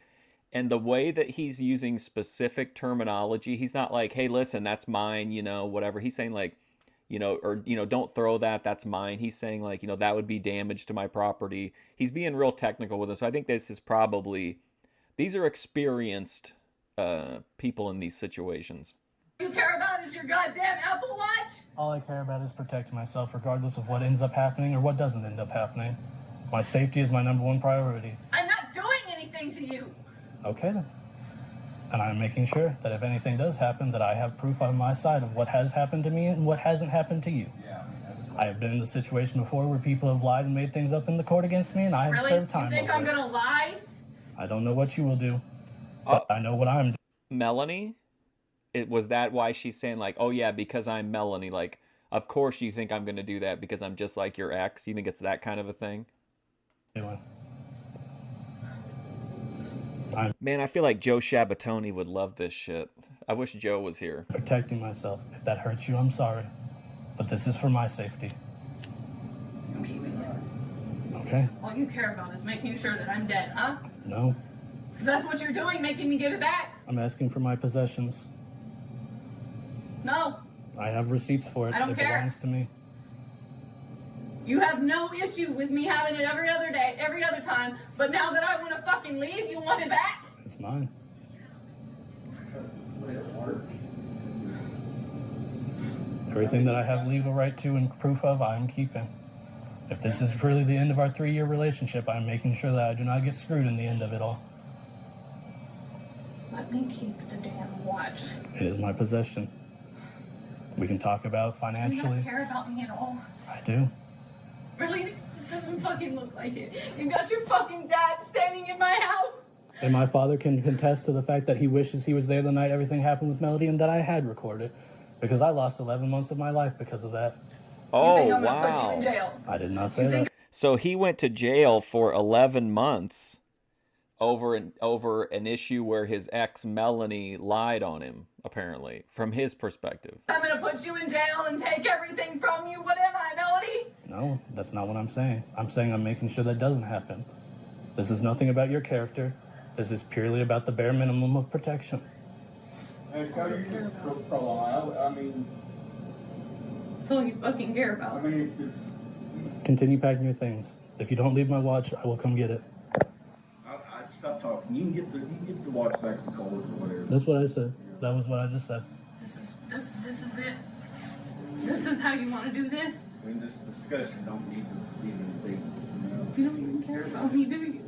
And the way that he's using specific terminology, he's not like, hey, listen, that's mine, you know, whatever. He's saying like, you know, or, you know, don't throw that, that's mine. He's saying like, you know, that would be damage to my property. He's being real technical with us. So I think this is probably, these are experienced people in these situations. You care about is your goddamn Apple Watch? All I care about is protecting myself regardless of what ends up happening or what doesn't end up happening. My safety is my #1 priority. I'm not doing anything to you. Okay then. And I'm making sure that if anything does happen, that I have proof on my side of what has happened to me and what hasn't happened to you. I have been in the situation before where people have lied and made things up in the court against me, and I have served time. You think over I'm gonna lie? I don't know what you will do, but I know what I'm doing. Melanie? Was that why she's saying like, oh yeah, because I'm Melanie, like, of course you think I'm going to do that because I'm just like your ex? You think it's that kind of a thing? Man, I feel like Joe Shabatoni would love this shit. I wish Joe was here. Protecting myself. If that hurts you, I'm sorry. But this is for my safety. I'm keeping it. Okay? All you care about is making sure that I'm dead, huh? No. Because that's what you're doing, making me give it back. I'm asking for my possessions. No. I have receipts for it. I don't it care. belongs to me. You have no issue with me having it every other day, every other time, but now that I want to fucking leave, you want it back? It's mine. Everything that I have legal right to and proof of, I'm keeping. If this is really the end of our 3-year relationship, I'm making sure that I do not get screwed in the end of it all. Let me keep the damn watch. It is my possession. We can talk about financially. You don't care about me at all. I do. Really? This doesn't fucking look like it. You got your fucking dad standing in my house. And my father can contest to the fact that he wishes he was there the night everything happened with Melody and that I had recorded. Because I lost 11 months of my life because of that. Oh, you think I'm gonna put you wow. in jail? I did not say that. So he went to jail for 11 months over an issue where his ex Melanie lied on him, apparently, from his perspective. I'm gonna put you in jail and take everything from you. What am I, Melody? No, that's not what I'm saying. I'm saying I'm making sure that doesn't happen. This is nothing about your character. This is purely about the bare minimum of protection. I mean, That's all you fucking care about. I mean, if it's, Continue packing your things. If you don't leave my watch, I will come get it. I'd stop talking. You can get the watch back to Cole or whatever. That's what I said. That was what I just said. This is it. This is how you want to do this? I mean, this discussion don't need to even be, You don't even care about me, do you?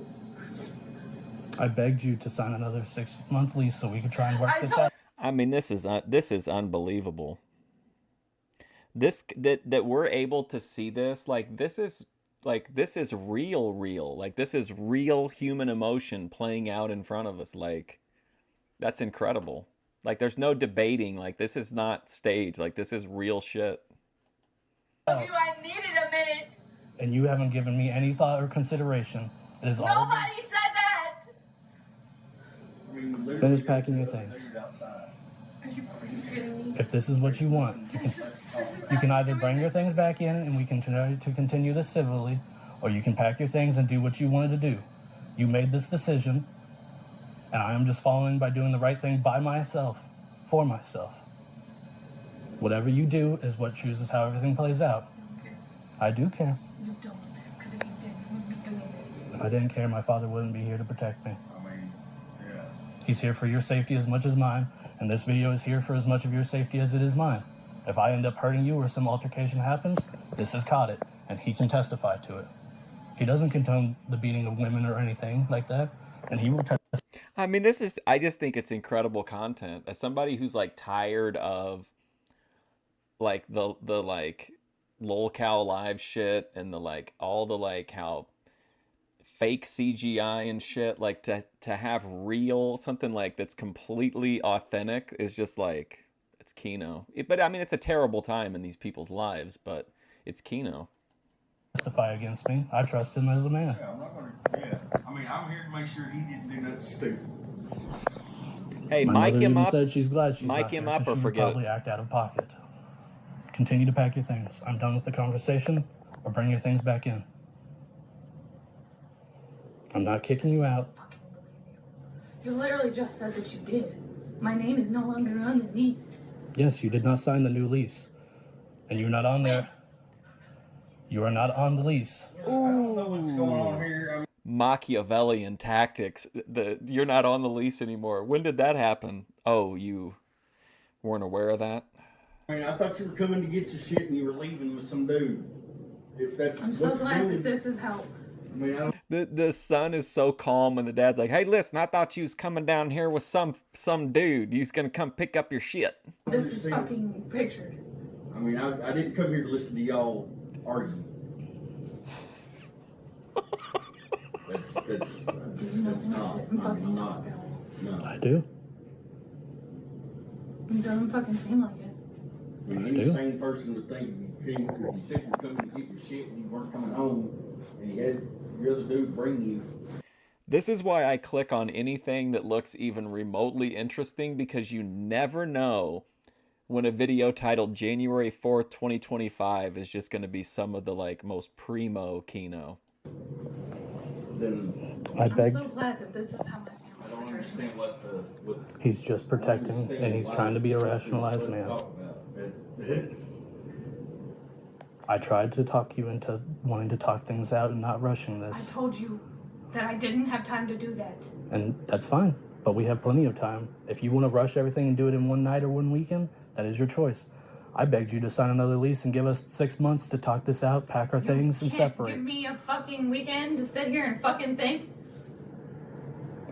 I begged you to sign another 6-month lease so we could try and work this out. I mean, this is unbelievable. That we're able to see this, this is real. Like, this is real human emotion playing out in front of us. Like, that's incredible. Like, there's no debating. Like, this is not staged. Like, this is real shit. I needed a minute. And you haven't given me any thought or consideration. It is all. Nobody said that. Finish packing your things. Are you fucking kidding me? If this is what you want, you can either bring your things back in and we can try to continue this civilly, or you can pack your things and do what you wanted to do. You made this decision, and I am just following by doing the right thing by myself, for myself. Whatever you do is what chooses how everything plays out. I do care. You don't, because if you did, you wouldn't be doing this. If I didn't care, my father wouldn't be here to protect me. I mean, yeah. He's here for your safety as much as mine, and this video is here for as much of your safety as it is mine. If I end up hurting you or some altercation happens, this has caught it, and he can testify to it. He doesn't condone the beating of women or anything like that, and he will testify. I mean, I just think it's incredible content. As somebody who's like tired of like the like lol cow live shit and the like all the like how fake CGI and shit, like to have real something like that's completely authentic is just like, it's Kino. But I mean, it's a terrible time in these people's lives, but it's Kino. Testify against me. I trust him as a man. Yeah, I'm not gonna. Yeah, I mean, I'm here to make sure he didn't do nothing stupid. Hey, My mic mother him even up. said she's glad she's Mic not him here, up 'cause or she would forget it. probably act out of pocket. Continue to pack your things. I'm done with the conversation, or bring your things back in. I'm not kicking you out. You literally just said that you did. My name is no longer on the lease. Yes, you did not sign the new lease. And you're not on there. You are not on the lease. What's going on here? Machiavellian tactics. You're not on the lease anymore. When did that happen? Oh, you weren't aware of that? I mean, I thought you were coming to get your shit and you were leaving with some dude. If that's I'm so glad that this is help. I mean, I don't... The son is so calm when the dad's like, "Hey, listen, I thought you was coming down here with some dude. You was gonna come pick up your shit." This is fucking pictured. I mean, I didn't come here to listen to y'all argue. That's not. I'm not. No. I do. It doesn't fucking seem like it. I mean, any sane person would think you said you were coming to get your shit and you weren't coming home, and you had your other dude bring you. This is why I click on anything that looks even remotely interesting, because you never know when a video titled January 4th, 2025 is just going to be some of the like most primo Kino. Then I begged. I'm so glad that this is how my I don't understand what He's just protecting, and he's trying to be a rationalized man. I tried to talk you into wanting to talk things out and not rushing this. I told you that I didn't have time to do that. And that's fine, but we have plenty of time. If you want to rush everything and do it in one night or one weekend, that is your choice. I begged you to sign another lease and give us 6 months to talk this out, pack our things, and Can't separate. give me a fucking weekend to sit here and fucking think.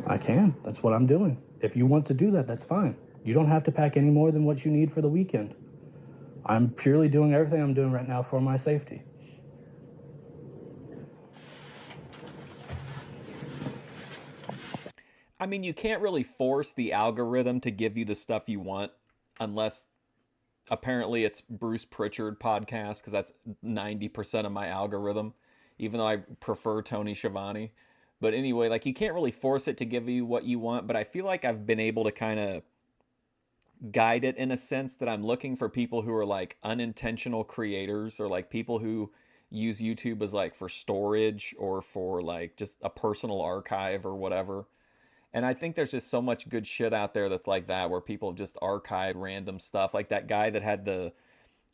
I can. That's what I'm doing. If you want to do that, that's fine. You don't have to pack any more than what you need for the weekend. I'm purely doing everything I'm doing right now for my safety. I mean, you can't really force the algorithm to give you the stuff you want unless apparently it's Bruce Pritchard podcast, because that's 90% of my algorithm, even though I prefer Tony Schiavone. But anyway, like, you can't really force it to give you what you want, but I feel like I've been able to kind of guide it in a sense that I'm looking for people who are like unintentional creators, or like people who use YouTube as like for storage or for like just a personal archive or whatever. And I think there's just so much good shit out there that's like that, where people just archive random stuff. Like that guy that had the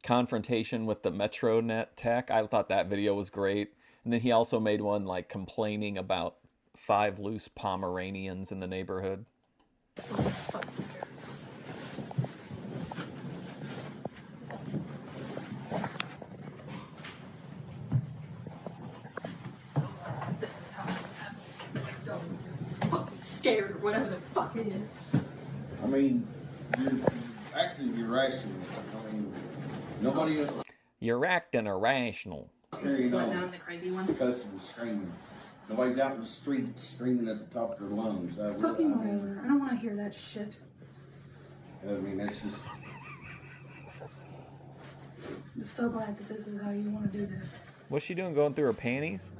confrontation with the MetroNet tech. I thought that video was great. And then he also made one like complaining about 5 loose Pomeranians in the neighborhood. Scared or whatever the fuck it is. I mean, you're acting irrational. I mean, nobody else. You're acting irrational. Carrying What, on, now I'm the crazy one? cussing and screaming. Nobody's out in the street screaming at the top of their lungs. Fucking whatever. I don't want to hear that shit. I mean, that's just. I'm so glad that this is how you want to do this. What's she doing, going through her panties?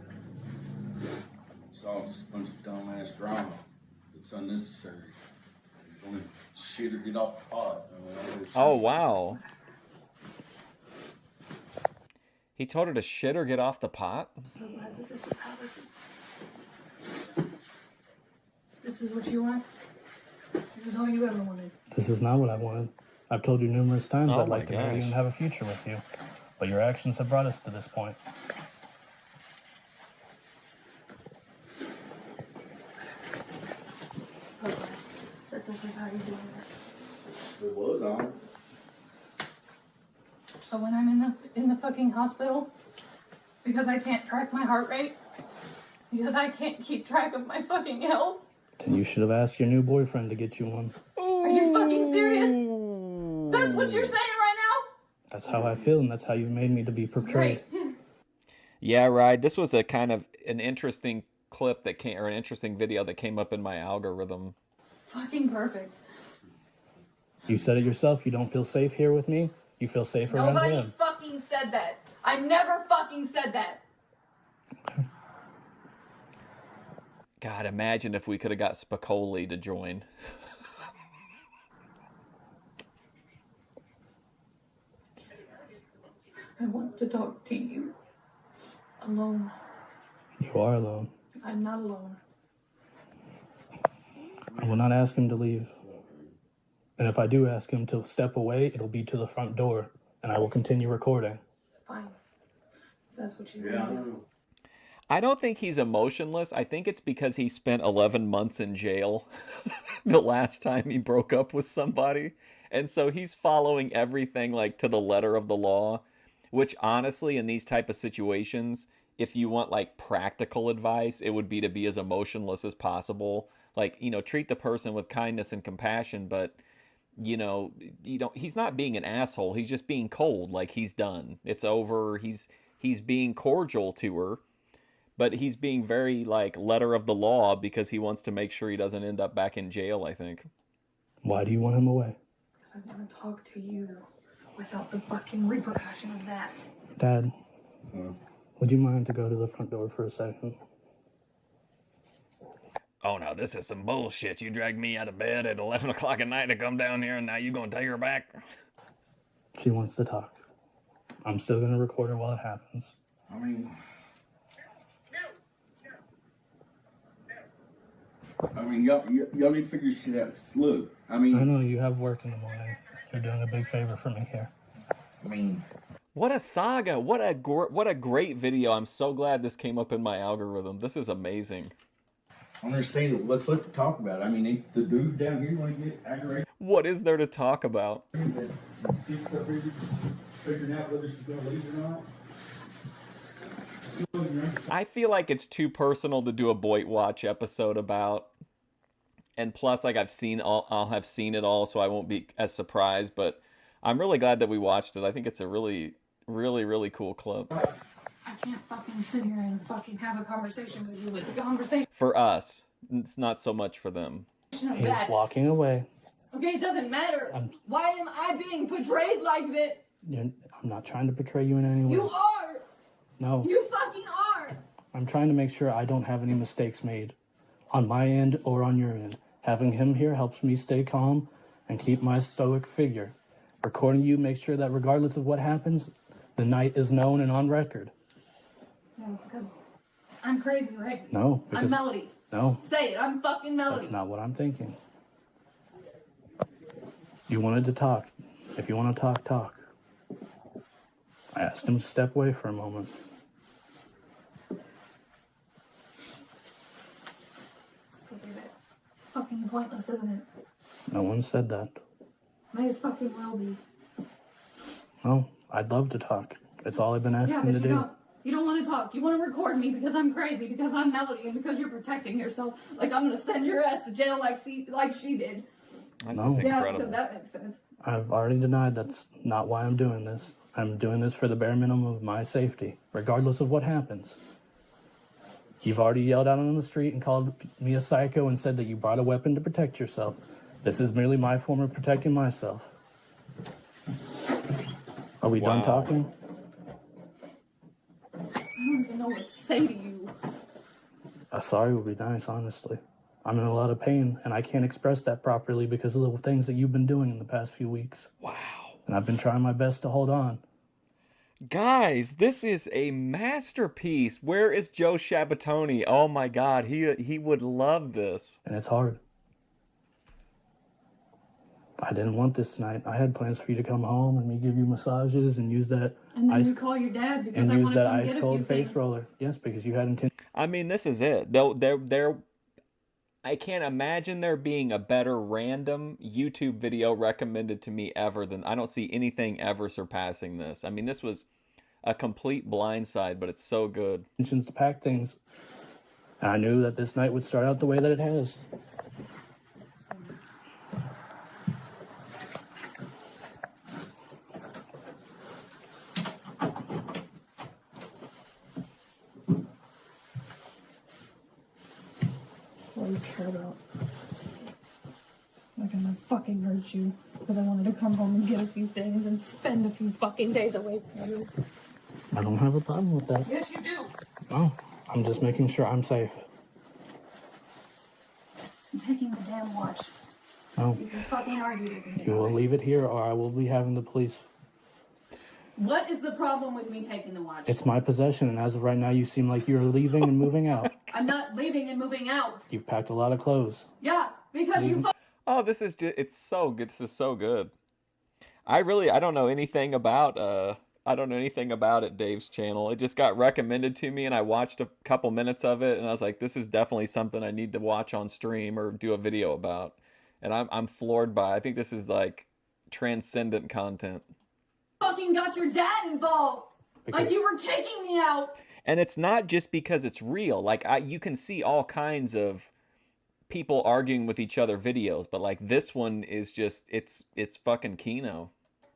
It's all just a bunch of dumbass drama. It's unnecessary. Only shit or get off the pot. I mean, Oh, wow. He told her to shit or get off the pot? I'm so glad that this is how this is. This is what you want? This is all you ever wanted. This is not what I wanted. I've told you numerous times Oh I'd like to marry you and have a future with you. But your actions have brought us to this point. So glad that this is how you're doing this. It was on. So when I'm in the fucking hospital, because I can't track my heart rate, because I can't keep track of my fucking health. Then you should have asked your new boyfriend to get you one. Are you fucking serious? That's what you're saying right now? That's how I feel, and that's how you've made me to be portrayed. Yeah, right. This was a kind of an interesting clip that came, or an interesting video that came up in my algorithm. Fucking perfect. You said it yourself. You don't feel safe here with me. You feel safe around Nobody him. fucking said that. I never fucking said that. God, imagine if we could have got Spicoli to join. I want to talk to you. Alone. You are alone. I'm not alone. I will not ask him to leave. And if I do ask him to step away, it'll be to the front door, and I will continue recording. Fine. If that's what you want. I don't think he's emotionless. I think it's because he spent 11 months in jail the last time he broke up with somebody. And so he's following everything like to the letter of the law, which honestly, in these type of situations, if you want like practical advice, it would be to be as emotionless as possible. Like, you know, treat the person with kindness and compassion, but you know, he's not being an asshole. He's just being cold. Like, he's done. It's over. He's being cordial to her, but he's being very like letter of the law because he wants to make sure he doesn't end up back in jail, I think. Why do you want him away? Because I want to talk to you without the fucking repercussion of that. Dad, would you mind to go to the front door for a second? Oh no, this is some bullshit. You dragged me out of bed at 11 o'clock at night to come down here, and now you gonna take her back? She wants to talk. I'm still gonna record her while it happens. I mean, y'all need to figure shit out. Look, I know you have work in the morning. You're doing a big favor for me here. I mean, what a saga! What a great video! I'm so glad this came up in my algorithm. This is amazing. I'm just saying, let's look to talk about it. I mean, ain't the dude down here want to get aggravated? What is there to talk about? Steve's up here figuring out whether she's going to leave or not. I feel like it's too personal to do a Boyd Watch episode about. And plus, like, I'll have seen it all, so I won't be as surprised. But I'm really glad that we watched it. I think it's a really, really, really cool clip. I can't fucking sit here and fucking have a conversation with you with the conversation. For us, it's not so much for them. He's walking away. Okay, it doesn't matter. Why am I being portrayed like this? I'm not trying to portray you in any way. You are. No. You fucking are. I'm trying to make sure I don't have any mistakes made on my end or on your end. Having him here helps me stay calm and keep my stoic figure. Recording you makes sure that regardless of what happens, the night is known and on record. No, because I'm crazy, right? No, I'm because Melody. No, Say it. I'm fucking Melody. that's not what I'm thinking. You wanted to talk. If you want to talk, talk. I asked him to step away for a moment. It's fucking pointless, isn't it? No one said that. May as fucking well be. No, I'd love to talk. It's all I've been Yeah, asking but to you do. don't. You don't want to talk. You want to record me because I'm crazy, because I'm Melody, and because you're protecting yourself. Like I'm gonna send your ass to jail like she did. This No. is Yeah, incredible. because that makes sense. I've already denied that's not why I'm doing this. I'm doing this for the bare minimum of my safety, regardless of what happens. You've already yelled out on the street and called me a psycho and said that you brought a weapon to protect yourself. This is merely my form of protecting myself. Are we done talking? I don't even know what to say to you. A sorry would be nice, honestly. I'm in a lot of pain, and I can't express that properly because of the things that you've been doing in the past few weeks. Wow. And I've been trying my best to hold on. Guys, this is a masterpiece. Where is Joe Shabatoni? Oh my God, he would love this. And it's hard. I didn't want this tonight. I had plans for you to come home and me give you massages and use that And then ice you call your dad because and I use want to that come ice get a cold few face things. roller. Yes, because you had intention. I mean, this is it. I can't imagine there being a better random YouTube video recommended to me ever than, I don't see anything ever surpassing this. I mean, this was a complete blindside, but it's so good. Intentions to pack things. And I knew that this night would start out the way that it has. That's all you care about. Like I'm gonna fucking hurt you because I wanted to come home and get a few things and spend a few fucking days away from you. I don't have a problem with that. Yes, you do. No, I'm just making sure I'm safe. I'm taking the damn watch. No, You can fucking argue with me. you will leave it here or I will be having the police. What is the problem with me taking the watch? It's my possession, and as of right now, you seem like you're leaving and moving out. I'm not leaving and moving out. You've packed a lot of clothes. Yeah, because you Oh, this is just, it's so good. This is so good. I don't know anything about it, Dave's channel. It just got recommended to me and I watched a couple minutes of it and I was like, this is definitely something I need to watch on stream or do a video about. And I'm floored by it. I think this is like transcendent content. fucking got your dad involved. Like you were kicking me out. And it's not just because it's real. Like you can see all kinds of people arguing with each other videos, but like this one is just it's fucking Kino.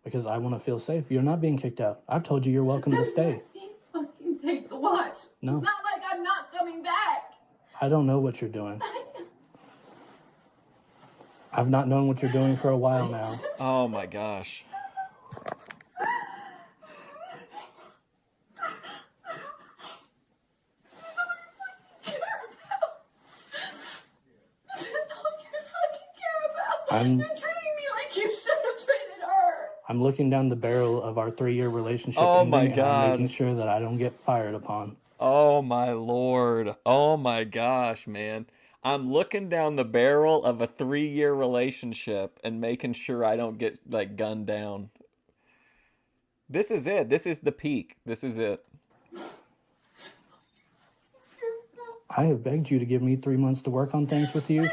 Because I want to feel safe. You're not being kicked out. I've told you you're welcome to stay. Fucking take the watch. No. It's not like I'm not coming back. I don't know what you're doing. I've not known what you're doing for a while now. Oh my gosh. I'm You're treating me like you should have treated her. I'm looking down the barrel of our 3-year relationship Oh my ending, and God. I'm making sure that I don't get fired upon. Oh my Lord. Oh my gosh, man. I'm looking down the barrel of a 3-year relationship and making sure I don't get like gunned down. This is it. This is the peak. This is it. I have begged you to give me 3 months to work on things with you,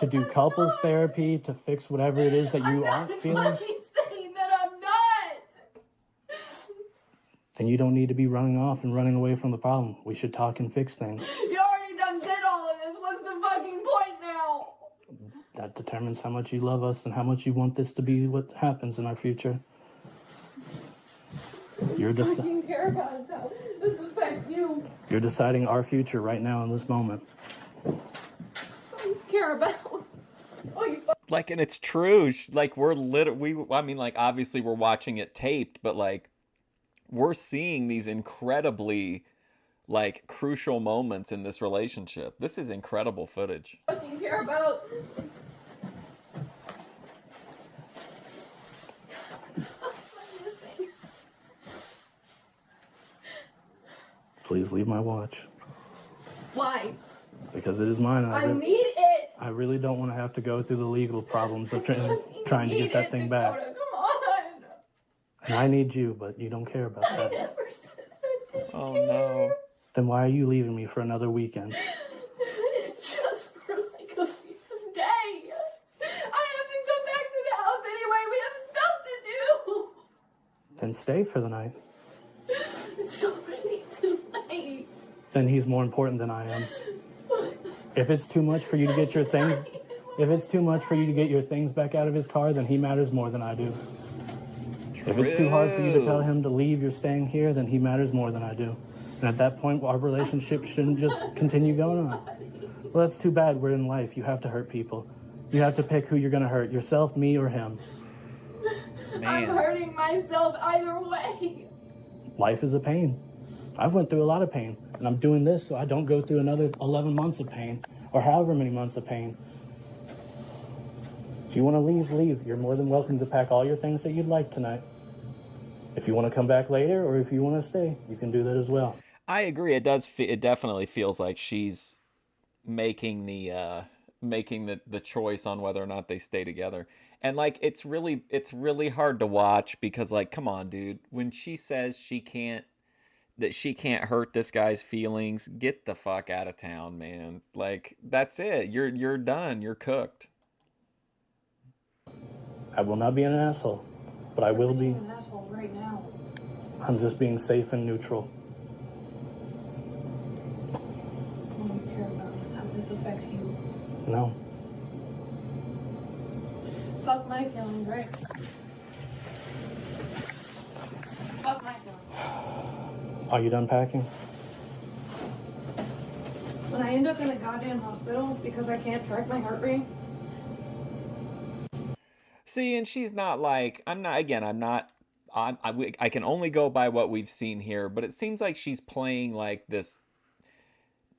to do couples therapy, to fix whatever it is that you aren't feeling. Fucking saying that I'm not. Then you don't need to be running off and running away from the problem. We should talk and fix things. You already done did all of this. What's the fucking point now? That determines how much you love us and how much you want this to be what happens in our future. You're I fucking care about it, how this affects you. You're deciding our future right now in this moment. I care about. Oh, you Like, and it's true. Like, I mean, like, obviously we're watching it taped, but like, we're seeing these incredibly, like, crucial moments in this relationship. This is incredible footage. fucking care about. Please leave my watch. Why? Because it is mine. I need it. I really don't want to have to go through the legal problems of trying to get that thing back. Dakota, come on. And I need you, but you don't care about I that. never said I didn't Oh care. no. Then why are you leaving me for another weekend? Just for like a day. I have to go back to the house anyway. We have stuff to do. Then stay for the night. It's already too late. Then he's more important than I am. If it's too much for you to get your things, back out of his car, then he matters more than I do. If it's too hard for you to tell him to leave, you're staying here, then he matters more than I do. And at that point, our relationship shouldn't just continue going on. Well, that's too bad. We're in life. You have to hurt people. You have to pick who you're going to hurt, yourself, me, or him. I'm hurting myself either way. Life is a pain. I've went through a lot of pain, and I'm doing this so I don't go through another 11 months of pain, or however many months of pain. If you want to leave, leave. You're more than welcome to pack all your things that you'd like tonight. If you want to come back later, or if you want to stay, you can do that as well. I agree. It does. It definitely feels like she's making the choice on whether or not they stay together. And like it's really hard to watch because like, come on, dude. When she says she can't hurt this guy's feelings, get the fuck out of town, man. Like that's it. You're done. You're cooked. I will not be an asshole, but I will be. An asshole right now. I'm just being safe and neutral. All you care about is how this affects you. No. Fuck my feelings, right? Fuck my feelings. Are you done packing? When I end up in a goddamn hospital because I can't track my heart rate. See, and she's not like, I can only go by what we've seen here, but it seems like she's playing like this.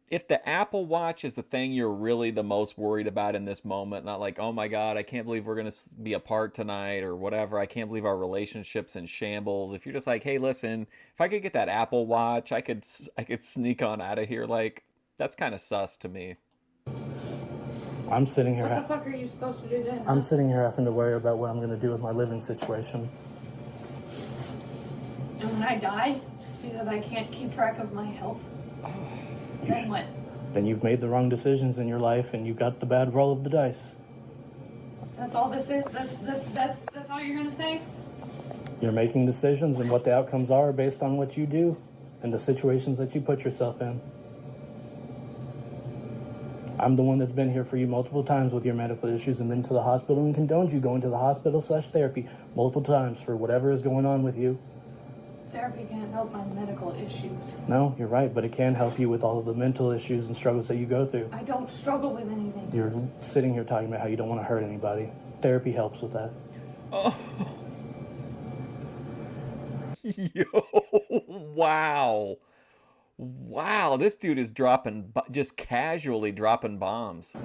If the Apple Watch is the thing you're really the most worried about in this moment, not like, oh my God, I can't believe we're going to be apart tonight or whatever. I can't believe our relationship's in shambles. If you're just like, hey, listen, if I could get that Apple Watch, I could sneak on out of here. Like, that's kind of sus to me. I'm sitting here. What the fuck are you supposed to do then? I'm sitting here having to worry about what I'm going to do with my living situation. And when I die, because I can't keep track of my health, then what? Then you've made the wrong decisions in your life and you got the bad roll of the dice. That's all this is? That's all you're gonna say? You're making decisions and what the outcomes are based on what you do and the situations that you put yourself in. I'm the one that's been here for you multiple times with your medical issues and been to the hospital and condoned you going to the hospital/therapy multiple times for whatever is going on with you. Therapy can't help my medical issues. No, you're right, but it can help you with all of the mental issues and struggles that you go through. I don't struggle with anything. You're sitting here talking about how you don't want to hurt anybody. Therapy helps with that. Oh. Yo, wow. Wow, this dude is just casually dropping bombs.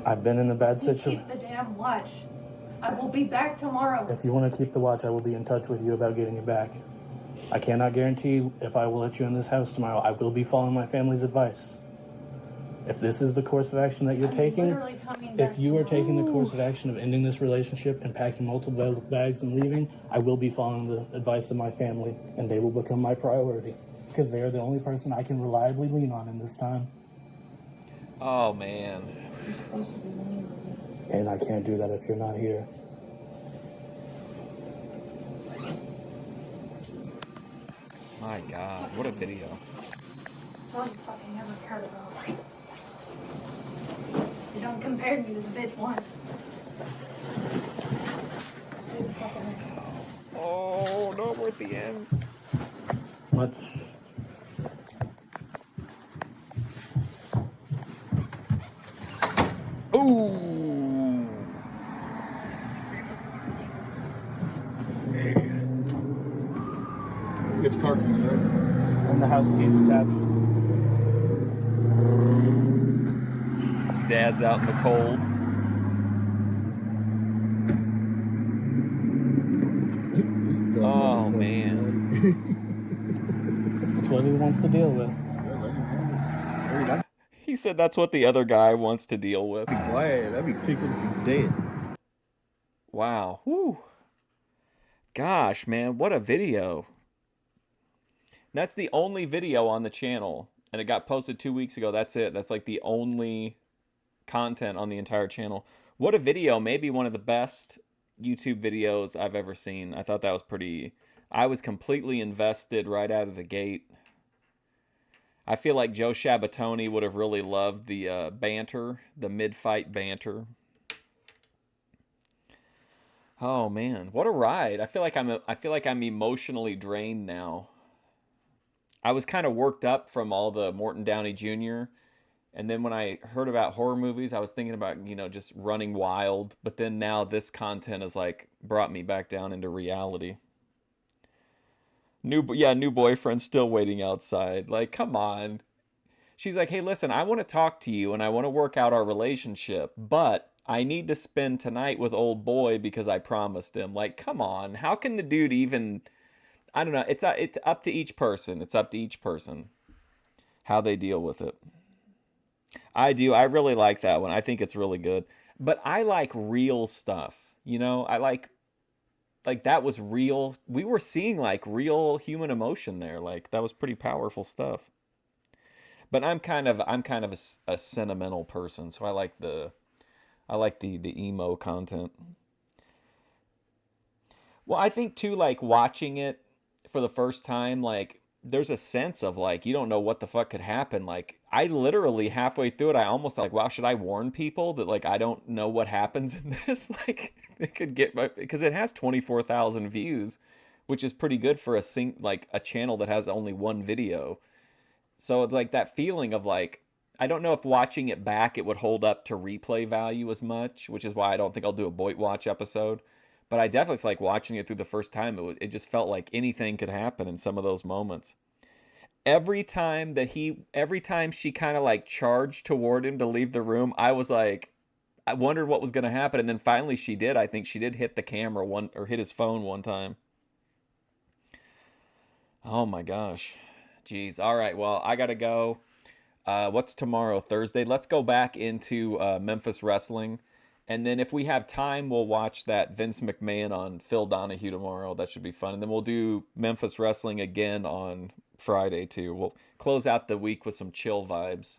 I've been in a bad situation. Keep the damn watch. I will be back tomorrow. If you want to keep the watch, I will be in touch with you about getting it back. I cannot guarantee if I will let you in this house tomorrow. I will be following my family's advice. If this is the course of action that you're taking, if you are taking the course of action of ending this relationship and packing multiple bags and leaving, I will be following the advice of my family, and they will become my priority because they are the only person I can reliably lean on in this time. Oh, man. You're supposed to be leaning on me. And I can't do that if you're not here. My God, what a video. That's all you fucking ever cared about. You don't compare me to the bitch once. Oh, no, we're at the end. Much. Ooh. It's car keys, right? And the house keys attached. Dad's out in the cold. Oh, man. what he wants to deal with. He said that's what the other guy wants to deal with. I'd be glad. I'd be tickled if you did. Wow. Whew. Gosh, man, what a video. That's the only video on the channel, and it got posted 2 weeks ago. That's it. That's like the only content on the entire channel. What a video. Maybe one of the best YouTube videos I've ever seen. I thought that was pretty... I was completely invested right out of the gate. I feel like Joe Shabatoni would have really loved the banter, the mid-fight banter. Oh man, what a ride! I feel like I'm emotionally drained now. I was kind of worked up from all the Morton Downey Jr. And then when I heard about horror movies, I was thinking about, you know, just running wild. But then now this content has like brought me back down into reality. New boyfriend still waiting outside. Like, come on. She's like, hey, listen, I want to talk to you and I want to work out our relationship, but I need to spend tonight with old boy because I promised him. Like, come on. How can the dude even... I don't know. It's up to each person. It's up to each person how they deal with it. I do. I really like that one. I think it's really good. But I like real stuff. You know, I like that was real. We were seeing like real human emotion there. Like that was pretty powerful stuff. But I'm kind of a sentimental person, so I like the emo content. Well, I think too, like watching it for the first time, like there's a sense of like you don't know what the fuck could happen. Like I literally halfway through it, I almost like, wow, should I warn people that like I don't know what happens in this? Like it could get, because it has 24,000 views, which is pretty good for a channel that has only one video. So it's like that feeling of like, I don't know if watching it back it would hold up to replay value as much, which is why I don't think I'll do a Boyd Watch episode. But I definitely feel like watching it through the first time, it just felt like anything could happen in some of those moments. Every time she kind of like charged toward him to leave the room, I was like, I wondered what was going to happen. And then finally she did. I think she did hit the camera or hit his phone one time. Oh my gosh. Jeez. All right. Well, I got to go. What's tomorrow? Thursday. Let's go back into Memphis wrestling. And then if we have time, we'll watch that Vince McMahon on Phil Donahue tomorrow. That should be fun. And then we'll do Memphis wrestling again on Friday too. We'll close out the week with some chill vibes.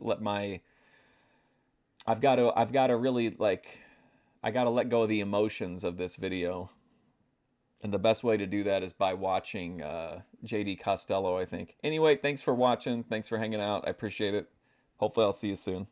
I've got to really I got to let go of the emotions of this video. And the best way to do that is by watching JD Costello, I think. Anyway, thanks for watching. Thanks for hanging out. I appreciate it. Hopefully I'll see you soon.